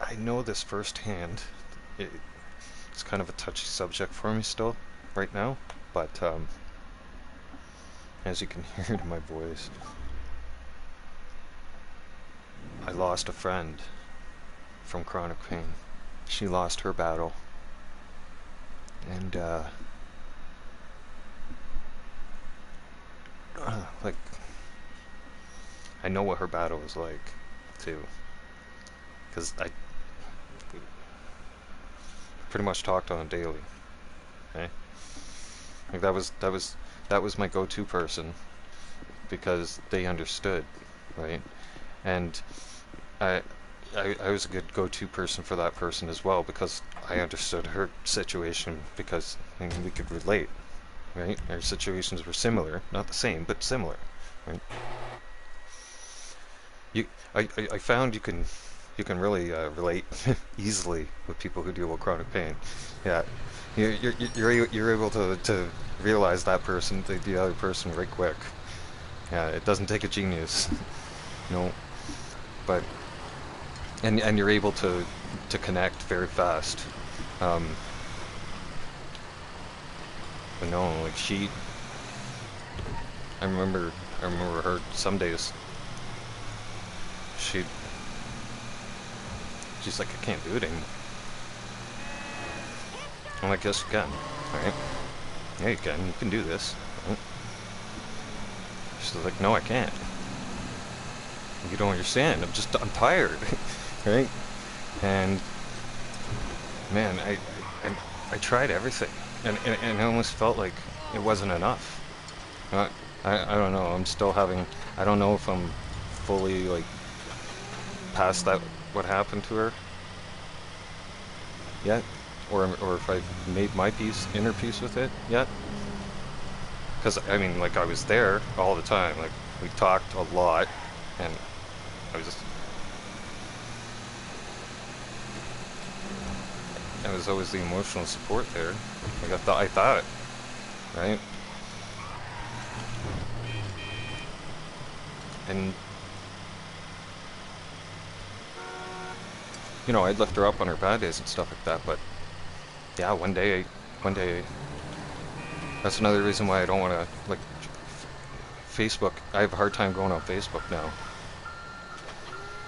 I know this firsthand. It's kind of a touchy subject for me still, right now, but as you can hear it in my voice, I lost a friend from chronic pain. She lost her battle, and like, I know what her battle was like, too, because I pretty much talked on it daily. Okay, like that was my go-to person because they understood, right? And I, I was a good go-to person for that person as well because I understood her situation because I mean, we could relate, right? Our situations were similar, not the same, but similar, right? I found you can really relate easily with people who deal with chronic pain. Yeah, you're able to realize that person, the other person, right quick. Yeah, it doesn't take a genius, no, but and you're able to connect very fast. But no, like I remember her some days. She's like, I can't do it anymore. I'm like, yes, you can. Alright. Yeah, you can. You can do this. Right? She's like, no, I can't. You don't understand. I'm tired. Right? And, man, I tried everything. And I almost felt like it wasn't enough. I don't know. I'm still having... I don't know if I'm fully, like, past that, what happened to her yet, or if I've made my inner peace with it yet. Because I mean, like, I was there all the time. Like, we talked a lot, and I was always the emotional support there. Like I thought, right? And you know, I'd lift her up on her bad days and stuff like that, but yeah, one day, that's another reason why I don't want to, like, Facebook, I have a hard time going on Facebook now,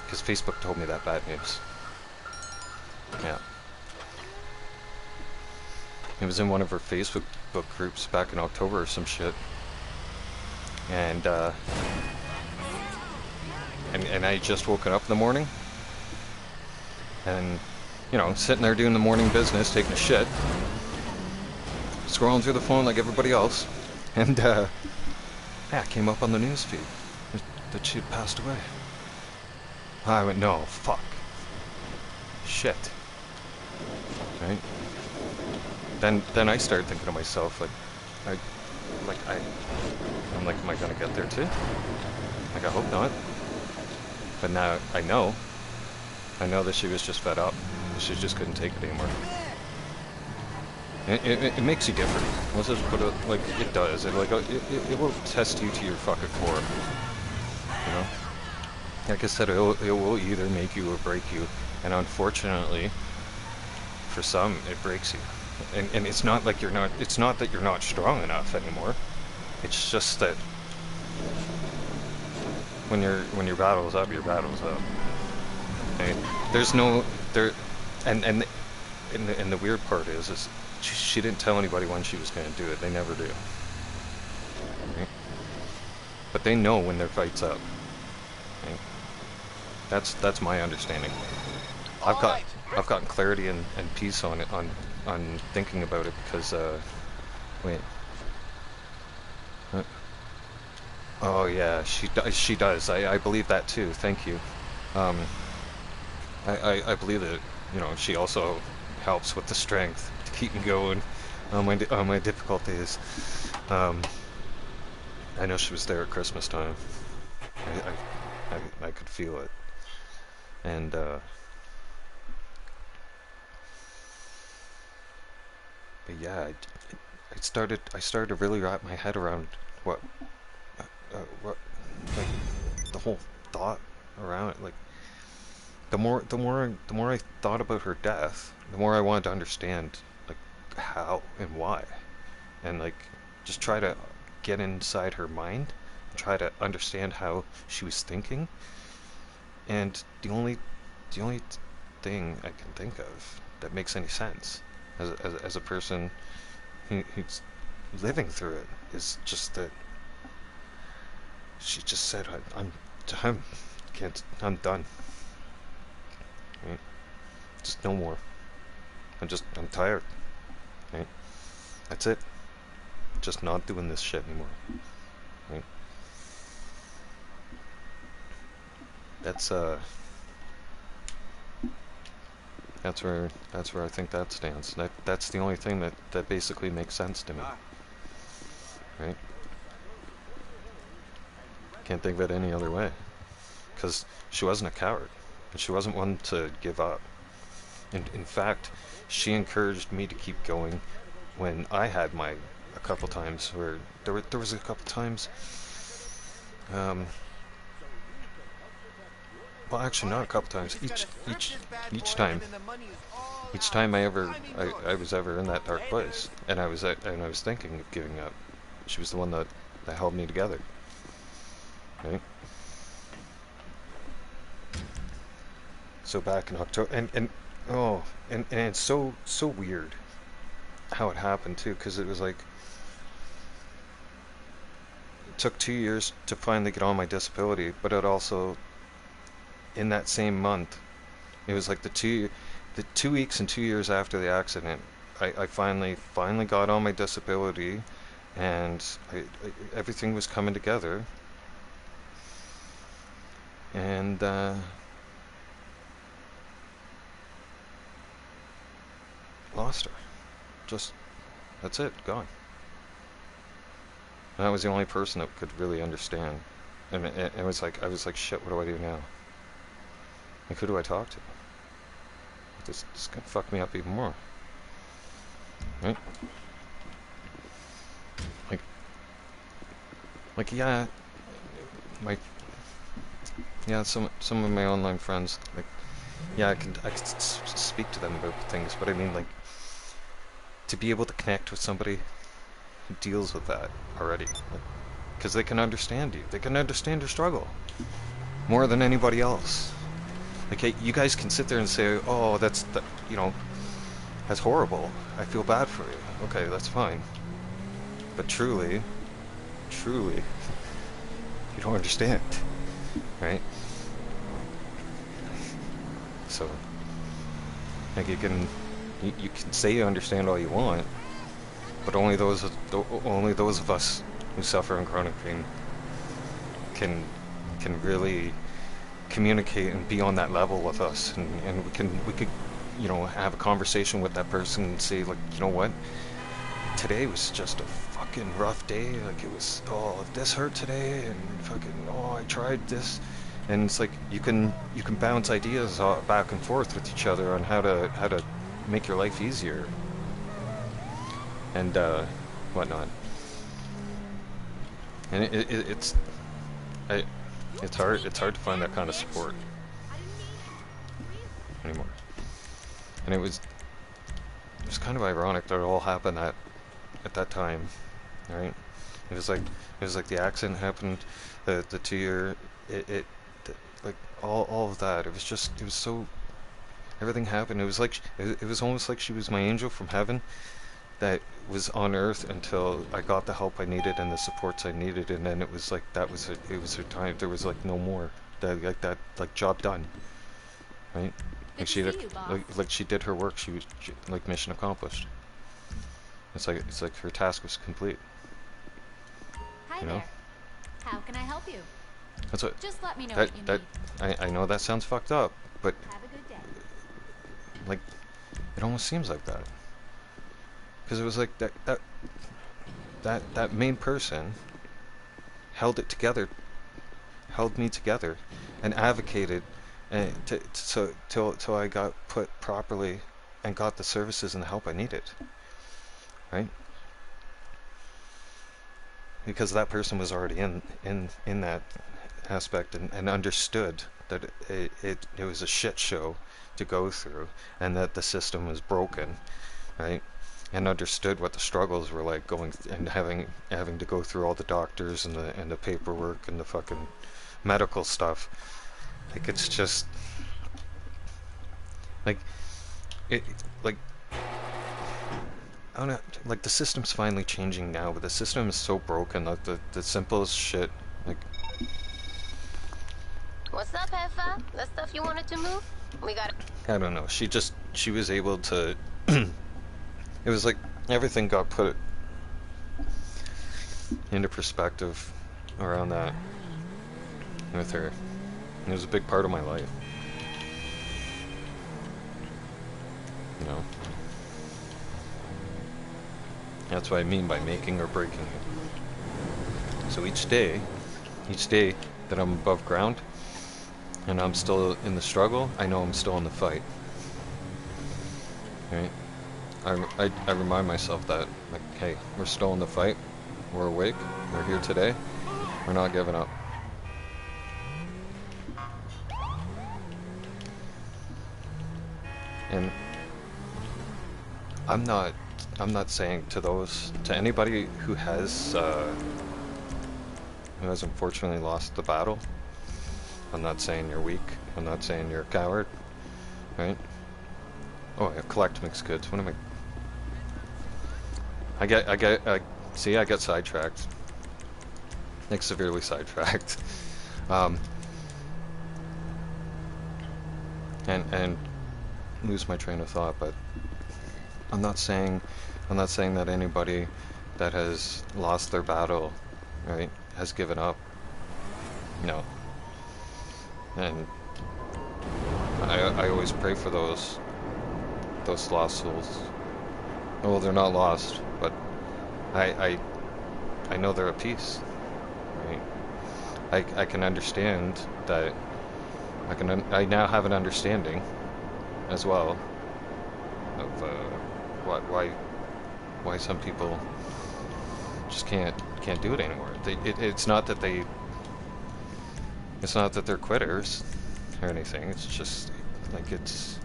because Facebook told me that bad news. Yeah. It was in one of her Facebook book groups back in October or some shit, and I had just woken up in the morning, and, you know, sitting there doing the morning business, taking a shit, scrolling through the phone like everybody else, and, yeah, it came up on the news feed that she had passed away. I went, no, fuck. Shit. Right? Then I started thinking to myself, like, I'm like, am I gonna get there too? Like, I hope not. But now I know that she was just fed up. She just couldn't take it anymore. It makes you different. Let's just put it, like, it does. It will test you to your fucking core. You know? Like I said, it will either make you or break you. And unfortunately, for some, it breaks you. And it's not like it's not that you're not strong enough anymore. It's just that when your battle's up, your battle's up. Okay? There's no there, and the weird part is she didn't tell anybody when she was going to do it. They never do. Okay? But they know when their fight's up. Okay? That's my understanding. I've gotten clarity and peace on it on thinking about it because wait. Oh yeah, she does. I believe that too. Thank you. I believe that, you know, she also helps with the strength to keep me going on my difficult days. I know she was there at Christmas time. I could feel it, and but yeah, I started to really wrap my head around what, what, like, the whole thought around it. Like, the more I thought about her death, the more I wanted to understand, like, how and why, and like, just try to get inside her mind, and try to understand how she was thinking. And the only thing I can think of that makes any sense as a person who's living through it is just that she just said, I'm done. I'm done. Right? Just no more. I'm tired. Right? That's it. Just not doing this shit anymore. Right? That's where I think that stands. That's the only thing that basically makes sense to me. Right? Can't think of it any other way. Because she wasn't a coward. And she wasn't one to give up. In fact, she encouraged me to keep going when I had a couple times where there was a couple times, well, actually not a couple times, each time I was ever in that dark place, and I was thinking of giving up, she was the one that held me together. Right? So back in October, and it's so weird how it happened too, because it was like, it took 2 years to finally get on my disability, but it also, in that same month, it was like the 2 weeks and 2 years after the accident, I finally got on my disability, and everything was coming together, and lost her. Just, that's it, gone. And I was the only person that could really understand. And it was like, I was like, shit, what do I do now? Like, who do I talk to? This gonna fuck me up even more. Right? Like yeah, some of my online friends, like, yeah, I can speak to them about things, but I mean, like, to be able to connect with somebody who deals with that already, because they can understand you, they can understand your struggle more than anybody else. Like, hey, you guys can sit there and say, oh, that's horrible, I feel bad for you. Okay, that's fine. But truly, you don't understand, right? So, like, you can say you understand all you want, but only those of us who suffer in chronic pain can really communicate and be on that level with us, and we could have a conversation with that person and say, like, you know what, today was just a fucking rough day, like, it was, oh, this hurt today, and fucking, oh, I tried this. And it's like, you can bounce ideas back and forth with each other on how to make your life easier, and whatnot. And it's hard to find that kind of support anymore. And it was kind of ironic that it all happened at that time, right? It was like the accident happened, the 2 year, like, all of that. It was so, everything happened. It was like, it was almost like she was my angel from heaven that was on earth until I got the help I needed and the supports I needed, and then it was like, it was her time. There was like no more. Like, job done. Right? Like, she like she did her work. She was like, mission accomplished. It's like her task was complete. Hi there. How can I help you? That's what. Just let me know what you need. I know that sounds fucked up, but Have a good day. like, it almost seems like that. Because it was like that main person held it together, held me together, and advocated, and till I got put properly and got the services and the help I needed. Right? because that person was already in that aspect and understood that it was a shit show to go through, and that the system was broken, right? And understood what the struggles were like going and having to go through all the doctors and the paperwork and the fucking medical stuff. Like, it's just like it like I don't know, like the system's finally changing now, but the system is so broken. Like the simplest shit, like, What's up, Heffa? The stuff you wanted to move? We got it. I don't know. She was able to. It was like everything got put into perspective around that with her. It was a big part of my life. You know. That's what I mean by making or breaking it. So each day that I'm above ground and I'm still in the struggle, I know I'm still in the fight. Right? I remind myself that, like, hey, we're still in the fight, we're awake, we're here today, we're not giving up. And I'm not saying to anybody who has unfortunately lost the battle, I'm not saying you're weak, I'm not saying you're a coward, right? Oh, I collect mixed goods. What am I? I get sidetracked. Like, severely sidetracked. And lose my train of thought, but I'm not saying that anybody that has lost their battle, right, has given up. No. And I always pray for those lost souls. Well, they're not lost, but I know they're at peace. Right? I can understand that. I now have an understanding as well of why some people just can't do it anymore. It's not that they're quitters or anything. It's just like it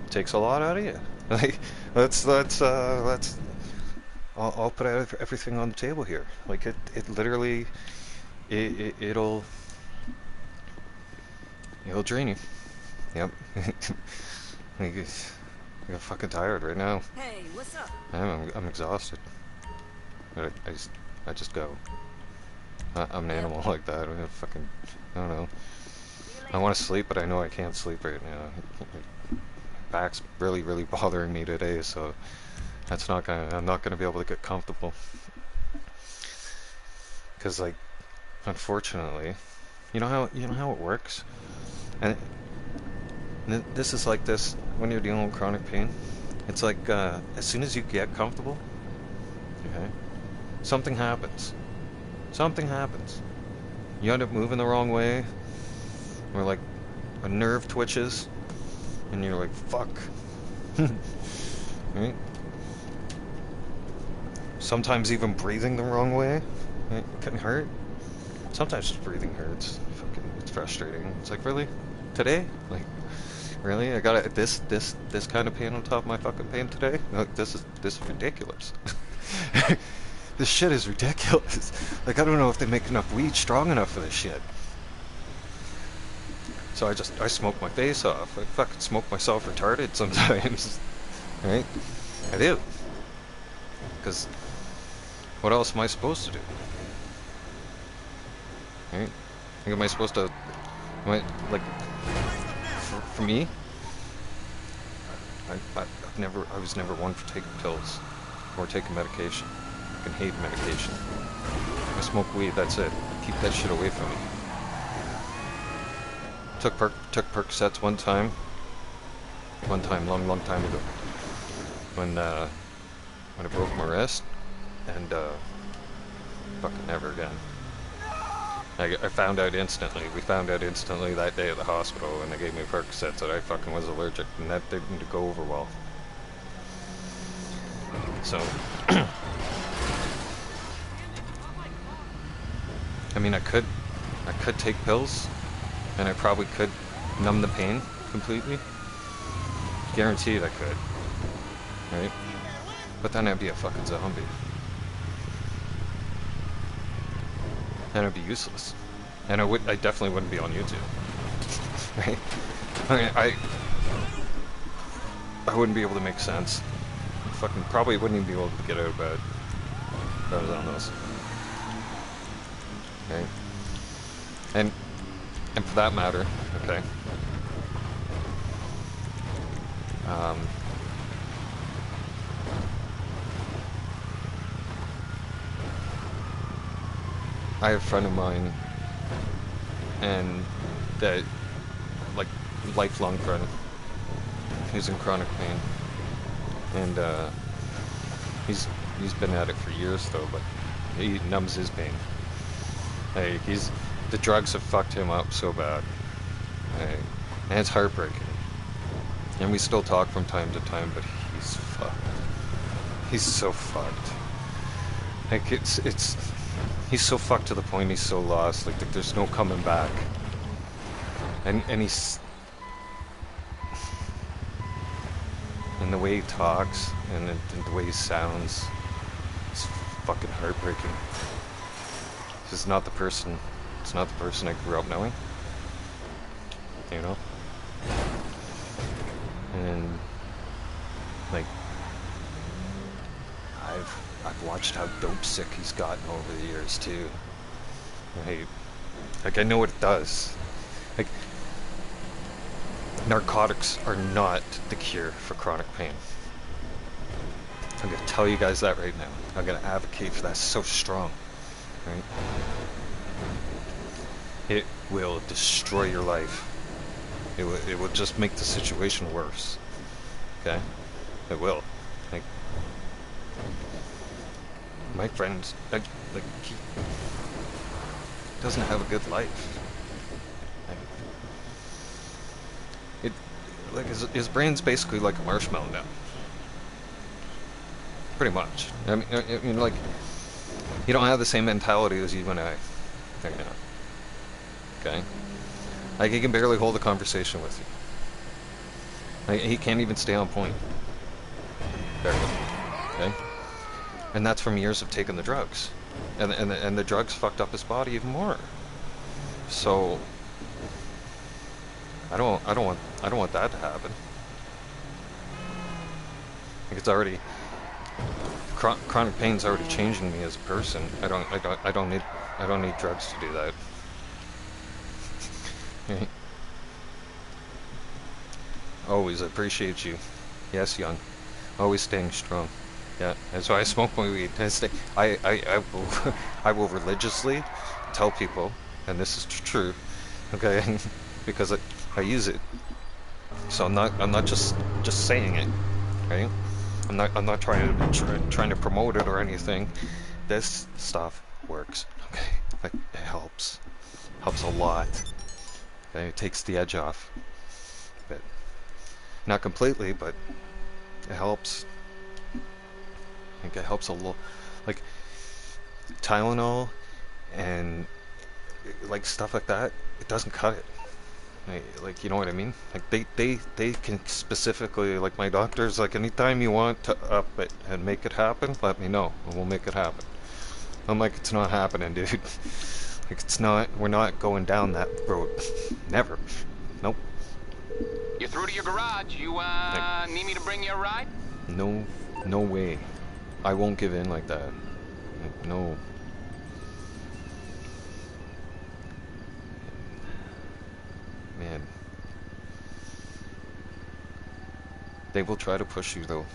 takes a lot out of you. Like, I'll put everything on the table here. Like, it literally it'll drain you. Yep. I'm fucking tired right now. Hey, what's up? I'm exhausted. But I just go. I'm an animal like that. I don't know. I want to sleep, but I know I can't sleep right now. Back's really bothering me today, so I'm not gonna be able to get comfortable. Cause, like, unfortunately, you know how it works, and this is like this when you're dealing with chronic pain. It's like as soon as you get comfortable, okay, something happens. You end up moving the wrong way, or like a nerve twitches, and you're like, fuck. Right? Sometimes even breathing the wrong way, right, can hurt. Sometimes just breathing hurts. Fucking, it's frustrating. It's like, really? Today? Like, really? I got this kind of pain on top of my fucking pain today? Like, this is ridiculous. This shit is ridiculous. Like, I don't know if they make enough weed strong enough for this shit. So I smoke my face off. I fucking smoke myself retarded sometimes. Right? I do. Because what else am I supposed to do? Right? Like, am I supposed to... like... For me? I was never one for taking pills. Or taking medication. I fucking hate medication. I smoke weed, that's it. Keep that shit away from me. Took Percocets one time, long time ago, when I broke my wrist, and fucking never again. I found out instantly. We found out instantly that day at the hospital when they gave me Percocets that I fucking was allergic, and that didn't go over well. So I mean, I could take pills, and I probably could numb the pain completely. Guaranteed I could, right? But then I'd be a fucking zombie. And I'd be useless. And I definitely wouldn't be on YouTube. Right? I mean, I wouldn't be able to make sense. Fucking probably wouldn't even be able to get out of bed if I was on those. Okay? And for that matter, okay? I have a friend of mine, and that, like, lifelong friend, who's in chronic pain, and he's been at it for years though, but he numbs his pain. Hey, the drugs have fucked him up so bad, hey, and it's heartbreaking. And we still talk from time to time, but he's fucked. He's so fucked. Like he's so fucked to the point he's so lost. Like there's no coming back. And he's, and the way he talks and the way he sounds, it's fucking heartbreaking. It's not the person. It's not the person I grew up knowing. You know. And like I've watched how dope sick he's gotten over the years too. Like I know what it does. Like narcotics are not the cure for chronic pain. I'm gonna tell you guys that right now. I'm gonna advocate for that so strong. Right? It will destroy your life. It will just make the situation worse. Okay? It will. Like my friend, like he doesn't have a good life. Like his brain's basically like a marshmallow now. Pretty much. I mean, like, you don't have the same mentality as you and I right now. Okay? Like, he can barely hold a conversation with you. Like, he can't even stay on point. Barely. Okay? And that's from years of taking the drugs. And the drugs fucked up his body even more. So I don't want that to happen. Like, it's already chronic pain's already changing me as a person. I don't need drugs to do that. Always appreciate you. Yes, young. Always staying strong. Yeah, and so I smoke my weed. I will religiously tell people, and this is true, okay, because I use it. So I'm not just saying it, right? I'm not trying to promote it or anything. This stuff works. Okay, like, it helps a lot. Okay, it takes the edge off. But not completely, but it helps. I think it helps a lot. Like Tylenol and like stuff like that, it doesn't cut it. Like, you know what I mean? Like they can specifically, like, my doctor's like, anytime you want to up it and make it happen, let me know and we'll make it happen. I'm like, it's not happening, dude. Like, it's not. We're not going down that road. Never. Nope. You're through to your garage. You need me to bring you a ride? No way. I won't give in like that. No. Man. They will try to push you, though.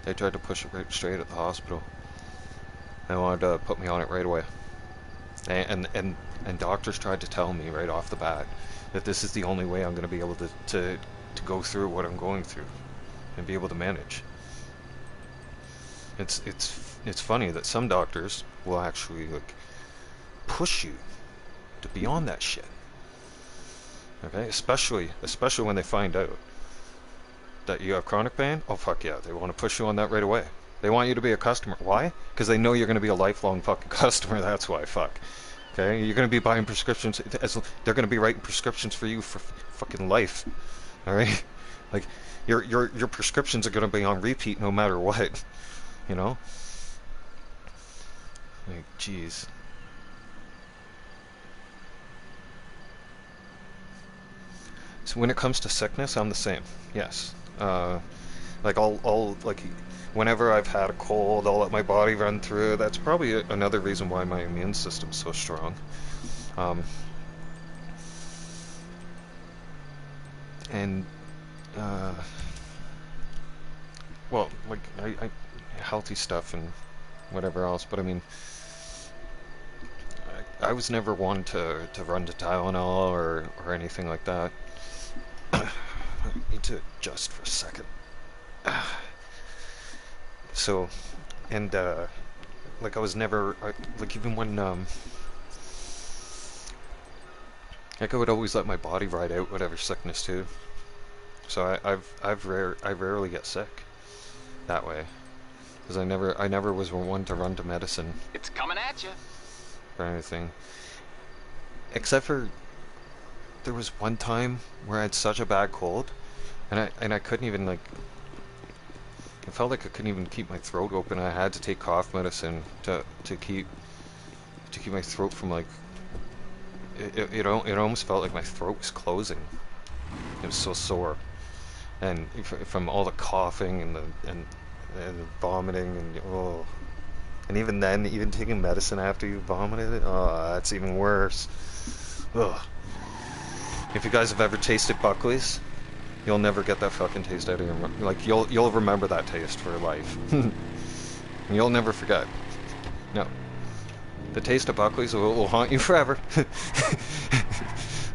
They tried to push it right straight at the hospital. They wanted to put me on it right away. And doctors tried to tell me right off the bat that this is the only way I'm going to be able to go through what I'm going through and be able to manage. It's funny that some doctors will actually, like, push you to be on that shit. Okay, especially when they find out that you have chronic pain. Oh fuck yeah, they want to push you on that right away. They want you to be a customer. Why? Because they know you're going to be a lifelong fucking customer. That's why. Fuck. Okay, you're gonna be buying prescriptions. They're gonna be writing prescriptions for you for fucking life. All right, like your prescriptions are gonna be on repeat no matter what. You know, like jeez. So when it comes to sickness, I'm the same. Yes. Like I'll like whenever I've had a cold, I'll let my body run through. That's probably another reason why my immune system's so strong. And well, like I healthy stuff and whatever else, but I mean, I was never one to run to Tylenol or anything like that. I need to adjust for a second. So, and like I was never like even when like I would always let my body ride out whatever sickness too. So I rarely get sick that way because I never was one to run to medicine It's coming at you. or anything. Except for there was one time where I had such a bad cold, and I couldn't even like. It felt like I couldn't even keep my throat open. I had to take cough medicine to keep my throat from like. It almost felt like my throat was closing. It was so sore, and from all the coughing and the vomiting and oh, and even then, even taking medicine after you vomited, oh, that's even worse. Ugh. If you guys have ever tasted Buckley's, you'll never get that fucking taste out of your mouth. Like you'll remember that taste for life. You'll never forget. No, the taste of Buckley's will haunt you forever.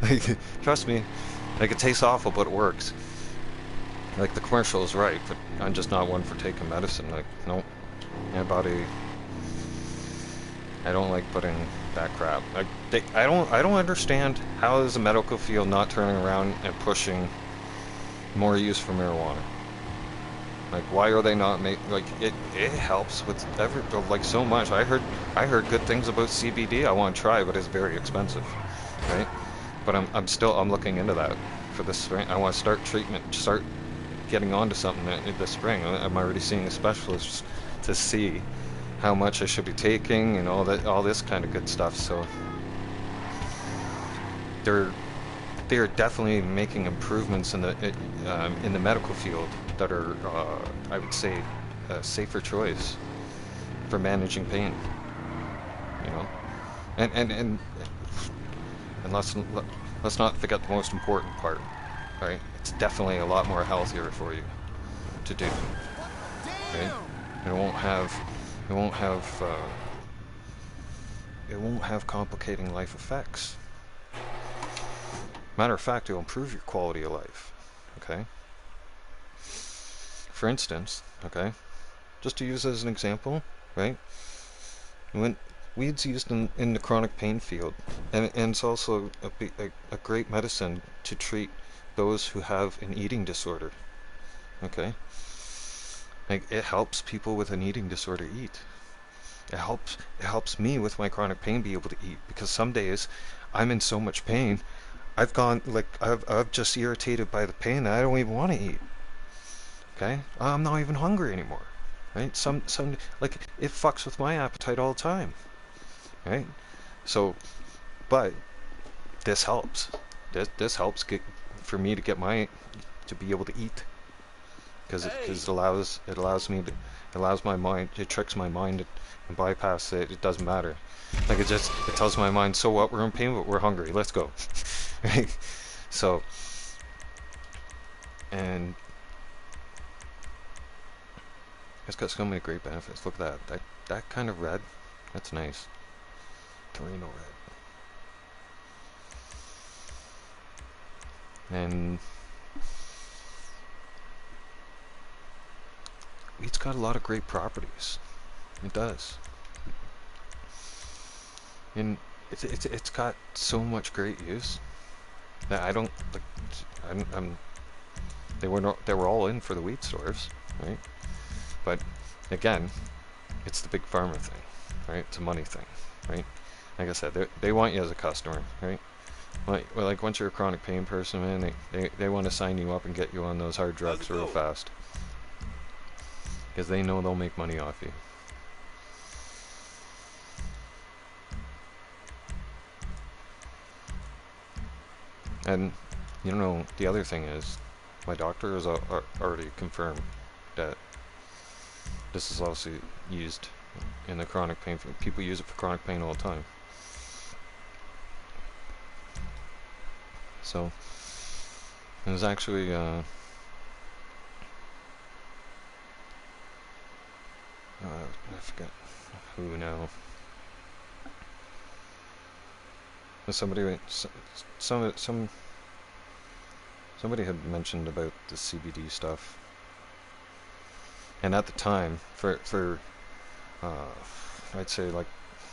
Like, trust me. Like it tastes awful, but it works. Like the commercial is right, but I'm just not one for taking medicine. Like nope, my body. I don't like putting that crap. Like I don't understand how is the medical field not turning around and pushing more use for marijuana. Like why are they not like it helps with like so much. I heard good things about CBD. I want to try, but it's very expensive, right? But I'm looking into that for this spring. I want to start treatment, start getting onto something this spring. I'm already seeing a specialist to see how much I should be taking and all this kind of good stuff. So they're definitely making improvements in the medical field that are I would say a safer choice for managing pain. You know, and let's not forget the most important part, right? It's definitely a lot more healthier for you to do. Right? It won't have complicating life effects. Matter of fact, it'll improve your quality of life. Okay? For instance, okay, just to use as an example, right? When weed's used in the chronic pain field, and it's also a great medicine to treat those who have an eating disorder. Okay? Like it helps people with an eating disorder eat. It helps me with my chronic pain be able to eat, because some days I'm in so much pain, I've just irritated by the pain that I don't even want to eat. Okay? I'm not even hungry anymore. Right? Some like it fucks with my appetite all the time. Right? So, but this helps. This helps for me to be able to eat, because it allows my mind, it tricks my mind and bypass it. It doesn't matter. Like it tells my mind, so what? We're in pain, but we're hungry. Let's go. Right? So, and it's got so many great benefits. Look at that kind of red. That's nice. Torino red. And wheat's got a lot of great properties. It does. And it's got so much great use that I don't like. They were all in for the wheat stores, right? But again, it's the big pharma thing, right? It's a money thing, right? like I said, they want you as a customer, right? Like once you're a chronic pain person, man, they want to sign you up and get you on those hard drugs real fast. Because they know they'll make money off you. And, you know, the other thing is, my doctor has already confirmed that this is also used in the chronic pain. People use it for chronic pain all the time. So, it was actually, I forget who now. Somebody had mentioned about the CBD stuff, and at the time, for I'd say like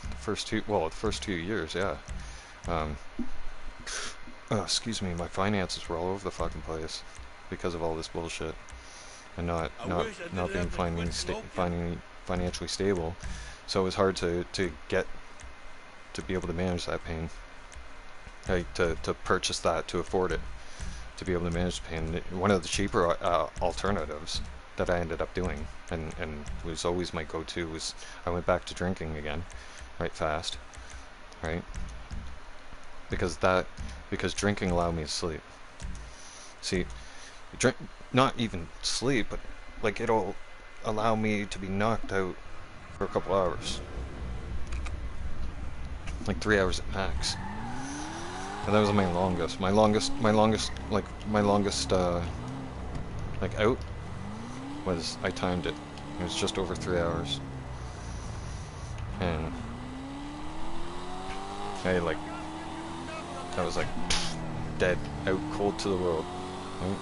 the first 2 years, yeah. Oh, excuse me, my finances were all over the fucking place because of all this bullshit, and not being financially stable. So it was hard to get to be able to manage that pain, like to purchase that, to afford it, to be able to manage the pain. One of the cheaper alternatives that I ended up doing, and was always my go-to, was I went back to drinking again, right, fast, right, because drinking allowed me to sleep. See, not even sleep, but like it'll allow me to be knocked out for a couple hours, like 3 hours at max. And that was my longest like out was, I timed it. It was just over 3 hours. And I was like dead, out cold to the world. Right?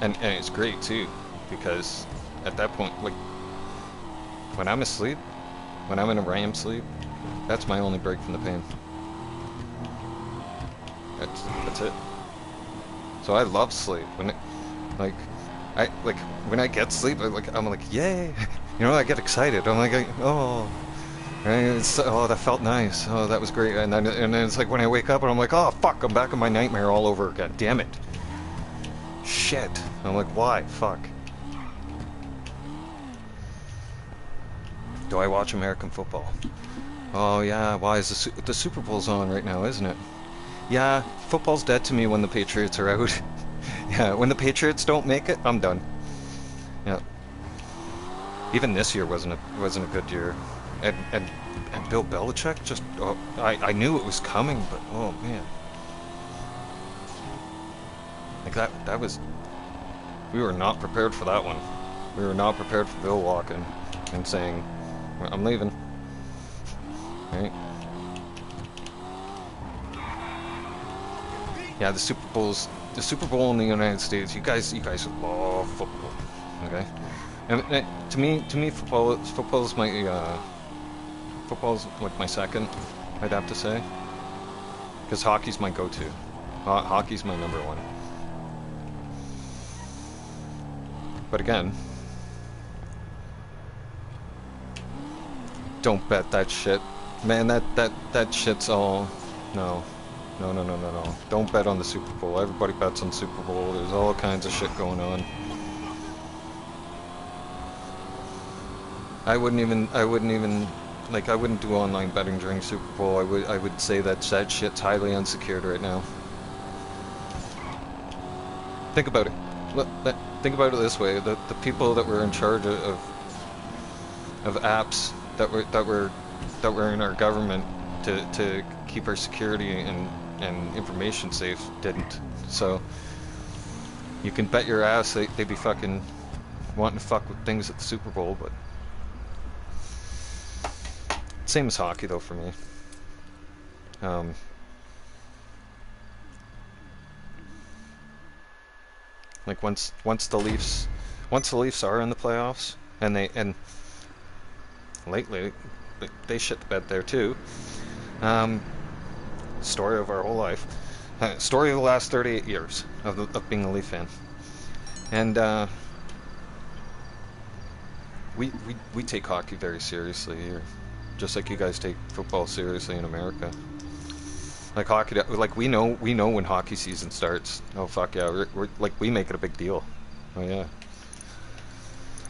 And it's great too, because at that point, like when I'm asleep, when I'm in a REM sleep, that's my only break from the pain. That's it. So I love sleep. When when I get sleep, I'm like yay, you know, I get excited. I'm like, oh, that felt nice. Oh, that was great. And then it's like when I wake up and I'm like, oh fuck, I'm back in my nightmare all over again. Damn it. Shit. I'm like, why? Fuck. Do I watch American football? Oh yeah. Why is the Super Bowl's on right now, isn't it? Yeah, football's dead to me when the Patriots are out. Yeah, when the Patriots don't make it, I'm done. Yeah. Even this year wasn't a good year. And Bill Belichick just, I knew it was coming, but oh man. Like that was, we were not prepared for that one. We were not prepared for Bill walking and saying, I'm leaving. Right? Yeah, the Super Bowl in the United States. You guys love football, okay? And to me, football's my football's like my second, I'd have to say, because hockey's my go-to. Hockey's my number one. But again, don't bet that shit, man. That shit's all no. No. Don't bet on the Super Bowl. Everybody bets on Super Bowl. There's all kinds of shit going on. I wouldn't even I wouldn't do online betting during Super Bowl. I would say that shit's highly unsecured right now. Think about it. Think about it this way: the people that were in charge of apps that were in our government to keep our security and information safe didn't. So you can bet your ass they'd be fucking wanting to fuck with things at the Super Bowl. But same as hockey though for me. Like once the Leafs are in the playoffs, and lately they shit the bed there too. Story of our whole life. Story of the last 38 years of being a Leaf fan. And we take hockey very seriously here. just like you guys take football seriously in America. Like hockey, like we know when hockey season starts. Oh fuck yeah, we're like we make it a big deal. Oh yeah.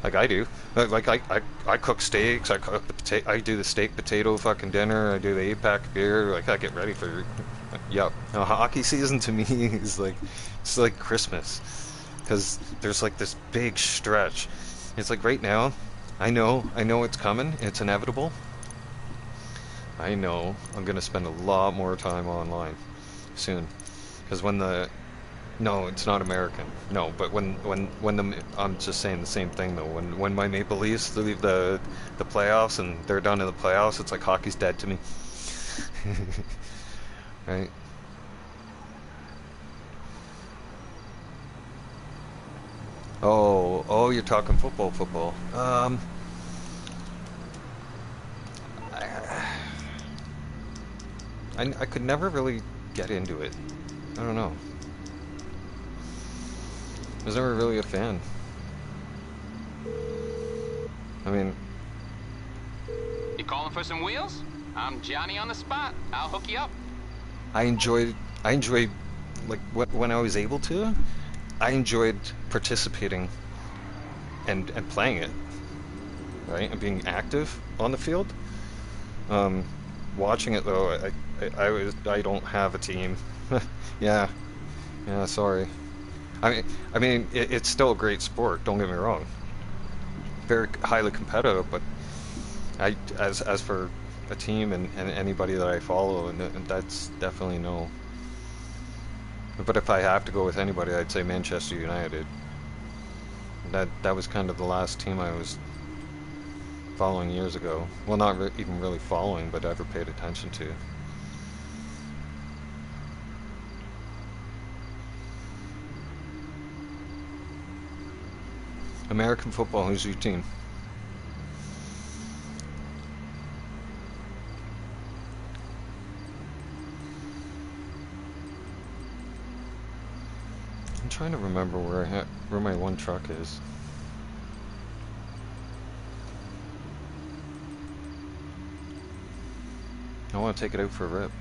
Like I do. Like I cook steaks. I cook the I do the steak potato fucking dinner. I do the 8-pack of beer. Like I get ready for. Yep. Now, hockey season to me is like it's like Christmas, because there's like this big stretch. It's like right now, I know it's coming. It's inevitable. I know I'm gonna spend a lot more time online soon, because when the no, it's not American. No, but when the I'm just saying the same thing though. When my Maple Leafs leave the playoffs and they're done in the playoffs, it's like hockey's dead to me. Right? Oh, you're talking football. I could never really get into it. I don't know. I was never really a fan. I mean... You calling for some wheels? I'm Johnny on the spot. I'll hook you up. I enjoyed, like, when I was able to, I enjoyed participating and playing it, right? And being active on the field. Watching it, though, I don't have a team. Yeah, sorry. I mean, it's still a great sport. Don't get me wrong. Very highly competitive, but as for a team and anybody that I follow, and that's definitely no. But if I have to go with anybody, I'd say Manchester United. That was kind of the last team I was following years ago. Well, not even really following, but ever paid attention to. American football, who's your team? I'm trying to remember where my one truck is. I want to take it out for a rip.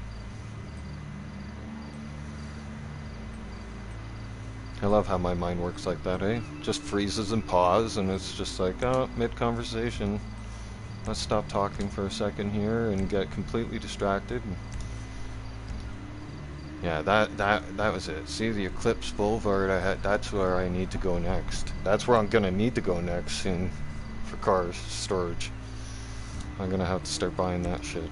I love how my mind works like that, eh? Just freezes and pauses, and it's just like, oh, mid-conversation. Let's stop talking for a second here and get completely distracted. Yeah, that was it. See, the Eclipse Boulevard, that's where I need to go next. That's where I'm gonna need to go next soon for cars storage. I'm gonna have to start buying that shit.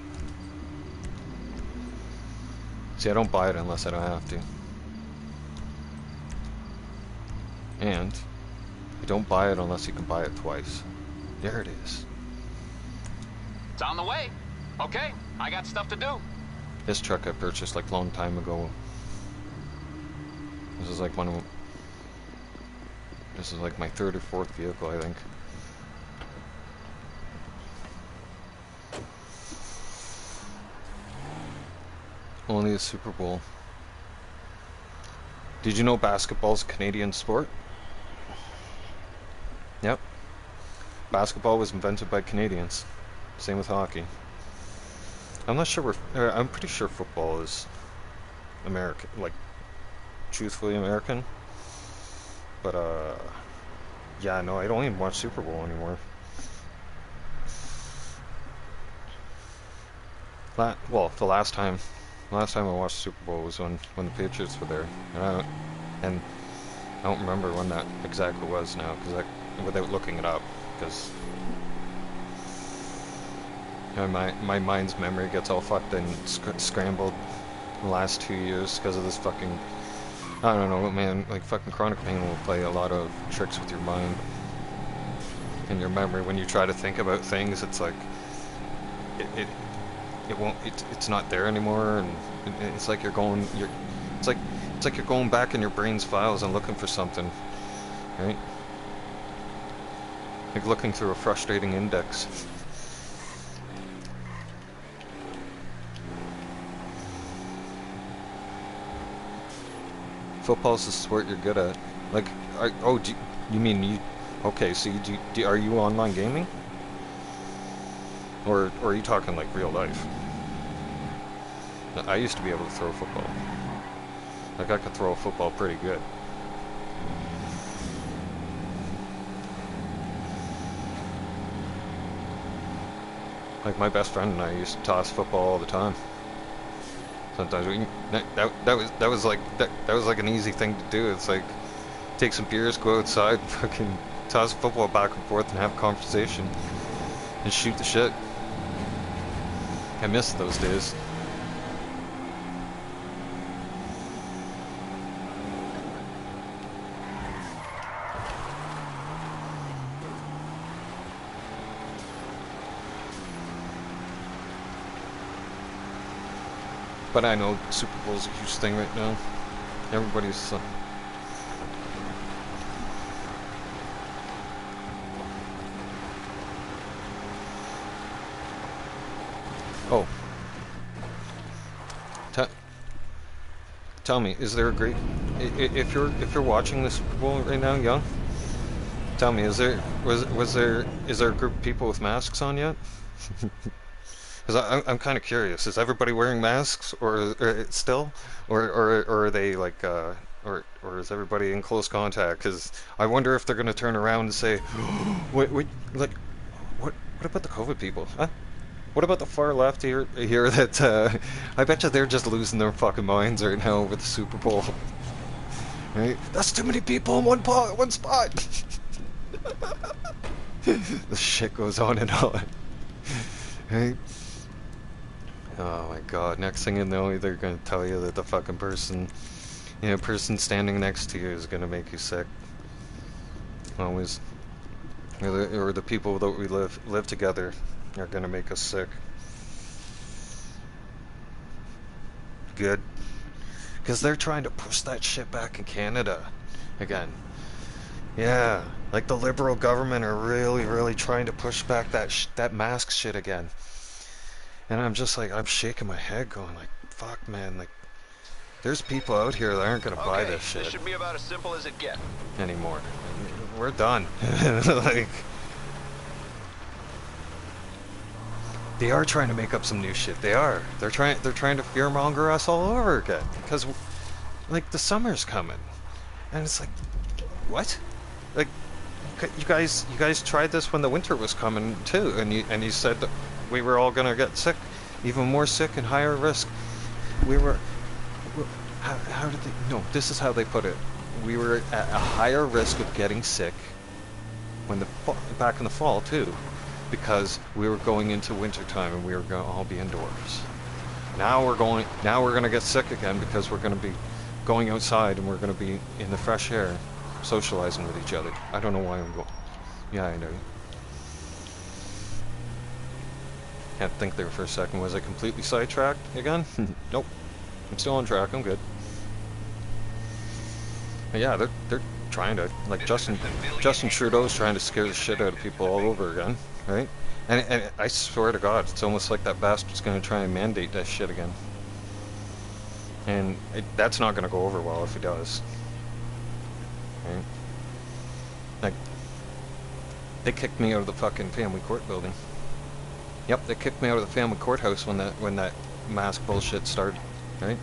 See, I don't buy it unless I don't have to. And you don't buy it unless you can buy it twice. There it is. It's on the way. Okay, I got stuff to do. This truck I purchased like a long time ago. This is like this is like my third or fourth vehicle, I think. Only a Super Bowl. Did you know basketball's a Canadian sport? Yep. Basketball was invented by Canadians. Same with hockey. I'm not sure I'm pretty sure football is American, like, truthfully American. But, yeah, no, I don't even watch Super Bowl anymore. Well, the last time I watched Super Bowl was when the Patriots were there, and I don't remember when that exactly was now, without looking it up, because my mind's memory gets all fucked and scrambled the last 2 years because of this fucking, I don't know, man, like fucking chronic pain will play a lot of tricks with your mind and your memory. When you try to think about things, it's like it's not there anymore, and it's like you're going back in your brain's files and looking for something, right? Like looking through a frustrating index. Football's the sport you're good at. Like, you mean you? Okay, so are you online gaming? Or are you talking like real life? I used to be able to throw a football. Like I could throw a football pretty good. Like my best friend and I used to toss football all the time. Sometimes we that was like an easy thing to do. It's like take some beers, go outside, fucking toss a football back and forth, and have a conversation and shoot the shit. I miss those days. But I know Super Bowl's a huge thing right now. Everybody's oh. Tell me, is there a great if you're watching the Super Bowl right now, young? Tell me, is there a group of people with masks on yet? Because I'm kind of curious. Is everybody wearing masks, or still, or are they like, or is everybody in close contact? Because I wonder if they're gonna turn around and say, wait, like, what about the COVID people? Huh? What about the far left here that I bet you they're just losing their fucking minds right now over the Super Bowl. Right? That's too many people in one spot. The shit goes on and on. Right? Oh my god, next thing you know, they're gonna tell you that the fucking person standing next to you is gonna make you sick. Always. Or the people that we live together are gonna make us sick. Good. Because they're trying to push that shit back in Canada again. Yeah, like the Liberal government are really trying to push back that mask shit again. And I'm just like, I'm shaking my head going like, fuck man, like, there's people out here that aren't gonna buy this shit. This should be about as simple as it gets. Anymore. We're done. Like, they are trying to make up some new shit. They are. They're trying to fearmonger us all over again. Because, like, the summer's coming. And it's like, what? Like, you guys tried this when the winter was coming too, and you said that we were all gonna get sick, even more sick and higher risk. How did they? No, this is how they put it. We were at a higher risk of getting sick when back in the fall too, because we were going into winter time and we were gonna all be indoors. Now we're gonna get sick again because we're gonna be going outside and we're gonna be in the fresh air, socializing with each other. I don't know why I'm going. Yeah, I know. Can't think there for a second. Was I completely sidetracked again? Nope. I'm still on track. I'm good. But yeah, they're trying to, like, Justin Trudeau's trying to scare the shit out of people all over again, right? And I swear to God, it's almost like that bastard's gonna try and mandate that shit again. And that's not gonna go over well if he does. Right? Like, they kicked me out of the fucking family court building. Yep, they kicked me out of the family courthouse when that mask bullshit started, right?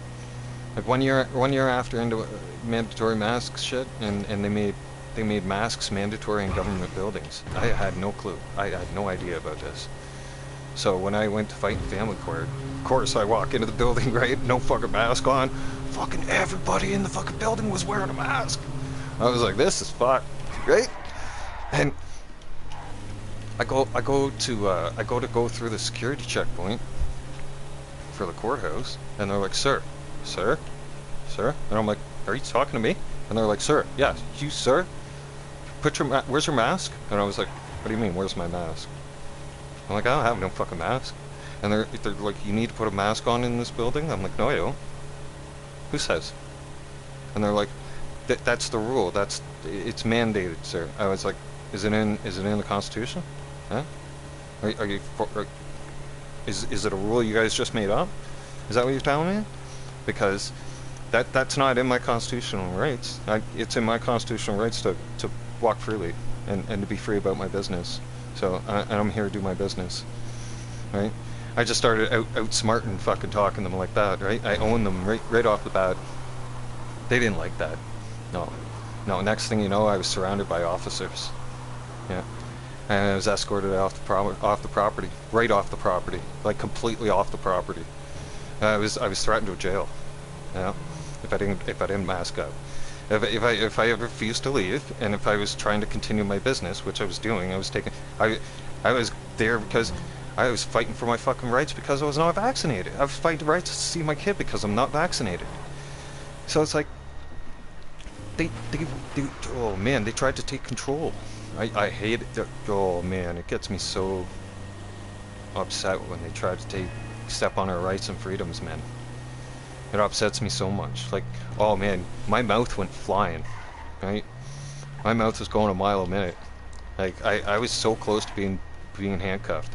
Like one year after into mandatory mask shit, and they made masks mandatory in government buildings. I had no clue. I had no idea about this. So when I went to fight in family court, of course I walk into the building, right? No fucking mask on. Fucking everybody in the fucking building was wearing a mask. I was like, this is fucked, right? And I go to go through the security checkpoint for the courthouse, and they're like, sir, and I'm like, are you talking to me? And they're like, sir, yeah, you, sir, where's your mask? And I was like, what do you mean, where's my mask? I'm like, I don't have no fucking mask. And they're like, you need to put a mask on in this building? I'm like, no, I don't. Who says? And they're like, that's the rule. It's mandated, sir. I was like, is it in the Constitution? Huh? Are you? Is it a rule you guys just made up? Is that what you're telling me? Because that's not in my constitutional rights. It's in my constitutional rights to walk freely and to be free about my business. So and I'm here to do my business. right? I just started outsmarting fucking talking them like that, right? I owned them right off the bat. They didn't like that. No. No, next thing you know, I was surrounded by officers. Yeah. And I was escorted off the property. Right off the property. Like, completely off the property. I was threatened with jail. Yeah. If I didn't mask up. If I ever refused to leave, and if I was trying to continue my business, which I was doing, I was there because I was fighting for my fucking rights because I was not vaccinated. I was fighting the rights to see my kid because I'm not vaccinated. So it's like, they oh man, they tried to take control. I hate it. Oh man, it gets me so upset when they try to step on our rights and freedoms, man. It upsets me so much. Like, oh man, my mouth went flying, right? My mouth was going a mile a minute. Like, I was so close to being handcuffed.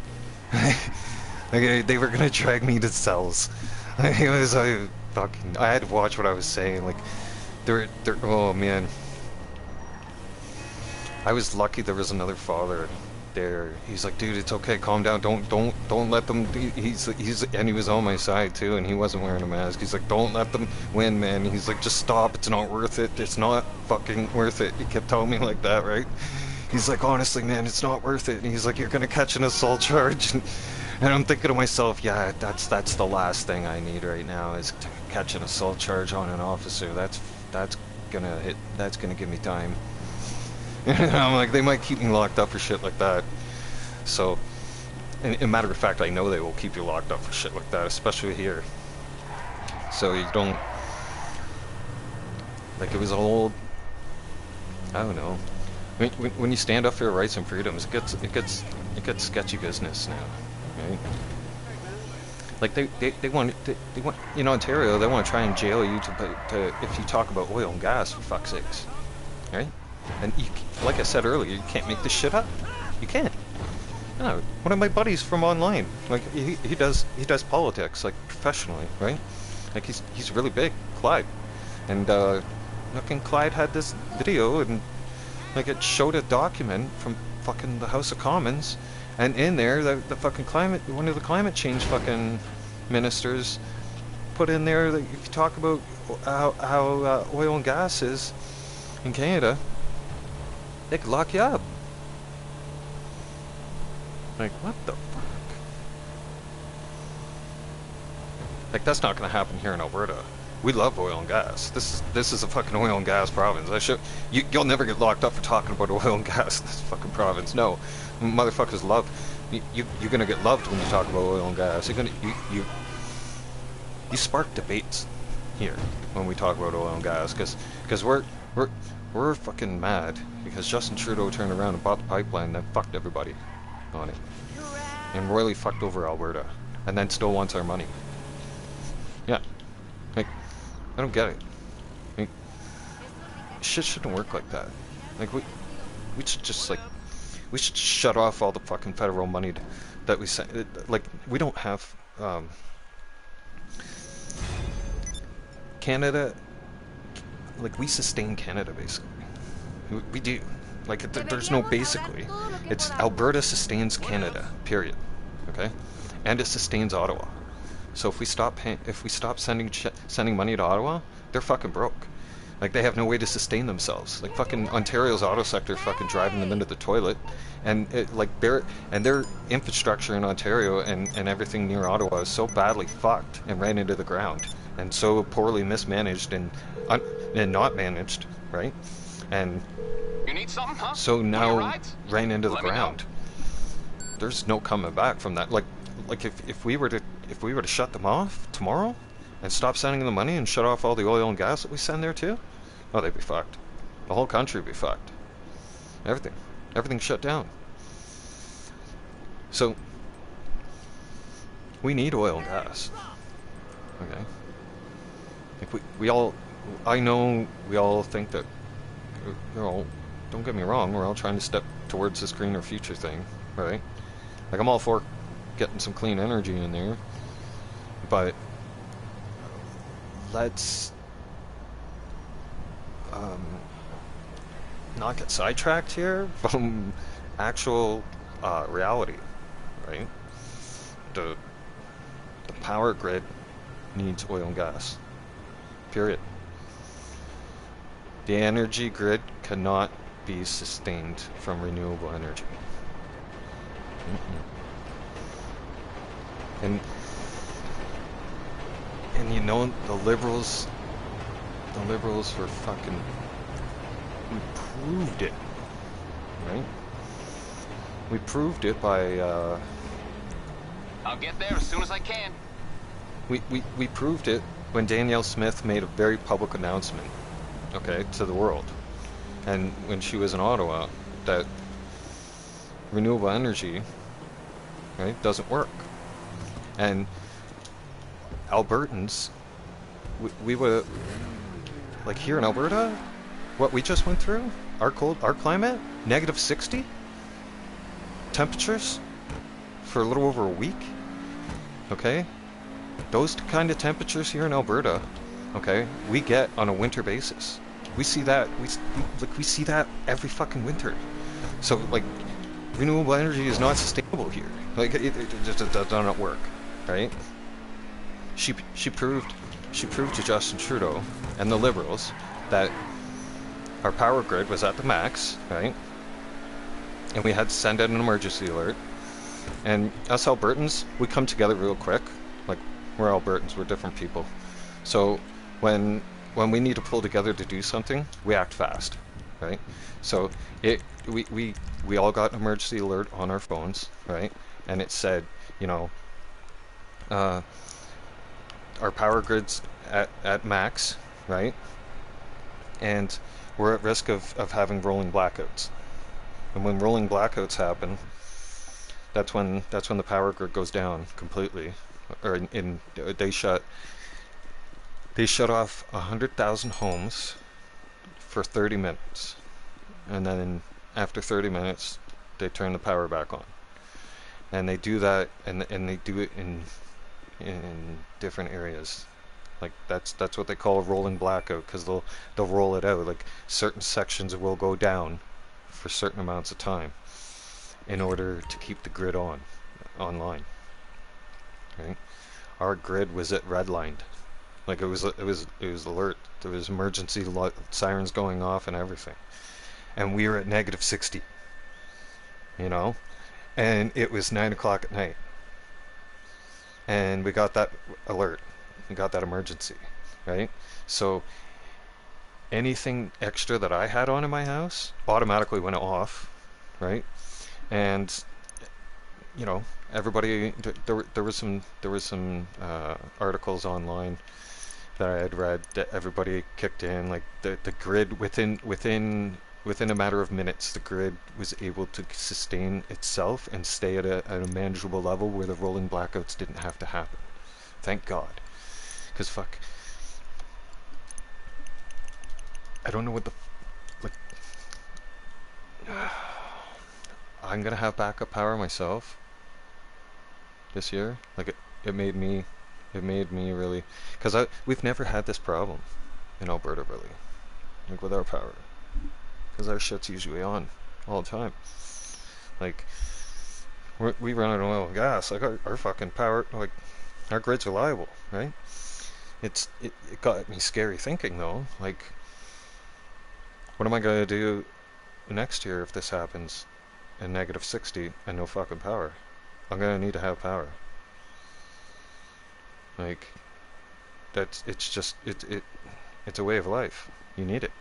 Like, they were gonna drag me to cells. I had to watch what I was saying. Like, oh man. I was lucky there was another father there. He's like, dude, it's okay, calm down. Don't let them. And he was on my side too, and he wasn't wearing a mask. He's like, don't let them win, man. He's like, just stop. It's not worth it. It's not fucking worth it. He kept telling me like that, right? He's like, honestly, man, it's not worth it. And he's like, you're gonna catch an assault charge. And I'm thinking to myself, yeah, that's the last thing I need right now is to catch an assault charge on an officer. That's gonna give me time. And I'm like, they might keep me locked up for shit like that. So, and a matter of fact, I know they will keep you locked up for shit like that, especially here. So you don't, like, it was old. I don't know. When you stand up for your rights and freedoms, it gets sketchy business now, right? Like they want in Ontario, they want to try and jail you to if you talk about oil and gas, for fuck's sakes, right? And like I said earlier, you can't make this shit up. You can't. No, one of my buddies from online, like he does politics like professionally, right? Like he's really big, Clyde, and fucking Clyde had this video and like it showed a document from fucking the House of Commons, and in there the fucking one of the climate change fucking ministers put in there that if you talk about how oil and gas is in Canada, they could lock you up. Like, what the fuck? Like, that's not gonna happen here in Alberta. We love oil and gas. This is a fucking oil and gas province. You'll never get locked up for talking about oil and gas in this fucking province. No, motherfuckers love. You're gonna get loved when you talk about oil and gas. You spark debates here when we talk about oil and gas, because we're fucking mad because Justin Trudeau turned around and bought the pipeline that fucked everybody on it, and royally fucked over Alberta, and then still wants our money. Yeah, like, I don't get it. Like, shit shouldn't work like that. Like, we should just, like, we should shut off all the fucking federal money that we send. Like, we don't have Canada. Like, we sustain Canada basically. We do. Like, there's no basically. It's Alberta sustains Canada, period. Okay, and it sustains Ottawa. So if we stop sending money to Ottawa, they're fucking broke. Like, they have no way to sustain themselves. Like, fucking Ontario's auto sector fucking driving them into the toilet, and their infrastructure in Ontario and everything near Ottawa is so badly fucked and ran into the ground, and so poorly mismanaged and not managed, right? And You need something, huh? so now Right? ran into the Let me know. ground. There's no coming back from that. Like if we were to shut them off tomorrow and stop sending them money and shut off all the oil and gas that we send there too, oh, they'd be fucked. The whole country would be fucked. Everything shut down. So we need oil and gas. Okay. Like I know we all think that, don't get me wrong, we're all trying to step towards this greener future thing, right? Like, I'm all for getting some clean energy in there, but let's not get sidetracked here from actual reality, right? the power grid needs oil and gas. Period. The energy grid cannot be sustained from renewable energy. And you know, the liberals were fucking, we proved it, right? We proved it by I'll get there as soon as I can. we proved it when Danielle Smith made a very public announcement, okay, to the world, and when she was in Ottawa, that renewable energy, right, doesn't work. And Albertans, we were, like here in Alberta, what we just went through, our climate, -60 temperatures for a little over a week, okay? Those kind of temperatures here in Alberta, okay, we get on a winter basis. We see that, we see that every fucking winter. So, like, renewable energy is not sustainable here. Like, it just does not work, right? She proved to Justin Trudeau and the Liberals that our power grid was at the max, right? And we had to send out an emergency alert. And us Albertans, we come together real quick. Like, we're Albertans, we're different people. So when we need to pull together to do something, we act fast, right? So we all got an emergency alert on our phones, right? And it said, you know, our power grid's at max, right? And we're at risk of having rolling blackouts. And when rolling blackouts happen, that's when the power grid goes down completely. Or they shut off 100,000 homes for 30 minutes. And then after 30 minutes, they turn the power back on. And they do that, and they do it in different areas. Like that's what they call a rolling blackout, because they'll roll it out. Like certain sections will go down for certain amounts of time in order to keep the grid online. Right? Our grid was at redlined. Like it was alert. There was emergency sirens going off and everything. And we were at -60. You know? And it was 9 o'clock at night. And we got that alert. We got that emergency, right? So anything extra that I had on in my house automatically went off, right? And you know, everybody, there was some articles online that I had read that everybody kicked in, like the grid within a matter of minutes, the grid was able to sustain itself and stay at a manageable level where the rolling blackouts didn't have to happen. Thank God. Because fuck, I don't know what the, like, I'm gonna have backup power myself this year. Like it made me really, because we've never had this problem in Alberta really, like with our power, because our shit's usually on all the time. Like we run out of oil and gas. Like our fucking power, like our grid's reliable, right? It got me scary thinking though, like what am I gonna do next year if this happens in -60 and no fucking power? I'm gonna need to have power. Like it's just it's a way of life. You need it.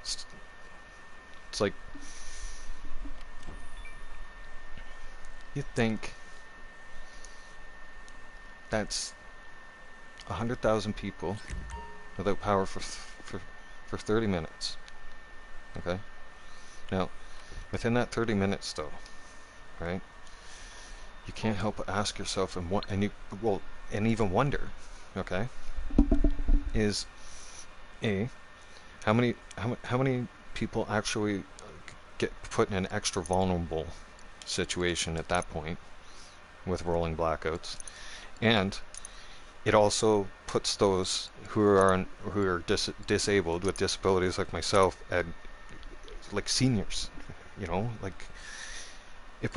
It's like you think that's 100,000 people without power for 30 minutes. Okay? Now, within that 30 minutes though, right? You can't help but ask yourself and even wonder, okay? Is how many people actually get put in an extra vulnerable situation at that point with rolling blackouts? And it also puts those who are disabled with disabilities like myself at like seniors, you know, like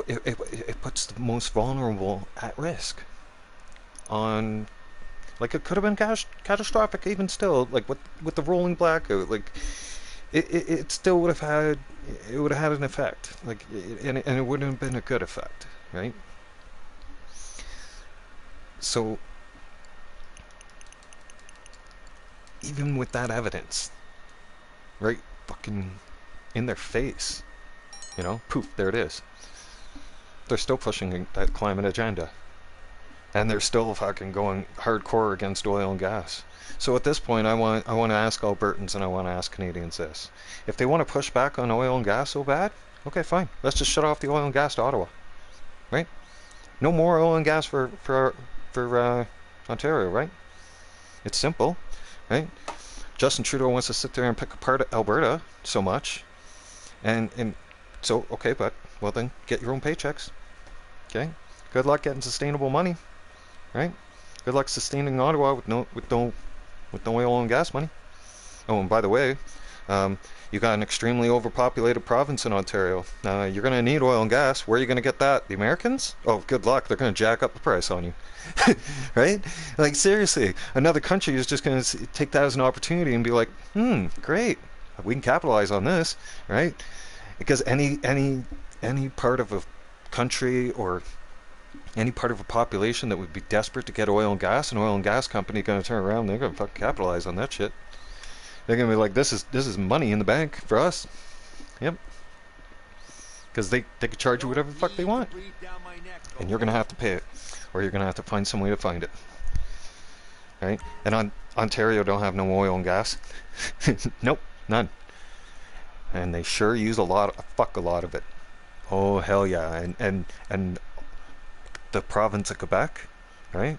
it puts the most vulnerable at risk. On, like, it could have been catastrophic even still, like with the rolling blackout, like it still would have had, it would have had an effect, like, and it wouldn't have been a good effect, right? So even with that evidence, right, fucking in their face, you know, poof, there it is. They're still pushing that climate agenda. And they're still fucking going hardcore against oil and gas. So at this point, I want to ask Albertans and I want to ask Canadians this. If they want to push back on oil and gas so bad, okay, fine. Let's just shut off the oil and gas to Ottawa. Right? No more oil and gas for Ontario, right? It's simple, right? Justin Trudeau wants to sit there and pick apart Alberta so much. And so, okay, but, well then, get your own paychecks. Okay? Good luck getting sustainable money. Right? Good luck sustaining Ottawa with no oil and gas money. Oh, and by the way, you got an extremely overpopulated province in Ontario. You're going to need oil and gas. Where are you going to get that? The Americans? Oh, good luck. They're going to jack up the price on you. Right? Like, seriously, another country is just going to take that as an opportunity and be like, great. We can capitalize on this, right? Because any part of a country or any part of a population that would be desperate to get oil and gas, an oil and gas company going to turn around and they're going to fucking capitalize on that shit. They're going to be like, this is money in the bank for us. Yep. Because they could charge you whatever the fuck they want. And you're going to have to pay it. Or you're going to have to find some way to find it. Right? And Ontario don't have no oil and gas. Nope. None. And they sure use a lot of it. Oh, hell yeah. And the province of Quebec, right?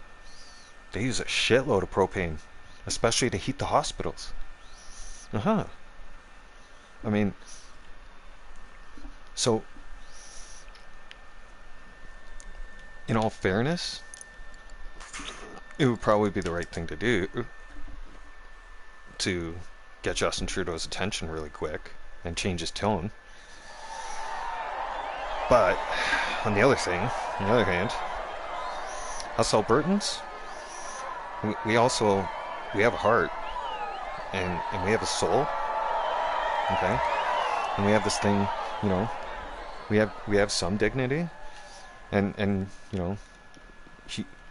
They use a shitload of propane, especially to heat the hospitals. I mean, so, in all fairness, it would probably be the right thing to do to get Justin Trudeau's attention really quick and change his tone. But on the other hand, us Albertans, we have a heart, and we have a soul, okay, and we have this thing, you know, we have some dignity, and you know,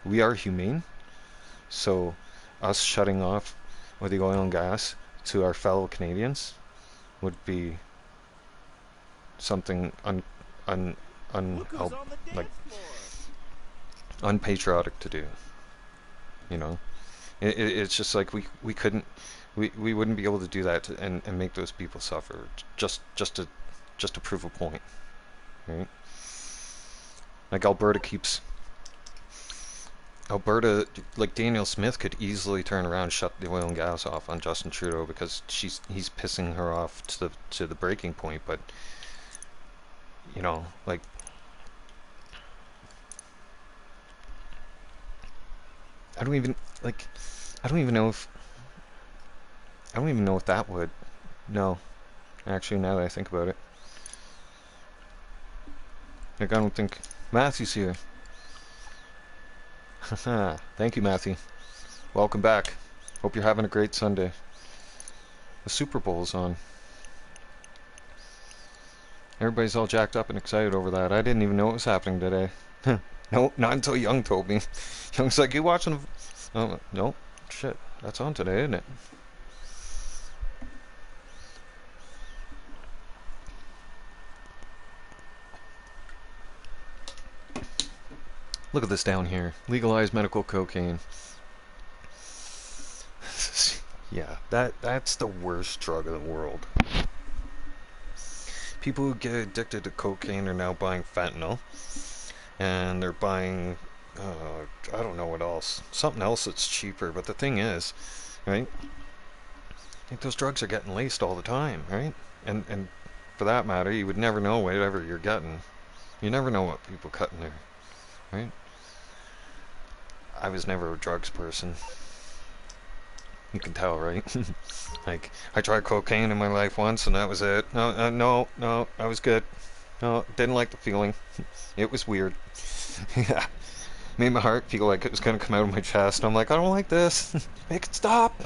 we are humane. So us shutting off with the oil and gas to our fellow Canadians would be something unpatriotic to do. You know, it's just like we wouldn't be able to do that and make those people suffer just to prove a point, right? Like Alberta, like Daniel Smith could easily turn around and shut the oil and gas off on Justin Trudeau because he's pissing her off to the breaking point. But you know, like, I don't even know if that would. No, actually, now that I think about it, like, I don't think Matthew's here. Thank you, Matthew. Welcome back. Hope you're having a great Sunday. The Super Bowl's on. Everybody's all jacked up and excited over that. I didn't even know it was happening today. No, not until Young told me. Young's like, you watching? Oh, no, shit. That's on today, isn't it? Look at this down here. Legalized medical cocaine. Yeah, that's the worst drug in the world. People who get addicted to cocaine are now buying fentanyl. And they're buying, I don't know what else. Something else that's cheaper. But the thing is, right? I think those drugs are getting laced all the time, right? And for that matter, you would never know whatever you're getting. You never know what people cut in there, right? I was never a drugs person. You can tell, right? Like, I tried cocaine in my life once, and that was it. No, I was good. No, didn't like the feeling. It was weird. Yeah. Made my heart feel like it was gonna come out of my chest. I'm like, I don't like this. Make it stop.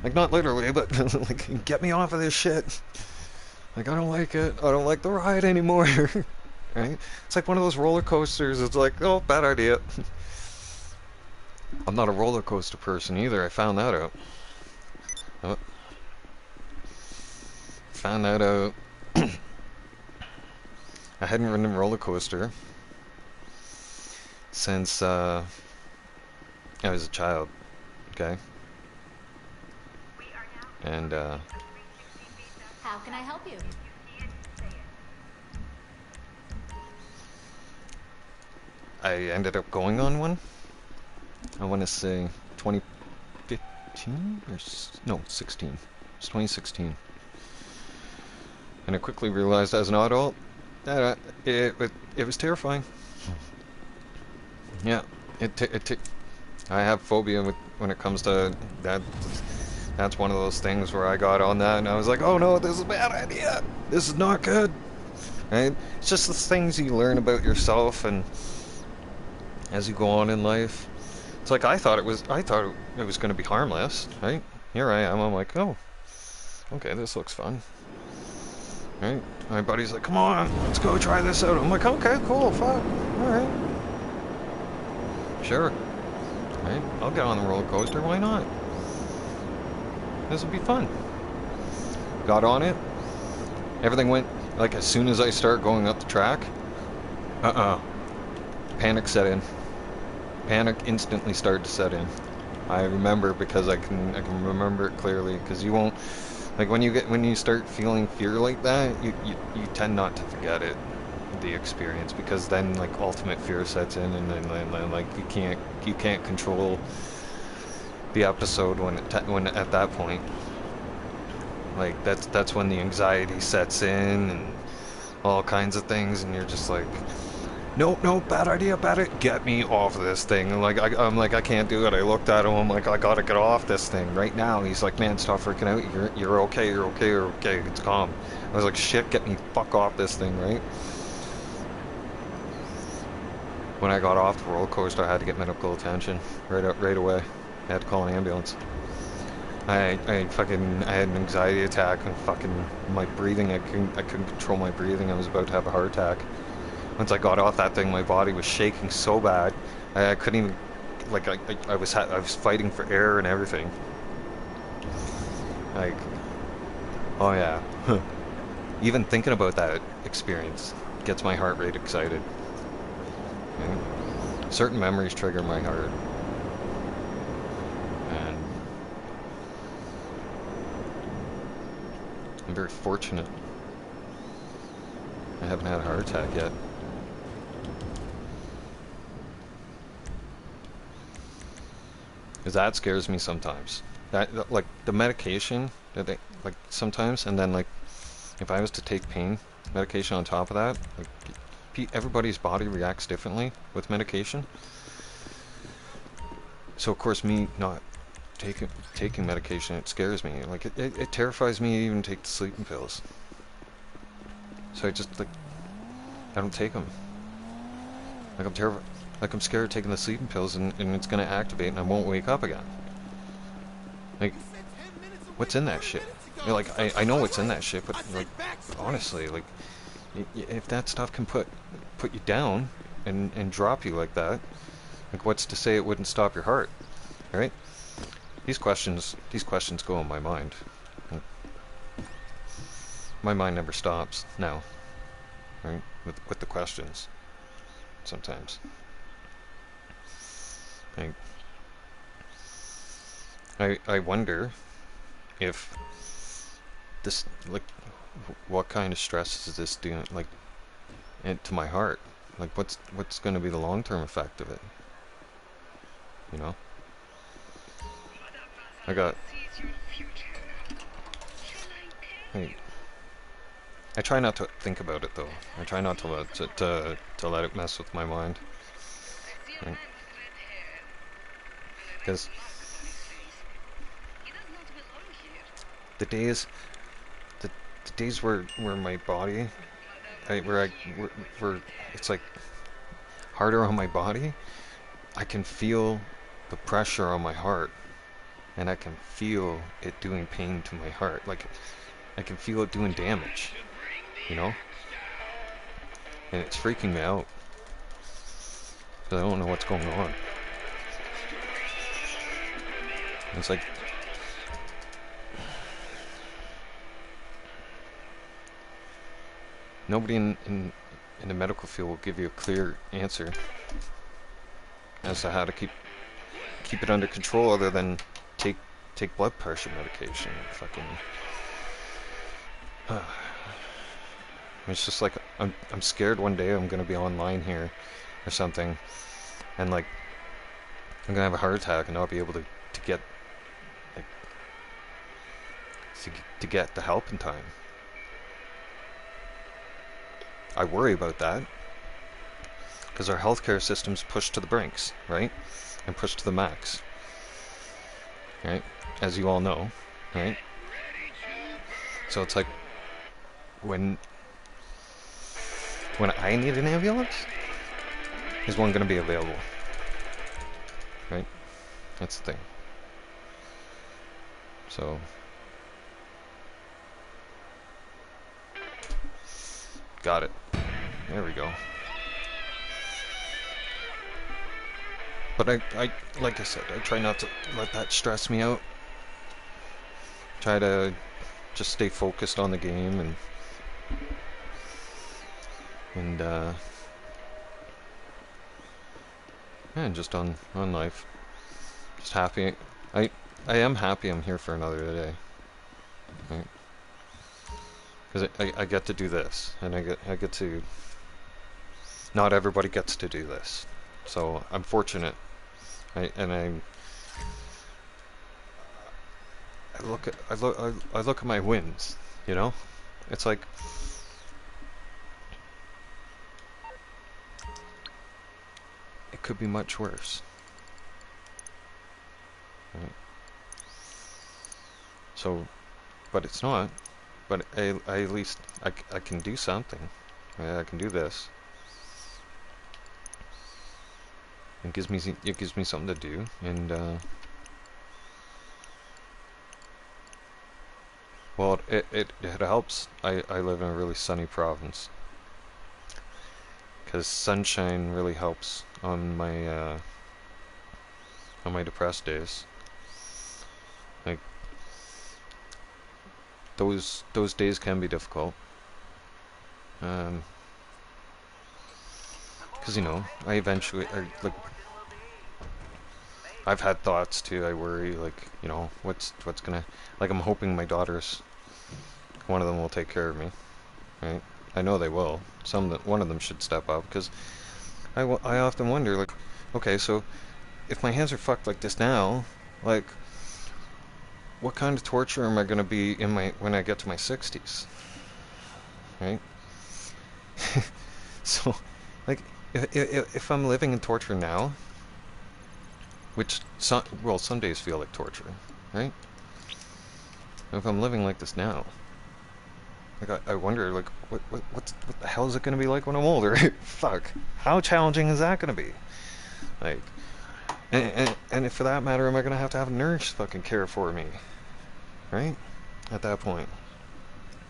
Like, not literally, but like, get me off of this shit. Like, I don't like it. I don't like the ride anymore. Right? It's like one of those roller coasters. It's like, oh, bad idea. I'm not a roller coaster person either. I found that out. Oh. Found that out. I hadn't ridden a roller coaster since I was a child. Okay? And How can I help you? I ended up going on one. I want to say 2015 or no, 16. It's 2016. And I quickly realized as an adult that it was terrifying. Yeah, I have phobia when it comes to that. That's one of those things where I got on that and I was like, oh no, this is a bad idea. This is not good. Right? It's just the things you learn about yourself and as you go on in life. It's like I thought it was going to be harmless, right? Here I am. I'm like, oh, okay, this looks fun. Right? My buddy's like, come on, let's go try this out. I'm like, okay, cool, fuck, all right, sure, right? I'll get on the roller coaster. Why not? This will be fun. Got on it. Everything went like as soon as I start going up the track. Panic set in. Panic instantly started to set in. I remember because I can remember it clearly because you won't like when you start feeling fear like that you tend not to forget it, the experience, because then like ultimate fear sets in and then like you can't control the episode when at that point, like that's when the anxiety sets in and all kinds of things and you're just like, no, bad idea, get me off of this thing. And like I'm like, I can't do it. I looked at him, I'm like, I gotta get off this thing right now. And he's like, man, stop freaking out. You're okay, it's calm. I was like, shit, get me fuck off this thing, right? When I got off the roller coaster, I had to get medical attention right away. I had to call an ambulance. I had an anxiety attack and fucking my breathing, I couldn't control my breathing. I was about to have a heart attack. Once I got off that thing, my body was shaking so bad, I couldn't even, like, I was fighting for air and everything. Like, oh yeah. Even thinking about that experience gets my heart rate excited. Okay? Certain memories trigger my heart. And I'm very fortunate. I haven't had a heart attack yet. Because that scares me sometimes. That like the medication that they like sometimes, and then like if I was to take pain medication on top of that, like everybody's body reacts differently with medication. So of course me not taking medication, it scares me. Like it terrifies me to even take the sleeping pills. So I just like I don't take them. Like I'm terrified. Like I'm scared of taking the sleeping pills and it's gonna activate and I won't wake up again. Like, what's in that shit? You know, like I know what's in that shit, but like honestly, like if that stuff can put you down and drop you like that, like what's to say it wouldn't stop your heart, right? These questions go in my mind. My mind never stops now, right? With the questions, sometimes. I wonder if this, like, what kind of stress is this doing, like, to my heart? Like, what's going to be the long-term effect of it? You know? I try not to think about it though. I try not to let it mess with my mind. Right? Because the days where my body where it's like harder on my body, I can feel the pressure on my heart, and I can feel it doing pain to my heart. Like I can feel it doing damage, you know? And it's freaking me out. 'Cause I don't know what's going on. It's like nobody in the medical field will give you a clear answer as to how to keep it under control, other than take blood pressure medication. Fucking. It's just like I'm scared one day I'm gonna be online here or something, and like I'm gonna have a heart attack and not be able to get like to get the help in time. I worry about that because our healthcare system's pushed to the brinks, right? And pushed to the max, right? As you all know, right? So it's like when I need an ambulance, is one going to be available, right? That's the thing. So got it. There we go. But I like I said, I try not to let that stress me out. Try to just stay focused on the game and just on life. Just happy. I am happy I'm here for another day. Right? Because I get to do this, and I get to. Not everybody gets to do this, so I'm fortunate. I look at my wins. You know, it's like it could be much worse. Right? So, but it's not. But I at least I can do something. Right? I can do this. It gives me something to do, and well, it helps. I live in a really sunny province, because sunshine really helps on my depressed days. Like those days can be difficult, because you know I I've had thoughts too. I worry, like, you know, what's gonna, like, I'm hoping my daughters, one of them will take care of me, right? I know they will. One of them should step up, because I often wonder, like, okay, so if my hands are fucked like this now, like, what kind of torture am I gonna be when I get to my 60s, right? So, like, if I'm living in torture now, which some days feel like torture, right? If I'm living like this now, like I wonder, like, what the hell is it gonna be like when I'm older? Fuck, how challenging is that gonna be? Like, and if for that matter, am I gonna have to have a nurse fucking care for me, right? At that point,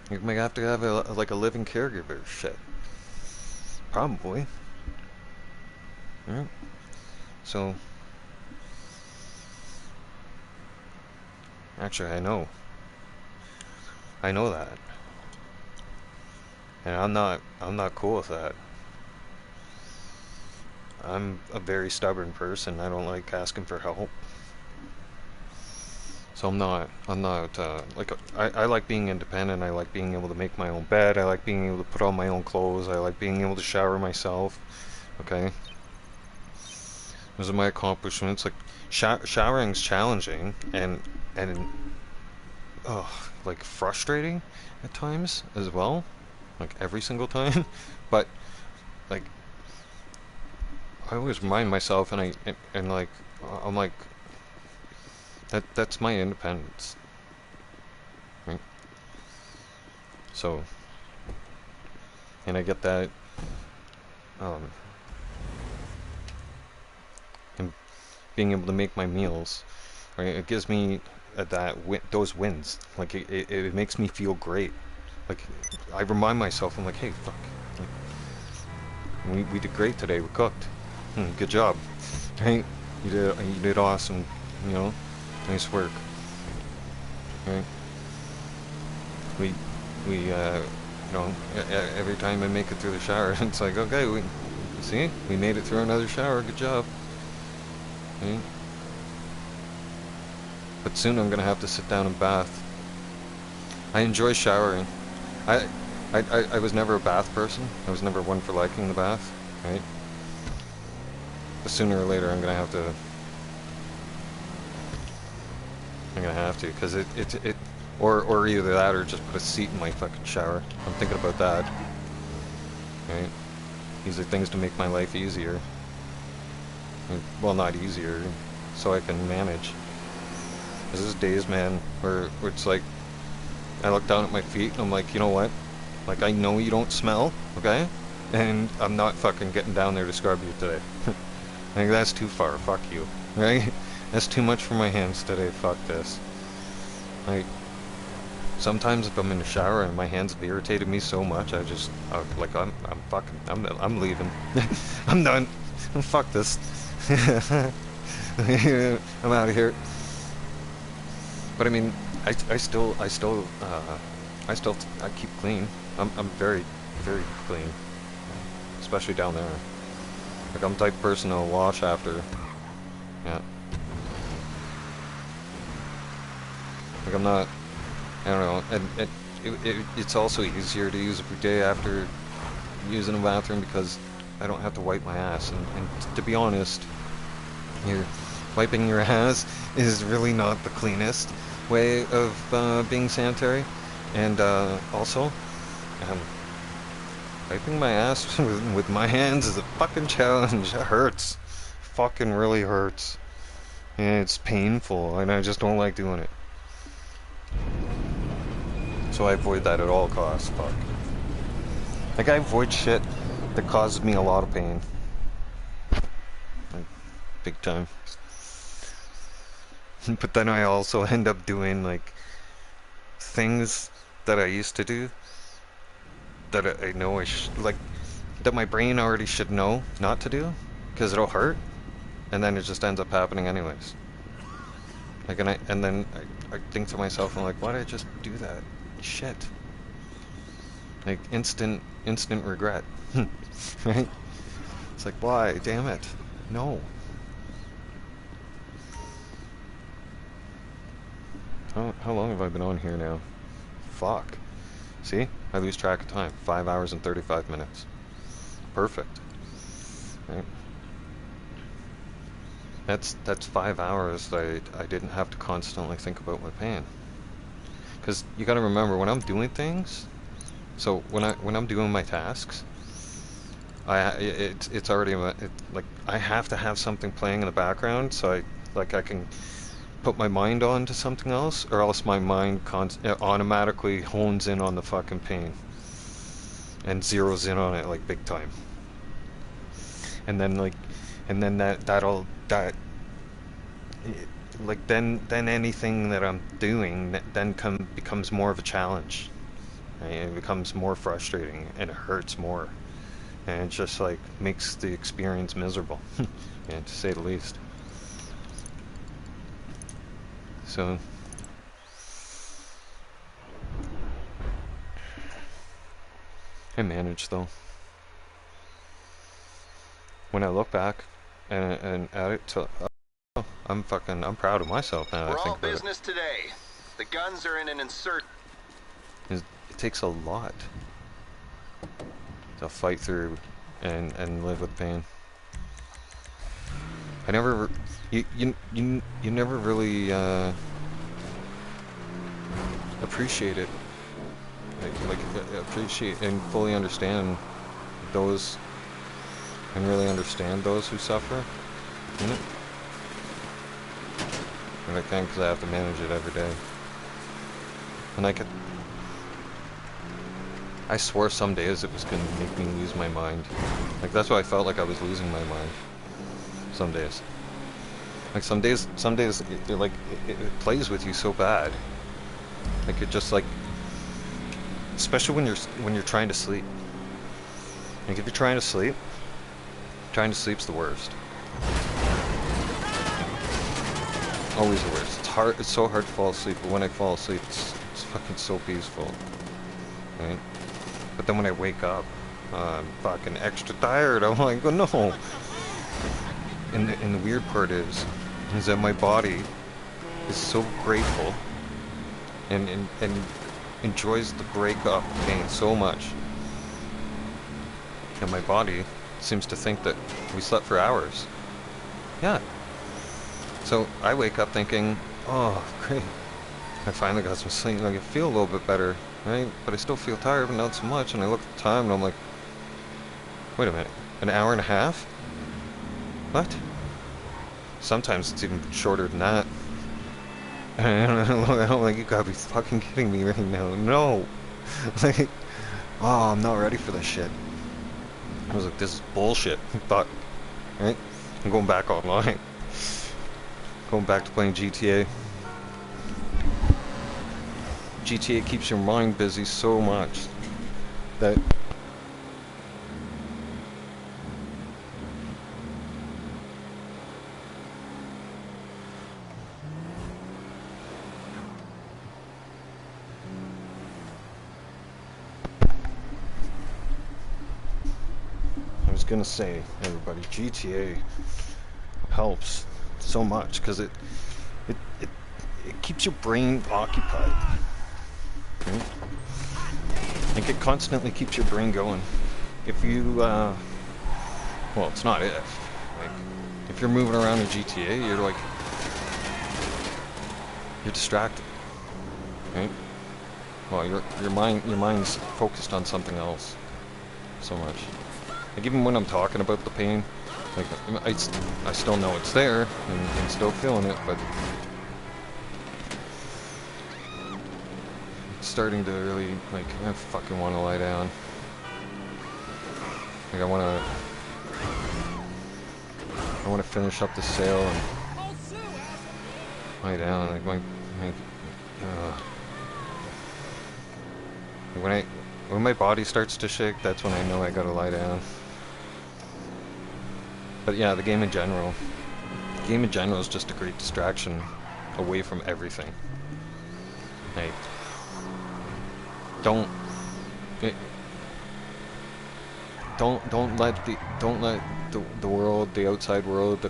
you might have to have like a living caregiver. Shit, probably. Yeah. So. Actually, I know that, and I'm not cool with that. I'm a very stubborn person. I don't like asking for help, so I'm not like, I like being independent. I like being able to make my own bed. I like being able to put on my own clothes. I like being able to shower myself. Okay, those are my accomplishments. Like showering's challenging and like frustrating at times as well, like every single time. But like I always remind myself, and like I'm like that's my independence, right? So and I get that, and being able to make my meals, right? It gives me those wins. Like it makes me feel great. Like I remind myself, I'm like, hey, fuck, like, we did great today. We cooked. Good job, right? You did awesome. You know, nice work. Right? You know, every time I make it through the shower, it's like, okay, we made it through another shower. Good job. Right? But soon I'm gonna have to sit down and bath. I enjoy showering. I was never a bath person. I was never one for liking the bath, right? But sooner or later I'm gonna have to, because or either that or just put a seat in my fucking shower. I'm thinking about that, right? These are things to make my life easier. Well, not easier, so I can manage. There's days, man, where it's like, I look down at my feet and I'm like, you know what? Like, I know you don't smell, okay? And I'm not fucking getting down there to scrub you today. Like, that's too far. Fuck you, right? That's too much for my hands today. Fuck this. Like, sometimes if I'm in the shower and my hands have irritated me so much, I just, like, I'm leaving. I'm done. Fuck this. I'm out of here. But I mean, I keep clean. I'm very, very clean, especially down there. Like, I'm the type of person who'll wash after. Yeah. Like, I'm not, I don't know, and it's also easier to use every day after using a bathroom because I don't have to wipe my ass. And to be honest, wiping your ass is really not the cleanest way of being sanitary. And also, wiping my ass with my hands is a fucking challenge. It hurts. Fucking really hurts. And it's painful, and I just don't like doing it. So I avoid that at all costs. Fuck. Like, I avoid shit that causes me a lot of pain. Like, big time. But then I also end up doing, like, things that I used to do that I know like, that my brain already should know not to do, because it'll hurt, and then it just ends up happening anyways. Like, and then I think to myself, I'm like, why did I just do that? Shit. Like, instant regret. Right? It's like, why? Damn it. No. How long have I been on here now? Fuck. See? I lose track of time. 5 hours and 35 minutes. Perfect. Right? That's 5 hours that I didn't have to constantly think about my pain. Because you gotta remember, when I'm doing things, so when I'm doing my tasks, it's already like, I have to have something playing in the background, so I can put my mind on to something else, or else my mind automatically hones in on the fucking pain and zeroes in on it, like, big time. And then then anything that I'm doing then becomes more of a challenge. Right? It becomes more frustrating, and it hurts more, and it just, like, makes the experience miserable. Yeah, to say the least. So I manage, though. When I look back and at it, I'm proud of myself now. We're I all think business today. The guns are in an insert. it takes a lot to fight through and live with pain. I never, you never really appreciate it, like appreciate and fully understand those, and really understand those who suffer in it. And I can, because I have to manage it every day. And I swore some days it was gonna make me lose my mind. Like, that's why I felt like I was losing my mind. Some days. Like, some days it plays with you so bad. Like, it just, like, especially when you're trying to sleep. Like, if you're trying to sleep's the worst. Always the worst. It's so hard to fall asleep, but when I fall asleep, it's fucking so peaceful. Right? But then when I wake up, I'm fucking extra tired. I'm like, oh no. And the weird part is that my body is so grateful and enjoys the breakup pain so much. And my body seems to think that we slept for hours. Yeah. So I wake up thinking, oh, great. I finally got some sleep. Like, I feel a little bit better, right? But I still feel tired, but not so much. And I look at the time and I'm like, wait a minute, an hour and a half? What? Sometimes it's even shorter than that. I'm like, you gotta be fucking kidding me right now. No! Like, oh, I'm not ready for this shit. I was like, this is bullshit. But, right? I'm going back online. Going back to playing GTA. GTA keeps your mind busy so much that I was gonna say, everybody, GTA helps so much because it keeps your brain occupied. Right? Like, it constantly keeps your brain going. If you, well, it's not if. Like, if you're moving around in GTA, you're like, you're distracted, right? Well, your mind's focused on something else so much. Like, even when I'm talking about the pain, like, I still know it's there and still feeling it, but it's starting to really, like, I fucking want to lie down. Like, I want to finish up the sale and lie down. Like, when my body starts to shake, that's when I know I gotta lie down. But yeah, the game in general is just a great distraction away from everything. Like, don't let the world, the outside world,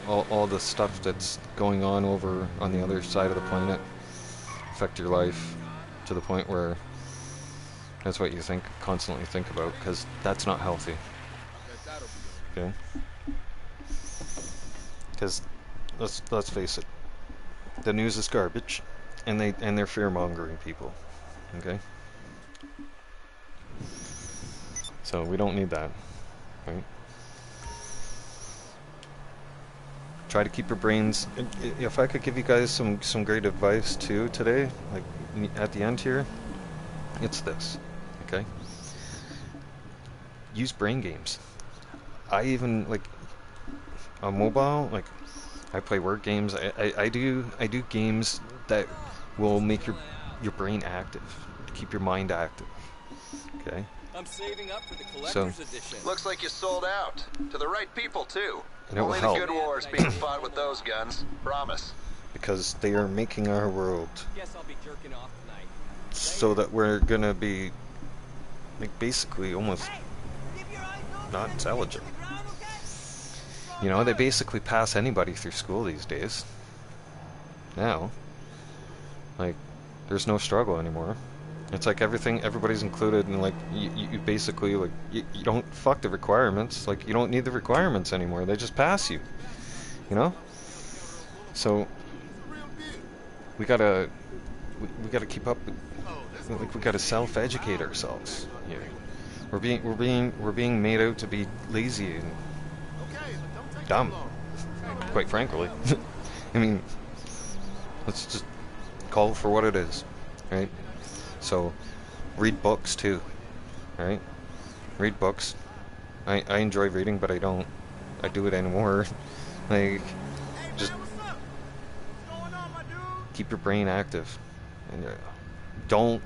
all the stuff that's going on over on the other side of the planet affect your life to the point where that's what you constantly think about, because that's not healthy. Okay? Because let's face it, the news is garbage, and they're fear-mongering people. Okay? So we don't need that, right? Try to keep your brains. If I could give you guys some great advice too today, like at the end here, it's this. Okay? Use brain games. I even, like, on mobile, like, I play word games. I do games that will make your brain active, to keep your mind active. Okay? I'm saving up for the collector's edition. Looks like you sold out. To the right people, too. And it will Only help. the good wars being fought with those guns. Promise. Because they are making our world Guess I'll be jerking off tonight. so that we're gonna be, like, basically almost not intelligent. You know, they basically pass anybody through school these days. Now, like, there's no struggle anymore. It's like everybody's included, and like you basically, like, you don't fuck the requirements. Like, you don't need the requirements anymore. They just pass you. You know? So we gotta keep up with, like, we gotta self-educate ourselves here. We're being made out to be lazy and dumb, quite frankly. I mean, let's just call it for what it is, right? So, read books too. Right? Read books. I enjoy reading, but I don't. I do it anymore. Like, just keep your brain active, and don't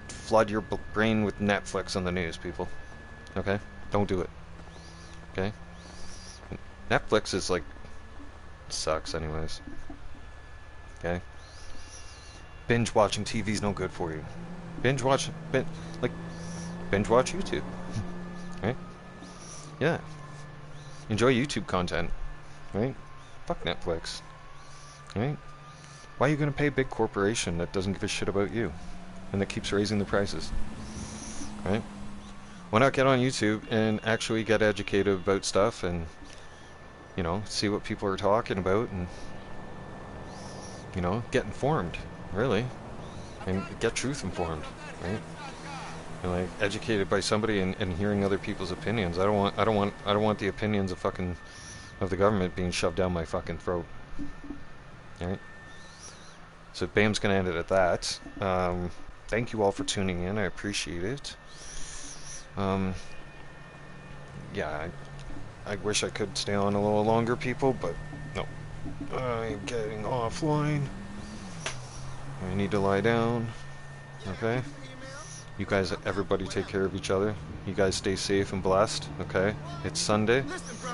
flood your brain with Netflix on the news, people. Okay? Don't do it. Okay? Netflix is like sucks, anyways. Okay? Binge watching TV is no good for you. Binge watch YouTube. Right? Yeah. Enjoy YouTube content. Right? Fuck Netflix. Right? Why are you gonna pay a big corporation that doesn't give a shit about you and that keeps raising the prices? Right? Why not get on YouTube and actually get educated about stuff and, you know, see what people are talking about and, you know, get informed, really, and get truth informed, right? And like educated by somebody and hearing other people's opinions. I don't want the opinions of the government being shoved down my fucking throat. Alright? So Bam's gonna end it at that. Thank you all for tuning in. I appreciate it. Yeah, I wish I could stay on a little longer, people, but no. I'm getting offline. I need to lie down. Okay? You guys, everybody take care of each other. You guys stay safe and blessed, okay? It's Sunday,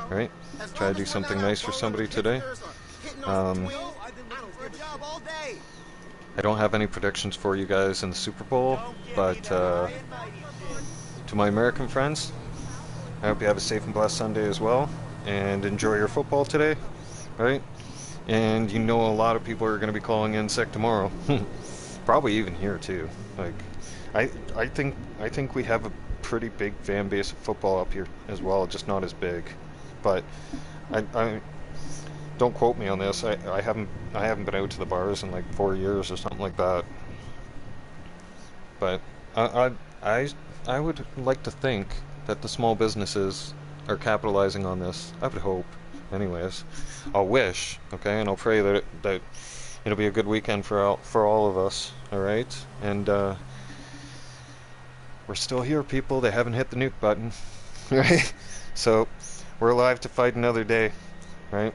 right? Try to do something nice for somebody today. I don't have any predictions for you guys in the Super Bowl, but to my American friends, I hope you have a safe and blessed Sunday as well, and enjoy your football today, right? And you know a lot of people are going to be calling in sick tomorrow. Probably even here too. Like, I think we have a pretty big fan base of football up here as well, just not as big. But I don't quote me on this. I haven't been out to the bars in like 4 years or something like that. But I would like to think that the small businesses are capitalizing on this. I would hope. Anyways, I'll wish, okay, and I'll pray that it'll be a good weekend for all of us. All right, and we're still here, people. They haven't hit the nuke button, right? So we're alive to fight another day, right?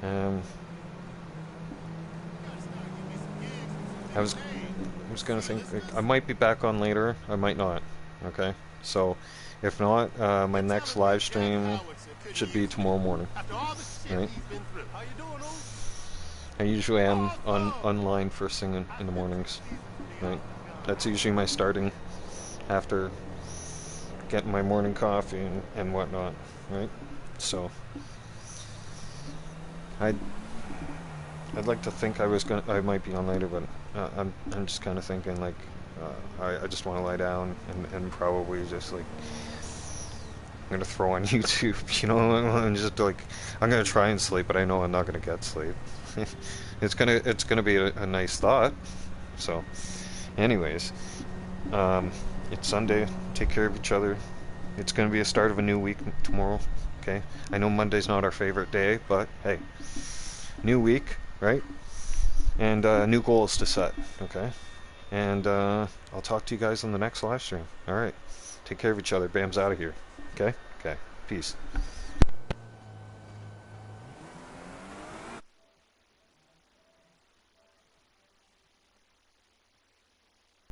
I was gonna think, like, I might be back on later. I might not. Okay, so if not, my next live stream should be tomorrow morning. Right? I usually am online first thing in the mornings. Right? That's usually my starting after getting my morning coffee and whatnot. Right? So I'd like to think I might be on later, but I'm just kind of thinking like I just want to lie down and probably just like I'm gonna throw on YouTube, you know, and just like I'm gonna try and sleep, but I know I'm not gonna get sleep. It's gonna be a nice thought. So, anyways, it's Sunday. Take care of each other. It's gonna be a start of a new week tomorrow. Okay, I know Monday's not our favorite day, but hey, new week, right? And new goals to set. Okay, and I'll talk to you guys on the next live stream. All right, take care of each other. Bam's out of here. Okay? Okay. Peace.